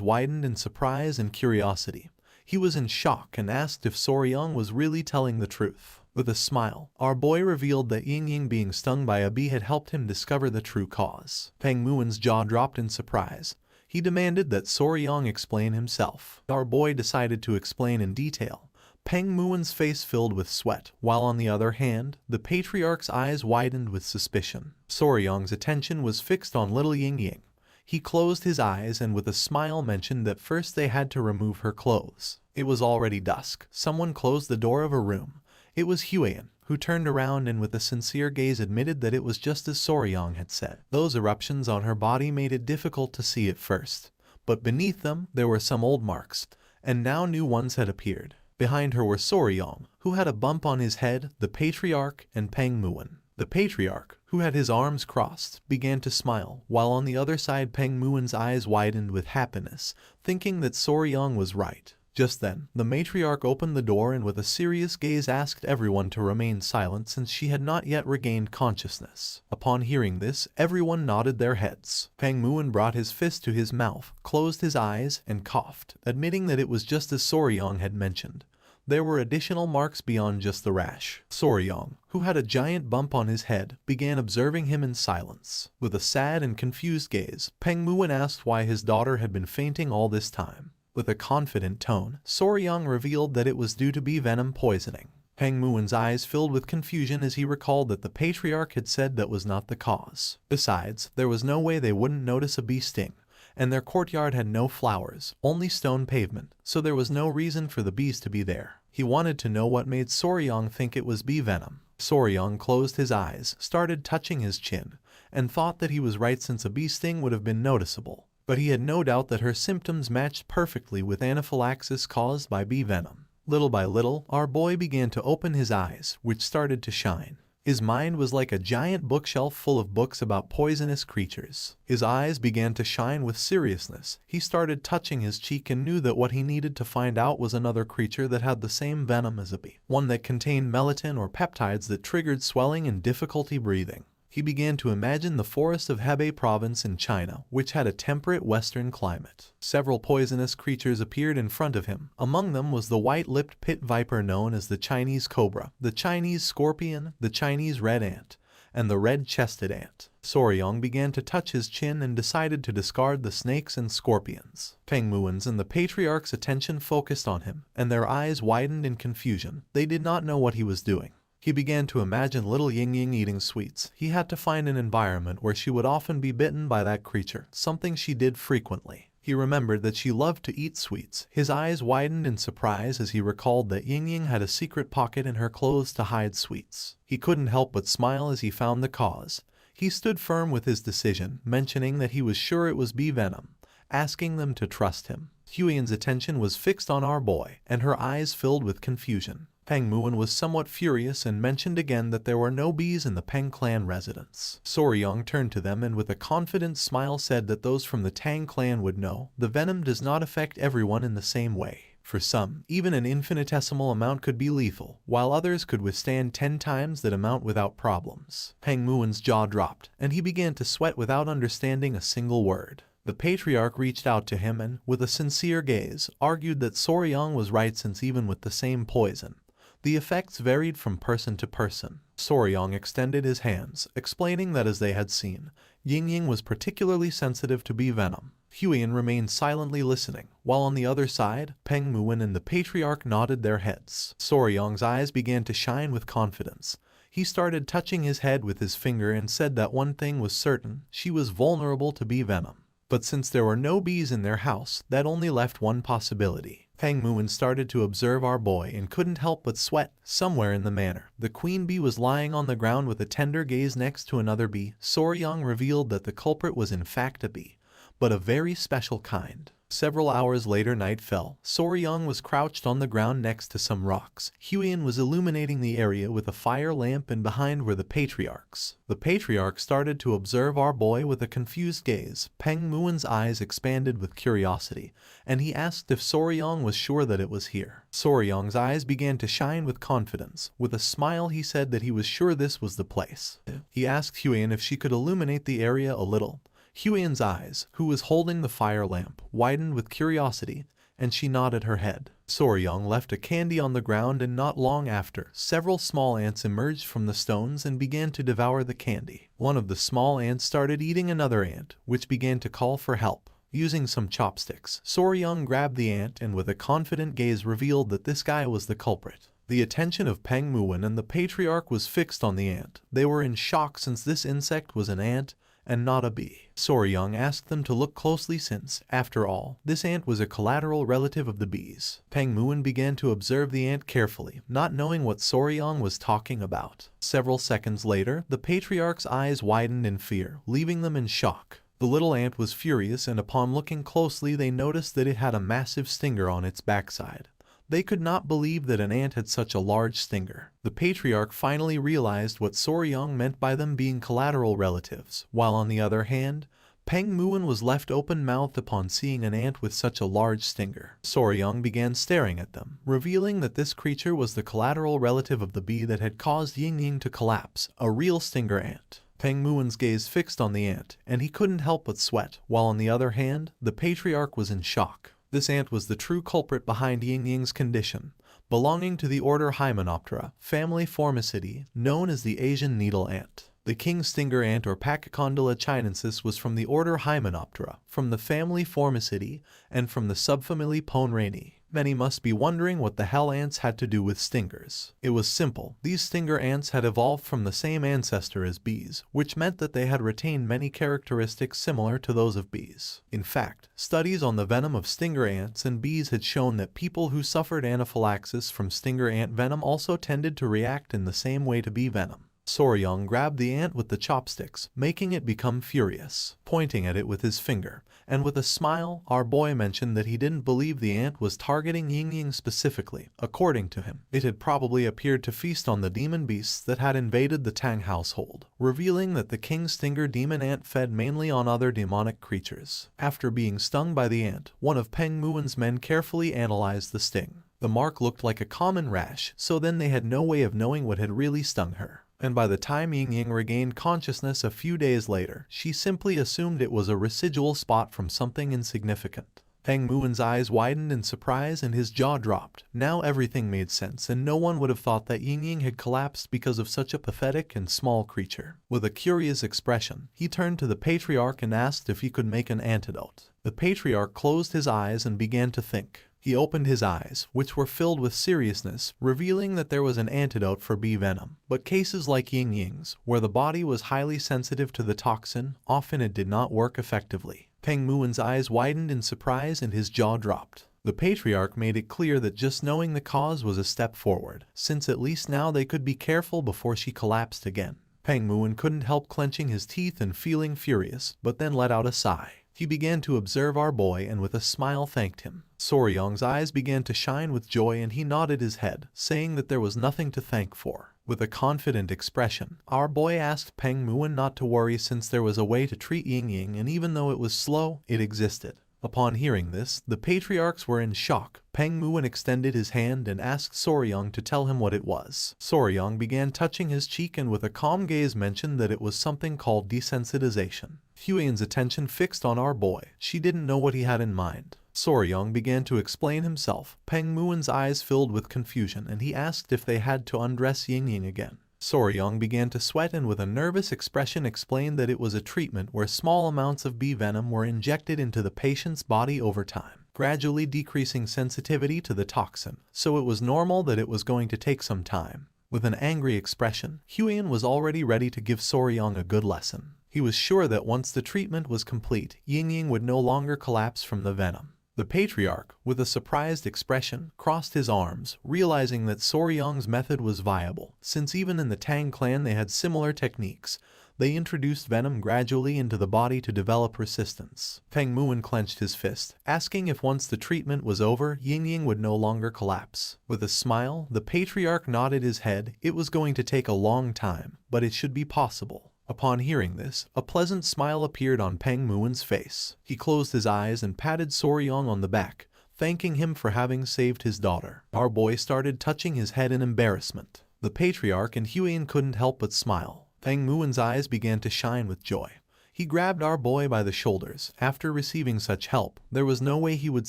widened in surprise and curiosity. He was in shock and asked if Soryang was really telling the truth. With a smile, our boy revealed that Ying being stung by a bee had helped him discover the true cause. Peng Muon's jaw dropped in surprise. He demanded that Soryang explain himself. Our boy decided to explain in detail. Peng Muon's face filled with sweat, while on the other hand, the patriarch's eyes widened with suspicion. Soryang's attention was fixed on little Ying. He closed his eyes and with a smile mentioned that first they had to remove her clothes. It was already dusk. Someone closed the door of a room. It was Huan, who turned around and with a sincere gaze admitted that it was just as Soryang had said. Those eruptions on her body made it difficult to see at first, but beneath them there were some old marks, and now new ones had appeared. Behind her were Soryang, who had a bump on his head, the patriarch, and Peng Muon. The patriarch, who had his arms crossed, began to smile, while on the other side Peng Muon's eyes widened with happiness, thinking that Soryang was right. Just then, the matriarch opened the door and with a serious gaze asked everyone to remain silent since she had not yet regained consciousness. Upon hearing this, everyone nodded their heads. Peng Muon brought his fist to his mouth, closed his eyes, and coughed, admitting that it was just as Soryang had mentioned. There were additional marks beyond just the rash. Soryang, who had a giant bump on his head, began observing him in silence. With a sad and confused gaze, Peng Muon asked why his daughter had been fainting all this time. With a confident tone, Soryang revealed that it was due to bee venom poisoning. Peng Muon's eyes filled with confusion as he recalled that the patriarch had said that was not the cause. Besides, there was no way they wouldn't notice a bee sting, and their courtyard had no flowers, only stone pavement, so there was no reason for the bees to be there. He wanted to know what made Soryang think it was bee venom. Soryang closed his eyes, started touching his chin, and thought that he was right since a bee sting would have been noticeable. But he had no doubt that her symptoms matched perfectly with anaphylaxis caused by bee venom. Little by little, our boy began to open his eyes, which started to shine. His mind was like a giant bookshelf full of books about poisonous creatures. His eyes began to shine with seriousness. He started touching his cheek and knew that what he needed to find out was another creature that had the same venom as a bee, one that contained melatonin or peptides that triggered swelling and difficulty breathing. He began to imagine the forest of Hebei province in China, which had a temperate western climate. Several poisonous creatures appeared in front of him. Among them was the white-lipped pit viper known as the Chinese cobra, the Chinese scorpion, the Chinese red ant, and the red-chested ant. Soryong began to touch his chin and decided to discard the snakes and scorpions. Peng Muin's and the patriarch's attention focused on him, and their eyes widened in confusion. They did not know what he was doing. He began to imagine little Ying-Ying eating sweets. He had to find an environment where she would often be bitten by that creature, something she did frequently. He remembered that she loved to eat sweets. His eyes widened in surprise as he recalled that Ying-Ying had a secret pocket in her clothes to hide sweets. He couldn't help but smile as he found the cause. He stood firm with his decision, mentioning that he was sure it was bee venom, asking them to trust him. Huiyan's attention was fixed on our boy, and her eyes filled with confusion. Peng Muin was somewhat furious and mentioned again that there were no bees in the Peng clan residence. Soryong turned to them and with a confident smile said that those from the Tang clan would know, the venom does not affect everyone in the same way. For some, even an infinitesimal amount could be lethal, while others could withstand 10 times that amount without problems. Peng Muin's jaw dropped, and he began to sweat without understanding a single word. The patriarch reached out to him and, with a sincere gaze, argued that Soryong was right since even with the same poison, the effects varied from person to person. Soryong extended his hands, explaining that as they had seen, Ying-Ying was particularly sensitive to bee venom. Huiyan remained silently listening, while on the other side, Peng Muin and the patriarch nodded their heads. Soryong's eyes began to shine with confidence. He started touching his head with his finger and said that one thing was certain, she was vulnerable to bee venom. But since there were no bees in their house, that only left one possibility. Peng Muin started to observe our boy and couldn't help but sweat. Somewhere in the manor, the queen bee was lying on the ground with a tender gaze next to another bee. Soryong revealed that the culprit was in fact a bee, but a very special kind. Several hours later night fell. Soryong was crouched on the ground next to some rocks. Huiyan was illuminating the area with a fire lamp and behind were the patriarchs. The patriarch started to observe our boy with a confused gaze. Peng Muin's eyes expanded with curiosity, and he asked if Soryong was sure that it was here. Soryong's eyes began to shine with confidence. With a smile he said that he was sure this was the place. He asked Huiyan if she could illuminate the area a little. Huiyan's eyes, who was holding the fire lamp, widened with curiosity, and she nodded her head. Soryong left a candy on the ground and not long after, several small ants emerged from the stones and began to devour the candy. One of the small ants started eating another ant, which began to call for help. Using some chopsticks, Soryong grabbed the ant and with a confident gaze revealed that this guy was the culprit. The attention of Peng Muin and the patriarch was fixed on the ant. They were in shock since this insect was an ant and not a bee. Soryong asked them to look closely since, after all, this ant was a collateral relative of the bees. Peng Muin began to observe the ant carefully, not knowing what Soryong was talking about. Several seconds later, the patriarch's eyes widened in fear, leaving them in shock. The little ant was furious and upon looking closely they noticed that it had a massive stinger on its backside. They could not believe that an ant had such a large stinger. The patriarch finally realized what Soryong meant by them being collateral relatives, while on the other hand, Peng Muin was left open-mouthed upon seeing an ant with such a large stinger. Soryong began staring at them, revealing that this creature was the collateral relative of the bee that had caused Ying-Ying to collapse, a real stinger ant. Peng Muin's gaze fixed on the ant, and he couldn't help but sweat, while on the other hand, the patriarch was in shock. This ant was the true culprit behind Ying-Ying's condition, belonging to the order Hymenoptera, family Formicidae, known as the Asian needle ant. The king stinger ant or Pachycondyla chinensis was from the order Hymenoptera, from the family Formicidae, and from the subfamily Ponrani. Many must be wondering what the hell ants had to do with stingers. It was simple. These stinger ants had evolved from the same ancestor as bees, which meant that they had retained many characteristics similar to those of bees. In fact, studies on the venom of stinger ants and bees had shown that people who suffered anaphylaxis from stinger ant venom also tended to react in the same way to bee venom. Soryang grabbed the ant with the chopsticks, making it become furious, pointing at it with his finger. And with a smile, our boy mentioned that he didn't believe the ant was targeting Ying specifically. According to him, it had probably appeared to feast on the demon beasts that had invaded the Tang household, revealing that the King Stinger demon ant fed mainly on other demonic creatures. After being stung by the ant, one of Peng Muen's men carefully analyzed the sting. The mark looked like a common rash, so then they had no way of knowing what had really stung her. And by the time Ying regained consciousness a few days later, she simply assumed it was a residual spot from something insignificant. Peng Muen's eyes widened in surprise and his jaw dropped. Now everything made sense, and no one would have thought that Ying had collapsed because of such a pathetic and small creature. With a curious expression, he turned to the patriarch and asked if he could make an antidote. The patriarch closed his eyes and began to think. He opened his eyes, which were filled with seriousness, revealing that there was an antidote for bee venom. But cases like Ying's, where the body was highly sensitive to the toxin, often it did not work effectively. Peng Muen's eyes widened in surprise and his jaw dropped. The patriarch made it clear that just knowing the cause was a step forward, since at least now they could be careful before she collapsed again. Peng Muen couldn't help clenching his teeth and feeling furious, but then let out a sigh. He began to observe our boy and with a smile thanked him. Soryang's eyes began to shine with joy and he nodded his head, saying that there was nothing to thank for. With a confident expression, our boy asked Peng Muen not to worry since there was a way to treat Ying and even though it was slow, it existed. Upon hearing this, the patriarchs were in shock. Peng Muen extended his hand and asked Soryang to tell him what it was. Soryang began touching his cheek and with a calm gaze mentioned that it was something called desensitization. Huiyen's attention fixed on our boy. She didn't know what he had in mind. Soryang began to explain himself. Peng Muen's eyes filled with confusion and he asked if they had to undress Ying again. Soryang began to sweat and with a nervous expression explained that it was a treatment where small amounts of bee venom were injected into the patient's body over time, gradually decreasing sensitivity to the toxin, so it was normal that it was going to take some time. With an angry expression, Huiyen was already ready to give Soryang a good lesson. He was sure that once the treatment was complete, Ying would no longer collapse from the venom. The patriarch, with a surprised expression, crossed his arms, realizing that Soryang's method was viable, since even in the Tang clan they had similar techniques. They introduced venom gradually into the body to develop resistance. Peng Muen clenched his fist, asking if once the treatment was over, Ying would no longer collapse. With a smile, the patriarch nodded his head. It was going to take a long time, but it should be possible. Upon hearing this, a pleasant smile appeared on Peng Muen's face. He closed his eyes and patted Soryang on the back, thanking him for having saved his daughter. Our boy started touching his head in embarrassment. The patriarch and Huiyen couldn't help but smile. Peng Muen's eyes began to shine with joy. He grabbed our boy by the shoulders. After receiving such help, there was no way he would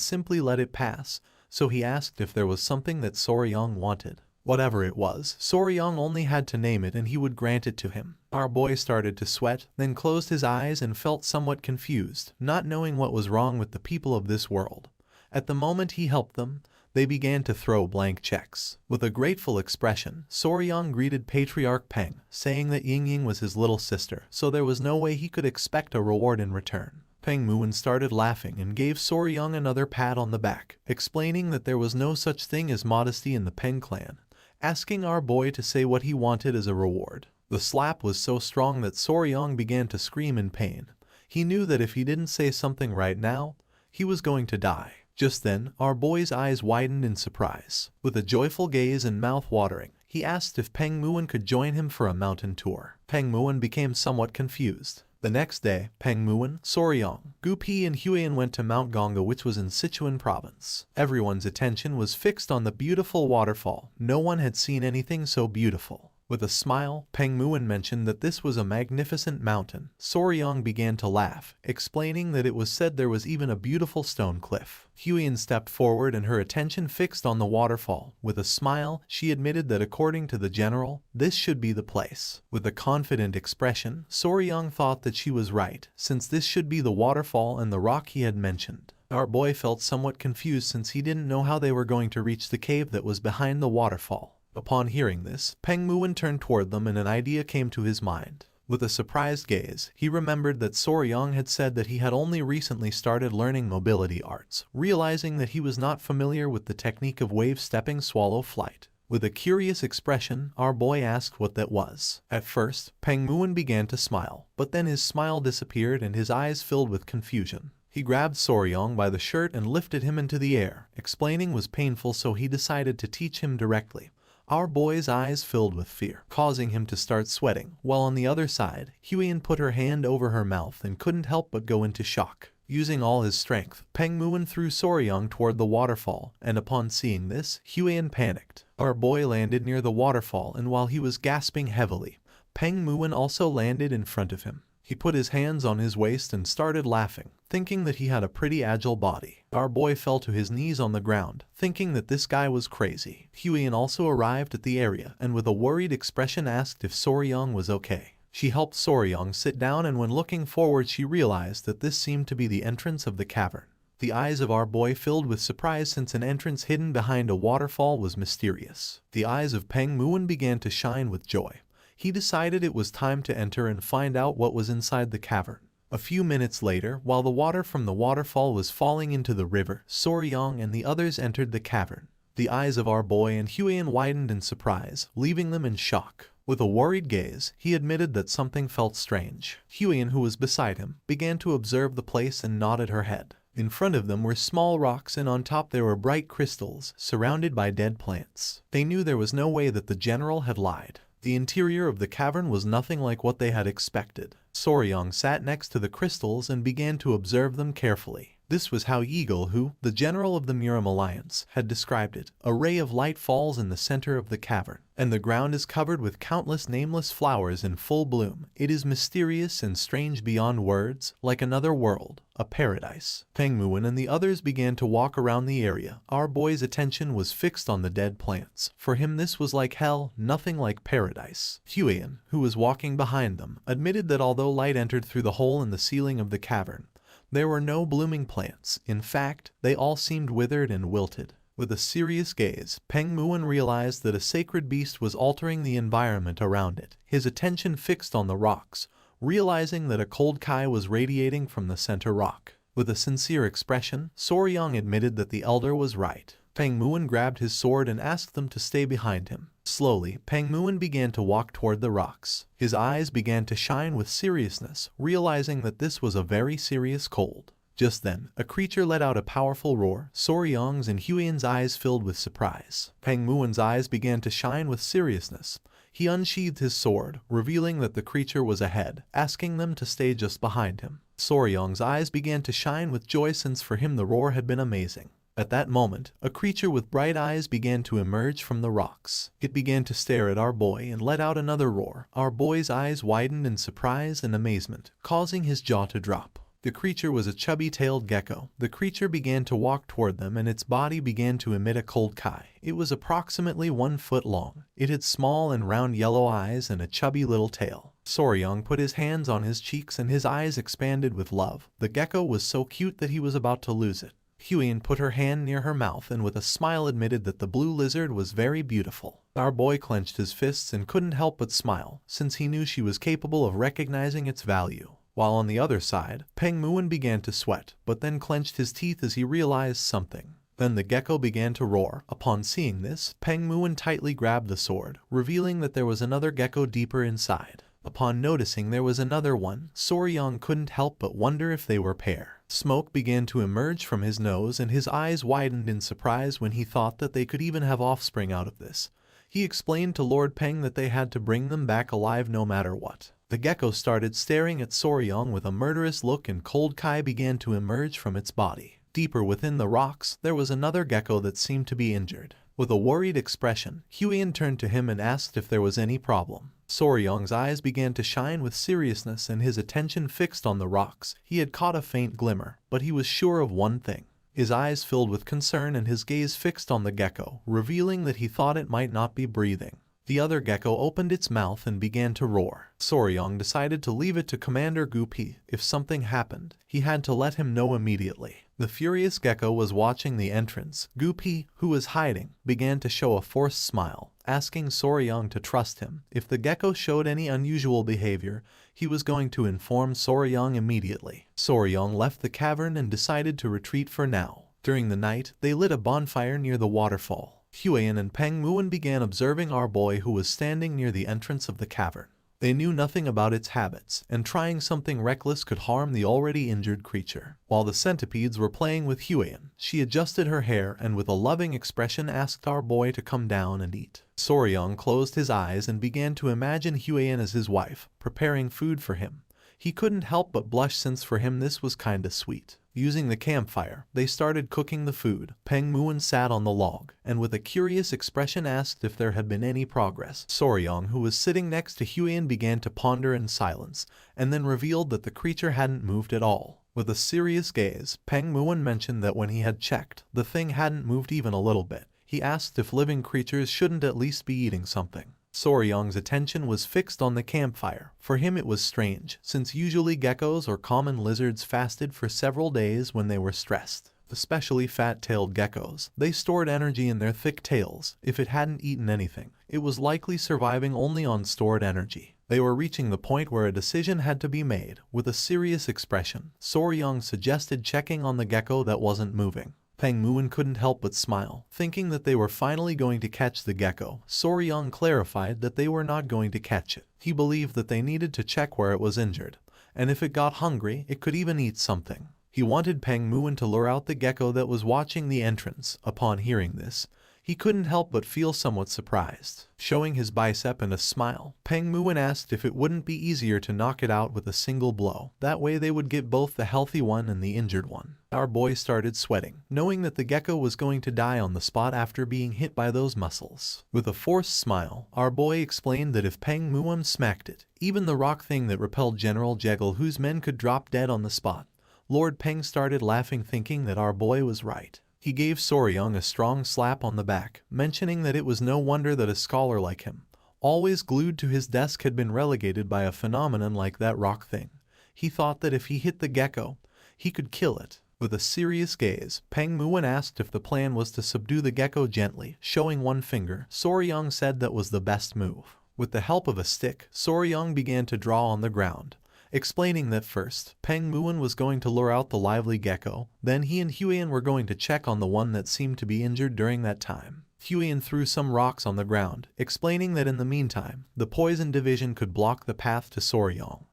simply let it pass, so he asked if there was something that Soryang wanted. Whatever it was, Soryang only had to name it and he would grant it to him. Our boy started to sweat, then closed his eyes and felt somewhat confused, not knowing what was wrong with the people of this world. At the moment he helped them, they began to throw blank checks. With a grateful expression, Soryang greeted Patriarch Peng, saying that Ying was his little sister, so there was no way he could expect a reward in return. Peng Muen started laughing and gave Soryang another pat on the back, explaining that there was no such thing as modesty in the Peng clan, asking our boy to say what he wanted as a reward. The slap was so strong that Soryang began to scream in pain. He knew that if he didn't say something right now, he was going to die. Just then, our boy's eyes widened in surprise. With a joyful gaze and mouth watering, he asked if Peng Muen could join him for a mountain tour. Peng Muen became somewhat confused. The next day, Peng Muen, Soryang, Gu Pi and Huiyen went to Mount Gongga, which was in Sichuan province. Everyone's attention was fixed on the beautiful waterfall. No one had seen anything so beautiful. With a smile, Peng Muen mentioned that this was a magnificent mountain. Soryang began to laugh, explaining that it was said there was even a beautiful stone cliff. Huiyen stepped forward and her attention fixed on the waterfall. With a smile, she admitted that according to the general, this should be the place. With a confident expression, Soryang thought that she was right, since this should be the waterfall and the rock he had mentioned. Our boy felt somewhat confused since he didn't know how they were going to reach the cave that was behind the waterfall. Upon hearing this, Peng Muen turned toward them and an idea came to his mind. With a surprised gaze, he remembered that Soryang had said that he had only recently started learning mobility arts, realizing that he was not familiar with the technique of wave-stepping swallow flight. With a curious expression, our boy asked what that was. At first, Peng Muon began to smile, but then his smile disappeared and his eyes filled with confusion. He grabbed Soryong by the shirt and lifted him into the air. Explaining was painful, so he decided to teach him directly. Our boy's eyes filled with fear, causing him to start sweating, while on the other side, Huiyan put her hand over her mouth and couldn't help but go into shock. Using all his strength, Peng Muon threw Soryong toward the waterfall, and upon seeing this, Huiyan panicked. Our boy landed near the waterfall, and while he was gasping heavily, Peng Muon also landed in front of him. He put his hands on his waist and started laughing, thinking that he had a pretty agile body. Our boy fell to his knees on the ground, thinking that this guy was crazy. Huiyan also arrived at the area and with a worried expression asked if Soryong was okay. She helped Soryong sit down, and when looking forward she realized that this seemed to be the entrance of the cavern. The eyes of our boy filled with surprise, since an entrance hidden behind a waterfall was mysterious. The eyes of Peng Muon began to shine with joy. He decided it was time to enter and find out what was inside the cavern. A few minutes later, while the water from the waterfall was falling into the river, Soryong and the others entered the cavern. The eyes of our boy and Huiyan widened in surprise, leaving them in shock. With a worried gaze, he admitted that something felt strange. Huiyan, who was beside him, began to observe the place and nodded her head. In front of them were small rocks, and on top there were bright crystals, surrounded by dead plants. They knew there was no way that the general had lied. The interior of the cavern was nothing like what they had expected. Soryong sat next to the crystals and began to observe them carefully. This was how Yeagle, who, the general of the Muram Alliance, had described it. A ray of light falls in the center of the cavern, and the ground is covered with countless nameless flowers in full bloom. It is mysterious and strange beyond words, like another world, a paradise. Peng Muon and the others began to walk around the area. Our boy's attention was fixed on the dead plants. For him this was like hell, nothing like paradise. Huiyan, who was walking behind them, admitted that although light entered through the hole in the ceiling of the cavern, there were no blooming plants. In fact, they all seemed withered and wilted. With a serious gaze, Peng Muon realized that a sacred beast was altering the environment around it. His attention fixed on the rocks, realizing that a cold Kai was radiating from the center rock. With a sincere expression, Soryong admitted that the elder was right. Peng Muon grabbed his sword and asked them to stay behind him. Slowly, Peng Muon began to walk toward the rocks. His eyes began to shine with seriousness, realizing that this was a very serious cold. Just then, a creature let out a powerful roar. Soryong's and Huiyan's eyes filled with surprise. Peng Muon's eyes began to shine with seriousness. He unsheathed his sword, revealing that the creature was ahead, asking them to stay just behind him. Soryong's eyes began to shine with joy, since for him the roar had been amazing. At that moment, a creature with bright eyes began to emerge from the rocks. It began to stare at our boy and let out another roar. Our boy's eyes widened in surprise and amazement, causing his jaw to drop. The creature was a chubby-tailed gecko. The creature began to walk toward them, and its body began to emit a cold Kai. It was approximately 1 foot long. It had small and round yellow eyes and a chubby little tail. Soryong put his hands on his cheeks and his eyes expanded with love. The gecko was so cute that he was about to lose it. Huiyan put her hand near her mouth and with a smile admitted that the blue lizard was very beautiful. Our boy clenched his fists and couldn't help but smile, since he knew she was capable of recognizing its value. While on the other side, Peng Muon began to sweat, but then clenched his teeth as he realized something. Then the gecko began to roar. Upon seeing this, Peng Muon tightly grabbed the sword, revealing that there was another gecko deeper inside. Upon noticing there was another one, Soryong couldn't help but wonder if they were pair. Smoke began to emerge from his nose and his eyes widened in surprise when he thought that they could even have offspring out of this. He explained to Lord Peng that they had to bring them back alive no matter what. The gecko started staring at Soryong with a murderous look, and cold Kai began to emerge from its body. Deeper within the rocks, there was another gecko that seemed to be injured. With a worried expression, Huiyan turned to him and asked if there was any problem. Soryong's eyes began to shine with seriousness and his attention fixed on the rocks. He had caught a faint glimmer, but he was sure of one thing. His eyes filled with concern and his gaze fixed on the gecko, revealing that he thought it might not be breathing. The other gecko opened its mouth and began to roar. Soryong decided to leave it to Commander Gupi. If something happened, he had to let him know immediately. The furious gecko was watching the entrance. Gupi, who was hiding, began to show a forced smile, asking Soryong to trust him. If the gecko showed any unusual behavior, he was going to inform Soryong immediately. Soryong left the cavern and decided to retreat for now. During the night, they lit a bonfire near the waterfall. Huiyan and Peng Muon began observing our boy who was standing near the entrance of the cavern. They knew nothing about its habits, and trying something reckless could harm the already injured creature. While the centipedes were playing with Huiyan, she adjusted her hair and with a loving expression asked our boy to come down and eat. Soryong closed his eyes and began to imagine Huiyan as his wife, preparing food for him. He couldn't help but blush since for him this was kinda sweet. Using the campfire, they started cooking the food. Peng Muon sat on the log, and with a curious expression asked if there had been any progress. Soryong, who was sitting next to Huiyan, began to ponder in silence, and then revealed that the creature hadn't moved at all. With a serious gaze, Peng Muon mentioned that when he had checked, the thing hadn't moved even a little bit. He asked if living creatures shouldn't at least be eating something. Soryong's attention was fixed on the campfire. For him it was strange, since usually geckos or common lizards fasted for several days when they were stressed. Especially fat-tailed geckos. They stored energy in their thick tails. If it hadn't eaten anything, it was likely surviving only on stored energy. They were reaching the point where a decision had to be made. With a serious expression, Soryong suggested checking on the gecko that wasn't moving. Peng Muon couldn't help but smile, thinking that they were finally going to catch the gecko. Soryong clarified that they were not going to catch it. He believed that they needed to check where it was injured, and if it got hungry, it could even eat something. He wanted Peng Muon to lure out the gecko that was watching the entrance. Upon hearing this, he couldn't help but feel somewhat surprised. Showing his bicep and a smile, Peng Muon asked if it wouldn't be easier to knock it out with a single blow. That way they would get both the healthy one and the injured one. Our boy started sweating, knowing that the gecko was going to die on the spot after being hit by those muscles. With a forced smile, our boy explained that if Peng Muon smacked it, even the rock thing that repelled General Jekyll, whose men could drop dead on the spot. Lord Peng started laughing, thinking that our boy was right. He gave Soryong a strong slap on the back, mentioning that it was no wonder that a scholar like him, always glued to his desk, had been relegated by a phenomenon like that rock thing. He thought that if he hit the gecko, he could kill it. With a serious gaze, Peng Muon asked if the plan was to subdue the gecko gently. Showing one finger, Soryong said that was the best move. With the help of a stick, Soryong began to draw on the ground, explaining that first, Peng Muon was going to lure out the lively gecko, then he and Huiyan were going to check on the one that seemed to be injured during that time. Huiyan threw some rocks on the ground, explaining that in the meantime, the poison division could block the path to Soryong.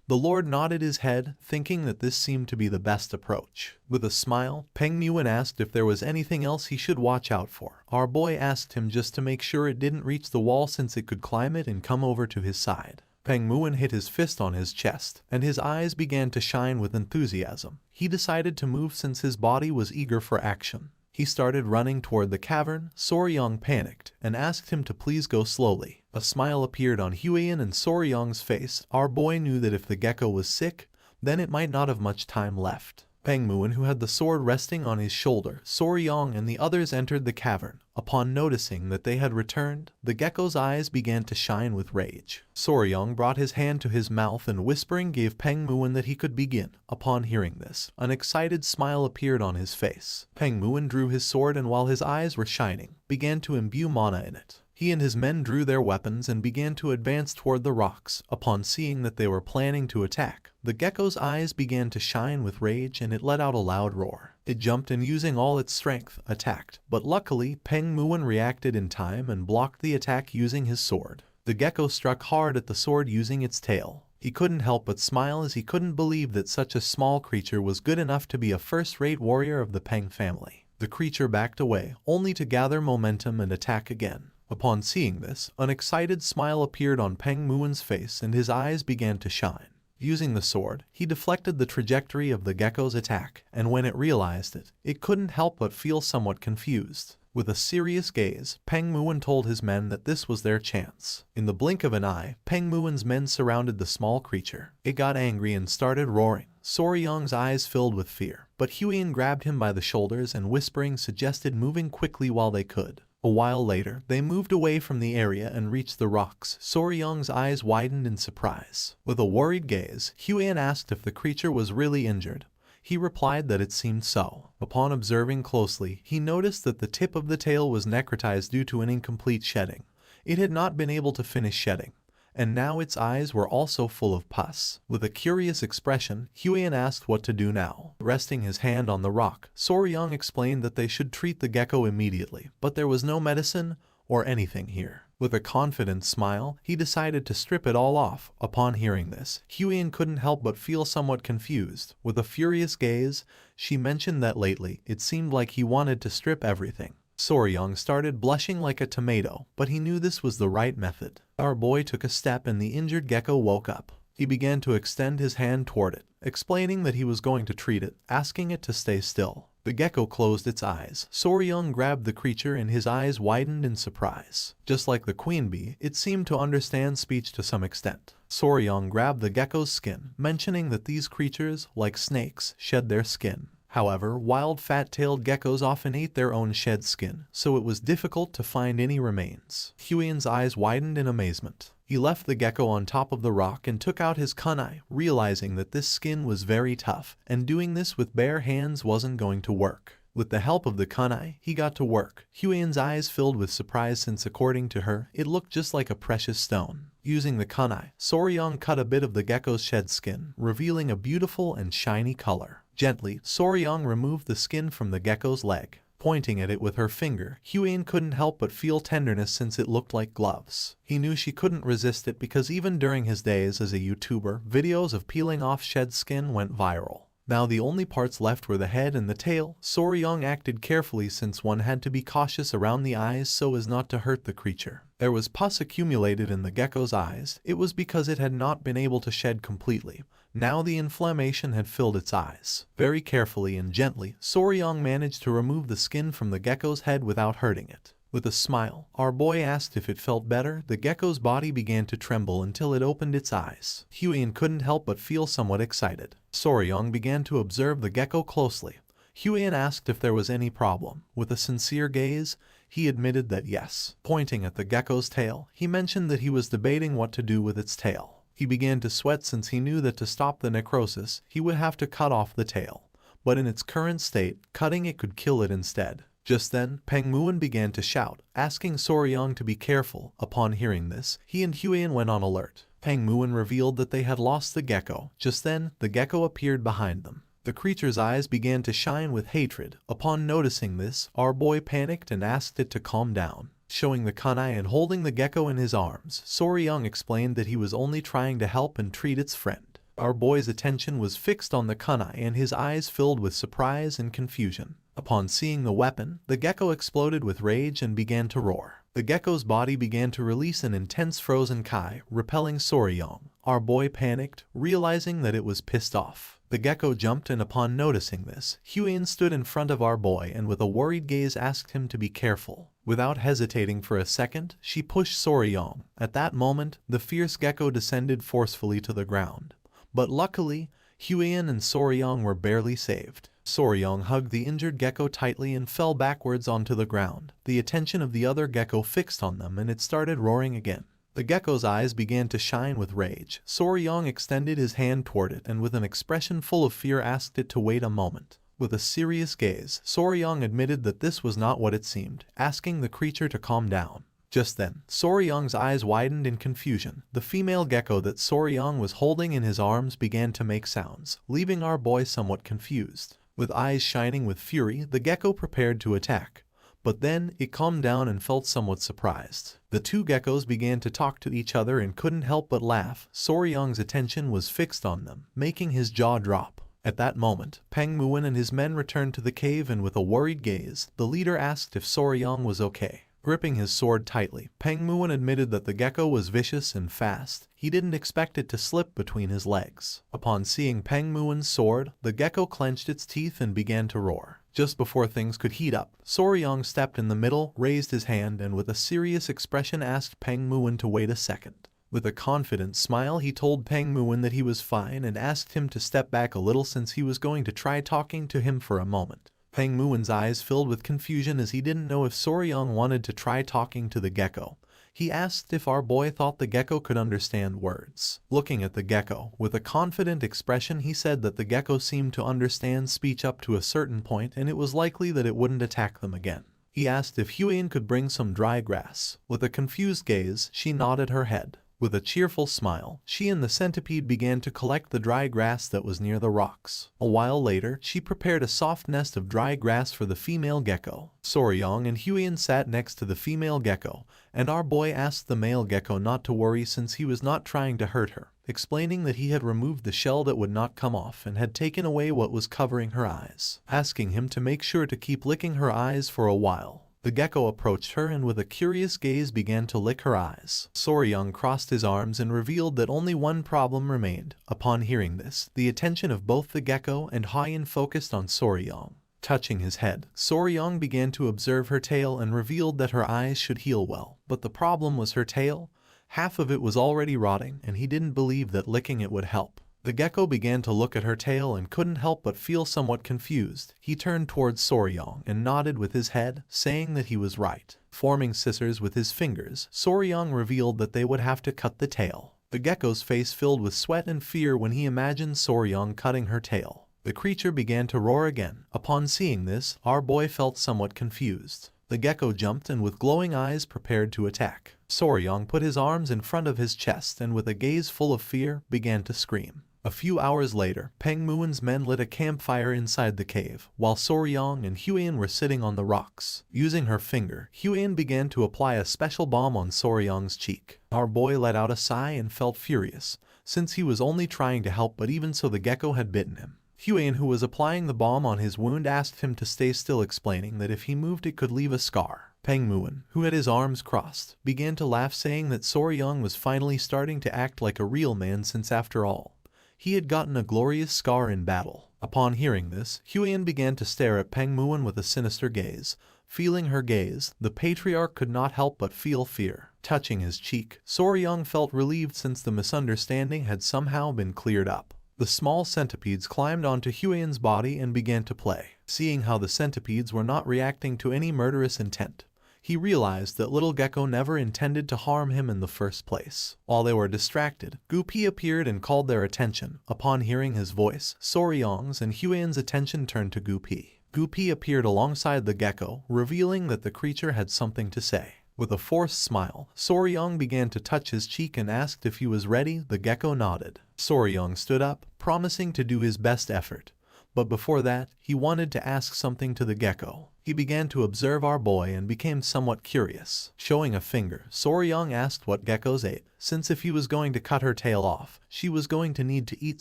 The Lord nodded his head, thinking that this seemed to be the best approach. With a smile, Peng Muon asked if there was anything else he should watch out for. Our boy asked him just to make sure it didn't reach the wall, since it could climb it and come over to his side. Peng Muon hit his fist on his chest, and his eyes began to shine with enthusiasm. He decided to move since his body was eager for action. He started running toward the cavern. Soryong panicked and asked him to please go slowly. A smile appeared on Huiyan and Soryong's face. Our boy knew that if the gecko was sick, then it might not have much time left. Peng Muon, who had the sword resting on his shoulder, Soryong and the others entered the cavern. Upon noticing that they had returned, the gecko's eyes began to shine with rage. Soryong brought his hand to his mouth and whispering gave Peng Muon that he could begin. Upon hearing this, an excited smile appeared on his face. Peng Muon drew his sword and while his eyes were shining, began to imbue mana in it. He and his men drew their weapons and began to advance toward the rocks. Upon seeing that they were planning to attack, the gecko's eyes began to shine with rage and it let out a loud roar. It jumped and using all its strength, attacked, but luckily Peng Muon reacted in time and blocked the attack using his sword. The gecko struck hard at the sword using its tail. He couldn't help but smile as he couldn't believe that such a small creature was good enough to be a first-rate warrior of the Peng family. The creature backed away, only to gather momentum and attack again. Upon seeing this, an excited smile appeared on Peng Muon's face and his eyes began to shine. Using the sword, he deflected the trajectory of the gecko's attack, and when it realized it, it couldn't help but feel somewhat confused. With a serious gaze, Peng Muon told his men that this was their chance. In the blink of an eye, Peng Muon's men surrounded the small creature. It got angry and started roaring. Soryong's eyes filled with fear, but Huiyan grabbed him by the shoulders and whispering suggested moving quickly while they could. A while later, they moved away from the area and reached the rocks. Soryong's eyes widened in surprise. With a worried gaze, Huiyan asked if the creature was really injured. He replied that it seemed so. Upon observing closely, he noticed that the tip of the tail was necrotized due to an incomplete shedding. It had not been able to finish shedding, and now its eyes were also full of pus. With a curious expression, Huiyan asked what to do now. Resting his hand on the rock, Soryang explained that they should treat the gecko immediately, but there was no medicine or anything here. With a confident smile, he decided to strip it all off. Upon hearing this, Huiyan couldn't help but feel somewhat confused. With a furious gaze, she mentioned that lately it seemed like he wanted to strip everything. Soryang started blushing like a tomato, but he knew this was the right method. Our boy took a step and the injured gecko woke up. He began to extend his hand toward it, explaining that he was going to treat it, asking it to stay still. The gecko closed its eyes. Soryang grabbed the creature and his eyes widened in surprise. Just like the queen bee, it seemed to understand speech to some extent. Soryang grabbed the gecko's skin, mentioning that these creatures, like snakes, shed their skin. However, wild fat-tailed geckos often ate their own shed skin, so it was difficult to find any remains. Huiyan's eyes widened in amazement. He left the gecko on top of the rock and took out his kunai, realizing that this skin was very tough, and doing this with bare hands wasn't going to work. With the help of the kunai, he got to work. Huiyan's eyes filled with surprise since according to her, it looked just like a precious stone. Using the kunai, Soryang cut a bit of the gecko's shed skin, revealing a beautiful and shiny color. Gently, Soryang removed the skin from the gecko's leg. Pointing at it with her finger, Huiyan couldn't help but feel tenderness since it looked like gloves. He knew she couldn't resist it because even during his days as a YouTuber, videos of peeling off shed skin went viral. Now the only parts left were the head and the tail. Soryang acted carefully since one had to be cautious around the eyes so as not to hurt the creature. There was pus accumulated in the gecko's eyes. It was because it had not been able to shed completely. Now the inflammation had filled its eyes. Very carefully and gently, Soryang managed to remove the skin from the gecko's head without hurting it. With a smile, our boy asked if it felt better. The gecko's body began to tremble until it opened its eyes. Huiyan couldn't help but feel somewhat excited. Soryang began to observe the gecko closely. Huiyan asked if there was any problem. With a sincere gaze, he admitted that yes. Pointing at the gecko's tail, he mentioned that he was debating what to do with its tail. He began to sweat since he knew that to stop the necrosis, he would have to cut off the tail. But in its current state, cutting it could kill it instead. Just then, Pengmuan began to shout, asking Soryang to be careful. Upon hearing this, he and Huiyan went on alert. Pengmuan revealed that they had lost the gecko. Just then, the gecko appeared behind them. The creature's eyes began to shine with hatred. Upon noticing this, our boy panicked and asked it to calm down. Showing the kunai and holding the gecko in his arms, Soryang explained that he was only trying to help and treat its friend. Our boy's attention was fixed on the kunai and his eyes filled with surprise and confusion. Upon seeing the weapon, the gecko exploded with rage and began to roar. The gecko's body began to release an intense frozen kai, repelling Soryang. Our boy panicked, realizing that it was pissed off. The gecko jumped and upon noticing this, Huiyan stood in front of our boy and with a worried gaze asked him to be careful. Without hesitating for a second, she pushed Soryang. At that moment, the fierce gecko descended forcefully to the ground. But luckily, Huiyan and Soryang were barely saved. Soryang hugged the injured gecko tightly and fell backwards onto the ground. The attention of the other gecko fixed on them and it started roaring again. The gecko's eyes began to shine with rage. Soryang extended his hand toward it and with an expression full of fear asked it to wait a moment. With a serious gaze, Soryang admitted that this was not what it seemed, asking the creature to calm down. Just then, Soryang's eyes widened in confusion. The female gecko that Soryang was holding in his arms began to make sounds, leaving our boy somewhat confused. With eyes shining with fury, the gecko prepared to attack. But then, it calmed down and felt somewhat surprised. The two geckos began to talk to each other and couldn't help but laugh. Soryang's attention was fixed on them, making his jaw drop. At that moment, Pengmuan and his men returned to the cave and with a worried gaze, the leader asked if Soryang was okay. Gripping his sword tightly, Pengmuan admitted that the gecko was vicious and fast. He didn't expect it to slip between his legs. Upon seeing Pengmuan's sword, the gecko clenched its teeth and began to roar. Just before things could heat up, Soryang stepped in the middle, raised his hand and with a serious expression asked Pengmuan to wait a second. With a confident smile he told Pengmuan that he was fine and asked him to step back a little since he was going to try talking to him for a moment. Pengmuan's eyes filled with confusion as he didn't know if Soryang wanted to try talking to the gecko. He asked if our boy thought the gecko could understand words. Looking at the gecko, with a confident expression he said that the gecko seemed to understand speech up to a certain point and it was likely that it wouldn't attack them again. He asked if Huiyan could bring some dry grass. With a confused gaze, she nodded her head. With a cheerful smile, she and the centipede began to collect the dry grass that was near the rocks. A while later, she prepared a soft nest of dry grass for the female gecko. Soryong and Huion sat next to the female gecko, and our boy asked the male gecko not to worry since he was not trying to hurt her, explaining that he had removed the shell that would not come off and had taken away what was covering her eyes, asking him to make sure to keep licking her eyes for a while. The gecko approached her and with a curious gaze began to lick her eyes. Soryong crossed his arms and revealed that only one problem remained. Upon hearing this, the attention of both the gecko and Huion focused on Soryong. Touching his head, Soryong began to observe her tail and revealed that her eyes should heal well. But the problem was her tail. Half of it was already rotting and he didn't believe that licking it would help. The gecko began to look at her tail and couldn't help but feel somewhat confused. He turned towards Soryong and nodded with his head, saying that he was right. Forming scissors with his fingers, Soryong revealed that they would have to cut the tail. The gecko's face filled with sweat and fear when he imagined Soryong cutting her tail. The creature began to roar again. Upon seeing this, our boy felt somewhat confused. The gecko jumped and with glowing eyes prepared to attack. Soryong put his arms in front of his chest and with a gaze full of fear, began to scream. A few hours later, Peng Muon's men lit a campfire inside the cave, while Soryong and Huion were sitting on the rocks. Using her finger, Huion began to apply a special balm on Soryong's cheek. Our boy let out a sigh and felt furious, since he was only trying to help, but even so the gecko had bitten him. Huion, who was applying the balm on his wound, asked him to stay still, explaining that if he moved it could leave a scar. Peng Muon, who had his arms crossed, began to laugh, saying that Soryong was finally starting to act like a real man since after all, he had gotten a glorious scar in battle. Upon hearing this, Huion began to stare at Peng Muon with a sinister gaze. Feeling her gaze, the patriarch could not help but feel fear. Touching his cheek, Soryong felt relieved since the misunderstanding had somehow been cleared up. The small centipedes climbed onto Huion's body and began to play. Seeing how the centipedes were not reacting to any murderous intent, he realized that little gecko never intended to harm him in the first place. While they were distracted, Gupi appeared and called their attention. Upon hearing his voice, Soryong's and Huion's attention turned to Gupi. Gupi appeared alongside the gecko, revealing that the creature had something to say. With a forced smile, Soryong began to touch his cheek and asked if he was ready. The gecko nodded. Soryong stood up, promising to do his best effort. But before that, he wanted to ask something to the gecko. He began to observe our boy and became somewhat curious. Showing a finger, Soryong asked what geckos ate, since if he was going to cut her tail off, she was going to need to eat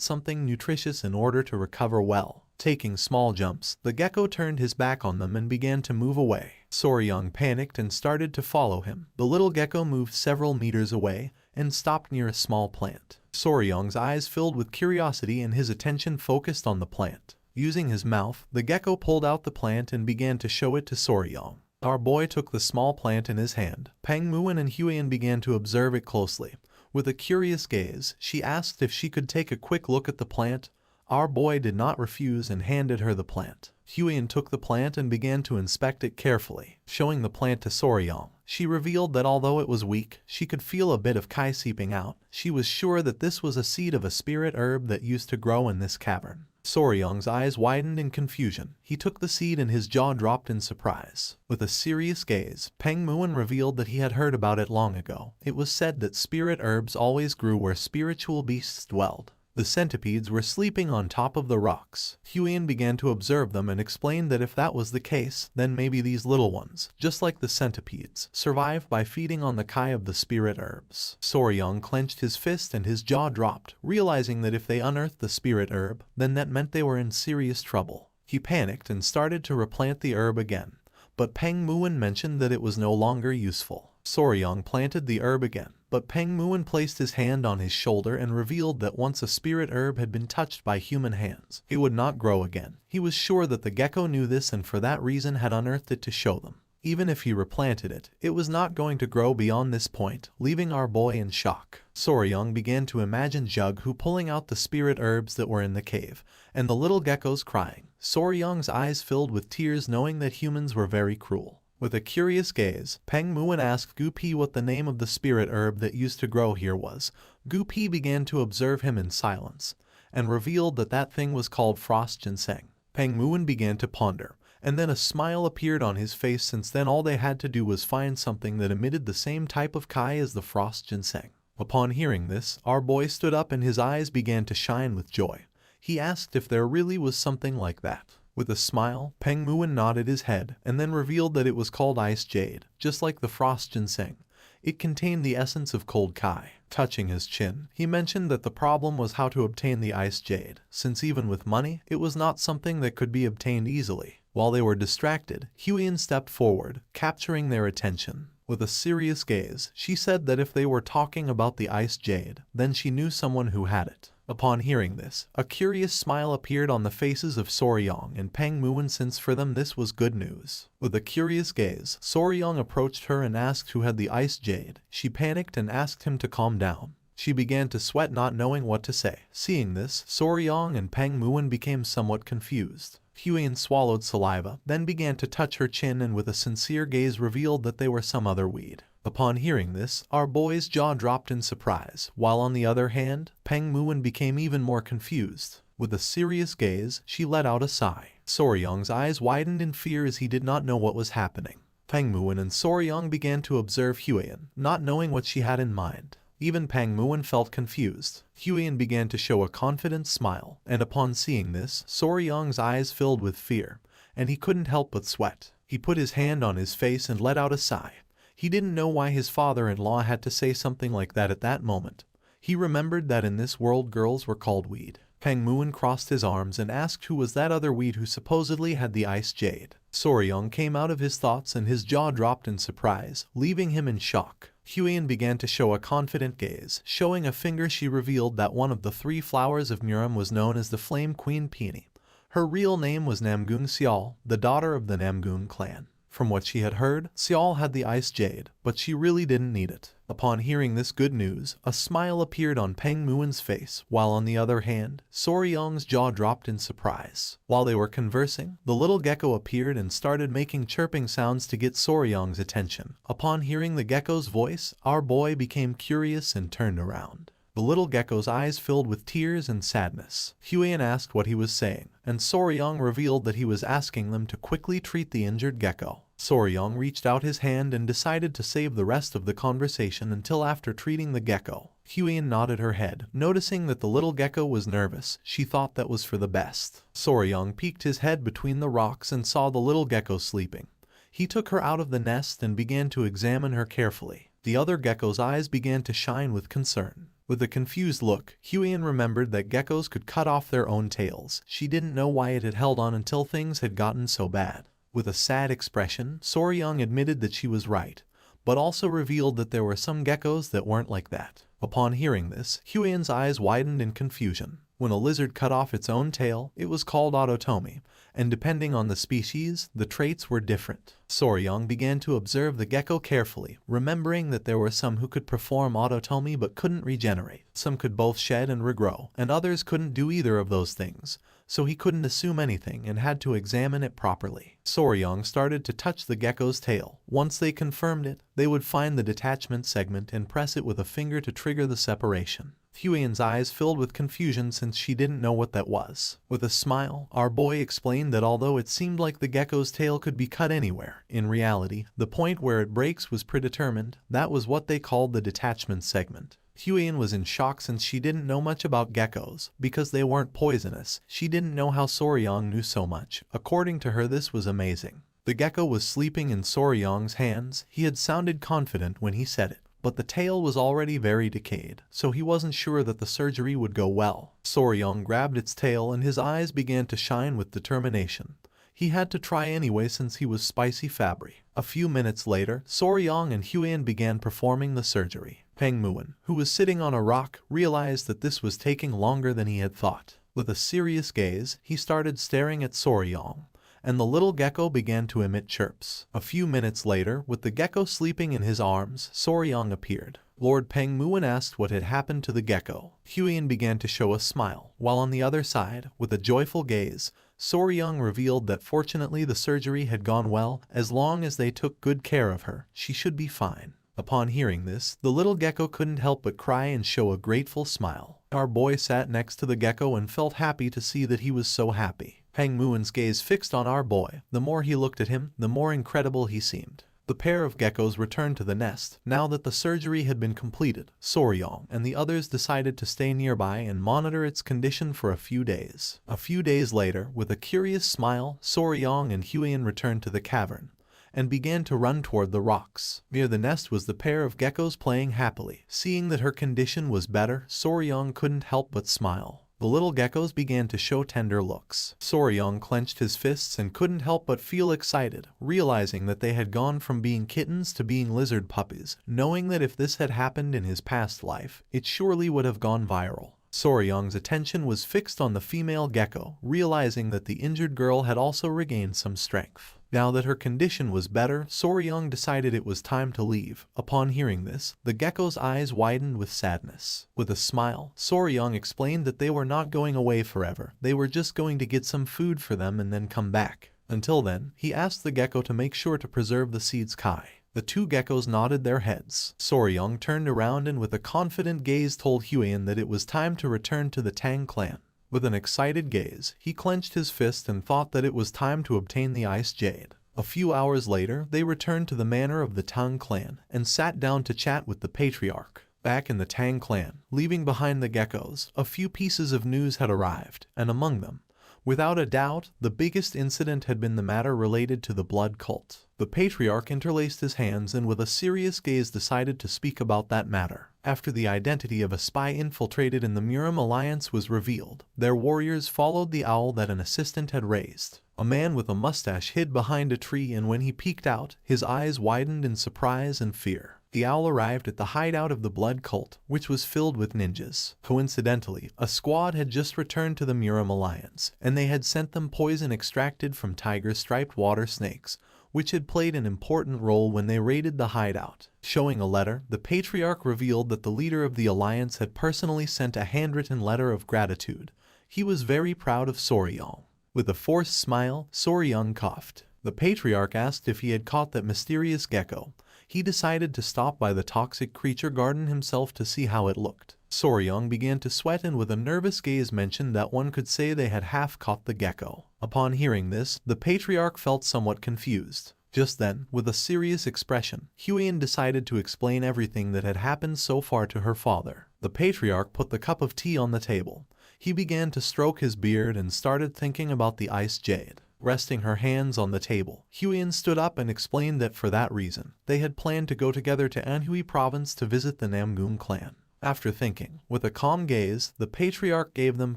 something nutritious in order to recover well. Taking small jumps, the gecko turned his back on them and began to move away. Soryong panicked and started to follow him. The little gecko moved several meters away and stopped near a small plant. Soryong's eyes filled with curiosity and his attention focused on the plant. Using his mouth, the gecko pulled out the plant and began to show it to Soryong. Our boy took the small plant in his hand. Peng Muon and Huion began to observe it closely. With a curious gaze, she asked if she could take a quick look at the plant. Our boy did not refuse and handed her the plant. Huion took the plant and began to inspect it carefully. Showing the plant to Soryong, she revealed that although it was weak, she could feel a bit of Kai seeping out. She was sure that this was a seed of a spirit herb that used to grow in this cavern. Soryong's eyes widened in confusion. He took the seed and his jaw dropped in surprise. With a serious gaze, Peng Muon revealed that he had heard about it long ago. It was said that spirit herbs always grew where spiritual beasts dwelled. The centipedes were sleeping on top of the rocks. Huion began to observe them and explained that if that was the case, then maybe these little ones, just like the centipedes, survive by feeding on the Kai of the spirit herbs. Soryong clenched his fist and his jaw dropped, realizing that if they unearthed the spirit herb, then that meant they were in serious trouble. He panicked and started to replant the herb again, but Peng Muon mentioned that it was no longer useful. Soryong planted the herb again, but Peng Muon placed his hand on his shoulder and revealed that once a spirit herb had been touched by human hands, it would not grow again. He was sure that the gecko knew this and for that reason had unearthed it to show them. Even if he replanted it, it was not going to grow beyond this point, leaving our boy in shock. Soryong began to imagine Jughu pulling out the spirit herbs that were in the cave, and the little geckos crying. Soryong's eyes filled with tears knowing that humans were very cruel. With a curious gaze, Peng Muon asked Gupi what the name of the spirit herb that used to grow here was. Gupi began to observe him in silence, and revealed that that thing was called frost ginseng. Peng Muon began to ponder, and then a smile appeared on his face since then all they had to do was find something that emitted the same type of Kai as the frost ginseng. Upon hearing this, our boy stood up and his eyes began to shine with joy. He asked if there really was something like that. With a smile, Peng Muin nodded his head and then revealed that it was called ice jade, just like the frost ginseng. It contained the essence of cold kai. Touching his chin, he mentioned that the problem was how to obtain the ice jade, since even with money, it was not something that could be obtained easily. While they were distracted, Huiyan stepped forward, capturing their attention. With a serious gaze, she said that if they were talking about the ice jade, then she knew someone who had it. Upon hearing this, a curious smile appeared on the faces of Soryong and Peng Muin, since for them this was good news. With a curious gaze, Soryong approached her and asked who had the ice jade. She panicked and asked him to calm down. She began to sweat, not knowing what to say. Seeing this, Soryong and Peng Muin became somewhat confused. Huiyan swallowed saliva, then began to touch her chin and with a sincere gaze revealed that they were some other weed. Upon hearing this, our boy's jaw dropped in surprise, while on the other hand, Peng Muin became even more confused. With a serious gaze, she let out a sigh. Soryong's eyes widened in fear as he did not know what was happening. Peng Muin and Soryong began to observe Huiyan, not knowing what she had in mind. Even Peng Muin felt confused. Huiyan began to show a confident smile, and upon seeing this, Soryong's eyes filled with fear, and he couldn't help but sweat. He put his hand on his face and let out a sigh. He didn't know why his father-in-law had to say something like that at that moment. He remembered that in this world girls were called weed. Peng Muin crossed his arms and asked who was that other weed who supposedly had the ice jade. Soryong came out of his thoughts and his jaw dropped in surprise, leaving him in shock. Huiyan began to show a confident gaze. Showing a finger, she revealed that one of the 3 flowers of Muram was known as the Flame Queen Peony. Her real name was Namgung Xiao, the daughter of the Namgung clan. From what she had heard, Xiao had the ice jade, but she really didn't need it. Upon hearing this good news, a smile appeared on Peng Muin's face, while on the other hand, Soryong's jaw dropped in surprise. While they were conversing, the little gecko appeared and started making chirping sounds to get Soryong's attention. Upon hearing the gecko's voice, our boy became curious and turned around. The little gecko's eyes filled with tears and sadness. Huiyan asked what he was saying, and Soryong revealed that he was asking them to quickly treat the injured gecko. Soryong reached out his hand and decided to save the rest of the conversation until after treating the gecko. Huiyan nodded her head, noticing that the little gecko was nervous. She thought that was for the best. Soryong peeked his head between the rocks and saw the little gecko sleeping. He took her out of the nest and began to examine her carefully. The other gecko's eyes began to shine with concern. With a confused look, Huiyan remembered that geckos could cut off their own tails. She didn't know why it had held on until things had gotten so bad. With a sad expression, Soryong admitted that she was right, but also revealed that there were some geckos that weren't like that. Upon hearing this, Huiyan's eyes widened in confusion. When a lizard cut off its own tail, it was called autotomy, and depending on the species, the traits were different. Soryong began to observe the gecko carefully, remembering that there were some who could perform autotomy but couldn't regenerate. Some could both shed and regrow, and others couldn't do either of those things, so he couldn't assume anything and had to examine it properly. Soryong started to touch the gecko's tail. Once they confirmed it, they would find the detachment segment and press it with a finger to trigger the separation. Huiyan's eyes filled with confusion since she didn't know what that was. With a smile, our boy explained that although it seemed like the gecko's tail could be cut anywhere, in reality, the point where it breaks was predetermined. That was what they called the detachment segment. Huiyan was in shock since she didn't know much about geckos. Because they weren't poisonous, she didn't know how Soryong knew so much. According to her, this was amazing. The gecko was sleeping in Soryong's hands. He had sounded confident when he said it, but the tail was already very decayed, so he wasn't sure that the surgery would go well. Soryong grabbed its tail and his eyes began to shine with determination. He had to try anyway since he was spicy Fabry. A few minutes later, Soryong and Huiyan began performing the surgery. Peng Muin, who was sitting on a rock, realized that this was taking longer than he had thought. With a serious gaze, he started staring at Soryong, and the little gecko began to emit chirps. A few minutes later, with the gecko sleeping in his arms, Soryong appeared. Lord Peng Muin asked what had happened to the gecko. Huiyan began to show a smile, while on the other side, with a joyful gaze, Soryong revealed that fortunately the surgery had gone well. As long as they took good care of her, she should be fine. Upon hearing this, the little gecko couldn't help but cry and show a grateful smile. Our boy sat next to the gecko and felt happy to see that he was so happy. Peng Muin's gaze fixed on our boy. The more he looked at him, the more incredible he seemed. The pair of geckos returned to the nest. Now that the surgery had been completed, Soryong and the others decided to stay nearby and monitor its condition for a few days. A few days later, with a curious smile, Soryong and Huion returned to the cavern and began to run toward the rocks. Near the nest was the pair of geckos playing happily. Seeing that her condition was better, Soryong couldn't help but smile. The little geckos began to show tender looks. Soryong clenched his fists and couldn't help but feel excited, realizing that they had gone from being kittens to being lizard puppies, knowing that if this had happened in his past life, it surely would have gone viral. Soryong's attention was fixed on the female gecko, realizing that the injured girl had also regained some strength. Now that her condition was better, Soryong decided it was time to leave. Upon hearing this, the gecko's eyes widened with sadness. With a smile, Soryong explained that they were not going away forever. They were just going to get some food for them and then come back. Until then, he asked the gecko to make sure to preserve the seeds Kai. The two geckos nodded their heads. Soryong turned around and with a confident gaze told Huion that it was time to return to the Tang clan. With an excited gaze, he clenched his fist and thought that it was time to obtain the ice jade. A few hours later, they returned to the manor of the Tang clan and sat down to chat with the patriarch. Back in the Tang clan, leaving behind the geckos, a few pieces of news had arrived, and among them, without a doubt, the biggest incident had been the matter related to the blood cult. The patriarch interlaced his hands and with a serious gaze decided to speak about that matter. After the identity of a spy infiltrated in the Murim alliance was revealed, their warriors followed the owl that an assistant had raised. A man with a mustache hid behind a tree, and when he peeked out, his eyes widened in surprise and fear. The owl arrived at the hideout of the blood cult, which was filled with ninjas. Coincidentally, a squad had just returned to the Murim alliance, and they had sent them poison extracted from tiger-striped water snakes, which had played an important role when they raided the hideout. Showing a letter, the patriarch revealed that the leader of the alliance had personally sent a handwritten letter of gratitude. He was very proud of Soryong. With a forced smile, Soryong coughed. The patriarch asked if he had caught that mysterious gecko. He decided to stop by the toxic creature garden himself to see how it looked. Soryong began to sweat and with a nervous gaze mentioned that one could say they had half caught the gecko. Upon hearing this, the patriarch felt somewhat confused. Just then, with a serious expression, Huion decided to explain everything that had happened so far to her father. The patriarch put the cup of tea on the table. He began to stroke his beard and started thinking about the ice jade. Resting her hands on the table, Huion stood up and explained that for that reason, they had planned to go together to Anhui province to visit the Namgung clan. After thinking, with a calm gaze, the patriarch gave them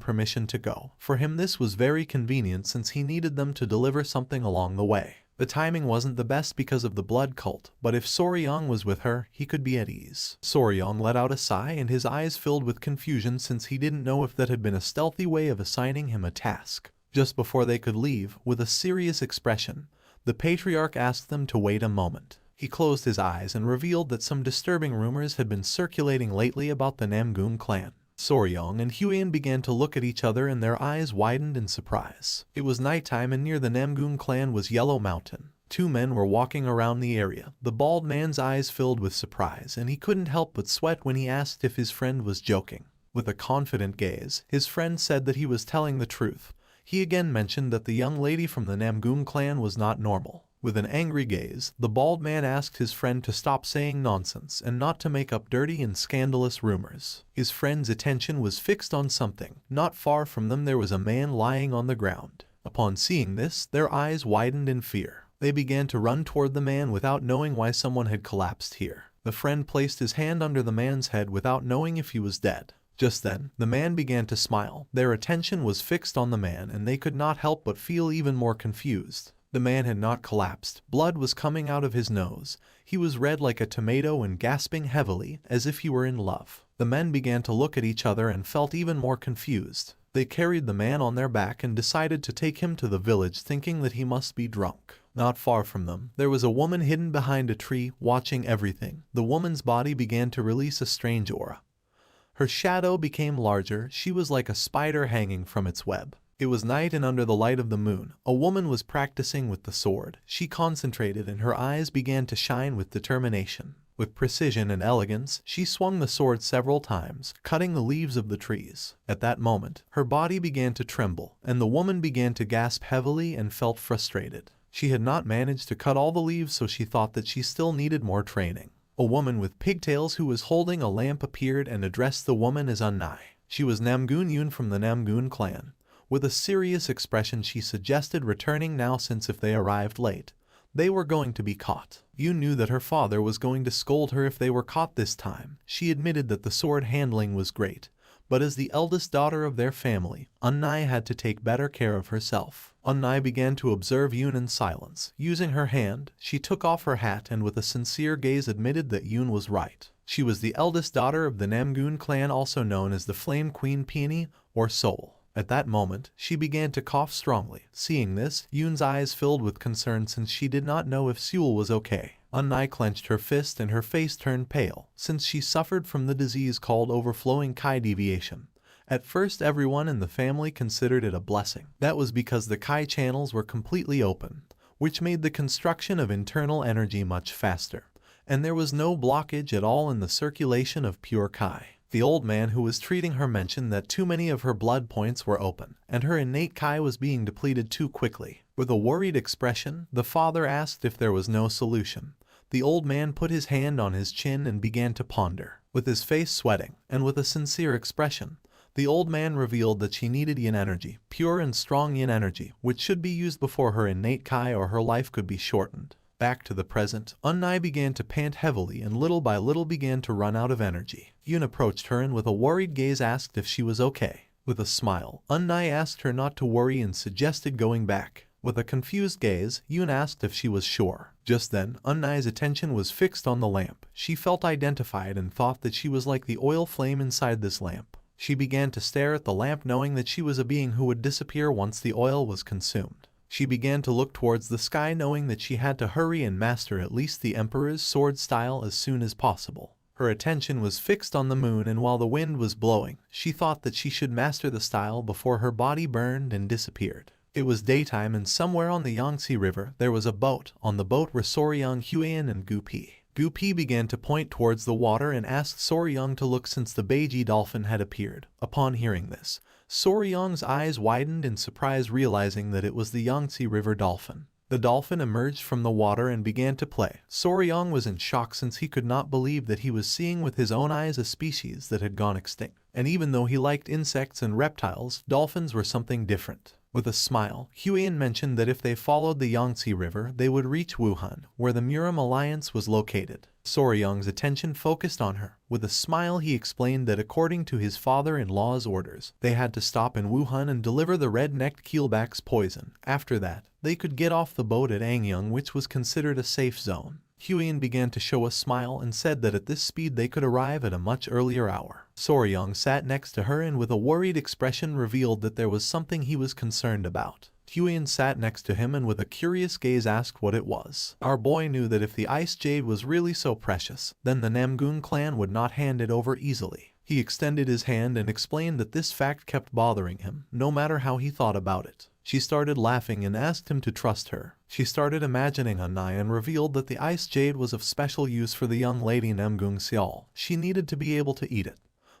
permission to go. For him this was very convenient since he needed them to deliver something along the way. The timing wasn't the best because of the blood cult, but if Soryong was with her, he could be at ease. Soryong let out a sigh and his eyes filled with confusion since he didn't know if that had been a stealthy way of assigning him a task. Just before they could leave, with a serious expression, the patriarch asked them to wait a moment. He closed his eyes and revealed that some disturbing rumors had been circulating lately about the Namgung clan. Soryong and Huion began to look at each other and their eyes widened in surprise. It was nighttime and near the Namgung clan was Yellow Mountain. Two men were walking around the area. The bald man's eyes filled with surprise and he couldn't help but sweat when he asked if his friend was joking. With a confident gaze, his friend said that he was telling the truth. He again mentioned that the young lady from the Namgung clan was not normal. With an angry gaze, the bald man asked his friend to stop saying nonsense and not to make up dirty and scandalous rumors. His friend's attention was fixed on something. Not far from them there was a man lying on the ground. Upon seeing this, their eyes widened in fear. They began to run toward the man without knowing why someone had collapsed here. The friend placed his hand under the man's head without knowing if he was dead. Just then, the man began to smile. Their attention was fixed on the man and they could not help but feel even more confused. The man had not collapsed. Blood was coming out of his nose. He was red like a tomato and gasping heavily, as if he were in love. The men began to look at each other and felt even more confused. They carried the man on their back and decided to take him to the village thinking that he must be drunk. Not far from them, there was a woman hidden behind a tree, watching everything. The woman's body began to release a strange aura. Her shadow became larger. She was like a spider hanging from its web. It was night and under the light of the moon, a woman was practicing with the sword. She concentrated and her eyes began to shine with determination. With precision and elegance, she swung the sword several times, cutting the leaves of the trees. At that moment, her body began to tremble, and the woman began to gasp heavily and felt frustrated. She had not managed to cut all the leaves, so she thought that she still needed more training. A woman with pigtails who was holding a lamp appeared and addressed the woman as Unnai. She was Namgoon Yoon from the Namgoon clan. With a serious expression, she suggested returning now, since if they arrived late, they were going to be caught. Yoon knew that her father was going to scold her if they were caught this time. She admitted that the sword handling was great, but as the eldest daughter of their family, Unnai had to take better care of herself. Unnai began to observe Yoon in silence. Using her hand, she took off her hat and with a sincere gaze admitted that Yoon was right. She was the eldest daughter of the Namgoon clan, also known as the Flame Queen Peony or Soul. At that moment, she began to cough strongly. Seeing this, Yoon's eyes filled with concern since she did not know if Seul was okay. Unnai clenched her fist and her face turned pale, since she suffered from the disease called overflowing Kai deviation. At first, everyone in the family considered it a blessing. That was because the Kai channels were completely open, which made the construction of internal energy much faster, and there was no blockage at all in the circulation of pure Kai. The old man who was treating her mentioned that too many of her blood points were open, and her innate Kai was being depleted too quickly. With a worried expression, the father asked if there was no solution. The old man put his hand on his chin and began to ponder. With his face sweating, and with a sincere expression, the old man revealed that she needed yin energy, pure and strong yin energy, which should be used before her innate Kai or her life could be shortened. Back to the present, Unnai began to pant heavily and little by little began to run out of energy. Yoon approached her and with a worried gaze asked if she was okay. With a smile, Unnai asked her not to worry and suggested going back. With a confused gaze, Yoon asked if she was sure. Just then, Unnai's attention was fixed on the lamp. She felt identified and thought that she was like the oil flame inside this lamp. She began to stare at the lamp, knowing that she was a being who would disappear once the oil was consumed. She began to look towards the sky, knowing that she had to hurry and master at least the Emperor's sword style as soon as possible. Her attention was fixed on the moon, and while the wind was blowing, she thought that she should master the style before her body burned and disappeared. It was daytime, and somewhere on the Yangtze River there was a boat. On the boat were Soryang, Huan, and Gupi. Gupi began to point towards the water and asked Soryang to look, since the Beiji dolphin had appeared. Upon hearing this, Soryang's eyes widened in surprise, realizing that it was the Yangtze River dolphin. The dolphin emerged from the water and began to play. Soryang was in shock, since he could not believe that he was seeing with his own eyes a species that had gone extinct. And even though he liked insects and reptiles, dolphins were something different. With a smile, Huan mentioned that if they followed the Yangtze River, they would reach Wuhan, where the Muram Alliance was located. Soryang's attention focused on her. With a smile, he explained that according to his father-in-law's orders, they had to stop in Wuhan and deliver the red-necked keelback's poison. After that, they could get off the boat at Angyang, which was considered a safe zone. Huan began to show a smile and said that at this speed they could arrive at a much earlier hour. Soryang sat next to her and with a worried expression revealed that there was something he was concerned about. Huan sat next to him and with a curious gaze asked what it was. Our boy knew that if the ice jade was really so precious, then the Namgoon clan would not hand it over easily. He extended his hand and explained that this fact kept bothering him, no matter how he thought about it. She started laughing and asked him to trust her. She started imagining Unnai and revealed that the ice jade was of special use for the young lady Namgoong Seol. She needed to be able to eat it,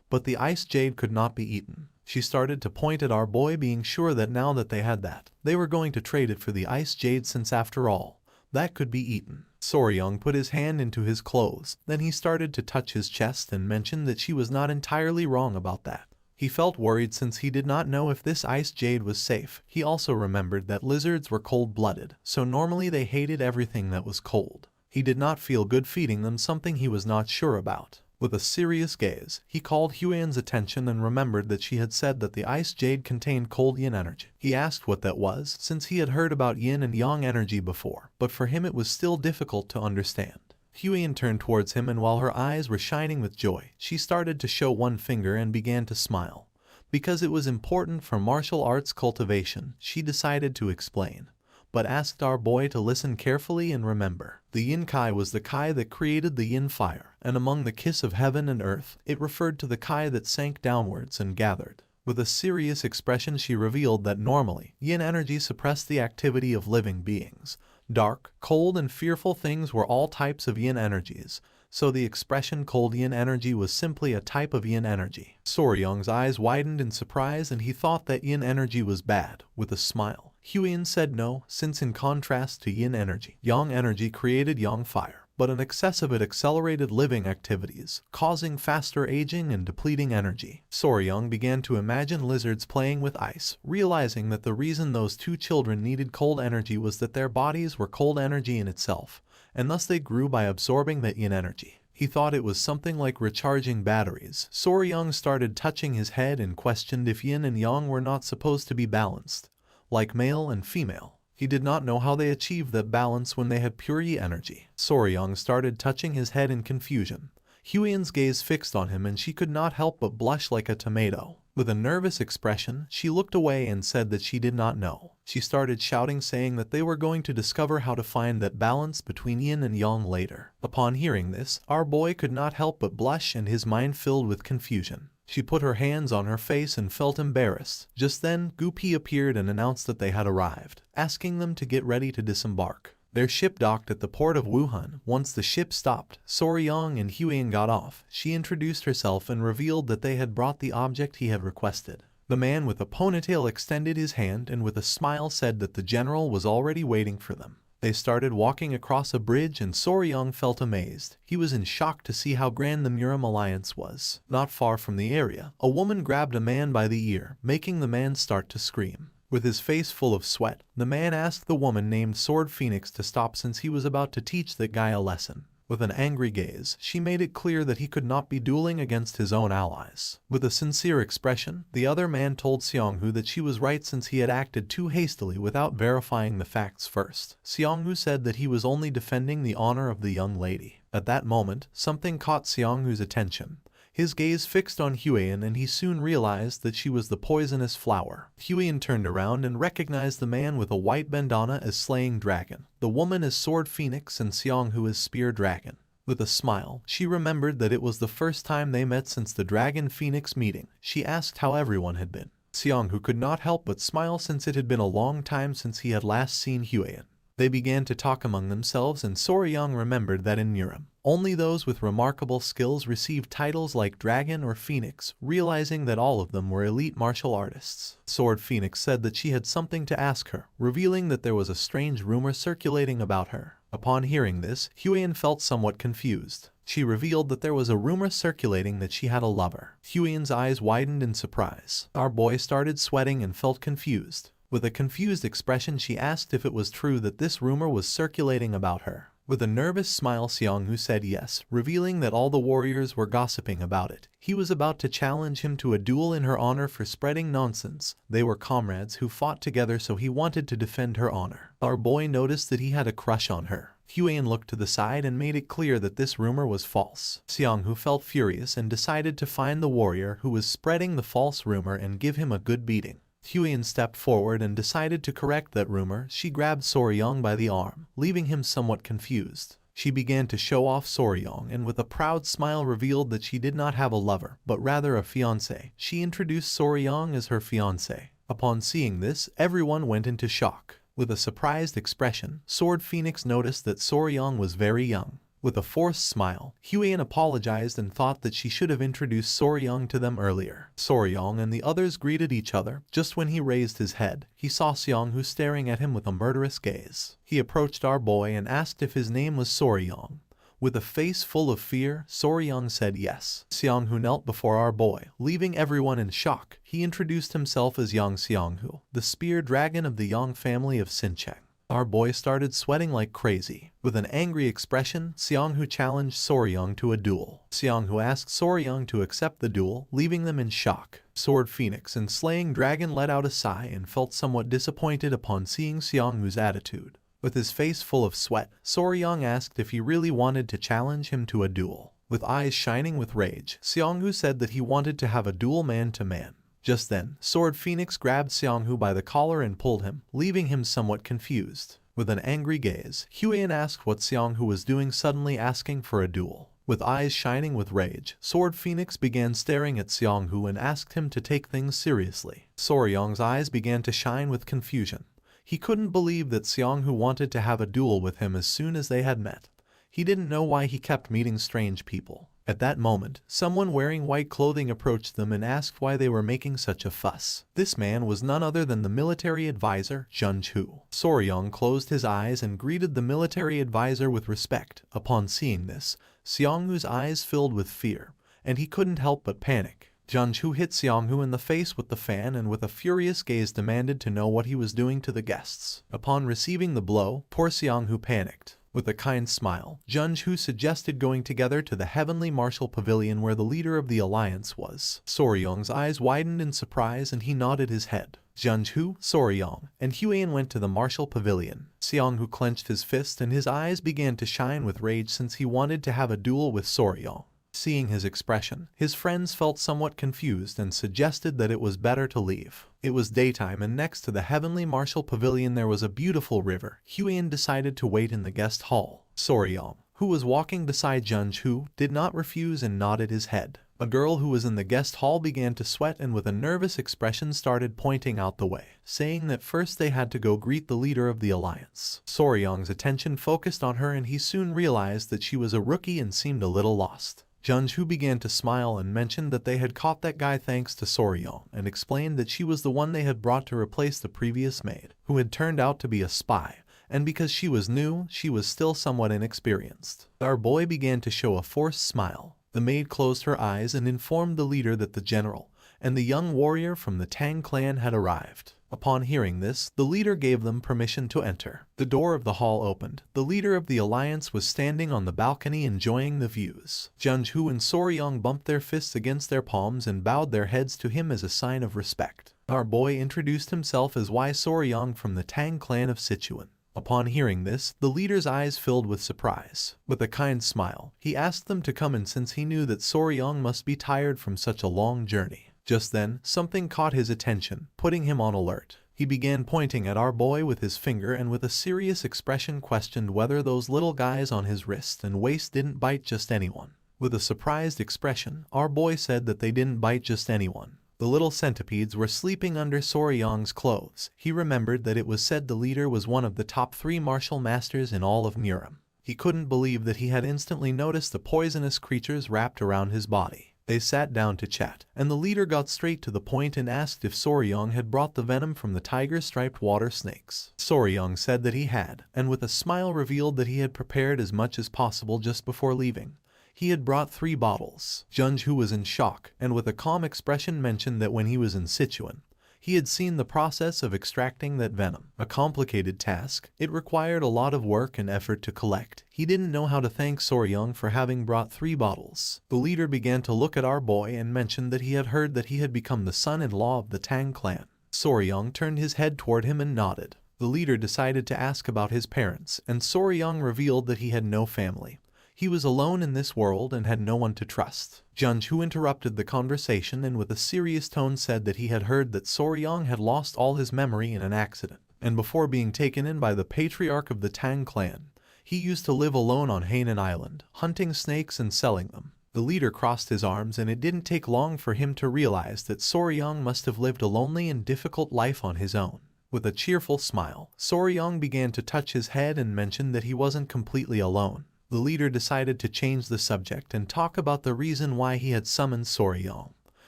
but the ice jade could not be eaten. She started to point at our boy, being sure that now that they had that, they were going to trade it for the ice jade, since after all, that could be eaten. Soryang put his hand into his clothes. Then he started to touch his chest and mentioned that she was not entirely wrong about that. He felt worried since he did not know if this ice jade was safe. He also remembered that lizards were cold-blooded, so normally they hated everything that was cold. He did not feel good feeding them, something he was not sure about. With a serious gaze, he called Huan's attention and remembered that she had said that the ice jade contained cold yin energy. He asked what that was, since he had heard about yin and yang energy before, but for him it was still difficult to understand. Huan turned towards him, and while her eyes were shining with joy, she started to show one finger and began to smile. Because it was important for martial arts cultivation, she decided to explain, but asked our boy to listen carefully and remember. The yin kai was the kai that created the yin fire, and among the kiss of heaven and earth, it referred to the kai that sank downwards and gathered. With a serious expression, she revealed that normally, yin energy suppressed the activity of living beings. Dark, cold, and fearful things were all types of yin energies, so the expression cold yin energy was simply a type of yin energy. Soryang's eyes widened in surprise and he thought that yin energy was bad. With a smile, Huion said no, since in contrast to yin energy, yang energy created yang fire, but an excess of it accelerated living activities, causing faster aging and depleting energy. Soryang began to imagine lizards playing with ice, realizing that the reason those two children needed cold energy was that their bodies were cold energy in itself, and thus they grew by absorbing that yin energy. He thought it was something like recharging batteries. Soryang started touching his head and questioned if yin and yang were not supposed to be balanced, like male and female. He did not know how they achieved that balance when they had pure yi energy. Soryang started touching his head in confusion. Huion's gaze fixed on him and she could not help but blush like a tomato. With a nervous expression, she looked away and said that she did not know. She started shouting, saying that they were going to discover how to find that balance between yin and yang later. Upon hearing this, our boy could not help but blush and his mind filled with confusion. She put her hands on her face and felt embarrassed. Just then, Gupi appeared and announced that they had arrived, asking them to get ready to disembark. Their ship docked at the port of Wuhan. Once the ship stopped, Soryang and Huion got off. She introduced herself and revealed that they had brought the object he had requested. The man with a ponytail extended his hand and with a smile said that the general was already waiting for them. They started walking across a bridge and Soryang felt amazed. He was in shock to see how grand the Murim alliance was. Not far from the area, a woman grabbed a man by the ear, making the man start to scream. With his face full of sweat, the man asked the woman named Sword Phoenix to stop since he was about to teach that guy a lesson. With an angry gaze, she made it clear that he could not be dueling against his own allies. With a sincere expression, the other man told Seonghu that she was right since he had acted too hastily without verifying the facts first. Seonghu said that he was only defending the honor of the young lady. At that moment, something caught Seonghu's attention. His gaze fixed on Huion and he soon realized that she was the poisonous flower. Huion turned around and recognized the man with a white bandana as Slaying Dragon, the woman as Sword Phoenix and Seonghu as Spear Dragon. With a smile, she remembered that it was the first time they met since the Dragon Phoenix meeting. She asked how everyone had been. Seonghu could not help but smile since it had been a long time since he had last seen Huion. They began to talk among themselves and Soryang remembered that in Murim, only those with remarkable skills received titles like Dragon or Phoenix, realizing that all of them were elite martial artists. Sword Phoenix said that she had something to ask her, revealing that there was a strange rumor circulating about her. Upon hearing this, Huion felt somewhat confused. She revealed that there was a rumor circulating that she had a lover. Huion's eyes widened in surprise. Our boy started sweating and felt confused. With a confused expression, she asked if it was true that this rumor was circulating about her. With a nervous smile, Seonghu said yes, revealing that all the warriors were gossiping about it. He was about to challenge him to a duel in her honor for spreading nonsense. They were comrades who fought together, so he wanted to defend her honor. Our boy noticed that he had a crush on her. Huion looked to the side and made it clear that this rumor was false. Seonghu felt furious and decided to find the warrior who was spreading the false rumor and give him a good beating. Huion stepped forward and decided to correct that rumor. She grabbed Soryang by the arm, leaving him somewhat confused. She began to show off Soryang and with a proud smile revealed that she did not have a lover, but rather a fiancé. She introduced Soryang as her fiancé. Upon seeing this, everyone went into shock. With a surprised expression, Sword Phoenix noticed that Soryang was very young. With a forced smile, Huion apologized and thought that she should have introduced Soryang to them earlier. Soryang and the others greeted each other. Just when he raised his head, he saw Seonghu staring at him with a murderous gaze. He approached our boy and asked if his name was Soryang. With a face full of fear, Soryang said yes. Seonghu knelt before our boy, leaving everyone in shock. He introduced himself as Yang Seonghu, the spear dragon of the Yang family of Sincheng. Our boy started sweating like crazy. With an angry expression, Seonghu challenged Soryang to a duel. Seonghu asked Soryang to accept the duel, leaving them in shock. Sword Phoenix and Slaying Dragon let out a sigh and felt somewhat disappointed upon seeing Seonghu's attitude. With his face full of sweat, Soryang asked if he really wanted to challenge him to a duel. With eyes shining with rage, Seonghu said that he wanted to have a duel man to man. Just then, Sword Phoenix grabbed Seonghu by the collar and pulled him, leaving him somewhat confused. With an angry gaze, Huion asked what Seonghu was doing, suddenly asking for a duel. With eyes shining with rage, Sword Phoenix began staring at Seonghu and asked him to take things seriously. Soryang's eyes began to shine with confusion. He couldn't believe that Seonghu wanted to have a duel with him as soon as they had met. He didn't know why he kept meeting strange people. At that moment, someone wearing white clothing approached them and asked why they were making such a fuss. This man was none other than the military advisor, Junju. Soryong closed his eyes and greeted the military advisor with respect. Upon seeing this, Seongwoo's eyes filled with fear, and he couldn't help but panic. Junju hit Seongwoo in the face with the fan and with a furious gaze demanded to know what he was doing to the guests. Upon receiving the blow, poor Seongwoo panicked. With a kind smile, Junju suggested going together to the Heavenly Martial Pavilion where the leader of the alliance was. Soryong's eyes widened in surprise and he nodded his head. Junju, Soryong, and Huan went to the Martial Pavilion. Seongwoo clenched his fist and his eyes began to shine with rage since he wanted to have a duel with Soryong. Seeing his expression, his friends felt somewhat confused and suggested that it was better to leave. It was daytime and next to the Heavenly Martial Pavilion there was a beautiful river. Huan decided to wait in the guest hall. Soryong, who was walking beside Junju, did not refuse and nodded his head. A girl who was in the guest hall began to sweat and with a nervous expression started pointing out the way, saying that first they had to go greet the leader of the alliance. Soryong's attention focused on her and he soon realized that she was a rookie and seemed a little lost. Junju began to smile and mentioned that they had caught that guy thanks to Soryong and explained that she was the one they had brought to replace the previous maid, who had turned out to be a spy, and because she was new, she was still somewhat inexperienced. Our boy began to show a forced smile. The maid closed her eyes and informed the leader that the general and the young warrior from the Tang clan had arrived. Upon hearing this, the leader gave them permission to enter. The door of the hall opened. The leader of the alliance was standing on the balcony enjoying the views. Junju and Soryong bumped their fists against their palms and bowed their heads to him as a sign of respect. Our boy introduced himself as Y Soryong from the Tang clan of Sichuan. Upon hearing this, the leader's eyes filled with surprise. With a kind smile, he asked them to come in since he knew that Soryong must be tired from such a long journey. Just then, something caught his attention, putting him on alert. He began pointing at our boy with his finger and with a serious expression questioned whether those little guys on his wrist and waist didn't bite just anyone. With a surprised expression, our boy said that they didn't bite just anyone. The little centipedes were sleeping under Soryong's clothes. He remembered that it was said the leader was one of the top 3 martial masters in all of Muram. He couldn't believe that he had instantly noticed the poisonous creatures wrapped around his body. They sat down to chat, and the leader got straight to the point and asked if Soryong had brought the venom from the tiger-striped water snakes. Soryong said that he had, and with a smile revealed that he had prepared as much as possible just before leaving. He had brought 3 bottles. Junju was in shock, and with a calm expression mentioned that when he was in Sichuan, he had seen the process of extracting that venom. A complicated task. It required a lot of work and effort to collect. He didn't know how to thank Soryong for having brought 3 bottles. The leader began to look at our boy and mentioned that he had heard that he had become the son-in-law of the Tang clan. Soryong turned his head toward him and nodded. The leader decided to ask about his parents, and Soryong revealed that he had no family. He was alone in this world and had no one to trust. Junju interrupted the conversation and with a serious tone said that he had heard that Soryong had lost all his memory in an accident, and before being taken in by the patriarch of the Tang clan, he used to live alone on Hainan Island, hunting snakes and selling them. The leader crossed his arms and it didn't take long for him to realize that Soryong must have lived a lonely and difficult life on his own. With a cheerful smile, Soryong began to touch his head and mentioned that he wasn't completely alone. The leader decided to change the subject and talk about the reason why he had summoned Soryong.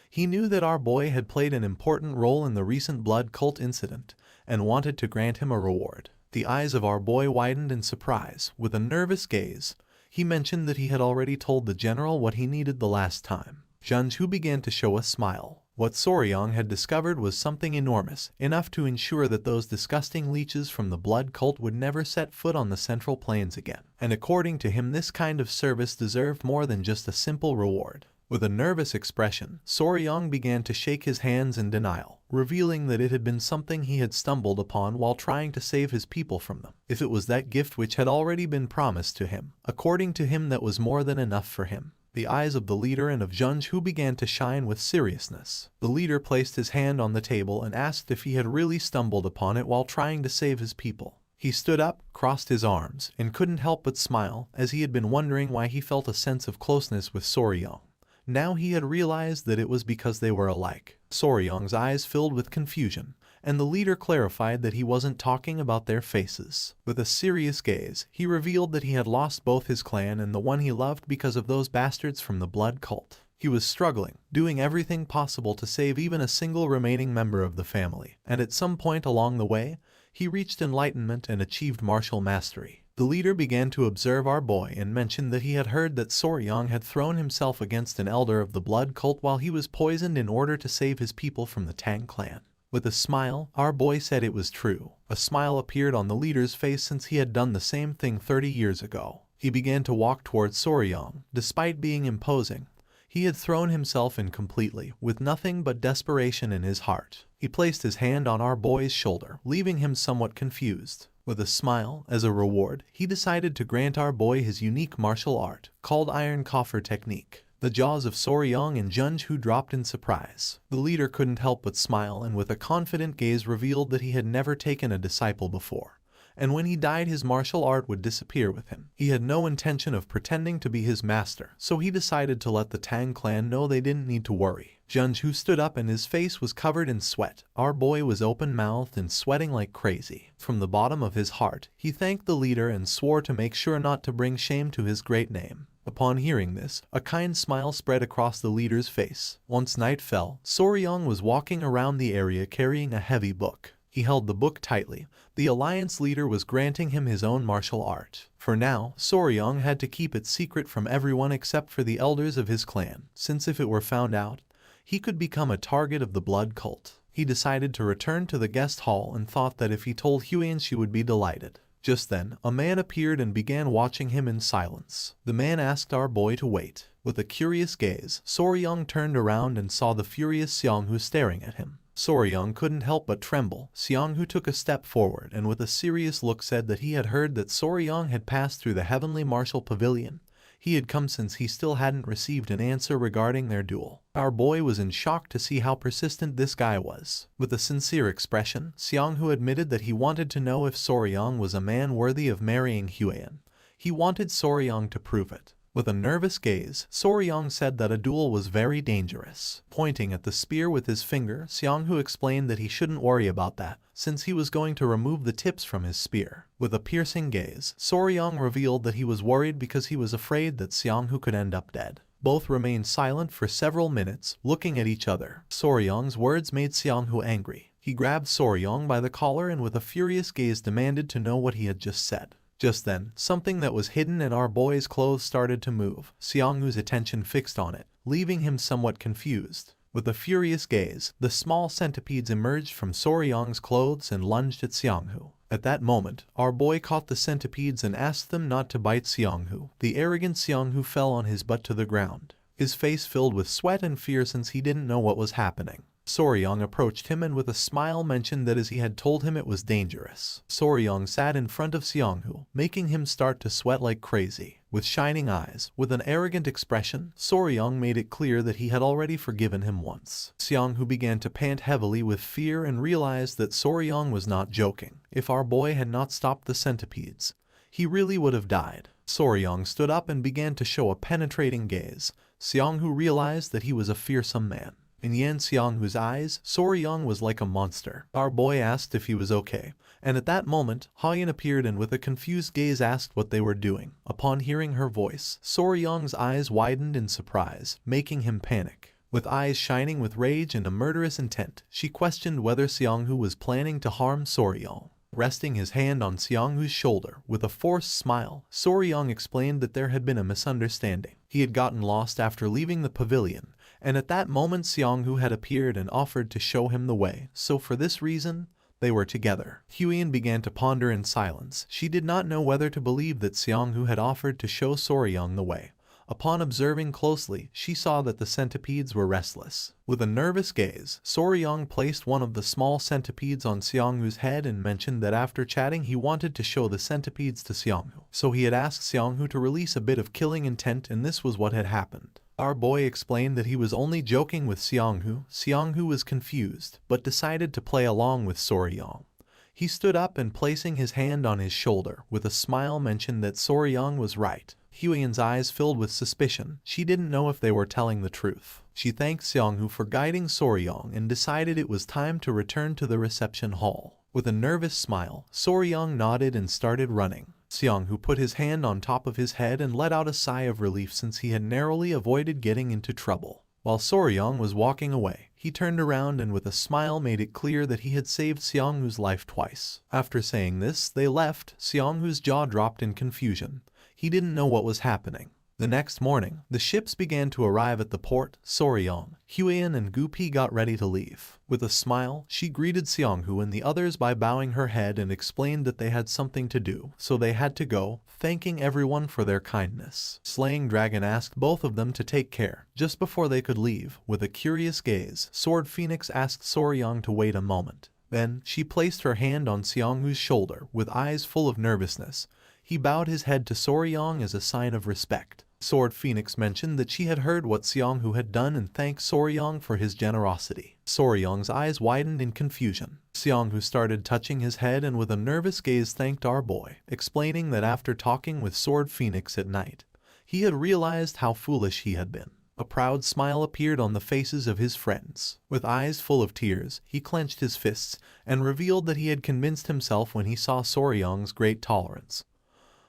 He knew that our boy had played an important role in the recent blood cult incident and wanted to grant him a reward. The eyes of our boy widened in surprise. With a nervous gaze, he mentioned that he had already told the general what he needed the last time. Junju began to show a smile. What Soryong had discovered was something enormous, enough to ensure that those disgusting leeches from the blood cult would never set foot on the Central Plains again. And according to him, this kind of service deserved more than just a simple reward. With a nervous expression, Soryong began to shake his hands in denial, revealing that it had been something he had stumbled upon while trying to save his people from them. If it was that gift which had already been promised to him, according to him that was more than enough for him. The eyes of the leader and of Junju began to shine with seriousness. The leader placed his hand on the table and asked if he had really stumbled upon it while trying to save his people. He stood up, crossed his arms, and couldn't help but smile, as he had been wondering why he felt a sense of closeness with Soryong. Now he had realized that it was because they were alike. Soryong's eyes filled with confusion, and the leader clarified that he wasn't talking about their faces. With a serious gaze, he revealed that he had lost both his clan and the one he loved because of those bastards from the blood cult. He was struggling, doing everything possible to save even a single remaining member of the family, and at some point along the way, he reached enlightenment and achieved martial mastery. The leader began to observe our boy and mentioned that he had heard that Soryang had thrown himself against an elder of the blood cult while he was poisoned in order to save his people from the Tang clan. With a smile, our boy said it was true. A smile appeared on the leader's face since he had done the same thing 30 years ago. He began to walk towards Soryang. Despite being imposing, he had thrown himself in completely, with nothing but desperation in his heart. He placed his hand on our boy's shoulder, leaving him somewhat confused. With a smile, as a reward, he decided to grant our boy his unique martial art, called Iron Coffer Technique. The jaws of Soryang and Junju dropped in surprise. The leader couldn't help but smile and with a confident gaze revealed that he had never taken a disciple before. And when he died his martial art would disappear with him. He had no intention of pretending to be his master, so he decided to let the Tang clan know they didn't need to worry. Junju stood up and his face was covered in sweat. Our boy was open-mouthed and sweating like crazy. From the bottom of his heart, he thanked the leader and swore to make sure not to bring shame to his great name. Upon hearing this, a kind smile spread across the leader's face. Once night fell, Soryang was walking around the area carrying a heavy book. He held the book tightly. The alliance leader was granting him his own martial art. For now, Soryang had to keep it secret from everyone except for the elders of his clan, since if it were found out, he could become a target of the blood cult. He decided to return to the guest hall and thought that if he told Huyen she would be delighted. Just then, a man appeared and began watching him in silence. The man asked our boy to wait. With a curious gaze, Soryang turned around and saw the furious Xianghu staring at him. Soryang couldn't help but tremble. Xianghu took a step forward and with a serious look said that he had heard that Soryang had passed through the heavenly martial pavilion. He had come since he still hadn't received an answer regarding their duel. Our boy was in shock to see how persistent this guy was. With a sincere expression, Xianghu admitted that he wanted to know if Soryang was a man worthy of marrying Huyen. He wanted Soryang to prove it. With a nervous gaze, Soryang said that a duel was very dangerous. Pointing at the spear with his finger, Xianghu explained that he shouldn't worry about that, since he was going to remove the tips from his spear. With a piercing gaze, Soryang revealed that he was worried because he was afraid that Xianghu could end up dead. Both remained silent for several minutes, looking at each other. Soryang's words made Xianghu angry. He grabbed Soryang by the collar and with a furious gaze demanded to know what he had just said. Just then, something that was hidden in our boy's clothes started to move. Xianghu's attention fixed on it, leaving him somewhat confused. With a furious gaze, the small centipedes emerged from Soryang's clothes and lunged at Xianghu. At that moment, our boy caught the centipedes and asked them not to bite Xianghu. The arrogant Xianghu fell on his butt to the ground, his face filled with sweat and fear since he didn't know what was happening. Soryang approached him and with a smile mentioned that as he had told him it was dangerous. Soryang sat in front of Xianghu, making him start to sweat like crazy. With shining eyes, with an arrogant expression, Soryang made it clear that he had already forgiven him once. Xianghu began to pant heavily with fear and realized that Soryang was not joking. If our boy had not stopped the centipedes, he really would have died. Soryang stood up and began to show a penetrating gaze. Xianghu realized that he was a fearsome man. In Yan Xianghu's eyes, Soryang was like a monster. Our boy asked if he was okay, and at that moment, Hayan appeared and with a confused gaze asked what they were doing. Upon hearing her voice, Soryang's eyes widened in surprise, making him panic. With eyes shining with rage and a murderous intent, she questioned whether Xianghu was planning to harm Soryang. Resting his hand on Xianghu's shoulder, with a forced smile, Soryang explained that there had been a misunderstanding. He had gotten lost after leaving the pavilion, and at that moment Xianghu had appeared and offered to show him the way, so for this reason, they were together. Huyen began to ponder in silence. She did not know whether to believe that Xianghu had offered to show Soryang the way. Upon observing closely, she saw that the centipedes were restless. With a nervous gaze, Soryang placed one of the small centipedes on Xianghu's head and mentioned that after chatting he wanted to show the centipedes to Xianghu. So he had asked Xianghu to release a bit of killing intent and this was what had happened. Our boy explained that he was only joking with Xianghu. Xianghu was confused, but decided to play along with Soryang. He stood up and placing his hand on his shoulder, with a smile mentioned that Soryang was right. Huyen's eyes filled with suspicion. She didn't know if they were telling the truth. She thanked Seonghu for guiding Soryong and decided it was time to return to the reception hall. With a nervous smile, Soryong nodded and started running. Seonghu put his hand on top of his head and let out a sigh of relief since he had narrowly avoided getting into trouble. While Soryong was walking away, he turned around and with a smile made it clear that he had saved Seonghu's life twice. After saying this, they left. Seonghu's jaw dropped in confusion. He didn't know what was happening. The next morning, the ships began to arrive at the port. Soryong, Huian and Gupi got ready to leave. With a smile, she greeted Seonghu and the others by bowing her head and explained that they had something to do, so they had to go, thanking everyone for their kindness. Slaying Dragon asked both of them to take care. Just before they could leave, with a curious gaze, Sword Phoenix asked Soryong to wait a moment. Then, she placed her hand on Seonghu's shoulder with eyes full of nervousness. He bowed his head to Soryong as a sign of respect. Sword Phoenix mentioned that she had heard what Seonghu had done and thanked Soryong for his generosity. Soryong's eyes widened in confusion. Seonghu started touching his head and with a nervous gaze thanked our boy, explaining that after talking with Sword Phoenix at night, he had realized how foolish he had been. A proud smile appeared on the faces of his friends. With eyes full of tears, he clenched his fists and revealed that he had convinced himself when he saw Soryong's great tolerance,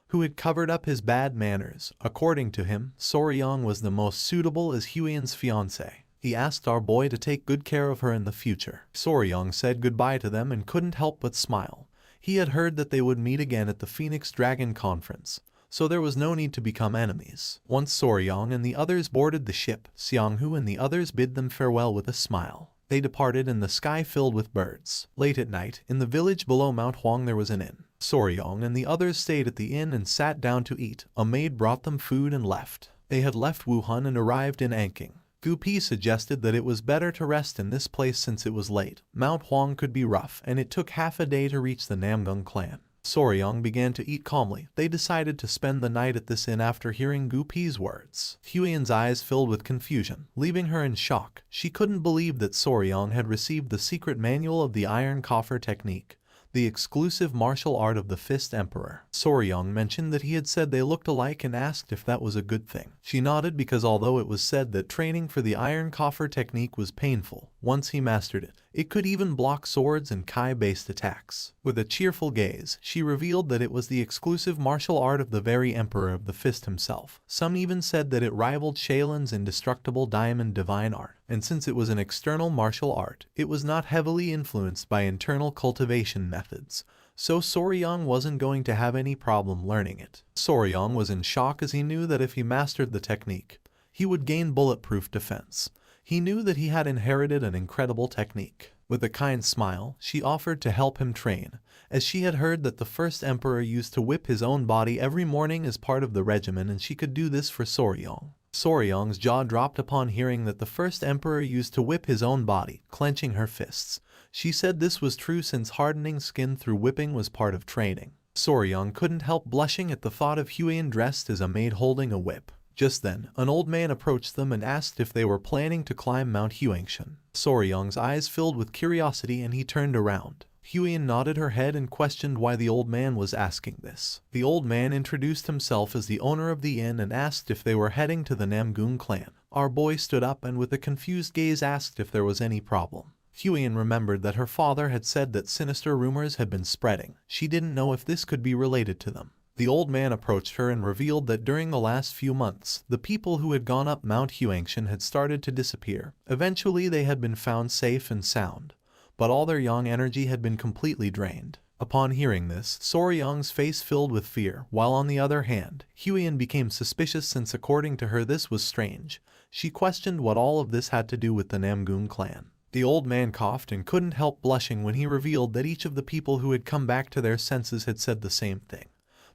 who had covered up his bad manners. According to him, Soryong was the most suitable as Huian's fiancé. He asked our boy to take good care of her in the future. Soryong said goodbye to them and couldn't help but smile. He had heard that they would meet again at the Phoenix Dragon Conference, so there was no need to become enemies. Once Soryong and the others boarded the ship, Seonghu and the others bid them farewell with a smile. They departed in the sky filled with birds. Late at night, in the village below Mount Huang there was an inn. Soryong and the others stayed at the inn and sat down to eat. A maid brought them food and left. They had left Wuhan and arrived in Anqing. Gupi suggested that it was better to rest in this place since it was late. Mount Huang could be rough, and it took half a day to reach the Namgung clan. Soryong began to eat calmly. They decided to spend the night at this inn after hearing Gupi's words. Huian's eyes filled with confusion, leaving her in shock. She couldn't believe that Soryong had received the secret manual of the Iron Coffer technique, the exclusive martial art of the Fist Emperor. Soryong mentioned that he had said they looked alike and asked if that was a good thing. She nodded because although it was said that training for the Iron Coffer technique was painful, once he mastered it, it could even block swords and Kai-based attacks. With a cheerful gaze, she revealed that it was the exclusive martial art of the very Emperor of the Fist himself. Some even said that it rivaled Shailin's indestructible diamond divine art, and since it was an external martial art, it was not heavily influenced by internal cultivation methods, so Soryong wasn't going to have any problem learning it. Soryong was in shock as he knew that if he mastered the technique, he would gain bulletproof defense. He knew that he had inherited an incredible technique. With a kind smile, she offered to help him train, as she had heard that the first emperor used to whip his own body every morning as part of the regimen and she could do this for Soryong. Soryong's jaw dropped upon hearing that the first emperor used to whip his own body, clenching her fists. She said this was true since hardening skin through whipping was part of training. Soryong couldn't help blushing at the thought of Huian dressed as a maid holding a whip. Just then, an old man approached them and asked if they were planning to climb Mount Huangshan. Soryong's eyes filled with curiosity and he turned around. Huian nodded her head and questioned why the old man was asking this. The old man introduced himself as the owner of the inn and asked if they were heading to the Namgung clan. Our boy stood up and with a confused gaze asked if there was any problem. Huian remembered that her father had said that sinister rumors had been spreading. She didn't know if this could be related to them. The old man approached her and revealed that during the last few months, the people who had gone up Mount Huangshan had started to disappear. Eventually they had been found safe and sound, but all their yang energy had been completely drained. Upon hearing this, Soryong's face filled with fear, while on the other hand, Huian became suspicious since according to her this was strange. She questioned what all of this had to do with the Namgung clan. The old man coughed and couldn't help blushing when he revealed that each of the people who had come back to their senses had said the same thing.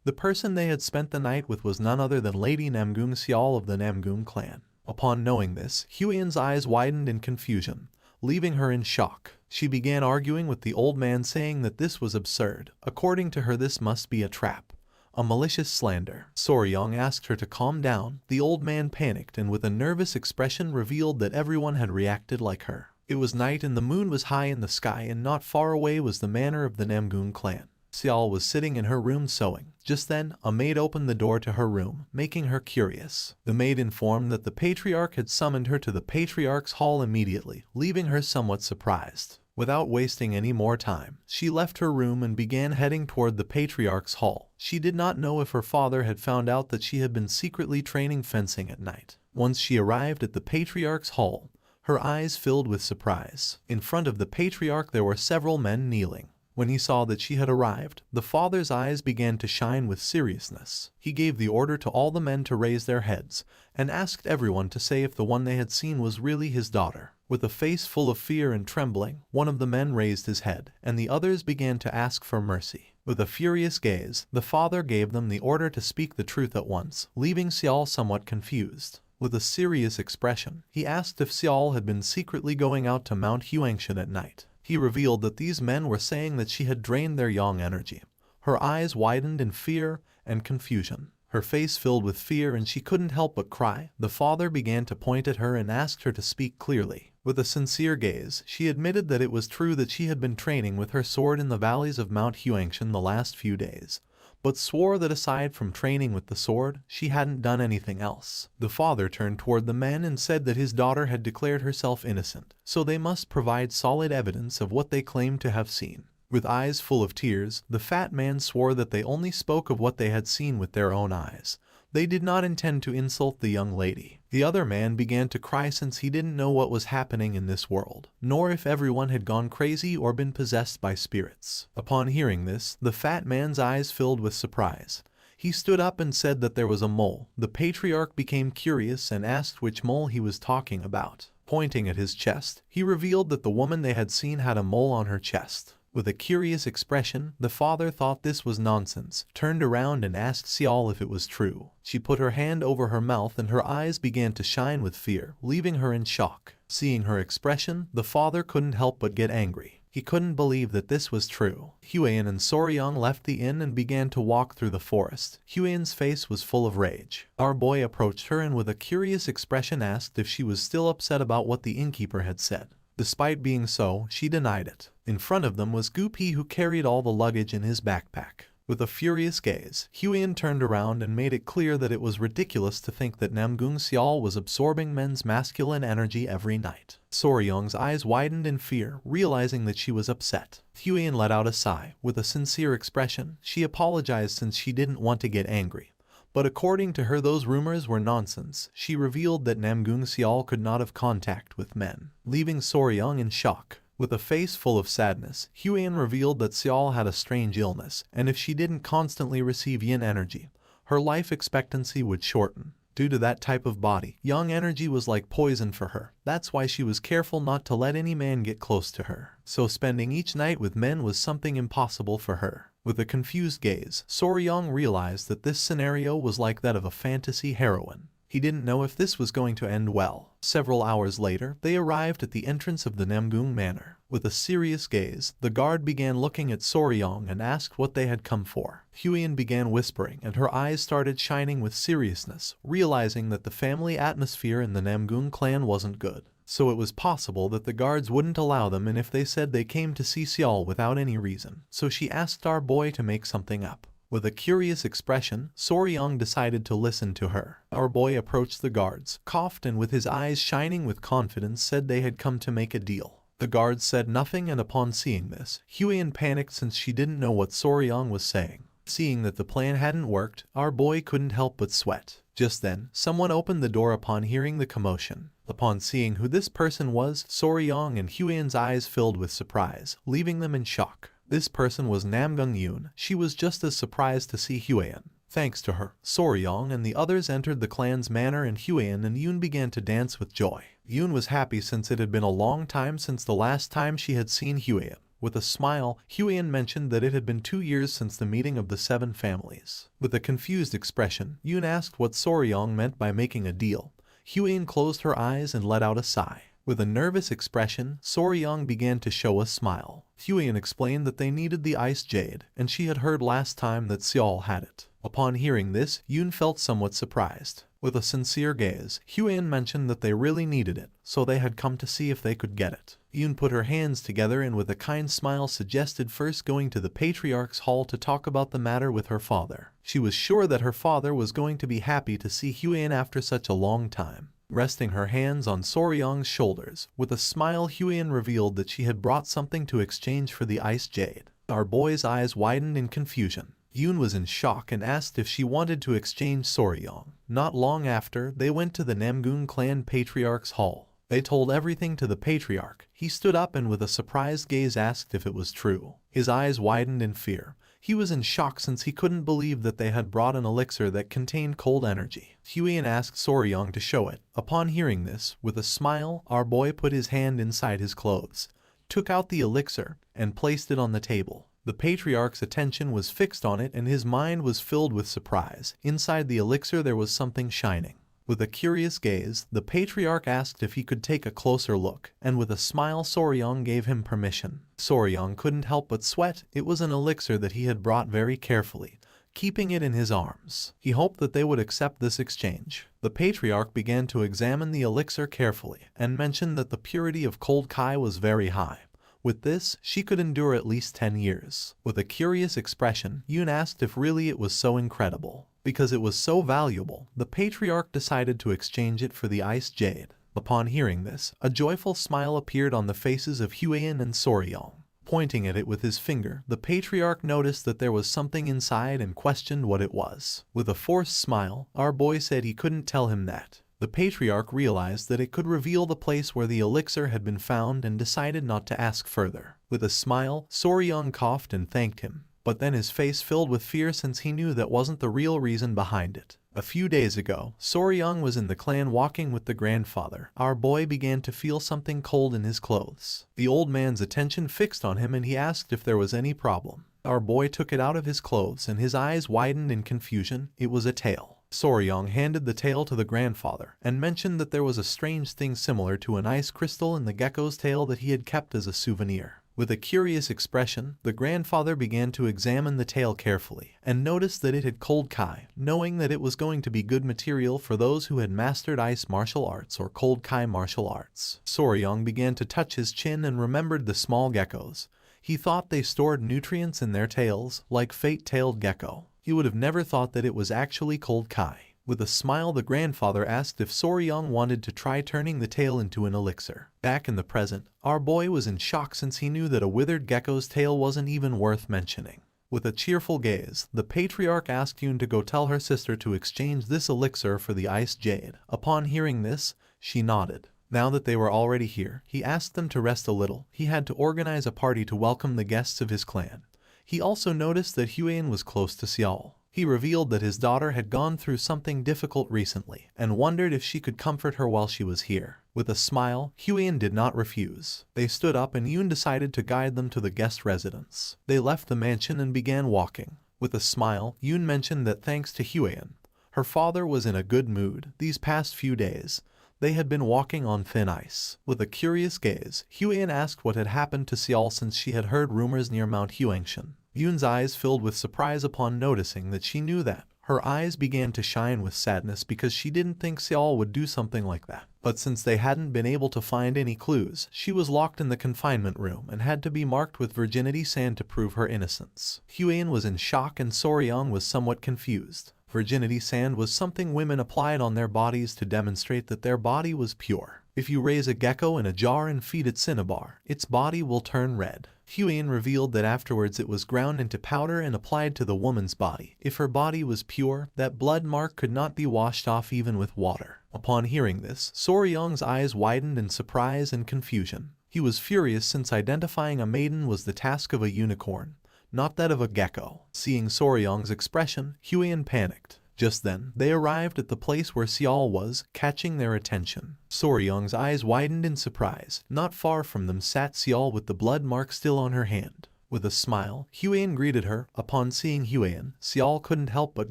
The person they had spent the night with was none other than Lady Namgung Xiao of the Namgung clan. Upon knowing this, Huian's eyes widened in confusion, leaving her in shock. She began arguing with the old man saying that this was absurd. According to her this must be a trap, a malicious slander. Soryong asked her to calm down. The old man panicked and with a nervous expression revealed that everyone had reacted like her. It was night and the moon was high in the sky and not far away was the manor of the Namgung clan. Xiao was sitting in her room sewing. Just then, a maid opened the door to her room, making her curious. The maid informed that the patriarch had summoned her to the patriarch's hall immediately, leaving her somewhat surprised. Without wasting any more time, she left her room and began heading toward the patriarch's hall. She did not know if her father had found out that she had been secretly training fencing at night. Once she arrived at the patriarch's hall, her eyes filled with surprise. In front of the patriarch there were several men kneeling. When he saw that she had arrived, the father's eyes began to shine with seriousness. He gave the order to all the men to raise their heads, and asked everyone to say if the one they had seen was really his daughter. With a face full of fear and trembling, one of the men raised his head, and the others began to ask for mercy. With a furious gaze, the father gave them the order to speak the truth at once, leaving Xiao somewhat confused. With a serious expression, he asked if Xiao had been secretly going out to Mount Huangshan at night. He revealed that these men were saying that she had drained their yang energy. Her eyes widened in fear and confusion. Her face filled with fear and she couldn't help but cry. The father began to point at her and asked her to speak clearly. With a sincere gaze, she admitted that it was true that she had been training with her sword in the valleys of Mount Huangshan the last few days, but swore that aside from training with the sword, she hadn't done anything else. The father turned toward the men and said that his daughter had declared herself innocent, so they must provide solid evidence of what they claimed to have seen. With eyes full of tears, the fat man swore that they only spoke of what they had seen with their own eyes. They did not intend to insult the young lady. The other man began to cry since he didn't know what was happening in this world, nor if everyone had gone crazy or been possessed by spirits. Upon hearing this, the fat man's eyes filled with surprise. He stood up and said that there was a mole. The patriarch became curious and asked which mole he was talking about. Pointing at his chest, he revealed that the woman they had seen had a mole on her chest. With a curious expression, the father thought this was nonsense, turned around and asked Xiao if it was true. She put her hand over her mouth and her eyes began to shine with fear, leaving her in shock. Seeing her expression, the father couldn't help but get angry. He couldn't believe that this was true. Huiyan and Soryang left the inn and began to walk through the forest. Huiyan's face was full of rage. Our boy approached her and with a curious expression asked if she was still upset about what the innkeeper had said. Despite being so, she denied it. In front of them was Gupi, who carried all the luggage in his backpack. With a furious gaze, Huiyan turned around and made it clear that it was ridiculous to think that Namgung Xiao was absorbing men's masculine energy every night. Soryang's eyes widened in fear, realizing that she was upset. Huiyan let out a sigh. With a sincere expression, she apologized since she didn't want to get angry. But according to her, those rumors were nonsense. She revealed that Namgung Xiao could not have contact with men, leaving Soryang in shock. With a face full of sadness, Huiyan revealed that Xiao had a strange illness, and if she didn't constantly receive yin energy, her life expectancy would shorten. Due to that type of body, yang energy was like poison for her. That's why she was careful not to let any man get close to her. So spending each night with men was something impossible for her. With a confused gaze, Soryang realized that this scenario was like that of a fantasy heroine. He didn't know if this was going to end well. Several hours later, they arrived at the entrance of the Namgung Manor. With a serious gaze, the guard began looking at Soryang and asked what they had come for. Huiyan began whispering and her eyes started shining with seriousness, realizing that the family atmosphere in the Namgung clan wasn't good. So it was possible that the guards wouldn't allow them, and if they said they came to see Xiao without any reason. So she asked our boy to make something up. With a curious expression, Soryang decided to listen to her. Our boy approached the guards, coughed, and with his eyes shining with confidence said they had come to make a deal. The guards said nothing, and upon seeing this, Huiyan panicked since she didn't know what Soryang was saying. Seeing that the plan hadn't worked, our boy couldn't help but sweat. Just then, someone opened the door upon hearing the commotion. Upon seeing who this person was, Soryang and Huiyan's eyes filled with surprise, leaving them in shock. This person was Namgung Yoon. She was just as surprised to see Huiyan. Thanks to her, Soryang and the others entered the clan's manor, and Huiyan and Yoon began to dance with joy. Yoon was happy since it had been a long time since the last time she had seen Huiyan. With a smile, Huiyan mentioned that it had been 2 years since the meeting of the 7 families. With a confused expression, Yoon asked what Soryang meant by making a deal. Huiyan closed her eyes and let out a sigh. With a nervous expression, Soryang began to show a smile. Huiyan explained that they needed the ice jade, and she had heard last time that Xiao had it. Upon hearing this, Yoon felt somewhat surprised. With a sincere gaze, Huan mentioned that they really needed it, so they had come to see if they could get it. Yoon put her hands together and with a kind smile suggested first going to the patriarch's hall to talk about the matter with her father. She was sure that her father was going to be happy to see Huan after such a long time. Resting her hands on Soryong's shoulders, with a smile Huan revealed that she had brought something to exchange for the ice jade. Our boy's eyes widened in confusion. Yoon was in shock and asked if she wanted to exchange Soryong. Not long after, they went to the Namgun clan patriarch's hall. They told everything to the patriarch. He stood up and with a surprised gaze asked if it was true. His eyes widened in fear. He was in shock since he couldn't believe that they had brought an elixir that contained cold energy. Huan asked Soryong to show it. Upon hearing this, with a smile, our boy put his hand inside his clothes, took out the elixir, and placed it on the table. The patriarch's attention was fixed on it and his mind was filled with surprise. Inside the elixir there was something shining. With a curious gaze, the patriarch asked if he could take a closer look, and with a smile Soryong gave him permission. Soryong couldn't help but sweat. It was an elixir that he had brought very carefully, keeping it in his arms. He hoped that they would accept this exchange. The patriarch began to examine the elixir carefully, and mentioned that the purity of cold kai was very high. With this, she could endure at least 10 years. With a curious expression, Yoon asked if really it was so incredible. Because it was so valuable, the patriarch decided to exchange it for the ice jade. Upon hearing this, a joyful smile appeared on the faces of Huan and Soryong. Pointing at it with his finger, the patriarch noticed that there was something inside and questioned what it was. With a forced smile, our boy said he couldn't tell him that. The patriarch realized that it could reveal the place where the elixir had been found and decided not to ask further. With a smile, Soryong coughed and thanked him, but then his face filled with fear since he knew that wasn't the real reason behind it. A few days ago, Soryong was in the clan walking with the grandfather. Our boy began to feel something cold in his clothes. The old man's attention fixed on him and he asked if there was any problem. Our boy took it out of his clothes and his eyes widened in confusion. It was a tail. Soryong handed the tail to the grandfather and mentioned that there was a strange thing similar to an ice crystal in the gecko's tail that he had kept as a souvenir. With a curious expression, the grandfather began to examine the tail carefully and noticed that it had cold kai, knowing that it was going to be good material for those who had mastered ice martial arts or cold kai martial arts. Soryong began to touch his chin and remembered the small geckos. He thought they stored nutrients in their tails, like fate-tailed gecko. He would have never thought that it was actually cold kai. With a smile, the grandfather asked if Soryong wanted to try turning the tail into an elixir. Back in the present, our boy was in shock since he knew that a withered gecko's tail wasn't even worth mentioning. With a cheerful gaze, the patriarch asked Yoon to go tell her sister to exchange this elixir for the ice jade. Upon hearing this, she nodded. Now that they were already here, he asked them to rest a little. He had to organize a party to welcome the guests of his clan. He also noticed that Huan was close to Seol. He revealed that his daughter had gone through something difficult recently and wondered if she could comfort her while she was here. With a smile, Huan did not refuse. They stood up and Yoon decided to guide them to the guest residence. They left the mansion and began walking. With a smile, Yoon mentioned that thanks to Huan, her father was in a good mood. These past few days, they had been walking on thin ice. With a curious gaze, Huan asked what had happened to Seol since she had heard rumors near Mount Huangshan. Yoon's eyes filled with surprise upon noticing that she knew that. Her eyes began to shine with sadness because she didn't think Seol would do something like that. But since they hadn't been able to find any clues, she was locked in the confinement room and had to be marked with virginity sand to prove her innocence. Huan was in shock and Soryong was somewhat confused. Virginity sand was something women applied on their bodies to demonstrate that their body was pure. If you raise a gecko in a jar and feed it cinnabar, its body will turn red. Huan revealed that afterwards it was ground into powder and applied to the woman's body. If her body was pure, that blood mark could not be washed off even with water. Upon hearing this, Soryong's eyes widened in surprise and confusion. He was furious since identifying a maiden was the task of a unicorn, not that of a gecko. Seeing Soryong's expression, Huan panicked. Just then, they arrived at the place where Seol was, catching their attention. Soryong's eyes widened in surprise. Not far from them sat Seol with the blood mark still on her hand. With a smile, Huan greeted her. Upon seeing Huan, Seol couldn't help but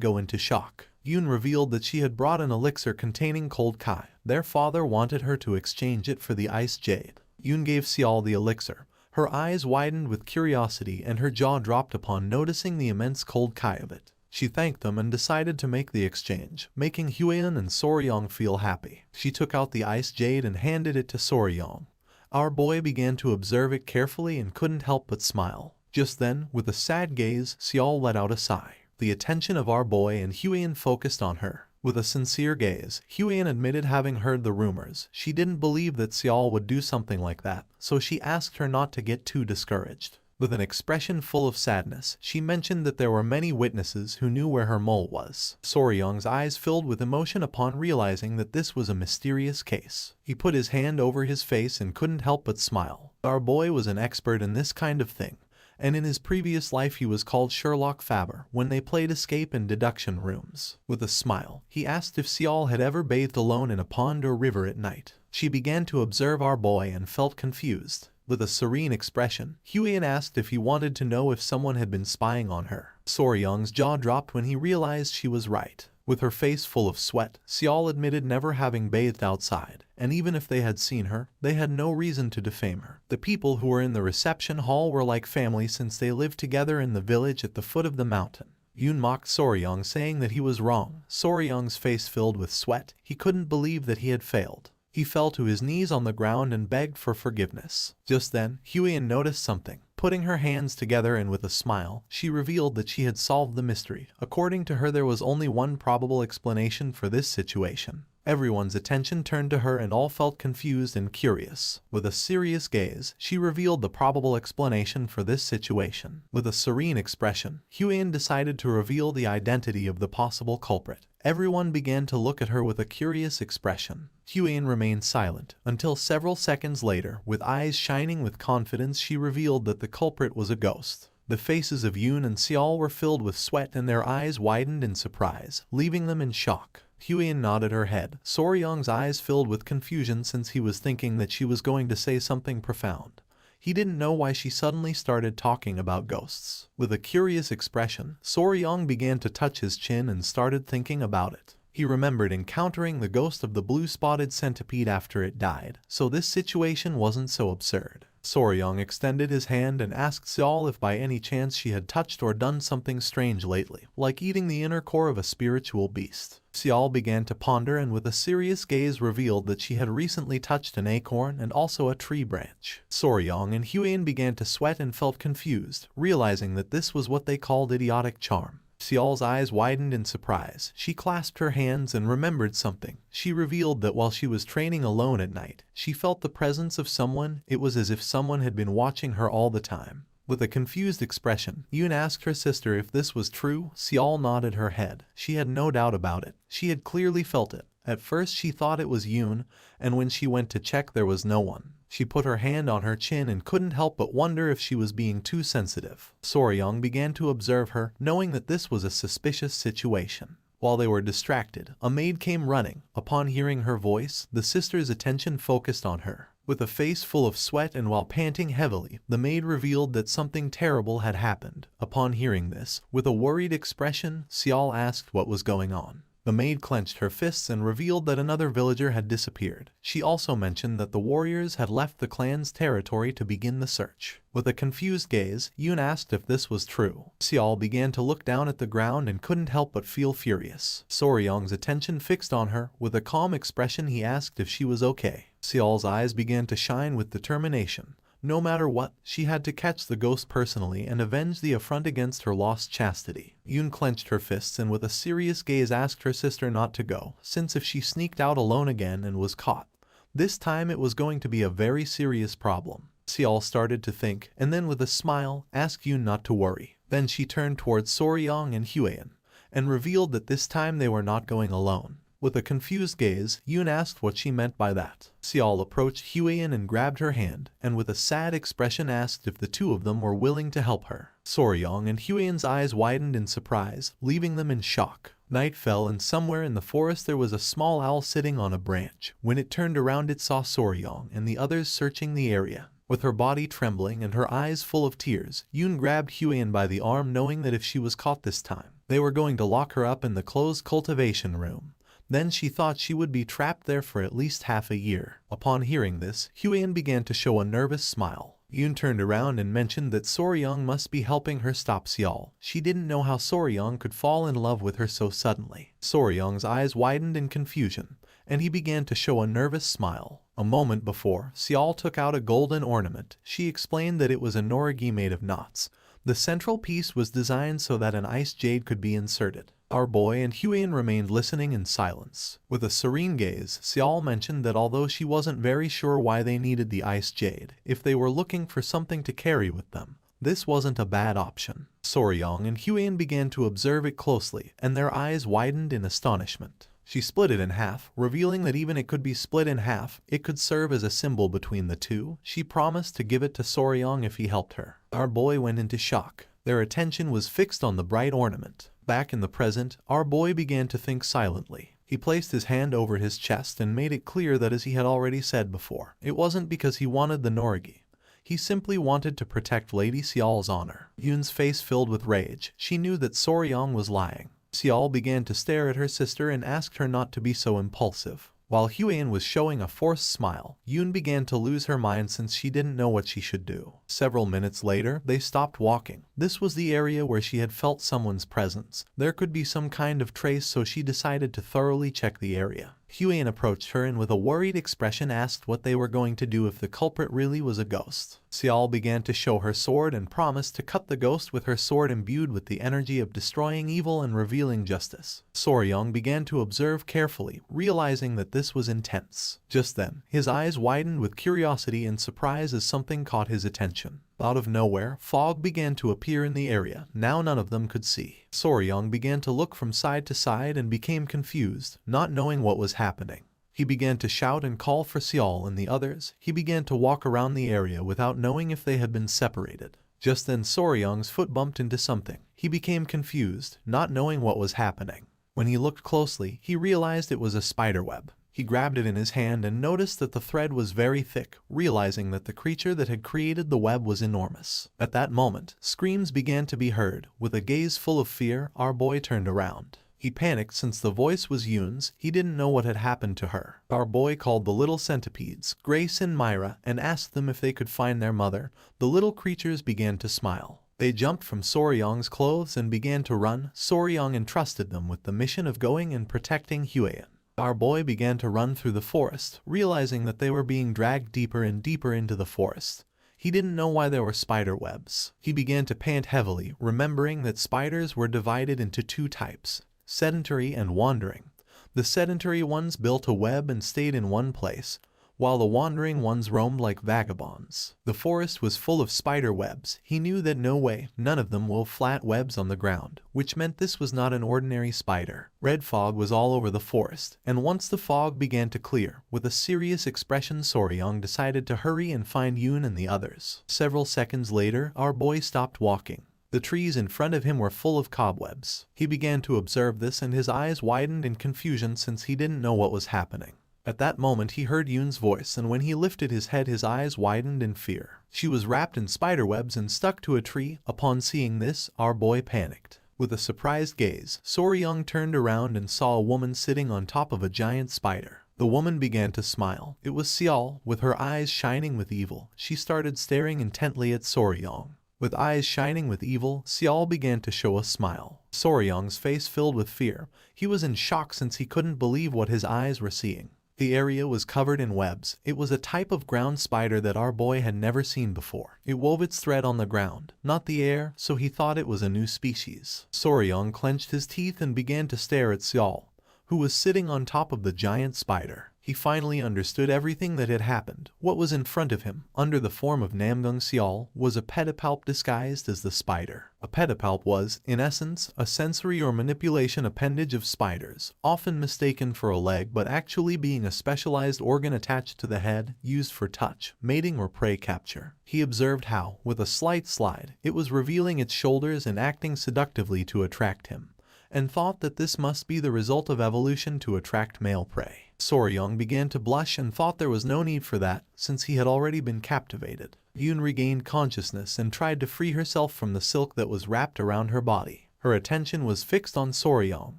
go into shock. Yoon revealed that she had brought an elixir containing cold kai. Their father wanted her to exchange it for the ice jade. Yoon gave Seol the elixir. Her eyes widened with curiosity and her jaw dropped upon noticing the immense cold kai of it. She thanked them and decided to make the exchange, making Huion and Soryong feel happy. She took out the ice jade and handed it to Soryong. Our boy began to observe it carefully and couldn't help but smile. Just then, with a sad gaze, Seol let out a sigh. The attention of our boy and Huion focused on her. With a sincere gaze, Huion admitted having heard the rumors. She didn't believe that Seol would do something like that, so she asked her not to get too discouraged. With an expression full of sadness, she mentioned that there were many witnesses who knew where her mole was. Soryong's eyes filled with emotion upon realizing that this was a mysterious case. He put his hand over his face and couldn't help but smile. Our boy was an expert in this kind of thing, and in his previous life he was called Sherlock Faber when they played escape and deduction rooms. With a smile, he asked if Seol had ever bathed alone in a pond or river at night. She began to observe our boy and felt confused. With a serene expression, Huion asked if he wanted to know if someone had been spying on her. Soryong's jaw dropped when he realized she was right. With her face full of sweat, Seol admitted never having bathed outside, and even if they had seen her, they had no reason to defame her. The people who were in the reception hall were like family since they lived together in the village at the foot of the mountain. Yoon mocked Soryong, saying that he was wrong. Soryong's face filled with sweat. He couldn't believe that he had failed. He fell to his knees on the ground and begged for forgiveness. Just then, Huion noticed something. Putting her hands together and with a smile, she revealed that she had solved the mystery. According to her, there was only one probable explanation for this situation. Everyone's attention turned to her and all felt confused and curious. With a serious gaze, she revealed the probable explanation for this situation. With a serene expression, Huion decided to reveal the identity of the possible culprit. Everyone began to look at her with a curious expression. Huion remained silent until several seconds later, with eyes shining with confidence, she revealed that the culprit was a ghost. The faces of Yoon and Seol were filled with sweat and their eyes widened in surprise, leaving them in shock. Huion nodded her head. Soryong's eyes filled with confusion since he was thinking that she was going to say something profound. He didn't know why she suddenly started talking about ghosts. With a curious expression, Soryong began to touch his chin and started thinking about it. He remembered encountering the ghost of the blue-spotted centipede after it died, so this situation wasn't so absurd. Soryong extended his hand and asked Seol if by any chance she had touched or done something strange lately, like eating the inner core of a spiritual beast. Seol began to ponder and with a serious gaze revealed that she had recently touched an acorn and also a tree branch. Soryong and Huion began to sweat and felt confused, realizing that this was what they called idiotic charm. Seol's eyes widened in surprise. She clasped her hands and remembered something. She revealed that while she was training alone at night, she felt the presence of someone. It was as if someone had been watching her all the time. With a confused expression, Yoon asked her sister if this was true. Seol nodded her head. She had no doubt about it. She had clearly felt it. At first she thought it was Yoon, and when she went to check there was no one. She put her hand on her chin and couldn't help but wonder if she was being too sensitive. Soryong began to observe her, knowing that this was a suspicious situation. While they were distracted, a maid came running. Upon hearing her voice, the sister's attention focused on her. With a face full of sweat and while panting heavily, the maid revealed that something terrible had happened. Upon hearing this, with a worried expression, Seol asked what was going on. The maid clenched her fists and revealed that another villager had disappeared. She also mentioned that the warriors had left the clan's territory to begin the search. With a confused gaze, Yoon asked if this was true. Seol began to look down at the ground and couldn't help but feel furious. Soryong's attention fixed on her. With a calm expression, he asked if she was okay. Seol's eyes began to shine with determination. No matter what, she had to catch the ghost personally and avenge the affront against her lost chastity. Yoon clenched her fists and with a serious gaze asked her sister not to go, since if she sneaked out alone again and was caught, this time it was going to be a very serious problem. Seol started to think, and then with a smile, asked Yoon not to worry. Then she turned towards Soryong and Huion, and revealed that this time they were not going alone. With a confused gaze, Yoon asked what she meant by that. Seol approached Huion and grabbed her hand, and with a sad expression asked if the two of them were willing to help her. Soryong and Huion's eyes widened in surprise, leaving them in shock. Night fell and somewhere in the forest there was a small owl sitting on a branch. When it turned around it saw Soryong and the others searching the area. With her body trembling and her eyes full of tears, Yoon grabbed Huion by the arm, knowing that if she was caught this time, they were going to lock her up in the closed cultivation room. Then she thought she would be trapped there for at least half a year. Upon hearing this, Huion began to show a nervous smile. Yoon turned around and mentioned that Soryong must be helping her stop Seol. She didn't know how Soryong could fall in love with her so suddenly. Soryong's eyes widened in confusion, and he began to show a nervous smile. A moment before, Seol took out a golden ornament. She explained that it was a norigi made of knots. The central piece was designed so that an ice jade could be inserted. Our boy and Huian remained listening in silence. With a serene gaze, Seol mentioned that although she wasn't very sure why they needed the ice jade, if they were looking for something to carry with them, this wasn't a bad option. Soryong and Huian began to observe it closely, and their eyes widened in astonishment. She split it in half, revealing that even it could be split in half, it could serve as a symbol between the two. She promised to give it to Soryong if he helped her. Our boy went into shock. Their attention was fixed on the bright ornament. Back in the present, our boy began to think silently. He placed his hand over his chest and made it clear that, as he had already said before, it wasn't because he wanted the norigi. He simply wanted to protect Lady Seol's honor. Yoon's face filled with rage. She knew that Soryong was lying. Seol began to stare at her sister and asked her not to be so impulsive. While Huian was showing a forced smile, Yoon began to lose her mind since she didn't know what she should do. Several minutes later, they stopped walking. This was the area where she had felt someone's presence. There could be some kind of trace, so she decided to thoroughly check the area. Huian approached her and with a worried expression asked what they were going to do if the culprit really was a ghost. Seol began to show her sword and promised to cut the ghost with her sword imbued with the energy of destroying evil and revealing justice. Soryong began to observe carefully, realizing that this was intense. Just then, his eyes widened with curiosity and surprise as something caught his attention. Out of nowhere, fog began to appear in the area. Now none of them could see. Soryong began to look from side to side and became confused, not knowing what was happening. He began to shout and call for Seol and the others. He began to walk around the area without knowing if they had been separated. Just then Soryong's foot bumped into something. He became confused, not knowing what was happening. When he looked closely, he realized it was a spiderweb. He grabbed it in his hand and noticed that the thread was very thick, realizing that the creature that had created the web was enormous. At that moment, screams began to be heard. With a gaze full of fear, our boy turned around. He panicked since the voice was Yoon's. He didn't know what had happened to her. Our boy called the little centipedes, Grace and Myra, and asked them if they could find their mother. The little creatures began to smile. They jumped from Soryong's clothes and began to run. Soryong entrusted them with the mission of going and protecting Huian. Our boy began to run through the forest, realizing that they were being dragged deeper and deeper into the forest. He didn't know why there were spider webs. He began to pant heavily, remembering that spiders were divided into two types, sedentary and wandering. The sedentary ones built a web and stayed in one place, while the wandering ones roamed like vagabonds. The forest was full of spider webs. He knew that no way, none of them wove flat webs on the ground, which meant this was not an ordinary spider. Red fog was all over the forest, and once the fog began to clear, with a serious expression Soryong decided to hurry and find Yoon and the others. Several seconds later, our boy stopped walking. The trees in front of him were full of cobwebs. He began to observe this and his eyes widened in confusion since he didn't know what was happening. At that moment he heard Yoon's voice, and when he lifted his head his eyes widened in fear. She was wrapped in spiderwebs and stuck to a tree. Upon seeing this, our boy panicked. With a surprised gaze, Soryong turned around and saw a woman sitting on top of a giant spider. The woman began to smile. It was Seol, with her eyes shining with evil. She started staring intently at Soryong. With eyes shining with evil, Seol began to show a smile. Soryong's face filled with fear. He was in shock since he couldn't believe what his eyes were seeing. The area was covered in webs. It was a type of ground spider that our boy had never seen before. It wove its thread on the ground, not the air, so he thought it was a new species. Soryong clenched his teeth and began to stare at Seol, who was sitting on top of the giant spider. He finally understood everything that had happened. What was in front of him, under the form of Namgung Seol, was a pedipalp disguised as the spider. A pedipalp was, in essence, a sensory or manipulation appendage of spiders, often mistaken for a leg but actually being a specialized organ attached to the head, used for touch, mating or prey capture. He observed how, with a slight slide, it was revealing its shoulders and acting seductively to attract him, and thought that this must be the result of evolution to attract male prey. Soryong began to blush and thought there was no need for that, since he had already been captivated. Yoon regained consciousness and tried to free herself from the silk that was wrapped around her body. Her attention was fixed on Soryong.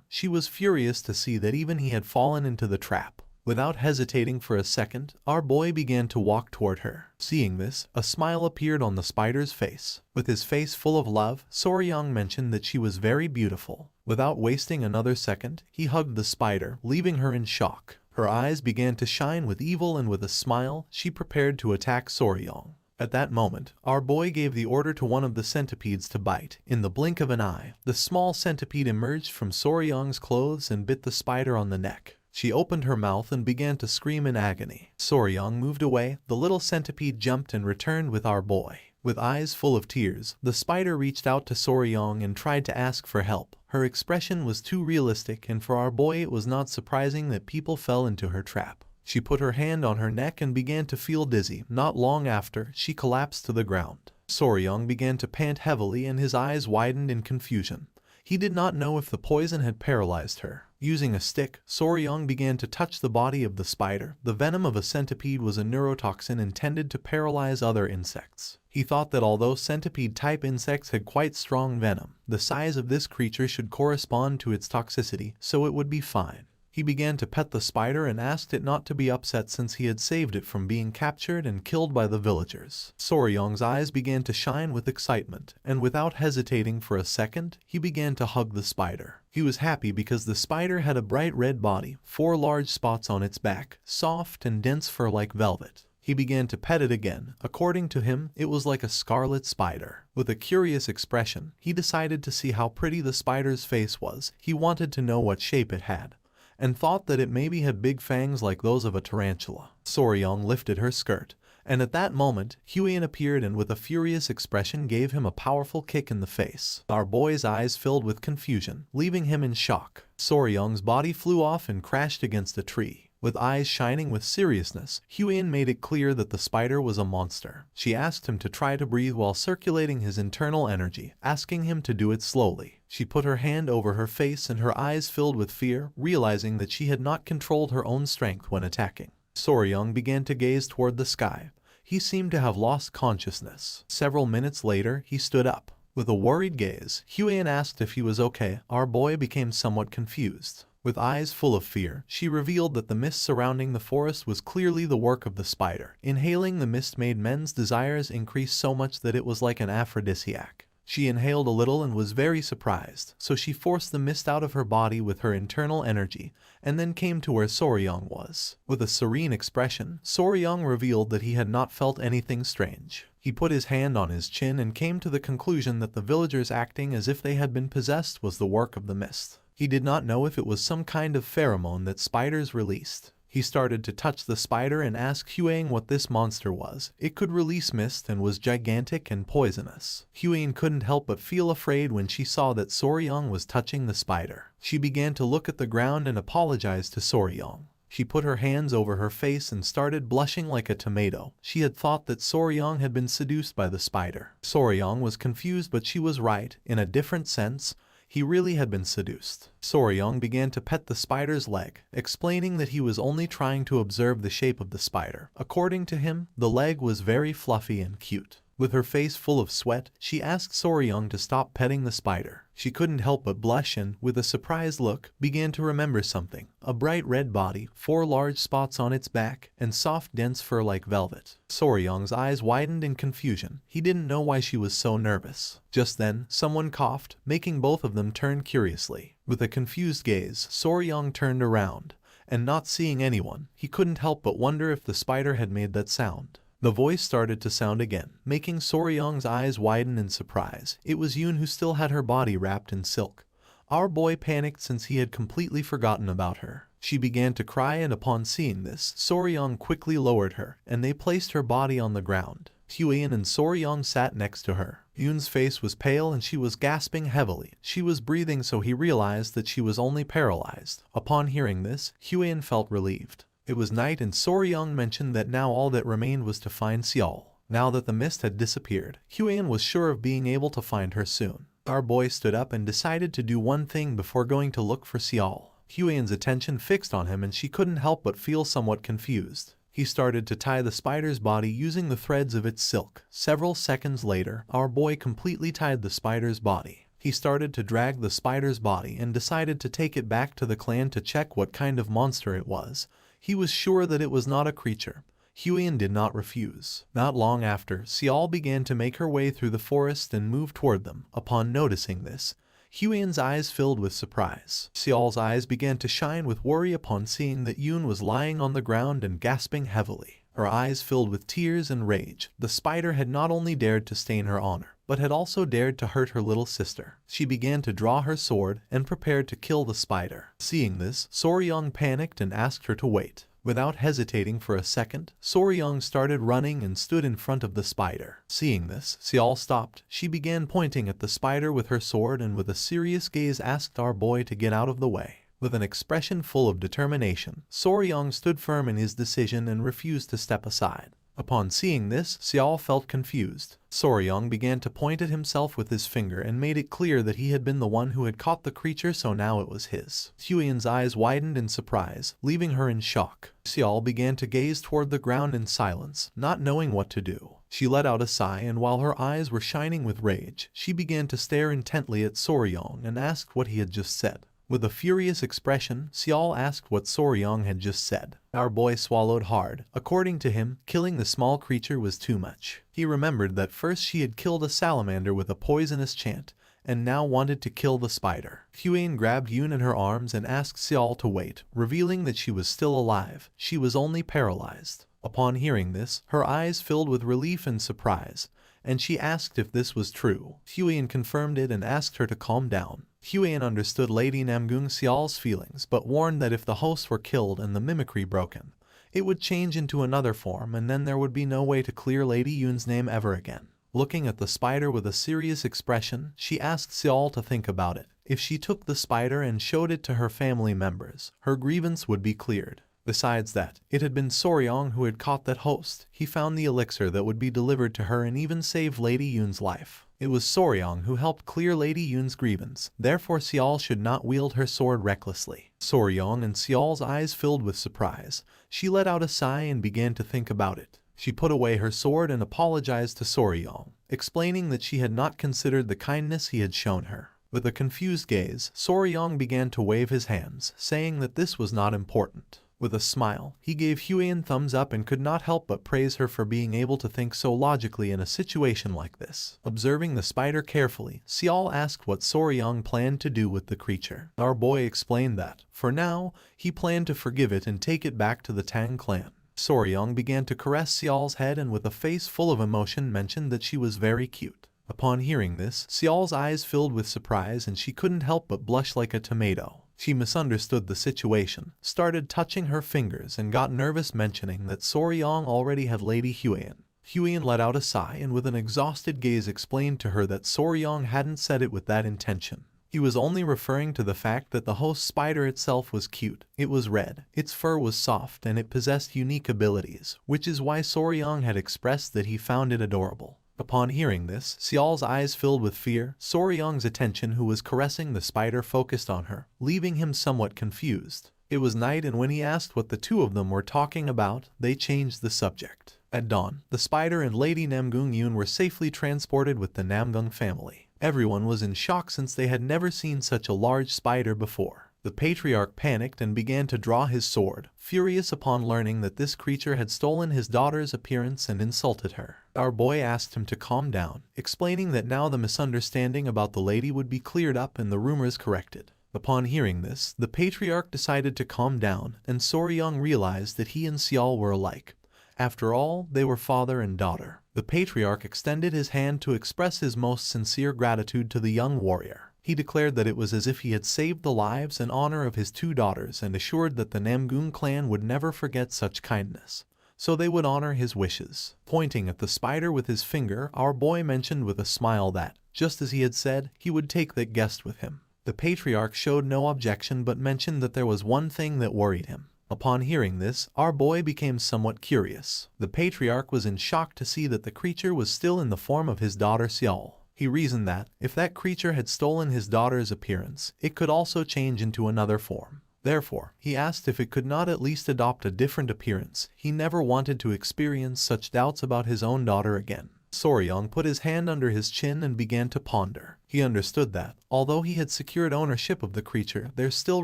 She was furious to see that even he had fallen into the trap. Without hesitating for a second, our boy began to walk toward her. Seeing this, a smile appeared on the spider's face. With his face full of love, Soryang mentioned that she was very beautiful. Without wasting another second, he hugged the spider, leaving her in shock. Her eyes began to shine with evil, and with a smile, she prepared to attack Soryang. At that moment, our boy gave the order to one of the centipedes to bite. In the blink of an eye, the small centipede emerged from Soryang's clothes and bit the spider on the neck. She opened her mouth and began to scream in agony. Soryang moved away. The little centipede jumped and returned with our boy. With eyes full of tears, the spider reached out to Soryang and tried to ask for help. Her expression was too realistic, and for our boy it was not surprising that people fell into her trap. She put her hand on her neck and began to feel dizzy. Not long after, she collapsed to the ground. Soryang began to pant heavily and his eyes widened in confusion. He did not know if the poison had paralyzed her. Using a stick, Soryang began to touch the body of the spider. The venom of a centipede was a neurotoxin intended to paralyze other insects. He thought that although centipede-type insects had quite strong venom, the size of this creature should correspond to its toxicity, so it would be fine. He began to pet the spider and asked it not to be upset since he had saved it from being captured and killed by the villagers. Soryang's eyes began to shine with excitement, and without hesitating for a second, he began to hug the spider. He was happy because the spider had a bright red body, 4 large spots on its back, soft and dense fur like velvet. He began to pet it again. According to him, it was like a scarlet spider. With a curious expression, he decided to see how pretty the spider's face was. He wanted to know what shape it had, and thought that it maybe had big fangs like those of a tarantula. Soryang lifted her skirt, and at that moment, Huian appeared and with a furious expression gave him a powerful kick in the face. Our boy's eyes filled with confusion, leaving him in shock. Soryang's body flew off and crashed against a tree. With eyes shining with seriousness, Huian made it clear that the spider was a monster. She asked him to try to breathe while circulating his internal energy, asking him to do it slowly. She put her hand over her face and her eyes filled with fear, realizing that she had not controlled her own strength when attacking. Soryang began to gaze toward the sky. He seemed to have lost consciousness. Several minutes later, he stood up. With a worried gaze, Huian asked if he was okay. Our boy became somewhat confused. With eyes full of fear, she revealed that the mist surrounding the forest was clearly the work of the spider. Inhaling the mist made men's desires increase so much that it was like an aphrodisiac. She inhaled a little and was very surprised, so she forced the mist out of her body with her internal energy, and then came to where Soryang was. With a serene expression, Soryang revealed that he had not felt anything strange. He put his hand on his chin and came to the conclusion that the villagers acting as if they had been possessed was the work of the mist. He did not know if it was some kind of pheromone that spiders released. He started to touch the spider and asked Huang what this monster was. It could release mist and was gigantic and poisonous. Huang couldn't help but feel afraid when she saw that Soryang was touching the spider. She began to look at the ground and apologized to Soryang. She put her hands over her face and started blushing like a tomato. She had thought that Soryang had been seduced by the spider. Soryang was confused, but she was right. In a different sense, he really had been seduced. Soryang began to pet the spider's leg, explaining that he was only trying to observe the shape of the spider. According to him, the leg was very fluffy and cute. With her face full of sweat, she asked Soryang to stop petting the spider. She couldn't help but blush and, with a surprised look, began to remember something. A bright red body, 4 large spots on its back, and soft dense fur like velvet. Soryang's eyes widened in confusion. He didn't know why she was so nervous. Just then, someone coughed, making both of them turn curiously. With a confused gaze, Soryang turned around, and not seeing anyone, he couldn't help but wonder if the spider had made that sound. The voice started to sound again, making Soryang's eyes widen in surprise. It was Yoon, who still had her body wrapped in silk. Our boy panicked since he had completely forgotten about her. She began to cry, and upon seeing this, Soryang quickly lowered her, and they placed her body on the ground. Huian and Soryang sat next to her. Yoon's face was pale and she was gasping heavily. She was breathing, so he realized that she was only paralyzed. Upon hearing this, Huian felt relieved. It was night, and Soryang mentioned that now all that remained was to find Seol. Now that the mist had disappeared, Huian was sure of being able to find her soon. Our boy stood up and decided to do one thing before going to look for Seol. Huian's attention fixed on him and she couldn't help but feel somewhat confused. He started to tie the spider's body using the threads of its silk. Several seconds later, our boy completely tied the spider's body. He started to drag the spider's body and decided to take it back to the clan to check what kind of monster it was. He was sure that it was not a creature. Huiyan did not refuse. Not long after, Xiao began to make her way through the forest and move toward them. Upon noticing this, Huiyan's eyes filled with surprise. Xiao's eyes began to shine with worry upon seeing that Yun was lying on the ground and gasping heavily. Her eyes filled with tears and rage. The spider had not only dared to stain her honor, but had also dared to hurt her little sister. She began to draw her sword and prepared to kill the spider. Seeing this, Soryang panicked and asked her to wait. Without hesitating for a second, Soryang started running and stood in front of the spider. Seeing this, Xiao stopped. She began pointing at the spider with her sword and with a serious gaze asked our boy to get out of the way. With an expression full of determination, Soryang stood firm in his decision and refused to step aside. Upon seeing this, Xiao felt confused. Soryang began to point at himself with his finger and made it clear that he had been the one who had caught the creature, so now it was his. Huiyan's eyes widened in surprise, leaving her in shock. Xiao began to gaze toward the ground in silence, not knowing what to do. She let out a sigh, and while her eyes were shining with rage, she began to stare intently at Soryang and asked what he had just said. With a furious expression, Xiao asked what Soryang had just said. Our boy swallowed hard. According to him, killing the small creature was too much. He remembered that first she had killed a salamander with a poisonous chant, and now wanted to kill the spider. Huiyan grabbed Yun in her arms and asked Xiao to wait, revealing that she was still alive. She was only paralyzed. Upon hearing this, her eyes filled with relief and surprise, and she asked if this was true. Huiyan confirmed it and asked her to calm down. Huiyan understood Lady Namgung Xiao's feelings, but warned that if the hosts were killed and the mimicry broken, it would change into another form, and then there would be no way to clear Lady Yun's name ever again. Looking at the spider with a serious expression, she asked Xiao to think about it. If she took the spider and showed it to her family members, her grievance would be cleared. Besides that, it had been Soryang who had caught that host. He found the elixir that would be delivered to her and even saved Lady Yun's life. It was Soryang who helped clear Lady Yun's grievance, therefore Xiao should not wield her sword recklessly. Soryang and Xiao's eyes filled with surprise. She let out a sigh and began to think about it. She put away her sword and apologized to Soryang, explaining that she had not considered the kindness he had shown her. With a confused gaze, Soryang began to wave his hands, saying that this was not important. With a smile, he gave Huiyan thumbs up and could not help but praise her for being able to think so logically in a situation like this. Observing the spider carefully, Xiao asked what Soryang planned to do with the creature. Our boy explained that, for now, he planned to forgive it and take it back to the Tang clan. Soryang began to caress Xiao's head and with a face full of emotion mentioned that she was very cute. Upon hearing this, Xiao's eyes filled with surprise and she couldn't help but blush like a tomato. She misunderstood the situation, started touching her fingers and got nervous mentioning that Soryang already had Lady Huiyan. Huiyan let out a sigh and with an exhausted gaze explained to her that Soryang hadn't said it with that intention. He was only referring to the fact that the host spider itself was cute. It was red, its fur was soft, and it possessed unique abilities, which is why Soryang had expressed that he found it adorable. Upon hearing this, Xiao's eyes filled with fear. Soryang's attention, who was caressing the spider, focused on her, leaving him somewhat confused. It was night, and when he asked what the two of them were talking about, they changed the subject. At dawn, the spider and Lady Namgung Yun were safely transported with the Namgung family. Everyone was in shock since they had never seen such a large spider before. The patriarch panicked and began to draw his sword, furious upon learning that this creature had stolen his daughter's appearance and insulted her. Our boy asked him to calm down, explaining that now the misunderstanding about the lady would be cleared up and the rumors corrected. Upon hearing this, the patriarch decided to calm down, and Soryang realized that he and Xiao were alike. After all, they were father and daughter. The patriarch extended his hand to express his most sincere gratitude to the young warrior. He declared that it was as if he had saved the lives and honor of his two daughters and assured that the Namgung clan would never forget such kindness, so they would honor his wishes. Pointing at the spider with his finger, our boy mentioned with a smile that, just as he had said, he would take that guest with him. The patriarch showed no objection but mentioned that there was one thing that worried him. Upon hearing this, our boy became somewhat curious. The patriarch was in shock to see that the creature was still in the form of his daughter Xiao. He reasoned that, if that creature had stolen his daughter's appearance, it could also change into another form. Therefore, he asked if it could not at least adopt a different appearance. He never wanted to experience such doubts about his own daughter again. Soryang put his hand under his chin and began to ponder. He understood that, although he had secured ownership of the creature, there still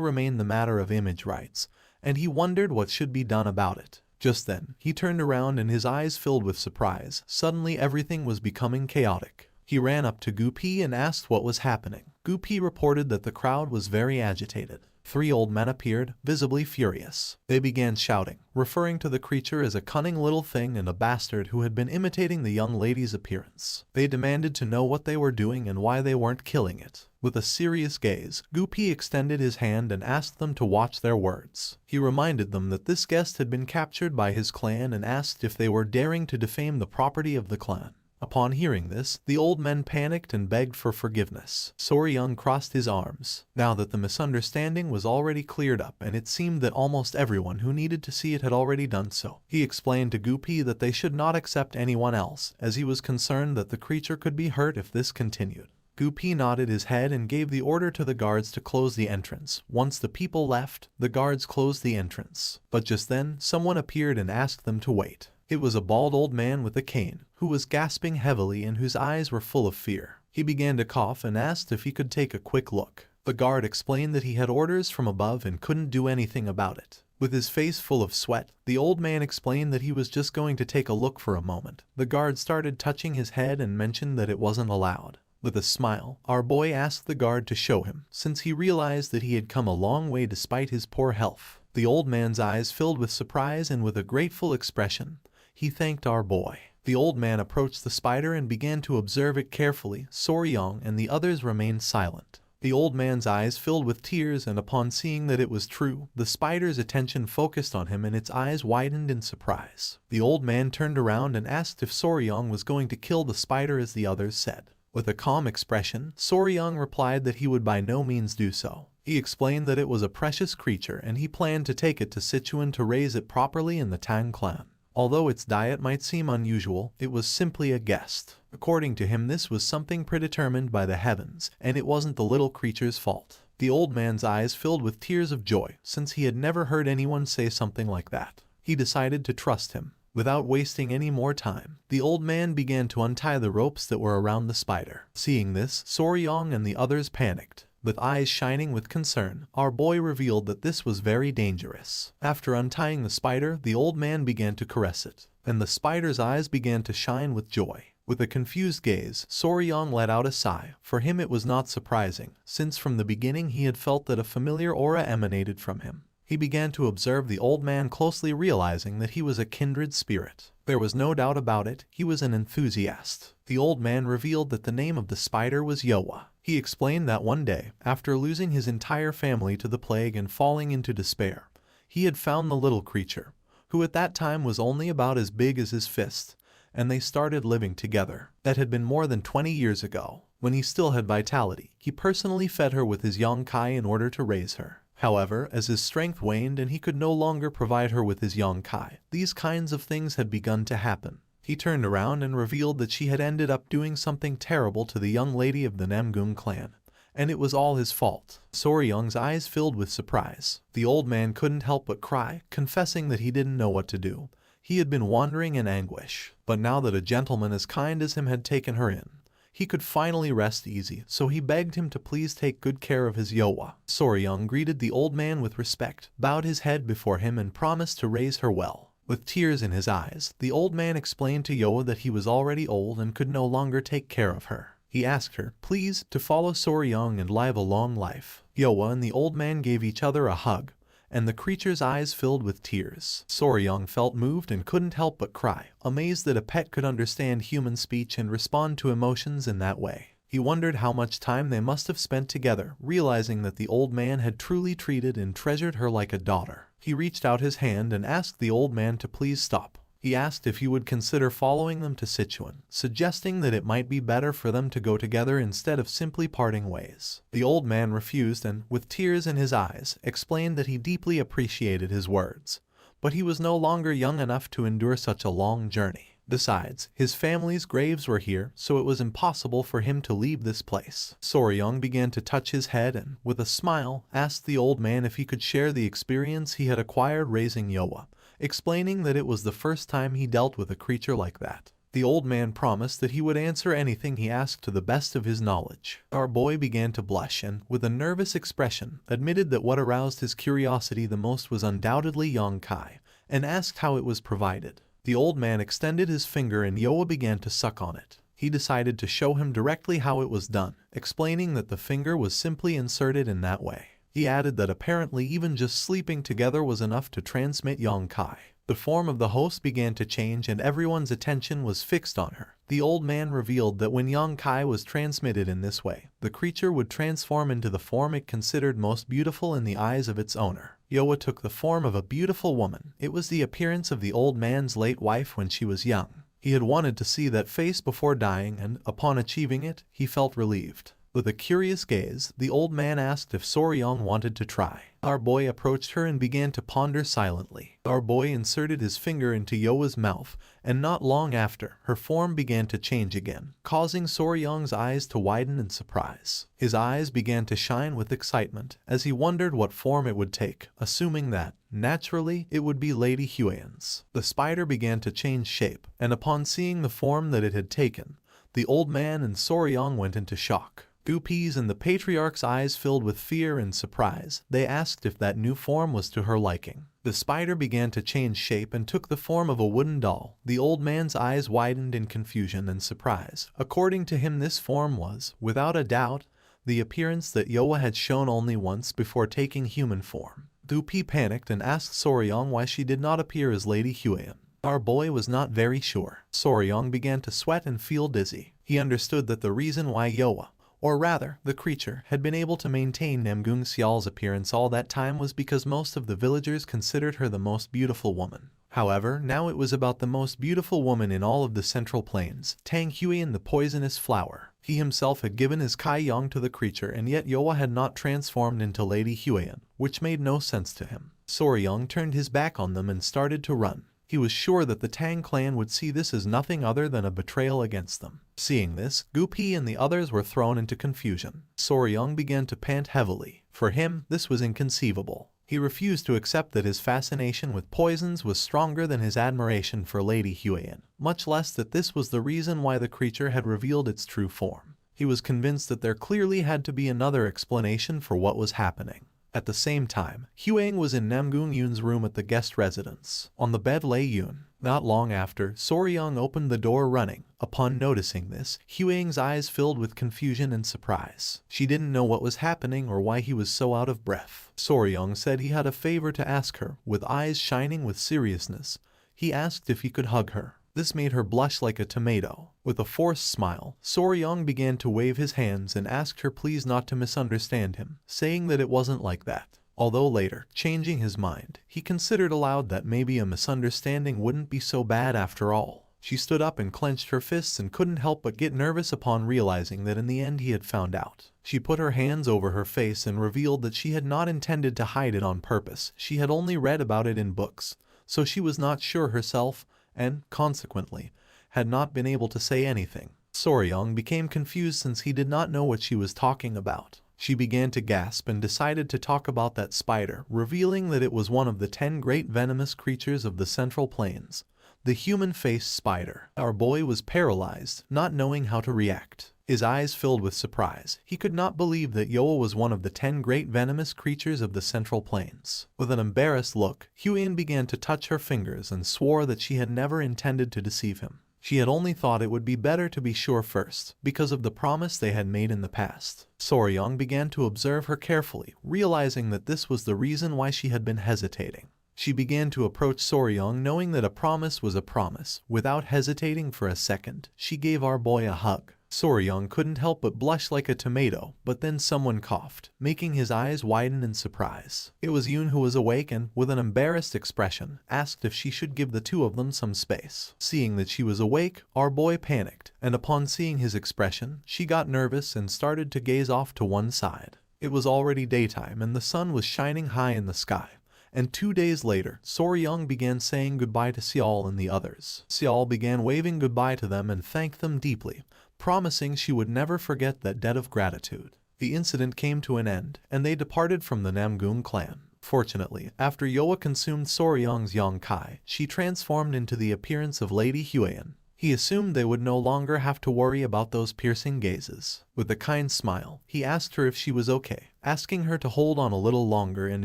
remained the matter of image rights, and he wondered what should be done about it. Just then, he turned around and his eyes filled with surprise. Suddenly everything was becoming chaotic. He ran up to Gupi and asked what was happening. Gupi reported that the crowd was very agitated. 3 old men appeared, visibly furious. They began shouting, referring to the creature as a cunning little thing and a bastard who had been imitating the young lady's appearance. They demanded to know what they were doing and why they weren't killing it. With a serious gaze, Gupi extended his hand and asked them to watch their words. He reminded them that this guest had been captured by his clan and asked if they were daring to defame the property of the clan. Upon hearing this, the old men panicked and begged for forgiveness. Soryung crossed his arms. Now that the misunderstanding was already cleared up and it seemed that almost everyone who needed to see it had already done so, he explained to Gupi that they should not accept anyone else, as he was concerned that the creature could be hurt if this continued. Gupi nodded his head and gave the order to the guards to close the entrance. Once the people left, the guards closed the entrance. But just then, someone appeared and asked them to wait. It was a bald old man with a cane, who was gasping heavily and whose eyes were full of fear. He began to cough and asked if he could take a quick look. The guard explained that he had orders from above and couldn't do anything about it. With his face full of sweat, the old man explained that he was just going to take a look for a moment. The guard started touching his head and mentioned that it wasn't allowed. With a smile, our boy asked the guard to show him, since he realized that he had come a long way despite his poor health. The old man's eyes filled with surprise and with a grateful expression, he thanked our boy. The old man approached the spider and began to observe it carefully. Soryung and the others remained silent. The old man's eyes filled with tears, and upon seeing that it was true, the spider's attention focused on him and its eyes widened in surprise. The old man turned around and asked if Soryung was going to kill the spider as the others said. With a calm expression, Soryung replied that he would by no means do so. He explained that it was a precious creature and he planned to take it to Sichuan to raise it properly in the Tang clan. Although its diet might seem unusual, it was simply a guest. According to him, this was something predetermined by the heavens, and it wasn't the little creature's fault. The old man's eyes filled with tears of joy, since he had never heard anyone say something like that. He decided to trust him. Without wasting any more time, the old man began to untie the ropes that were around the spider. Seeing this, Soryong and the others panicked. With eyes shining with concern, our boy revealed that this was very dangerous. After untying the spider, the old man began to caress it, and the spider's eyes began to shine with joy. With a confused gaze, Soryong let out a sigh. For him it was not surprising, since from the beginning he had felt that a familiar aura emanated from him. He began to observe the old man closely, realizing that he was a kindred spirit. There was no doubt about it, he was an enthusiast. The old man revealed that the name of the spider was Yowa. He explained that one day, after losing his entire family to the plague and falling into despair, he had found the little creature, who at that time was only about as big as his fist, and they started living together. That had been more than 20 years ago. When he still had vitality, he personally fed her with his yonkai in order to raise her. However, as his strength waned and he could no longer provide her with his yonkai, these kinds of things had begun to happen. He turned around and revealed that she had ended up doing something terrible to the young lady of the Namgung clan, and it was all his fault. Soryung's eyes filled with surprise. The old man couldn't help but cry, confessing that he didn't know what to do. He had been wandering in anguish, but now that a gentleman as kind as him had taken her in, he could finally rest easy, so he begged him to please take good care of his Yowa. Soryung greeted the old man with respect, bowed his head before him and promised to raise her well. With tears in his eyes, the old man explained to Yowa that he was already old and could no longer take care of her. He asked her, please, to follow Soryung and live a long life. Yowa and the old man gave each other a hug, and the creature's eyes filled with tears. Soryung felt moved and couldn't help but cry, amazed that a pet could understand human speech and respond to emotions in that way. He wondered how much time they must have spent together, realizing that the old man had truly treated and treasured her like a daughter. He reached out his hand and asked the old man to please stop. He asked if he would consider following them to Sichuan, suggesting that it might be better for them to go together instead of simply parting ways. The old man refused and, with tears in his eyes, explained that he deeply appreciated his words, but he was no longer young enough to endure such a long journey. Besides, his family's graves were here, so it was impossible for him to leave this place. Soryung began to touch his head and, with a smile, asked the old man if he could share the experience he had acquired raising Yowa, explaining that it was the first time he dealt with a creature like that. The old man promised that he would answer anything he asked to the best of his knowledge. Our boy began to blush and, with a nervous expression, admitted that what aroused his curiosity the most was undoubtedly Yong-kai, and asked how it was provided. The old man extended his finger and Yoa began to suck on it. He decided to show him directly how it was done, explaining that the finger was simply inserted in that way. He added that apparently even just sleeping together was enough to transmit Yong-kai. The form of the host began to change and everyone's attention was fixed on her. The old man revealed that when Yong-kai was transmitted in this way, the creature would transform into the form it considered most beautiful in the eyes of its owner. Yoa took the form of a beautiful woman. It was the appearance of the old man's late wife when she was young. He had wanted to see that face before dying and, upon achieving it, he felt relieved. With a curious gaze, the old man asked if Soryong wanted to try. Our boy approached her and began to ponder silently. Our boy inserted his finger into Yoa's mouth, and not long after, her form began to change again, causing Soryong's eyes to widen in surprise. His eyes began to shine with excitement as he wondered what form it would take, assuming that, naturally, it would be Lady Huiyan's. The spider began to change shape, and upon seeing the form that it had taken, the old man and Soryong went into shock. Gupi's and the patriarch's eyes filled with fear and surprise. They asked if that new form was to her liking. The spider began to change shape and took the form of a wooden doll. The old man's eyes widened in confusion and surprise. According to him, this form was, without a doubt, the appearance that Yoa had shown only once before taking human form. Gupi panicked and asked Soryong why she did not appear as Lady Huiyan. Our boy was not very sure. Soryong began to sweat and feel dizzy. He understood that the reason why Yoa, or rather, the creature, had been able to maintain Namgung Xial's appearance all that time was because most of the villagers considered her the most beautiful woman. However, now it was about the most beautiful woman in all of the Central Plains, Tang Huiyan the poisonous flower. He himself had given his Kai Yang to the creature and yet Yoa had not transformed into Lady Huiyan, which made no sense to him. Soryong turned his back on them and started to run. He was sure that the Tang clan would see this as nothing other than a betrayal against them. Seeing this, Gupi and the others were thrown into confusion. Soryong began to pant heavily. For him, this was inconceivable. He refused to accept that his fascination with poisons was stronger than his admiration for Lady Huiyan, much less that this was the reason why the creature had revealed its true form. He was convinced that there clearly had to be another explanation for what was happening. At the same time, Huang was in Namgung Yun's room at the guest residence. On the bed lay Yun. Not long after, Soryong opened the door running. Upon noticing this, Huang's eyes filled with confusion and surprise. She didn't know what was happening or why he was so out of breath. Soryong said he had a favor to ask her. With eyes shining with seriousness, he asked if he could hug her. This made her blush like a tomato. With a forced smile, Soryong began to wave his hands and asked her please not to misunderstand him, saying that it wasn't like that. Although later, changing his mind, he considered aloud that maybe a misunderstanding wouldn't be so bad after all. She stood up and clenched her fists and couldn't help but get nervous upon realizing that in the end he had found out. She put her hands over her face and revealed that she had not intended to hide it on purpose. She had only read about it in books, so she was not sure herself and, consequently, had not been able to say anything. Soryong became confused since he did not know what she was talking about. She began to gasp and decided to talk about that spider, revealing that it was one of the 10 great venomous creatures of the Central Plains, the human-faced spider. Our boy was paralyzed, not knowing how to react. His eyes filled with surprise. He could not believe that Yoa was one of the 10 great venomous creatures of the Central Plains. With an embarrassed look, Huiyan began to touch her fingers and swore that she had never intended to deceive him. She had only thought it would be better to be sure first, because of the promise they had made in the past. Soryong began to observe her carefully, realizing that this was the reason why she had been hesitating. She began to approach Soryong knowing that a promise was a promise. Without hesitating for a second, she gave our boy a hug. Soryong couldn't help but blush like a tomato, but then someone coughed, making his eyes widen in surprise. It was Yun who was awake and, with an embarrassed expression, asked if she should give the two of them some space. Seeing that she was awake, our boy panicked, and upon seeing his expression, she got nervous and started to gaze off to one side. It was already daytime and the sun was shining high in the sky. And 2 days later, Soryong began saying goodbye to Xiao and the others. Xiao began waving goodbye to them and thanked them deeply, promising she would never forget that debt of gratitude. The incident came to an end, and they departed from the Namgung clan. Fortunately, after Yoa consumed Soryong's Yong-kai, she transformed into the appearance of Lady Huiyan. He assumed they would no longer have to worry about those piercing gazes. With a kind smile, he asked her if she was okay, asking her to hold on a little longer and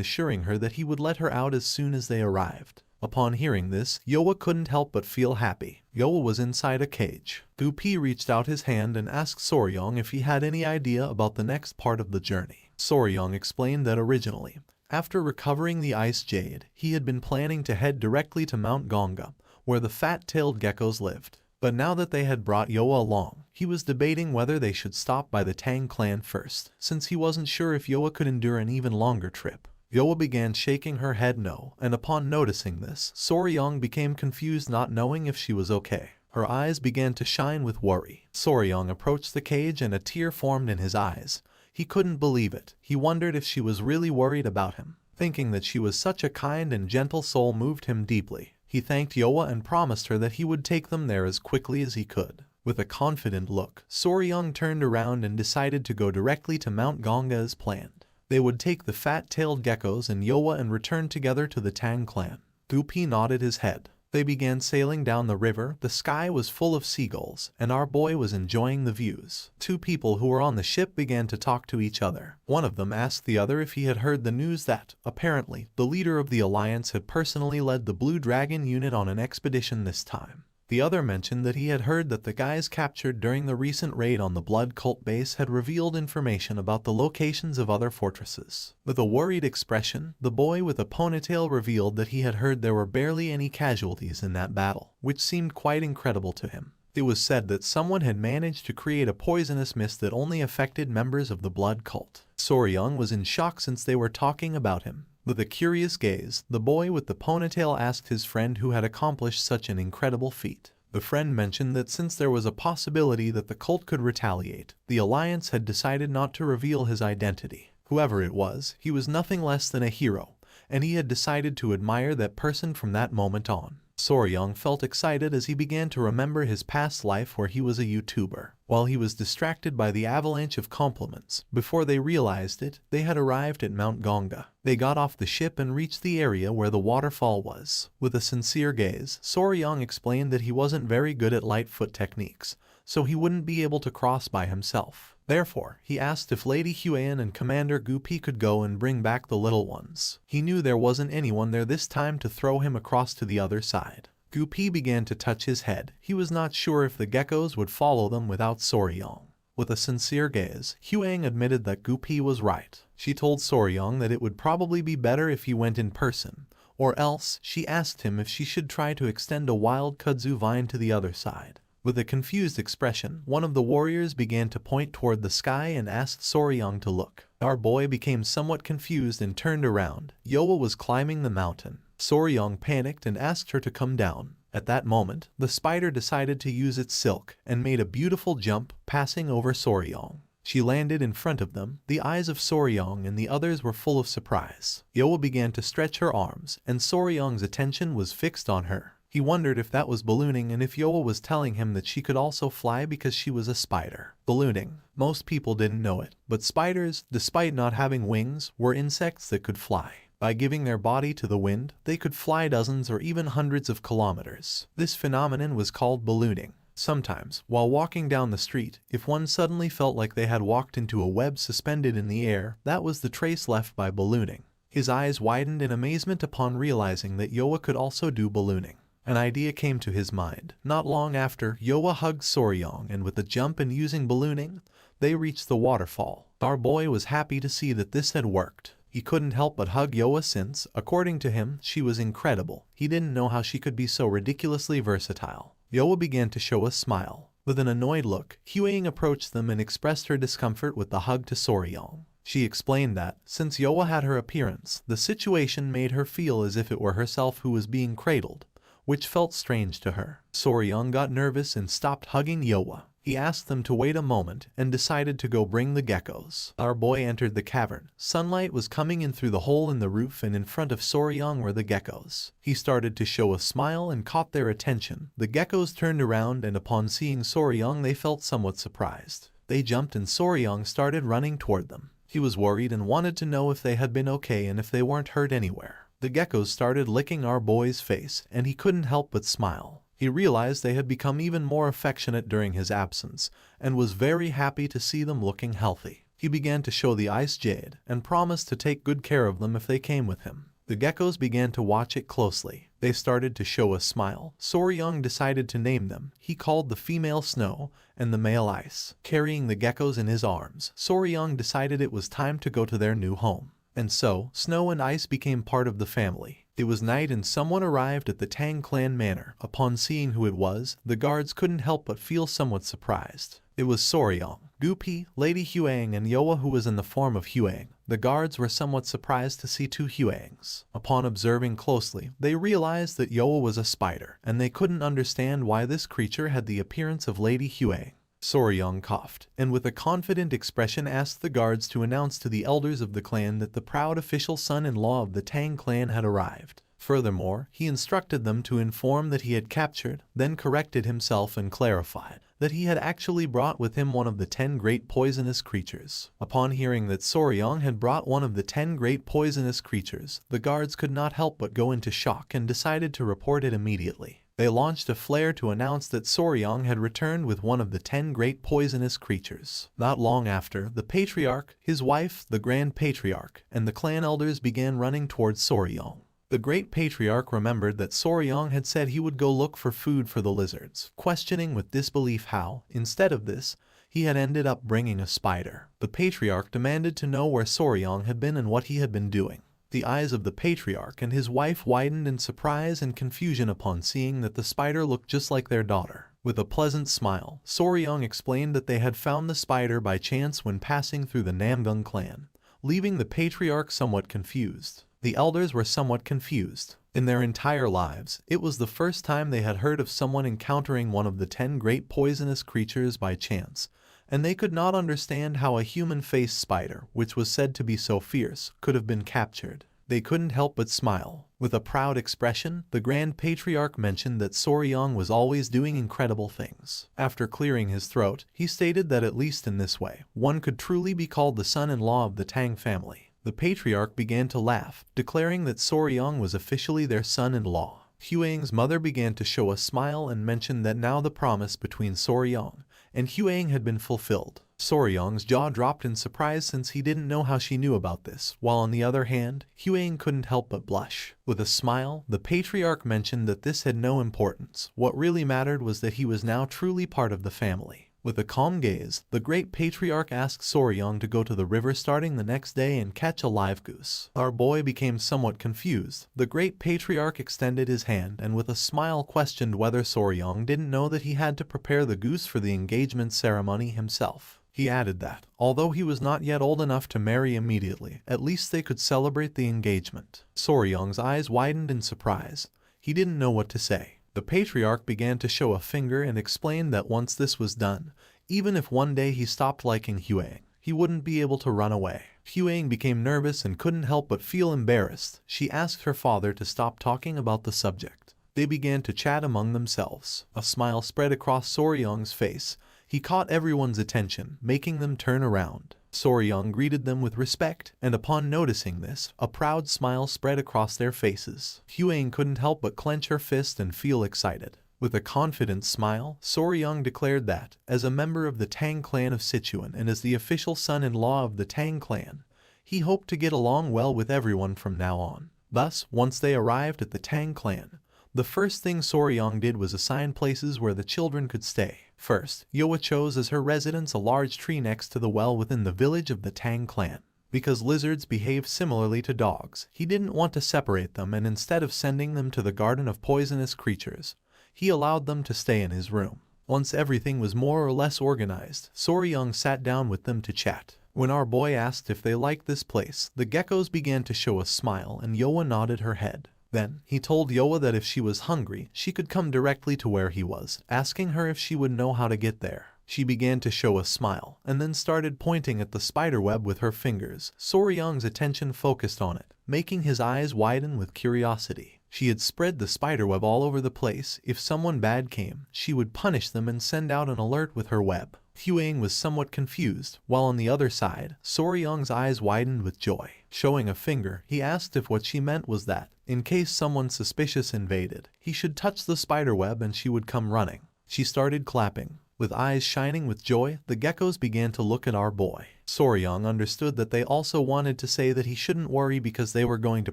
assuring her that he would let her out as soon as they arrived. Upon hearing this, Yoa couldn't help but feel happy. Yoa was inside a cage. Gupi reached out his hand and asked Soryong if he had any idea about the next part of the journey. Soryong explained that originally, after recovering the ice jade, he had been planning to head directly to Mount Gonga, where the fat-tailed geckos lived. But now that they had brought Yoa along, he was debating whether they should stop by the Tang clan first, since he wasn't sure if Yoa could endure an even longer trip. Yoa began shaking her head no, and upon noticing this, Soryong became confused, not knowing if she was okay. Her eyes began to shine with worry. Soryong approached the cage and a tear formed in his eyes. He couldn't believe it. He wondered if she was really worried about him. Thinking that she was such a kind and gentle soul moved him deeply. He thanked Yoa and promised her that he would take them there as quickly as he could. With a confident look, Soryong turned around and decided to go directly to Mount Gonga as planned. They would take the fat-tailed geckos and Yoa and return together to the Tang clan. Gupi nodded his head. They began sailing down the river. The sky was full of seagulls, and our boy was enjoying the views. Two people who were on the ship began to talk to each other. One of them asked the other if he had heard the news that, apparently, the leader of the alliance had personally led the Blue Dragon unit on an expedition this time. The other mentioned that he had heard that the guys captured during the recent raid on the Blood Cult base had revealed information about the locations of other fortresses. With a worried expression, the boy with a ponytail revealed that he had heard there were barely any casualties in that battle, which seemed quite incredible to him. It was said that someone had managed to create a poisonous mist that only affected members of the Blood Cult. Soryong was in shock since they were talking about him. With a curious gaze, the boy with the ponytail asked his friend who had accomplished such an incredible feat. The friend mentioned that since there was a possibility that the cult could retaliate, the alliance had decided not to reveal his identity. Whoever it was, he was nothing less than a hero, and he had decided to admire that person from that moment on. Soryong felt excited as he began to remember his past life where he was a YouTuber. While he was distracted by the avalanche of compliments, before they realized it, they had arrived at Mount Gonga. They got off the ship and reached the area where the waterfall was. With a sincere gaze, Soryong explained that he wasn't very good at Lightfoot techniques, so he wouldn't be able to cross by himself. Therefore, he asked if Lady Huan and Commander Gupi could go and bring back the little ones. He knew there wasn't anyone there this time to throw him across to the other side. Gupi began to touch his head. He was not sure if the geckos would follow them without Soryong. With a sincere gaze, Huang admitted that Gupi was right. She told Soryong that it would probably be better if he went in person, or else she asked him if she should try to extend a wild kudzu vine to the other side. With a confused expression, one of the warriors began to point toward the sky and asked Soryong to look. Our boy became somewhat confused and turned around. Yoa was climbing the mountain. Soryong panicked and asked her to come down. At that moment, the spider decided to use its silk and made a beautiful jump, passing over Soryong. She landed in front of them. The eyes of Soryong and the others were full of surprise. Yoa began to stretch her arms, and Soryong's attention was fixed on her. He wondered if that was ballooning and if Yoa was telling him that she could also fly because she was a spider. Ballooning. Most people didn't know it, but spiders, despite not having wings, were insects that could fly. By giving their body to the wind, they could fly dozens or even hundreds of kilometers. This phenomenon was called ballooning. Sometimes, while walking down the street, if one suddenly felt like they had walked into a web suspended in the air, that was the trace left by ballooning. His eyes widened in amazement upon realizing that Yoa could also do ballooning. An idea came to his mind. Not long after, Yoa hugged Soryong, and with a jump and using ballooning, they reached the waterfall. Our boy was happy to see that this had worked. He couldn't help but hug Yoa since, according to him, she was incredible. He didn't know how she could be so ridiculously versatile. Yoa began to show a smile. With an annoyed look, Huang approached them and expressed her discomfort with the hug to Soryong. She explained that, since Yoa had her appearance, the situation made her feel as if it were herself who was being cradled, which felt strange to her. Soryong got nervous and stopped hugging Yoa. He asked them to wait a moment and decided to go bring the geckos. Our boy entered the cavern. Sunlight was coming in through the hole in the roof, and in front of Soryong were the geckos. He started to show a smile and caught their attention. The geckos turned around, and upon seeing Soryong they felt somewhat surprised. They jumped and Soryong started running toward them. He was worried and wanted to know if they had been okay and if they weren't hurt anywhere. The geckos started licking our boy's face, and he couldn't help but smile. He realized they had become even more affectionate during his absence and was very happy to see them looking healthy. He began to show the ice jade and promised to take good care of them if they came with him. The geckos began to watch it closely. They started to show a smile. Soryang decided to name them. He called the female Snow and the male Ice. Carrying the geckos in his arms, Soryang decided it was time to go to their new home. And so, Snow and Ice became part of the family. It was night and someone arrived at the Tang clan manor. Upon seeing who it was, the guards couldn't help but feel somewhat surprised. It was Soryang, Gupi, Lady Huang, and Yoa, who was in the form of Huang. The guards were somewhat surprised to see two Huangs. Upon observing closely, they realized that Yoa was a spider, and they couldn't understand why this creature had the appearance of Lady Huang. Soryang coughed, and with a confident expression asked the guards to announce to the elders of the clan that the proud official son-in-law of the Tang clan had arrived. Furthermore, he instructed them to inform that he had captured, then corrected himself and clarified that he had actually brought with him one of the 10 great poisonous creatures. Upon hearing that Soryang had brought one of the 10 great poisonous creatures, the guards could not help but go into shock and decided to report it immediately. They launched a flare to announce that Soryang had returned with one of the 10 great poisonous creatures. Not long after, the Patriarch, his wife, the Grand Patriarch, and the clan elders began running towards Soryang. The Great Patriarch remembered that Soryang had said he would go look for food for the lizards, questioning with disbelief how, instead of this, he had ended up bringing a spider. The Patriarch demanded to know where Soryang had been and what he had been doing. The eyes of the Patriarch and his wife widened in surprise and confusion upon seeing that the spider looked just like their daughter. With a pleasant smile, Soryang explained that they had found the spider by chance when passing through the Namgung clan, leaving the Patriarch somewhat confused. The elders were somewhat confused. In their entire lives, it was the first time they had heard of someone encountering one of the 10 great poisonous creatures by chance, and they could not understand how a human-faced spider, which was said to be so fierce, could have been captured. They couldn't help but smile. With a proud expression, the Grand Patriarch mentioned that Soryang was always doing incredible things. After clearing his throat, he stated that at least in this way, one could truly be called the son-in-law of the Tang family. The Patriarch began to laugh, declaring that Soryang was officially their son-in-law. Huang's mother began to show a smile and mentioned that now the promise between Soryang and Huang had been fulfilled. Soryang's jaw dropped in surprise since he didn't know how she knew about this, while on the other hand, Huang couldn't help but blush. With a smile, the Patriarch mentioned that this had no importance. What really mattered was that he was now truly part of the family. With a calm gaze, the Great Patriarch asked Soryang to go to the river starting the next day and catch a live goose. Our boy became somewhat confused. The Great Patriarch extended his hand and with a smile questioned whether Soryang didn't know that he had to prepare the goose for the engagement ceremony himself. He added that, although he was not yet old enough to marry immediately, at least they could celebrate the engagement. Soryang's eyes widened in surprise. He didn't know what to say. The Patriarch began to show a finger and explained that once this was done, even if one day he stopped liking Huang, he wouldn't be able to run away. Huang became nervous and couldn't help but feel embarrassed. She asked her father to stop talking about the subject. They began to chat among themselves. A smile spread across Soryang's face. He caught everyone's attention, making them turn around. Soryang greeted them with respect, and upon noticing this, a proud smile spread across their faces. Huang couldn't help but clench her fist and feel excited. With a confident smile, Soryang declared that, as a member of the Tang clan of Sichuan and as the official son-in-law of the Tang clan, he hoped to get along well with everyone from now on. Thus, once they arrived at the Tang clan, the first thing Soryang did was assign places where the children could stay. First, Yoa chose as her residence a large tree next to the well within the village of the Tang clan. Because lizards behave similarly to dogs, he didn't want to separate them, and instead of sending them to the garden of poisonous creatures, he allowed them to stay in his room. Once everything was more or less organized, Soryang sat down with them to chat. When our boy asked if they liked this place, the geckos began to show a smile and Yoa nodded her head. Then, he told Yoa that if she was hungry, she could come directly to where he was, asking her if she would know how to get there. She began to show a smile, and then started pointing at the spiderweb with her fingers. Soryang's attention focused on it, making his eyes widen with curiosity. She had spread the spiderweb all over the place. If someone bad came, she would punish them and send out an alert with her web. Huang was somewhat confused, while on the other side, Soryang's eyes widened with joy. Showing a finger, he asked if what she meant was that, in case someone suspicious invaded, he should touch the spiderweb and she would come running. She started clapping. With eyes shining with joy, the geckos began to look at our boy. Soryang understood that they also wanted to say that he shouldn't worry because they were going to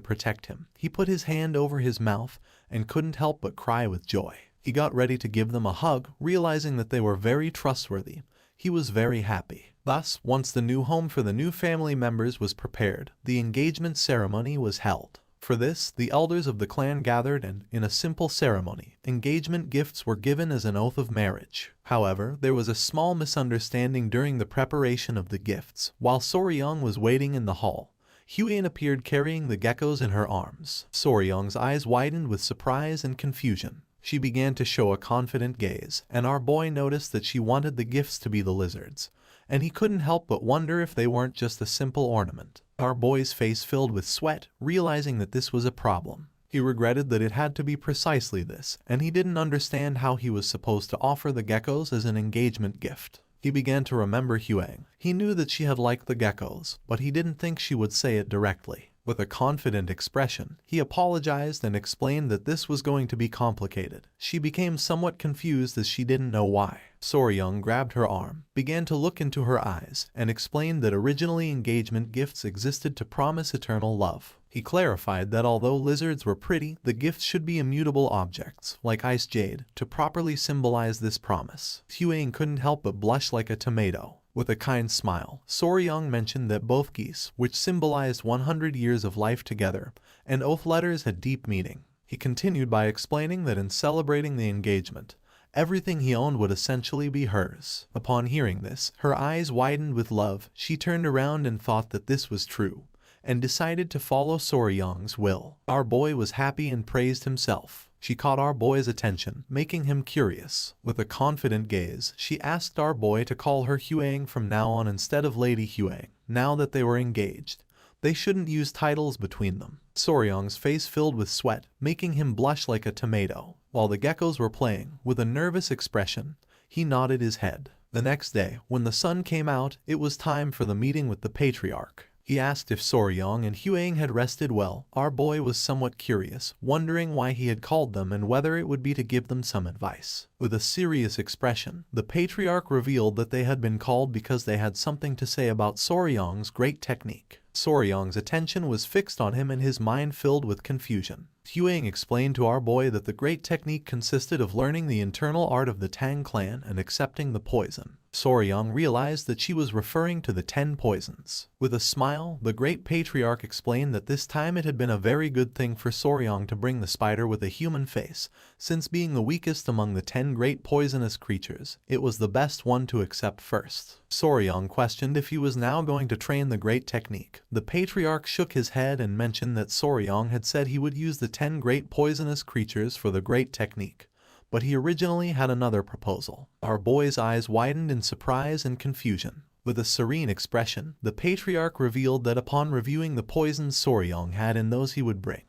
protect him. He put his hand over his mouth and couldn't help but cry with joy. He got ready to give them a hug, realizing that they were very trustworthy. He was very happy. Thus, once the new home for the new family members was prepared, the engagement ceremony was held. For this, the elders of the clan gathered and, in a simple ceremony, engagement gifts were given as an oath of marriage. However, there was a small misunderstanding during the preparation of the gifts. While Soryang was waiting in the hall, Huan appeared carrying the geckos in her arms. Soryang's eyes widened with surprise and confusion. She began to show a confident gaze, and our boy noticed that she wanted the gifts to be the lizards, and he couldn't help but wonder if they weren't just a simple ornament. Our boy's face filled with sweat, realizing that this was a problem. He regretted that it had to be precisely this, and he didn't understand how he was supposed to offer the geckos as an engagement gift. He began to remember Huang. He knew that she had liked the geckos, but he didn't think she would say it directly. With a confident expression, he apologized and explained that this was going to be complicated. She became somewhat confused as she didn't know why. Soryang grabbed her arm, began to look into her eyes, and explained that originally engagement gifts existed to promise eternal love. He clarified that although lizards were pretty, the gifts should be immutable objects, like ice jade, to properly symbolize this promise. Huang couldn't help but blush like a tomato. With a kind smile, Soryang mentioned that both geese, which symbolized 100 years of life together, and oath letters had deep meaning. He continued by explaining that in celebrating the engagement, everything he owned would essentially be hers. Upon hearing this, her eyes widened with love. She turned around and thought that this was true, and decided to follow Soryang's will. Our boy was happy and praised himself. She caught our boy's attention, making him curious. With a confident gaze, she asked our boy to call her Huang from now on instead of Lady Huang. Now that they were engaged, they shouldn't use titles between them. Soryang's face filled with sweat, making him blush like a tomato. While the geckos were playing, with a nervous expression, he nodded his head. The next day, when the sun came out, it was time for the meeting with the patriarch. He asked if Soryang and Huang had rested well. Our boy was somewhat curious, wondering why he had called them and whether it would be to give them some advice. With a serious expression, the patriarch revealed that they had been called because they had something to say about Soryang's great technique. Soryang's attention was fixed on him and his mind filled with confusion. Huang explained to our boy that the great technique consisted of learning the internal art of the Tang clan and accepting the poison. Soryang realized that she was referring to the 10 poisons. With a smile, the great patriarch explained that this time it had been a very good thing for Soryang to bring the spider with a human face, since being the weakest among the 10 great poisonous creatures, it was the best one to accept first. Soryang questioned if he was now going to train the great technique. The patriarch shook his head and mentioned that Soryang had said he would use the 10 great poisonous creatures for the great technique, but he originally had another proposal. Our boy's eyes widened in surprise and confusion. With a serene expression, the patriarch revealed that upon reviewing the poisons Soryang had and those he would bring,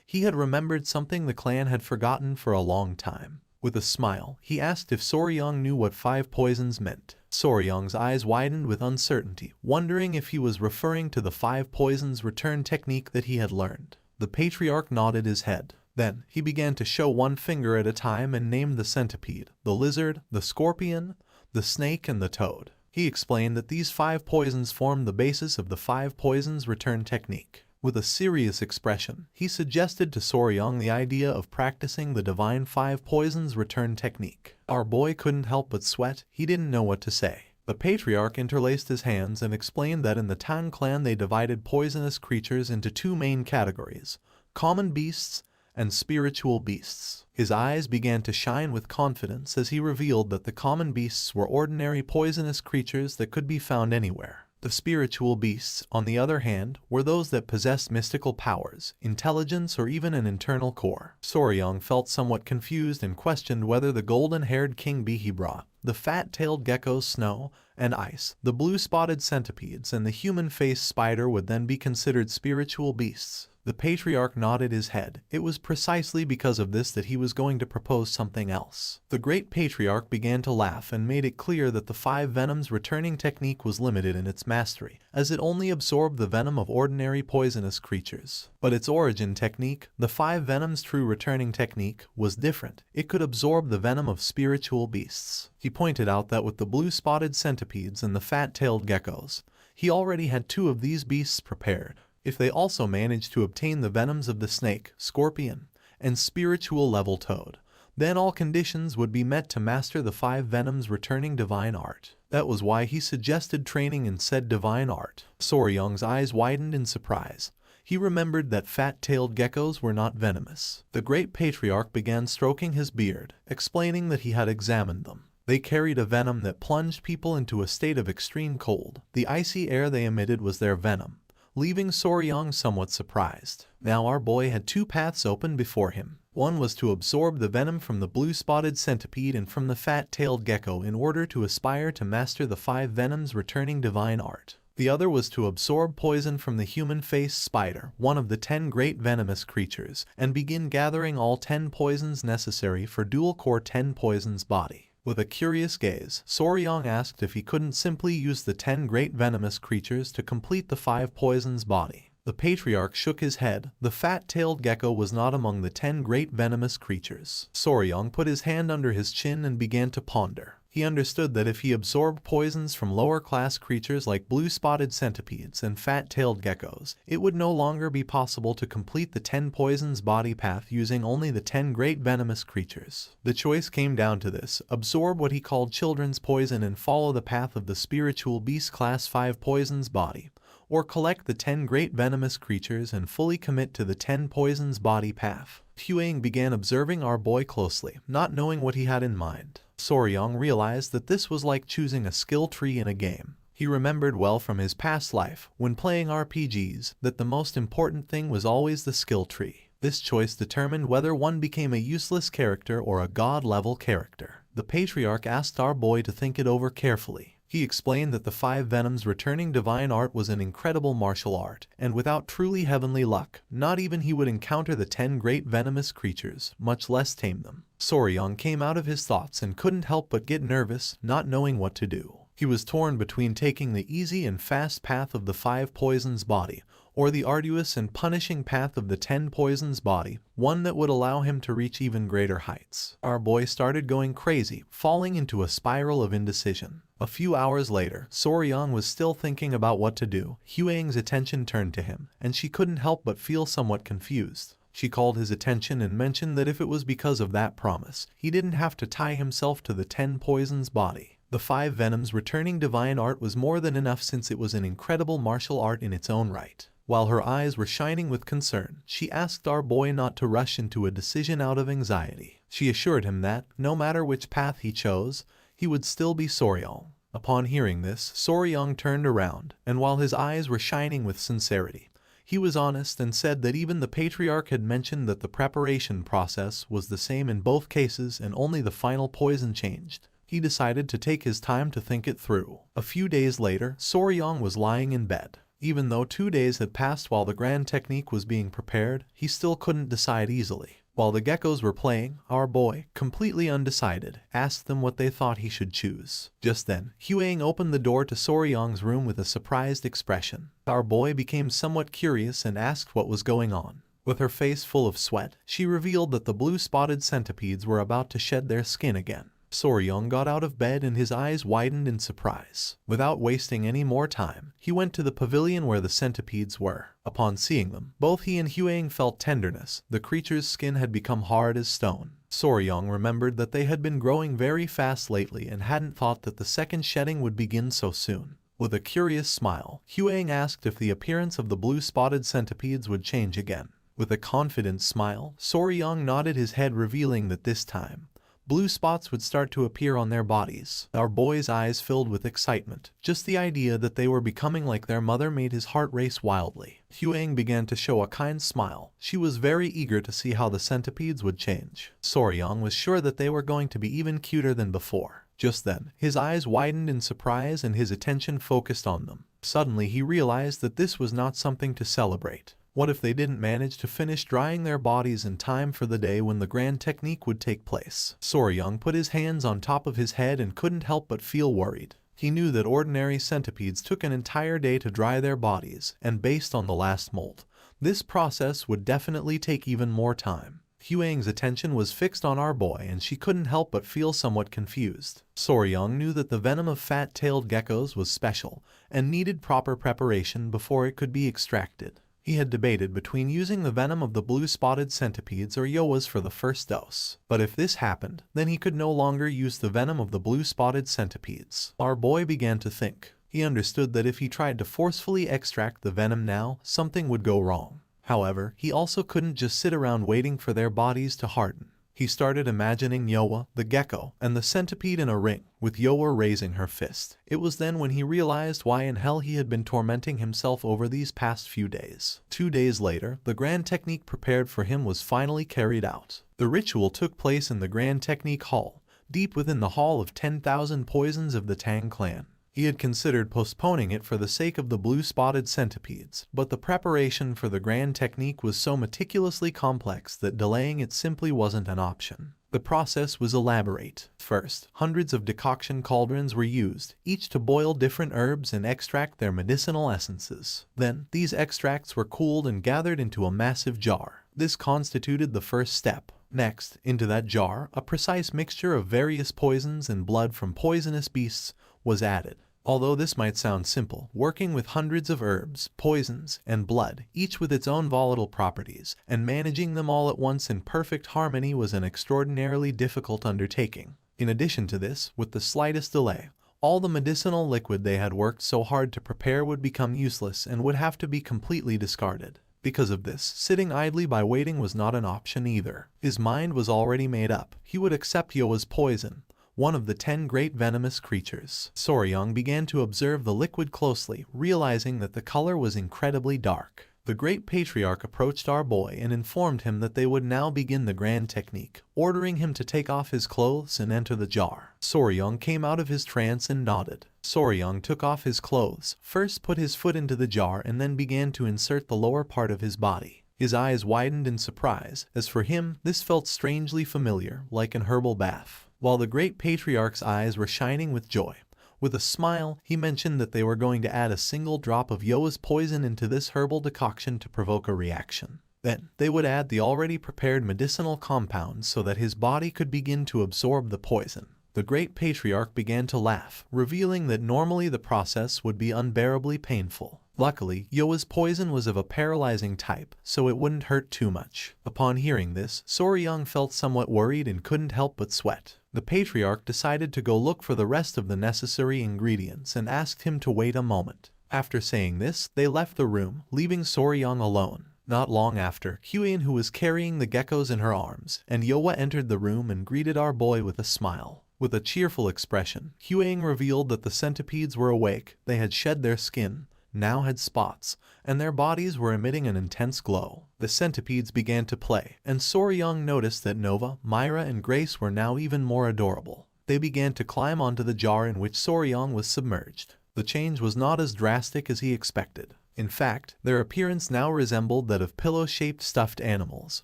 he had remembered something the clan had forgotten for a long time. With a smile, he asked if Soryang knew what 5 poisons meant. Soryang's eyes widened with uncertainty, wondering if he was referring to the 5 poisons return technique that he had learned. The patriarch nodded his head. Then, he began to show one finger at a time and named the centipede, the lizard, the scorpion, the snake, and the toad. He explained that these 5 poisons formed the basis of the 5 poisons return technique. With a serious expression, he suggested to Soryang the idea of practicing the divine 5 poisons return technique. Our boy couldn't help but sweat. He didn't know what to say. The patriarch interlaced his hands and explained that in the Tang clan they divided poisonous creatures into 2 main categories, common beasts and spiritual beasts. His eyes began to shine with confidence as he revealed that the common beasts were ordinary poisonous creatures that could be found anywhere. The spiritual beasts, on the other hand, were those that possessed mystical powers, intelligence, or even an internal core. Soryang felt somewhat confused and questioned whether the golden-haired king bee he brought, the fat-tailed geckos Snow and Ice, the blue-spotted centipedes, and the human-faced spider would then be considered spiritual beasts. The patriarch nodded his head. It was precisely because of this that he was going to propose something else. The great patriarch began to laugh and made it clear that the 5 venoms returning technique was limited in its mastery, as it only absorbed the venom of ordinary poisonous creatures. But its origin technique, the 5 venoms true returning technique, was different. It could absorb the venom of spiritual beasts. He pointed out that with the blue-spotted centipedes and the fat-tailed geckos, he already had 2 of these beasts prepared. If they also managed to obtain the venoms of the snake, scorpion, and spiritual level toad, then all conditions would be met to master the 5 venoms returning divine art. That was why he suggested training in said divine art. Soryong's eyes widened in surprise. He remembered that fat-tailed geckos were not venomous. The great patriarch began stroking his beard, explaining that he had examined them. They carried a venom that plunged people into a state of extreme cold. The icy air they emitted was their venom, leaving Soryong somewhat surprised. Now our boy had 2 paths open before him. One was to absorb the venom from the blue-spotted centipede and from the fat-tailed gecko in order to aspire to master the 5 venoms returning divine art. The other was to absorb poison from the human-faced spider, one of the 10 great venomous creatures, and begin gathering all 10 poisons necessary for dual-core 10 poisons body. With a curious gaze, Soryong asked if he couldn't simply use the 10 great venomous creatures to complete the 5 poisons body. The patriarch shook his head. The fat-tailed gecko was not among the 10 great venomous creatures. Soryong put his hand under his chin and began to ponder. He understood that if he absorbed poisons from lower-class creatures like blue-spotted centipedes and fat-tailed geckos, it would no longer be possible to complete the 10 poisons body path using only the 10 great venomous creatures. The choice came down to this: absorb what he called children's poison and follow the path of the spiritual beast class 5 poisons body, or collect the 10 great venomous creatures and fully commit to the 10 poisons body path. Huang began observing our boy closely, not knowing what he had in mind. Soryong realized that this was like choosing a skill tree in a game. He remembered well from his past life, when playing RPGs, that the most important thing was always the skill tree. This choice determined whether one became a useless character or a god-level character. The patriarch asked our boy to think it over carefully. He explained that the 5 venoms returning divine art was an incredible martial art, and without truly heavenly luck, not even he would encounter the 10 great venomous creatures, much less tame them. Soryong came out of his thoughts and couldn't help but get nervous, not knowing what to do. He was torn between taking the easy and fast path of the 5 poisons body, or the arduous and punishing path of the 10 poisons body, one that would allow him to reach even greater heights. Our boy started going crazy, falling into a spiral of indecision. A few hours later, Soryong was still thinking about what to do. Huang's attention turned to him, and she couldn't help but feel somewhat confused. She called his attention and mentioned that if it was because of that promise, he didn't have to tie himself to the 10 poisons body. The 5 venoms returning divine art was more than enough, since it was an incredible martial art in its own right. While her eyes were shining with concern, she asked our boy not to rush into a decision out of anxiety. She assured him that, no matter which path he chose, he would still be Soryong. Upon hearing this, Soryong turned around, and while his eyes were shining with sincerity, he was honest and said that even the patriarch had mentioned that the preparation process was the same in both cases and only the final poison changed. He decided to take his time to think it through. A few days later, Soryong was lying in bed. Even though 2 days had passed while the grand technique was being prepared, he still couldn't decide easily. While the geckos were playing, our boy, completely undecided, asked them what they thought he should choose. Just then, Huang opened the door to Soryong's room with a surprised expression. Our boy became somewhat curious and asked what was going on. With her face full of sweat, she revealed that the blue-spotted centipedes were about to shed their skin again. Soryong got out of bed and his eyes widened in surprise. Without wasting any more time, he went to the pavilion where the centipedes were. Upon seeing them, both he and Huang felt tenderness. The creature's skin had become hard as stone. Soryong remembered that they had been growing very fast lately and hadn't thought that the second shedding would begin so soon. With a curious smile, Huang asked if the appearance of the blue-spotted centipedes would change again. With a confident smile, Soryong nodded his head, revealing that this time, blue spots would start to appear on their bodies. Our boy's eyes filled with excitement. Just the idea that they were becoming like their mother made his heart race wildly. Huang began to show a kind smile. She was very eager to see how the centipedes would change. Soryong was sure that they were going to be even cuter than before. Just then, his eyes widened in surprise and his attention focused on them. Suddenly he realized that this was not something to celebrate. What if they didn't manage to finish drying their bodies in time for the day when the grand technique would take place? Soryang put his hands on top of his head and couldn't help but feel worried. He knew that ordinary centipedes took an entire day to dry their bodies, and based on the last molt, this process would definitely take even more time. Huang's attention was fixed on our boy and she couldn't help but feel somewhat confused. Soryang knew that the venom of fat-tailed geckos was special and needed proper preparation before it could be extracted. He had debated between using the venom of the blue-spotted centipedes or Yoa's for the first dose. But if this happened, then he could no longer use the venom of the blue-spotted centipedes. Our boy began to think. He understood that if he tried to forcefully extract the venom now, something would go wrong. However, he also couldn't just sit around waiting for their bodies to harden. He started imagining Yoa, the gecko, and the centipede in a ring, with Yoa raising her fist. It was then when he realized why in hell he had been tormenting himself over these past few days. 2 days later, the grand technique prepared for him was finally carried out. The ritual took place in the grand technique hall, deep within the hall of 10,000 poisons of the Tang clan. He had considered postponing it for the sake of the blue-spotted centipedes, but the preparation for the grand technique was so meticulously complex that delaying it simply wasn't an option. The process was elaborate. First, hundreds of decoction cauldrons were used, each to boil different herbs and extract their medicinal essences. Then, these extracts were cooled and gathered into a massive jar. This constituted the first step. Next, into that jar, a precise mixture of various poisons and blood from poisonous beasts was added. Although this might sound simple, working with hundreds of herbs, poisons, and blood, each with its own volatile properties, and managing them all at once in perfect harmony was an extraordinarily difficult undertaking. In addition to this, with the slightest delay, all the medicinal liquid they had worked so hard to prepare would become useless and would have to be completely discarded. Because of this, sitting idly by waiting was not an option either. His mind was already made up. He would accept Yoa's poison, one of the 10 great venomous creatures. Soryang began to observe the liquid closely, realizing that the color was incredibly dark. The great patriarch approached our boy and informed him that they would now begin the grand technique, ordering him to take off his clothes and enter the jar. Soryang came out of his trance and nodded. Soryang took off his clothes, first put his foot into the jar and then began to insert the lower part of his body. His eyes widened in surprise, as for him, this felt strangely familiar, like an herbal bath. While the great patriarch's eyes were shining with joy, with a smile, he mentioned that they were going to add a single drop of Yoa's poison into this herbal decoction to provoke a reaction. Then, they would add the already prepared medicinal compounds so that his body could begin to absorb the poison. The great patriarch began to laugh, revealing that normally the process would be unbearably painful. Luckily, Yoa's poison was of a paralyzing type, so it wouldn't hurt too much. Upon hearing this, Soryang felt somewhat worried and couldn't help but sweat. The patriarch decided to go look for the rest of the necessary ingredients and asked him to wait a moment. After saying this, they left the room, leaving Soryang alone. Not long after, Huan, who was carrying the geckos in her arms, and Yoa entered the room and greeted our boy with a smile. With a cheerful expression, Huang revealed that the centipedes were awake, they had shed their skin, now had spots, and their bodies were emitting an intense glow. The centipedes began to play, and Soryang noticed that Nova, Myra, and Grace were now even more adorable. They began to climb onto the jar in which Soryang was submerged. The change was not as drastic as he expected. In fact, their appearance now resembled that of pillow-shaped stuffed animals,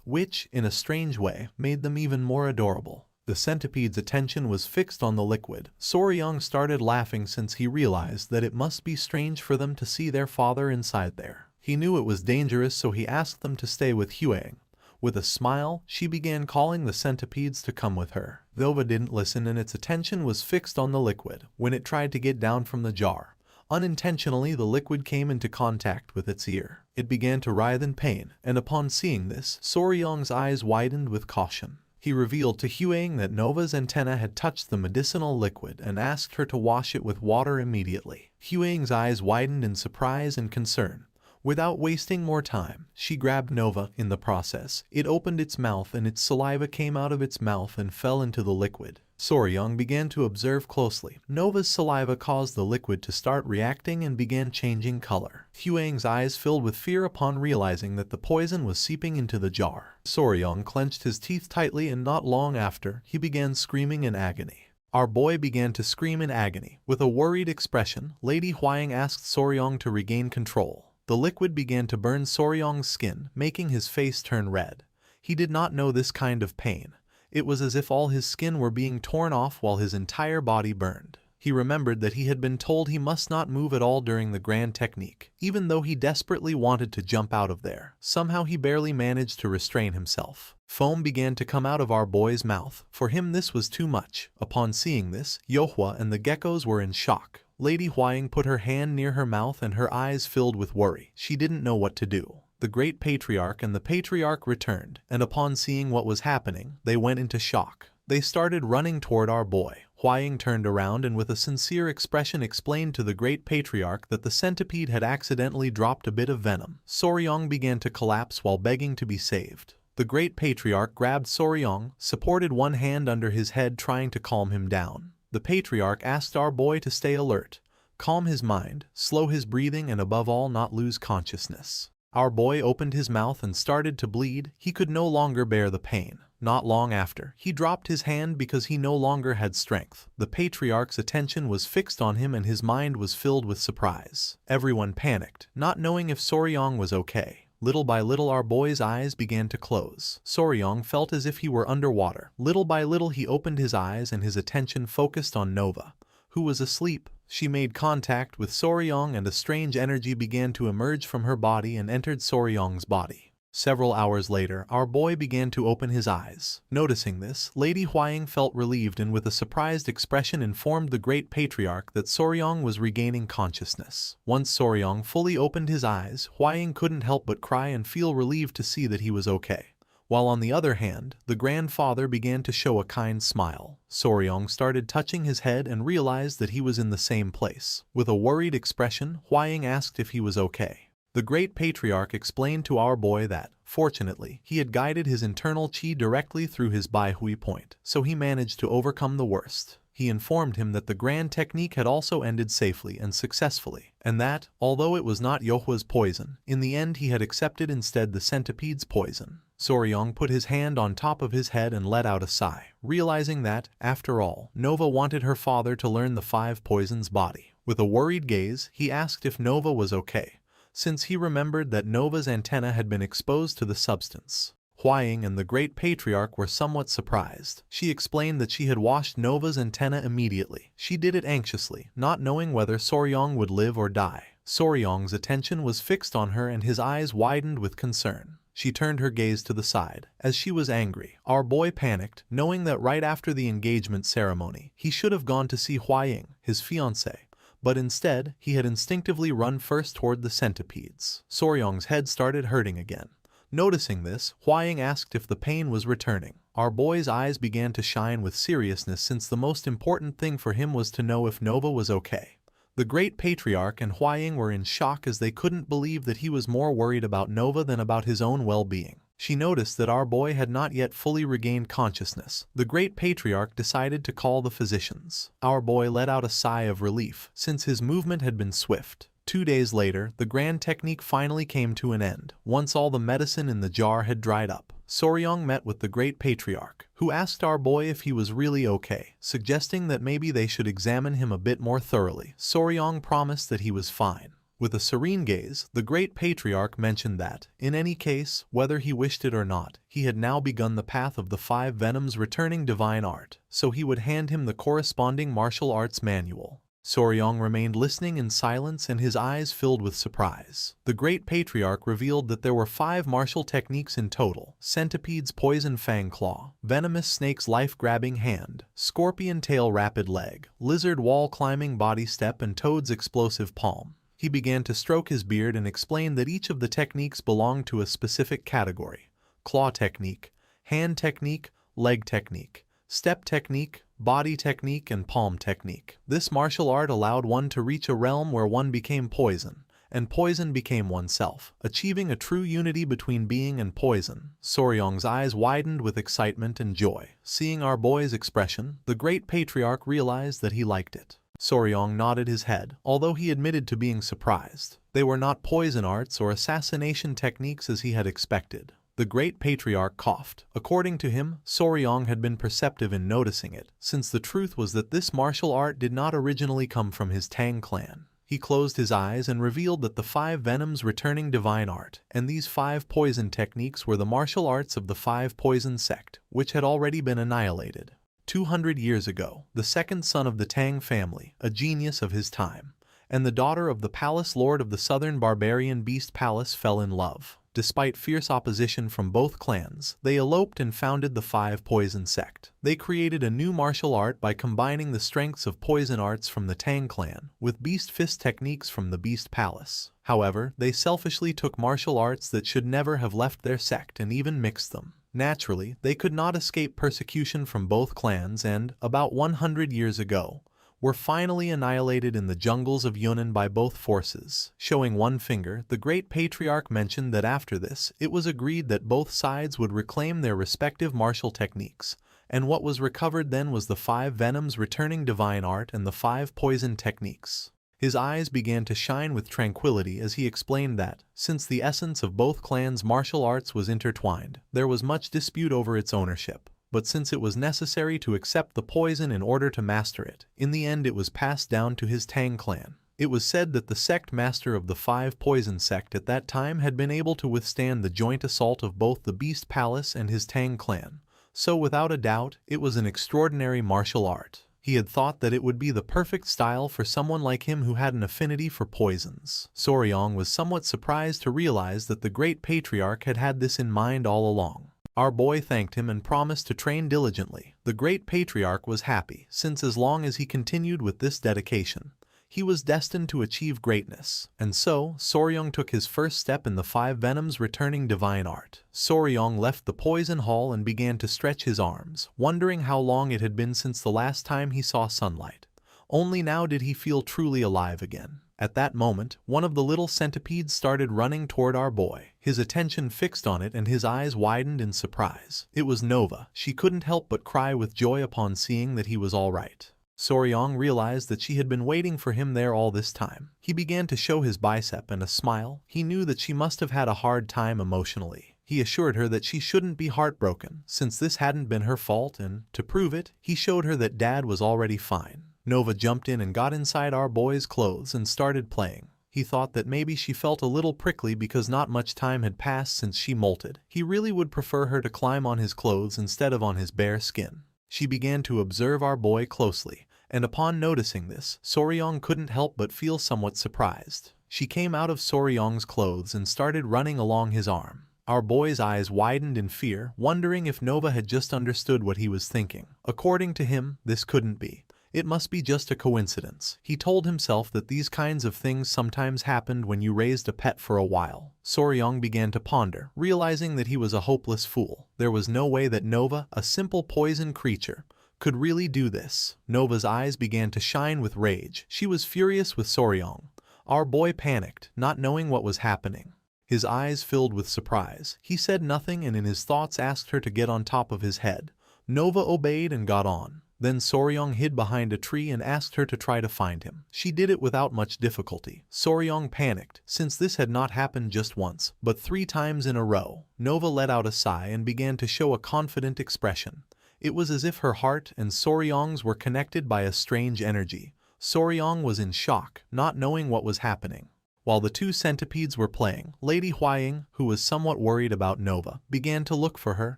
which, in a strange way, made them even more adorable. The centipede's attention was fixed on the liquid. Soryang started laughing since he realized that it must be strange for them to see their father inside there. He knew it was dangerous, so he asked them to stay with Huang. With a smile, she began calling the centipedes to come with her. Nova didn't listen and its attention was fixed on the liquid. When it tried to get down from the jar, unintentionally the liquid came into contact with its ear. It began to writhe in pain, and upon seeing this, Soryang's eyes widened with caution. He revealed to Huang that Nova's antenna had touched the medicinal liquid and asked her to wash it with water immediately. Huang's eyes widened in surprise and concern. Without wasting more time, she grabbed Nova in the process. It opened its mouth and its saliva came out of its mouth and fell into the liquid. Soryang began to observe closely. Nova's saliva caused the liquid to start reacting and began changing color. Huang's eyes filled with fear upon realizing that the poison was seeping into the jar. Soryang clenched his teeth tightly and not long after, he began screaming in agony. Our boy began to scream in agony. With a worried expression, Lady Huang asked Soryang to regain control. The liquid began to burn Soryong's skin, making his face turn red. He did not know this kind of pain. It was as if all his skin were being torn off while his entire body burned. He remembered that he had been told he must not move at all during the grand technique, even though he desperately wanted to jump out of there. Somehow he barely managed to restrain himself. Foam began to come out of our boy's mouth. For him this was too much. Upon seeing this, Yohua and the geckos were in shock. Lady Huaying put her hand near her mouth and her eyes filled with worry. She didn't know what to do. The great patriarch and the patriarch returned, and upon seeing what was happening, they went into shock. They started running toward our boy. Huaying turned around and with a sincere expression explained to the great patriarch that the centipede had accidentally dropped a bit of venom. Soryong began to collapse while begging to be saved. The great patriarch grabbed Soryong, supported one hand under his head trying to calm him down. The patriarch asked our boy to stay alert, calm his mind, slow his breathing and above all not lose consciousness. Our boy opened his mouth and started to bleed. He could no longer bear the pain. Not long after, he dropped his hand because he no longer had strength. The patriarch's attention was fixed on him and his mind was filled with surprise. Everyone panicked, not knowing if Soryong was okay. Little by little our boy's eyes began to close. Soryong felt as if he were underwater. Little by little he opened his eyes and his attention focused on Nova, who was asleep. She made contact with Soryong and a strange energy began to emerge from her body and entered Soryong's body. Several hours later, our boy began to open his eyes. Noticing this, Lady Huaying felt relieved and with a surprised expression informed the great patriarch that Soryong was regaining consciousness. Once Soryong fully opened his eyes, Huaying couldn't help but cry and feel relieved to see that he was okay. While on the other hand, the grandfather began to show a kind smile. Soryong started touching his head and realized that he was in the same place. With a worried expression, Huaying asked if he was okay. The great patriarch explained to our boy that, fortunately, he had guided his internal qi directly through his Baihui point, so he managed to overcome the worst. He informed him that the grand technique had also ended safely and successfully, and that, although it was not Yohua's poison, in the end he had accepted instead the centipede's poison. Soryong put his hand on top of his head and let out a sigh, realizing that, after all, Nova wanted her father to learn the 5 poisons body. With a worried gaze, he asked if Nova was okay, since he remembered that Nova's antenna had been exposed to the substance. Huaying and the great patriarch were somewhat surprised. She explained that she had washed Nova's antenna immediately. She did it anxiously, not knowing whether Soryong would live or die. Soryong's attention was fixed on her and his eyes widened with concern. She turned her gaze to the side, as she was angry. Our boy panicked, knowing that right after the engagement ceremony, he should have gone to see Huaying, his fiancée. But instead, he had instinctively run first toward the centipedes. Soryong's head started hurting again. Noticing this, Huaying asked if the pain was returning. Our boy's eyes began to shine with seriousness since the most important thing for him was to know if Nova was okay. The great patriarch and Huaying were in shock as they couldn't believe that he was more worried about Nova than about his own well-being. She noticed that our boy had not yet fully regained consciousness. The great patriarch decided to call the physicians. Our boy let out a sigh of relief, since his movement had been swift. 2 days later, the grand technique finally came to an end. Once all the medicine in the jar had dried up, Soryong met with the great patriarch, who asked our boy if he was really okay, suggesting that maybe they should examine him a bit more thoroughly. Soryong promised that he was fine. With a serene gaze, the great patriarch mentioned that, in any case, whether he wished it or not, he had now begun the path of the 5 venoms returning divine art, so he would hand him the corresponding martial arts manual. Soryong remained listening in silence and his eyes filled with surprise. The great patriarch revealed that there were 5 martial techniques in total: centipede's poison fang claw, venomous snake's life-grabbing hand, scorpion tail rapid leg, lizard wall climbing body step and toad's explosive palm. He began to stroke his beard and explained that each of the techniques belonged to a specific category: claw technique, hand technique, leg technique, step technique, body technique, and palm technique. This martial art allowed one to reach a realm where one became poison, and poison became oneself, achieving a true unity between being and poison. Soryong's eyes widened with excitement and joy. Seeing our boy's expression, the great patriarch realized that he liked it. Soryong nodded his head, although he admitted to being surprised. They were not poison arts or assassination techniques as he had expected. The great patriarch coughed. According to him, Soryong had been perceptive in noticing it, since the truth was that this martial art did not originally come from his Tang clan. He closed his eyes and revealed that the 5 venoms returning divine art, and these 5 poison techniques were the martial arts of the 5 poison sect, which had already been annihilated. 200 years ago, the second son of the Tang family, a genius of his time, and the daughter of the palace lord of the southern barbarian beast palace fell in love. Despite fierce opposition from both clans, they eloped and founded the 5 Poison Sect. They created a new martial art by combining the strengths of poison arts from the Tang clan with beast fist techniques from the Beast Palace. However, they selfishly took martial arts that should never have left their sect and even mixed them. Naturally, they could not escape persecution from both clans and, about 100 years ago, were finally annihilated in the jungles of Yunnan by both forces. Showing one finger, the great patriarch mentioned that after this, it was agreed that both sides would reclaim their respective martial techniques, and what was recovered then was the 5 venoms returning divine art and the 5 poison techniques. His eyes began to shine with tranquility as he explained that, since the essence of both clans' martial arts was intertwined, there was much dispute over its ownership. But since it was necessary to accept the poison in order to master it, in the end it was passed down to his Tang clan. It was said that the sect master of the 5 Poison Sect at that time had been able to withstand the joint assault of both the Beast Palace and his Tang clan, so without a doubt, it was an extraordinary martial art. He had thought that it would be the perfect style for someone like him who had an affinity for poisons. Soryong was somewhat surprised to realize that the great patriarch had had this in mind all along. Our boy thanked him and promised to train diligently. The great patriarch was happy, since as long as he continued with this dedication, he was destined to achieve greatness. And so, Soryong took his first step in the 5 venoms returning divine art. Soryong left the poison hall and began to stretch his arms, wondering how long it had been since the last time he saw sunlight. Only now did he feel truly alive again. At that moment, one of the little centipedes started running toward our boy. His attention fixed on it and his eyes widened in surprise. It was Nova. She couldn't help but cry with joy upon seeing that he was all right. Soryong realized that she had been waiting for him there all this time. He began to show his bicep and a smile. He knew that she must have had a hard time emotionally. He assured her that she shouldn't be heartbroken, since this hadn't been her fault, and, to prove it, he showed her that Dad was already fine. Nova jumped in and got inside our boy's clothes and started playing. He thought that maybe she felt a little prickly because not much time had passed since she molted. He really would prefer her to climb on his clothes instead of on his bare skin. She began to observe our boy closely, and upon noticing this, Soryong couldn't help but feel somewhat surprised. She came out of Soryong's clothes and started running along his arm. Our boy's eyes widened in fear, wondering if Nova had just understood what he was thinking. According to him, this couldn't be. It must be just a coincidence. He told himself that these kinds of things sometimes happened when you raised a pet for a while. Soryong began to ponder, realizing that he was a hopeless fool. There was no way that Nova, a simple poison creature, could really do this. Nova's eyes began to shine with rage. She was furious with Soryong. Our boy panicked, not knowing what was happening. His eyes filled with surprise. He said nothing and in his thoughts asked her to get on top of his head. Nova obeyed and got on. Then Soryong hid behind a tree and asked her to try to find him. She did it without much difficulty. Soryong panicked, since this had not happened just once, but 3 times in a row. Nova let out a sigh and began to show a confident expression. It was as if her heart and Soryong's were connected by a strange energy. Soryong was in shock, not knowing what was happening. While the 2 centipedes were playing, Lady Huaying, who was somewhat worried about Nova, began to look for her,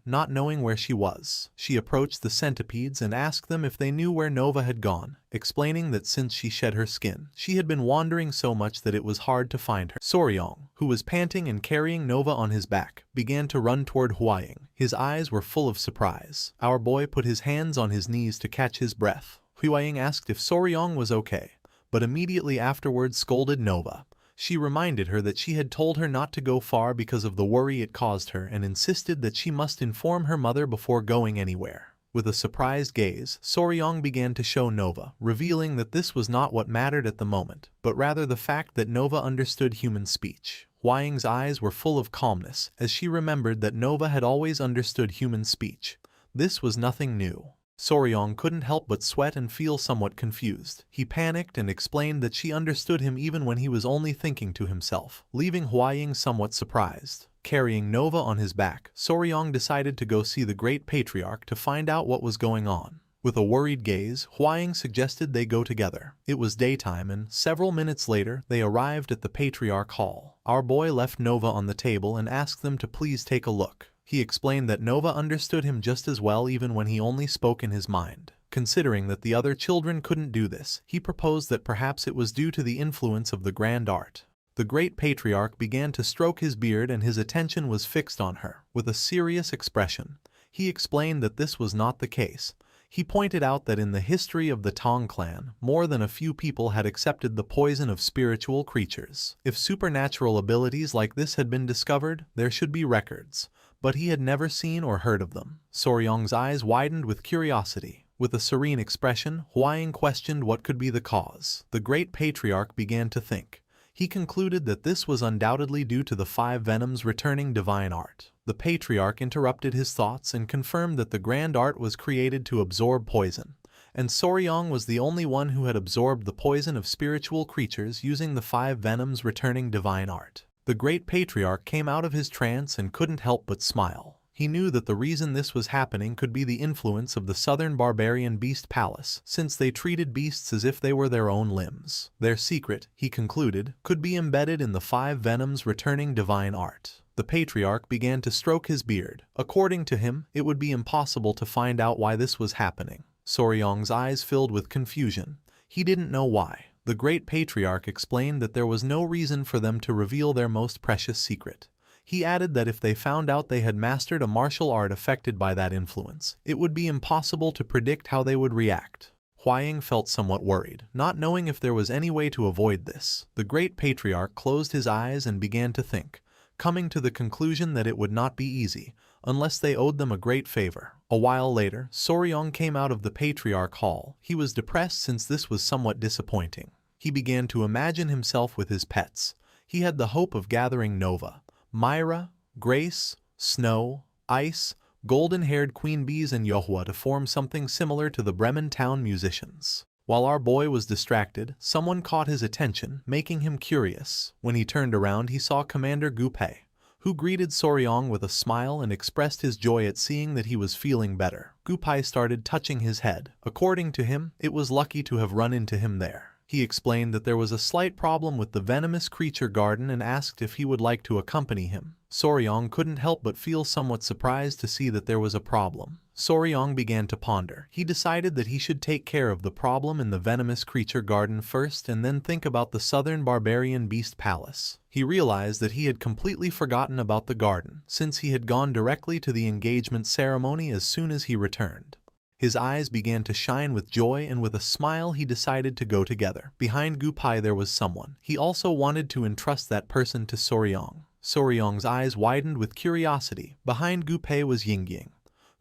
not knowing where she was. She approached the centipedes and asked them if they knew where Nova had gone, explaining that since she shed her skin, she had been wandering so much that it was hard to find her. Soryong, who was panting and carrying Nova on his back, began to run toward Huaying. His eyes were full of surprise. Our boy put his hands on his knees to catch his breath. Huaying asked if Soryong was okay, but immediately afterwards scolded Nova. She reminded her that she had told her not to go far because of the worry it caused her and insisted that she must inform her mother before going anywhere. With a surprised gaze, Soryong began to show Nova, revealing that this was not what mattered at the moment, but rather the fact that Nova understood human speech. Huaying's eyes were full of calmness as she remembered that Nova had always understood human speech. This was nothing new. Soryong couldn't help but sweat and feel somewhat confused. He panicked and explained that she understood him even when he was only thinking to himself, leaving Huaying somewhat surprised. Carrying Nova on his back, Soryong decided to go see the great patriarch to find out what was going on. With a worried gaze, Huaying suggested they go together. It was daytime and, several minutes later, they arrived at the Patriarch Hall. Our boy left Nova on the table and asked them to please take a look. He explained that Nova understood him just as well even when he only spoke in his mind. Considering that the other children couldn't do this, he proposed that perhaps it was due to the influence of the grand art. The great patriarch began to stroke his beard and his attention was fixed on her. With a serious expression, he explained that this was not the case. He pointed out that in the history of the Tong clan, more than a few people had accepted the poison of spiritual creatures. If supernatural abilities like this had been discovered, there should be records, but he had never seen or heard of them. Soryong's eyes widened with curiosity. With a serene expression, Huaying questioned what could be the cause. The great patriarch began to think. He concluded that this was undoubtedly due to the 5 venoms returning divine art. The patriarch interrupted his thoughts and confirmed that the grand art was created to absorb poison, and Soryong was the only one who had absorbed the poison of spiritual creatures using the 5 venoms returning divine art. The great patriarch came out of his trance and couldn't help but smile. He knew that the reason this was happening could be the influence of the southern barbarian beast palace, since they treated beasts as if they were their own limbs. Their secret, he concluded, could be embedded in the 5 venoms returning divine art. The patriarch began to stroke his beard. According to him, it would be impossible to find out why this was happening. Soryong's eyes filled with confusion. He didn't know why. The great patriarch explained that there was no reason for them to reveal their most precious secret. He added that if they found out they had mastered a martial art affected by that influence, it would be impossible to predict how they would react. Huaying felt somewhat worried, not knowing if there was any way to avoid this. The great patriarch closed his eyes and began to think, coming to the conclusion that it would not be easy, unless they owed them a great favor. A while later, Soryong came out of the Patriarch Hall. He was depressed since this was somewhat disappointing. He began to imagine himself with his pets. He had the hope of gathering Nova, Myra, Grace, Snow, Ice, golden-haired queen bees and Yohua to form something similar to the Bremen town musicians. While our boy was distracted, someone caught his attention, making him curious. When he turned around, he saw Commander Gupe, who greeted Soryong with a smile and expressed his joy at seeing that he was feeling better. Gupai started touching his head. According to him, it was lucky to have run into him there. He explained that there was a slight problem with the venomous creature garden and asked if he would like to accompany him. Soryong couldn't help but feel somewhat surprised to see that there was a problem. Soryong began to ponder. He decided that he should take care of the problem in the venomous creature garden first and then think about the southern barbarian beast palace. He realized that he had completely forgotten about the garden, since he had gone directly to the engagement ceremony as soon as he returned. His eyes began to shine with joy, and with a smile he decided to go together. Behind Gupai there was someone. He also wanted to entrust that person to Soryong. Soryong's eyes widened with curiosity. Behind Gupai was Yingying,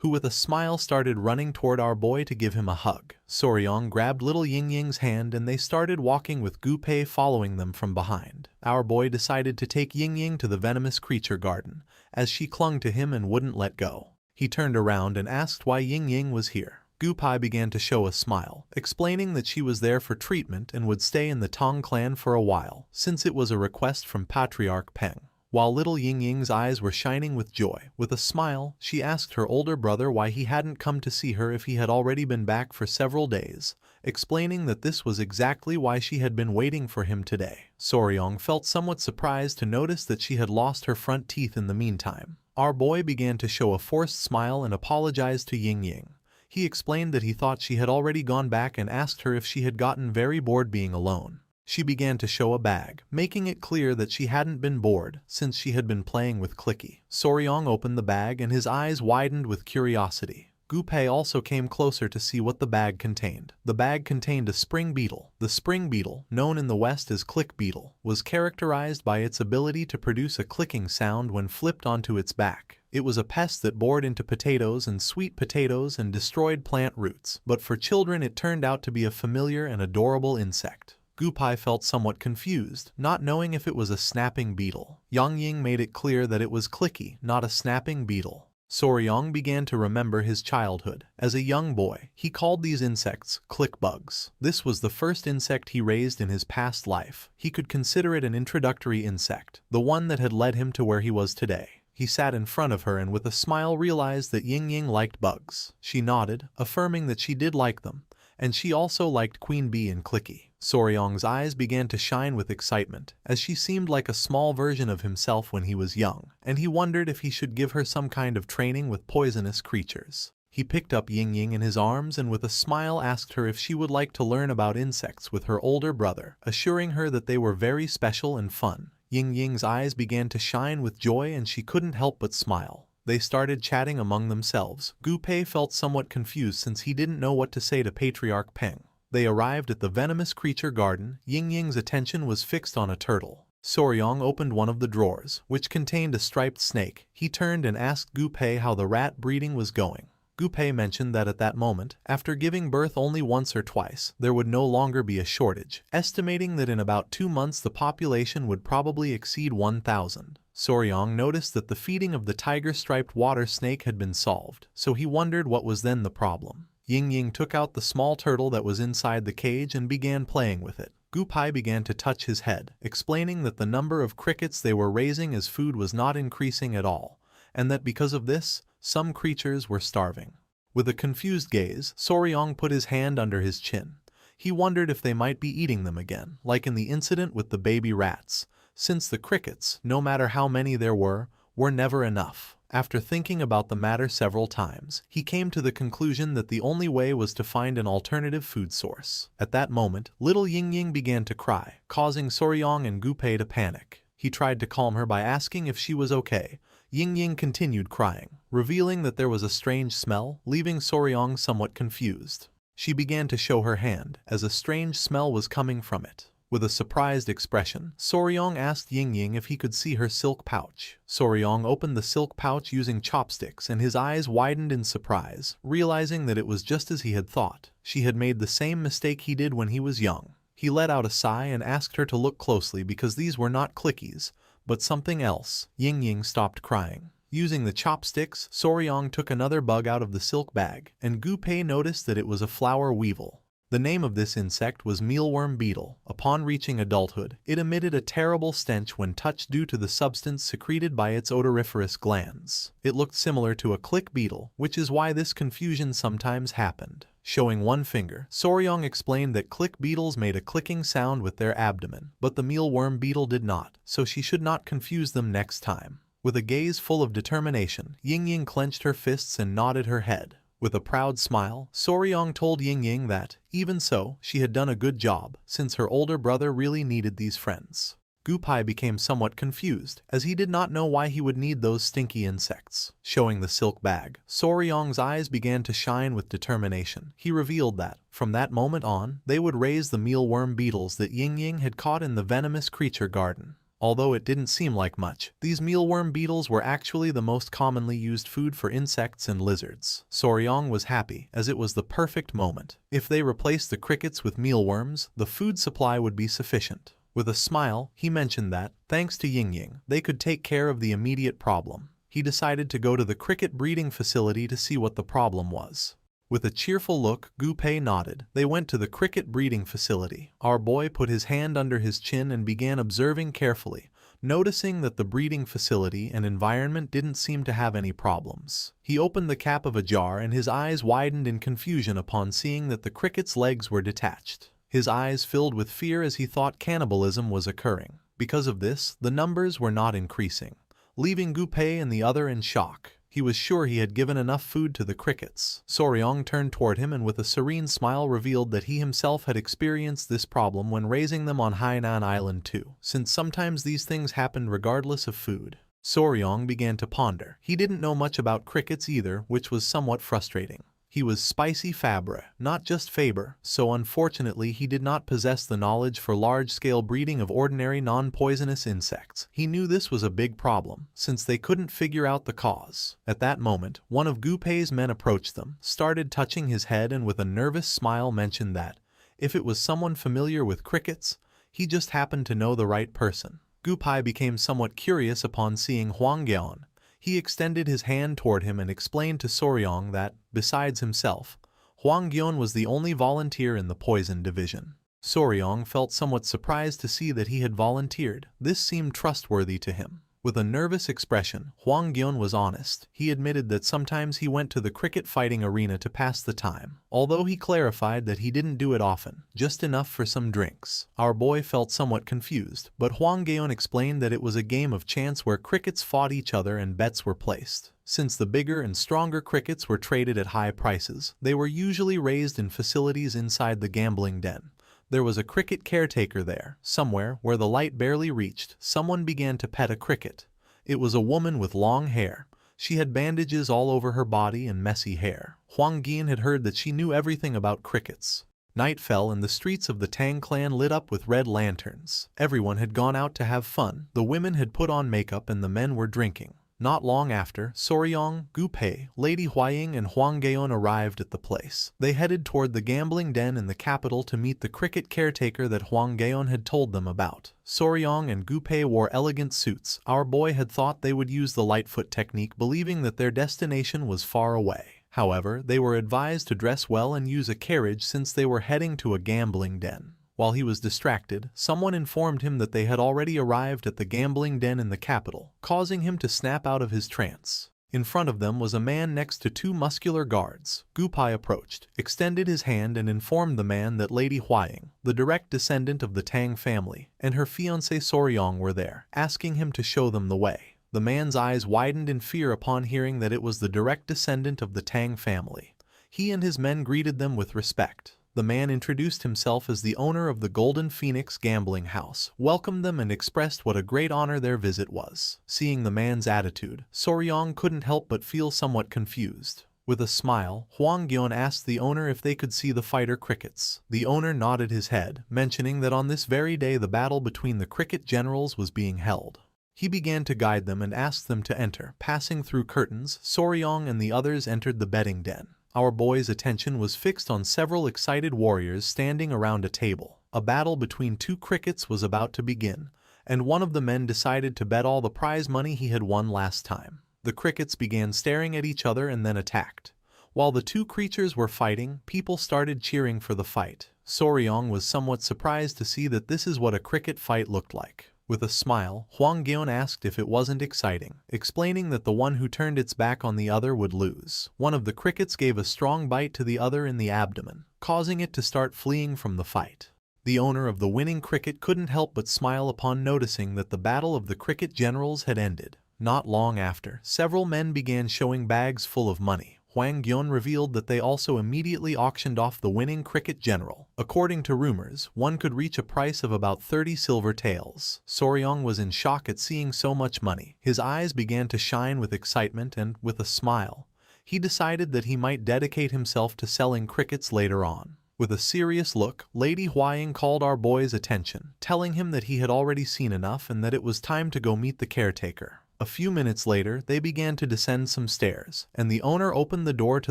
who with a smile started running toward our boy to give him a hug. Soryong grabbed little Yingying's hand and they started walking with Gupai following them from behind. Our boy decided to take Yingying to the venomous creature garden, as she clung to him and wouldn't let go. He turned around and asked why Yingying was here. Gupai began to show a smile, explaining that she was there for treatment and would stay in the Tong clan for a while, since it was a request from Patriarch Peng. While little Yingying's eyes were shining with joy, with a smile, she asked her older brother why he hadn't come to see her if he had already been back for several days, explaining that this was exactly why she had been waiting for him today. Soryong felt somewhat surprised to notice that she had lost her front teeth in the meantime. Our boy began to show a forced smile and apologized to Yingying. He explained that he thought she had already gone back and asked her if she had gotten very bored being alone. She began to show a bag, making it clear that she hadn't been bored since she had been playing with Clicky. Soryong opened the bag and his eyes widened with curiosity. Gupai also came closer to see what the bag contained. The bag contained a spring beetle. The spring beetle, known in the West as click beetle, was characterized by its ability to produce a clicking sound when flipped onto its back. It was a pest that bored into potatoes and sweet potatoes and destroyed plant roots, but for children it turned out to be a familiar and adorable insect. Gupai felt somewhat confused, not knowing if it was a snapping beetle. Yingying made it clear that it was Clicky, not a snapping beetle. Soryong began to remember his childhood. As a young boy, he called these insects click bugs. This was the first insect he raised in his past life. He could consider it an introductory insect, the one that had led him to where he was today. He sat in front of her and with a smile realized that Ying Ying liked bugs. She nodded, affirming that she did like them, and she also liked Queen Bee and Clicky. Soryong's eyes began to shine with excitement, as she seemed like a small version of himself when he was young, and he wondered if he should give her some kind of training with poisonous creatures. He picked up Ying Ying in his arms and with a smile asked her if she would like to learn about insects with her older brother, assuring her that they were very special and fun. Ying Ying's eyes began to shine with joy and she couldn't help but smile. They started chatting among themselves. Gu Pei felt somewhat confused since he didn't know what to say to Patriarch Peng. They arrived at the venomous creature garden. Ying Ying's attention was fixed on a turtle. Soryong opened one of the drawers, which contained a striped snake. He turned and asked Gu Pei how the rat breeding was going. Gu Pei mentioned that at that moment, after giving birth only once or twice, there would no longer be a shortage, estimating that in about 2 months the population would probably exceed 1,000. Soryong noticed that the feeding of the tiger-striped water snake had been solved, so he wondered what was then the problem. Ying Ying took out the small turtle that was inside the cage and began playing with it. Gu Pei began to touch his head, explaining that the number of crickets they were raising as food was not increasing at all, and that because of this, some creatures were starving. With a confused gaze, Soryong put his hand under his chin. He wondered if they might be eating them again, like in the incident with the baby rats, since the crickets, no matter how many there were never enough. After thinking about the matter several times, he came to the conclusion that the only way was to find an alternative food source. At that moment, little Ying Ying began to cry, causing Soryong and Gu Pei to panic. He tried to calm her by asking if she was okay. Ying Ying continued crying, revealing that there was a strange smell, leaving Soryong somewhat confused. She began to show her hand, as a strange smell was coming from it. With a surprised expression, Soryong asked Ying Ying if he could see her silk pouch. Soryong opened the silk pouch using chopsticks and his eyes widened in surprise, realizing that it was just as he had thought. She had made the same mistake he did when he was young. He let out a sigh and asked her to look closely because these were not clickies, but something else. Ying Ying stopped crying. Using the chopsticks, Soryong took another bug out of the silk bag, and Gu Pei noticed that it was a flower weevil. The name of this insect was mealworm beetle. Upon reaching adulthood, it emitted a terrible stench when touched due to the substance secreted by its odoriferous glands. It looked similar to a click beetle, which is why this confusion sometimes happened. Showing one finger, Soryong explained that click beetles made a clicking sound with their abdomen, but the mealworm beetle did not, so she should not confuse them next time. With a gaze full of determination, Ying Ying clenched her fists and nodded her head. With a proud smile, Soryong told Ying Ying that, even so, she had done a good job, since her older brother really needed these friends. Gu Pei became somewhat confused, as he did not know why he would need those stinky insects. Showing the silk bag, Soryong's eyes began to shine with determination. He revealed that, from that moment on, they would raise the mealworm beetles that Ying Ying had caught in the venomous creature garden. Although it didn't seem like much, these mealworm beetles were actually the most commonly used food for insects and lizards. Soryong was happy, as it was the perfect moment. If they replaced the crickets with mealworms, the food supply would be sufficient. With a smile, he mentioned that, thanks to Ying Ying, they could take care of the immediate problem. He decided to go to the cricket breeding facility to see what the problem was. With a cheerful look, Gu Pei nodded. They went to the cricket breeding facility. Our boy put his hand under his chin and began observing carefully, noticing that the breeding facility and environment didn't seem to have any problems. He opened the cap of a jar and his eyes widened in confusion upon seeing that the cricket's legs were detached. His eyes filled with fear as he thought cannibalism was occurring. Because of this, the numbers were not increasing, leaving Gu Pei and the other in shock. He was sure he had given enough food to the crickets. Soryong turned toward him and with a serene smile revealed that he himself had experienced this problem when raising them on Hainan Island too, since sometimes these things happened regardless of food. Soryong began to ponder. He didn't know much about crickets either, which was somewhat frustrating. He was spicy Fabre, not just Faber, so unfortunately he did not possess the knowledge for large-scale breeding of ordinary non-poisonous insects. He knew this was a big problem, since they couldn't figure out the cause. At that moment, one of Gu Pei's men approached them, started touching his head and with a nervous smile mentioned that, if it was someone familiar with crickets, he just happened to know the right person. Gu Pei became somewhat curious upon seeing Huang Gion. He extended his hand toward him and explained to Soryong that, besides himself, Huang Gion was the only volunteer in the poison division. Soryong felt somewhat surprised to see that he had volunteered. This seemed trustworthy to him. With a nervous expression, Hwang Gyeon was honest. He admitted that sometimes he went to the cricket fighting arena to pass the time, although he clarified that he didn't do it often, just enough for some drinks. Our boy felt somewhat confused, but Hwang Gyeon explained that it was a game of chance where crickets fought each other and bets were placed. Since the bigger and stronger crickets were traded at high prices, they were usually raised in facilities inside the gambling den. There was a cricket caretaker there. Somewhere, where the light barely reached, someone began to pet a cricket. It was a woman with long hair. She had bandages all over her body and messy hair. Hwang Gyeon had heard that she knew everything about crickets. Night fell and the streets of the Tang clan lit up with red lanterns. Everyone had gone out to have fun. The women had put on makeup and the men were drinking. Not long after, Soryong, Gu-pei, Lady Huaying and Hwang Gyeon arrived at the place. They headed toward the gambling den in the capital to meet the cricket caretaker that Hwang Gyeon had told them about. Soryong and Gu-pei wore elegant suits. Our boy had thought they would use the Lightfoot technique, believing that their destination was far away. However, they were advised to dress well and use a carriage since they were heading to a gambling den. While he was distracted, someone informed him that they had already arrived at the gambling den in the capital, causing him to snap out of his trance. In front of them was a man next to two muscular guards. Gu-pei approached, extended his hand and informed the man that Lady Huaying, the direct descendant of the Tang family, and her fiancé Soryong were there, asking him to show them the way. The man's eyes widened in fear upon hearing that it was the direct descendant of the Tang family. He and his men greeted them with respect. The man introduced himself as the owner of the Golden Phoenix gambling house, welcomed them and expressed what a great honor their visit was. Seeing the man's attitude, Soryong couldn't help but feel somewhat confused. With a smile, Hwang Gyeon asked the owner if they could see the fighter crickets. The owner nodded his head, mentioning that on this very day the battle between the cricket generals was being held. He began to guide them and asked them to enter. Passing through curtains, Soryong and the others entered the betting den. Our boy's attention was fixed on several excited warriors standing around a table. A battle between two crickets was about to begin, and one of the men decided to bet all the prize money he had won last time. The crickets began staring at each other and then attacked. While the two creatures were fighting, people started cheering for the fight. Soryong was somewhat surprised to see that this is what a cricket fight looked like. With a smile, Hwang Gyeon asked if it wasn't exciting, explaining that the one who turned its back on the other would lose. One of the crickets gave a strong bite to the other in the abdomen, causing it to start fleeing from the fight. The owner of the winning cricket couldn't help but smile upon noticing that the battle of the cricket generals had ended. Not long after, several men began showing bags full of money. Hwang Gyeon revealed that they also immediately auctioned off the winning cricket general. According to rumors, one could reach a price of about 30 silver taels. Soryong was in shock at seeing so much money. His eyes began to shine with excitement and, with a smile, he decided that he might dedicate himself to selling crickets later on. With a serious look, Lady Huaying called our boy's attention, telling him that he had already seen enough and that it was time to go meet the caretaker. A few minutes later, they began to descend some stairs, and the owner opened the door to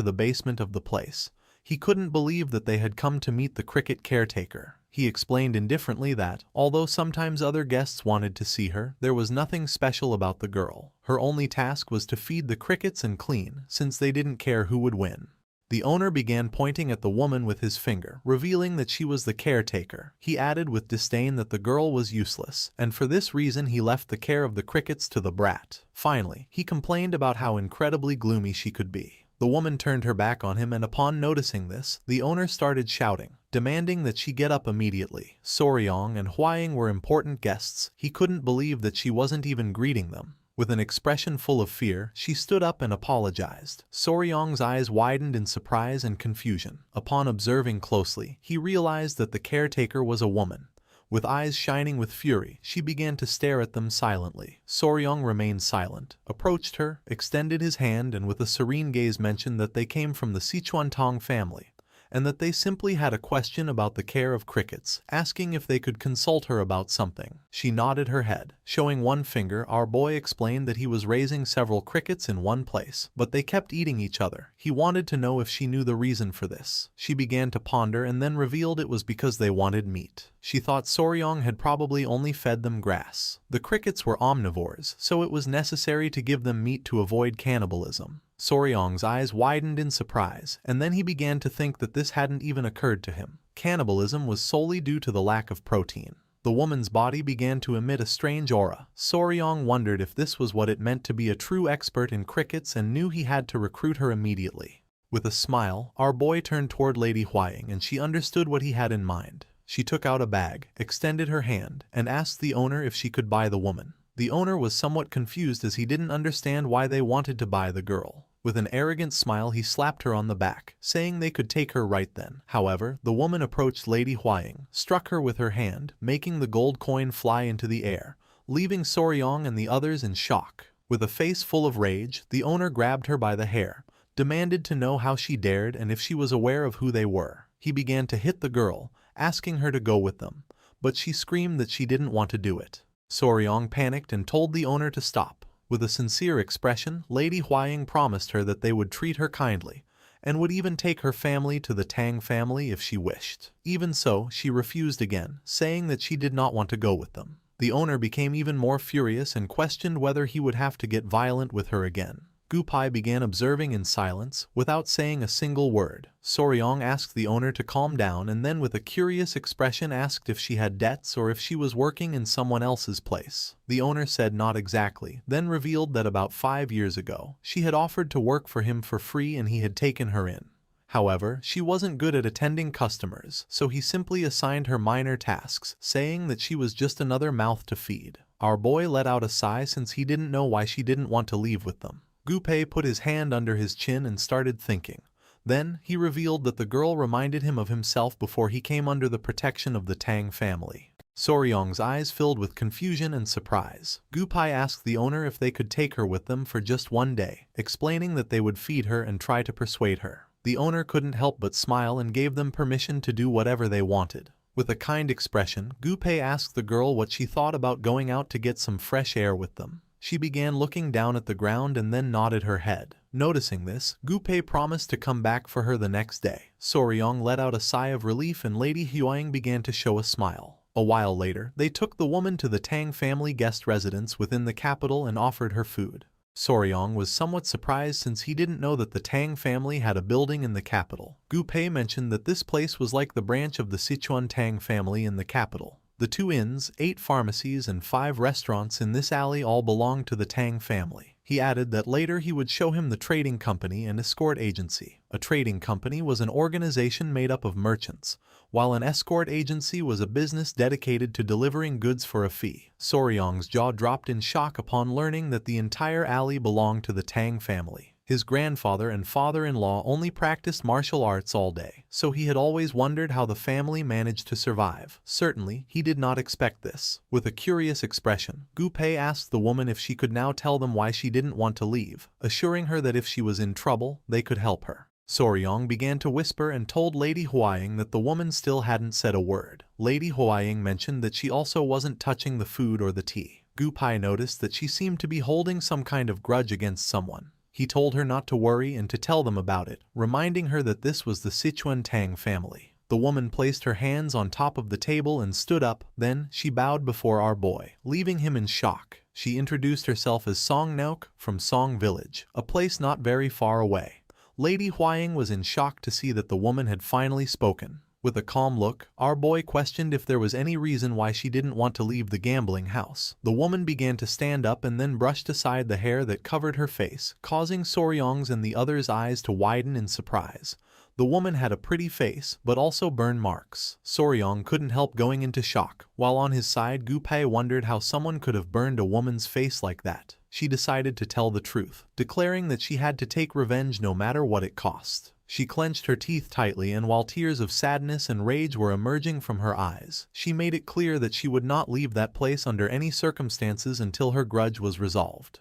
the basement of the place. He couldn't believe that they had come to meet the cricket caretaker. He explained indifferently that, although sometimes other guests wanted to see her, there was nothing special about the girl. Her only task was to feed the crickets and clean, since they didn't care who would win. The owner began pointing at the woman with his finger, revealing that she was the caretaker. He added with disdain that the girl was useless, and for this reason he left the care of the crickets to the brat. Finally, he complained about how incredibly gloomy she could be. The woman turned her back on him, and upon noticing this, the owner started shouting, demanding that she get up immediately. Soryong and Huaying were important guests. He couldn't believe that she wasn't even greeting them. With an expression full of fear, she stood up and apologized. Soryong's eyes widened in surprise and confusion. Upon observing closely, he realized that the caretaker was a woman. With eyes shining with fury, she began to stare at them silently. Soryong remained silent, approached her, extended his hand and with a serene gaze mentioned that they came from the Sichuan Tong family, and that they simply had a question about the care of crickets, asking if they could consult her about something. She nodded her head. Showing one finger, our boy explained that he was raising several crickets in one place, but they kept eating each other. He wanted to know if she knew the reason for this. She began to ponder and then revealed it was because they wanted meat. She thought Soryong had probably only fed them grass. The crickets were omnivores, so it was necessary to give them meat to avoid cannibalism. Soryong's eyes widened in surprise, and then he began to think that this hadn't even occurred to him. Cannibalism was solely due to the lack of protein. The woman's body began to emit a strange aura. Soryong wondered if this was what it meant to be a true expert in crickets and knew he had to recruit her immediately. With a smile, our boy turned toward Lady Huaying and she understood what he had in mind. She took out a bag, extended her hand, and asked the owner if she could buy the woman. The owner was somewhat confused as he didn't understand why they wanted to buy the girl. With an arrogant smile he slapped her on the back, saying they could take her right then. However, the woman approached Lady Huaying, struck her with her hand, making the gold coin fly into the air, leaving Soryong and the others in shock. With a face full of rage, the owner grabbed her by the hair, demanded to know how she dared and if she was aware of who they were. He began to hit the girl, asking her to go with them, but she screamed that she didn't want to do it. Soryong panicked and told the owner to stop. With a sincere expression, Lady Huaying promised her that they would treat her kindly, and would even take her family to the Tang family if she wished. Even so, she refused again, saying that she did not want to go with them. The owner became even more furious and questioned whether he would have to get violent with her again. Gupai began observing in silence, without saying a single word. Soryong asked the owner to calm down and then with a curious expression asked if she had debts or if she was working in someone else's place. The owner said not exactly, then revealed that about 5 years ago, she had offered to work for him for free and he had taken her in. However, she wasn't good at attending customers, so he simply assigned her minor tasks, saying that she was just another mouth to feed. Our boy let out a sigh since he didn't know why she didn't want to leave with them. Gupai put his hand under his chin and started thinking. Then, he revealed that the girl reminded him of himself before he came under the protection of the Tang family. Soryong's eyes filled with confusion and surprise. Gupai asked the owner if they could take her with them for just one day, explaining that they would feed her and try to persuade her. The owner couldn't help but smile and gave them permission to do whatever they wanted. With a kind expression, Gupai asked the girl what she thought about going out to get some fresh air with them. She began looking down at the ground and then nodded her head. Noticing this, Gupai promised to come back for her the next day. Soryong let out a sigh of relief and Lady Huaying began to show a smile. A while later, they took the woman to the Tang family guest residence within the capital and offered her food. Soryong was somewhat surprised since he didn't know that the Tang family had a building in the capital. Gupai mentioned that this place was like the branch of the Sichuan Tang family in the capital. The 2 inns, 8 pharmacies and 5 restaurants in this alley all belonged to the Tang family. He added that later he would show him the trading company and escort agency. A trading company was an organization made up of merchants, while an escort agency was a business dedicated to delivering goods for a fee. Soryong's jaw dropped in shock upon learning that the entire alley belonged to the Tang family. His grandfather and father-in-law only practiced martial arts all day, so he had always wondered how the family managed to survive. Certainly, he did not expect this. With a curious expression, Gupai asked the woman if she could now tell them why she didn't want to leave, assuring her that if she was in trouble, they could help her. Soryong began to whisper and told Lady Huaying that the woman still hadn't said a word. Lady Huaying mentioned that she also wasn't touching the food or the tea. Gupai noticed that she seemed to be holding some kind of grudge against someone. He told her not to worry and to tell them about it, reminding her that this was the Sichuan Tang family. The woman placed her hands on top of the table and stood up, then she bowed before our boy, leaving him in shock. She introduced herself as Song Nauk from Song Village, a place not very far away. Lady Huaying was in shock to see that the woman had finally spoken. With a calm look, our boy questioned if there was any reason why she didn't want to leave the gambling house. The woman began to stand up and then brushed aside the hair that covered her face, causing Soryong's and the others' eyes to widen in surprise. The woman had a pretty face, but also burn marks. Soryong couldn't help going into shock, while on his side Gupai wondered how someone could have burned a woman's face like that. She decided to tell the truth, declaring that she had to take revenge no matter what it cost. She clenched her teeth tightly and while tears of sadness and rage were emerging from her eyes, she made it clear that she would not leave that place under any circumstances until her grudge was resolved.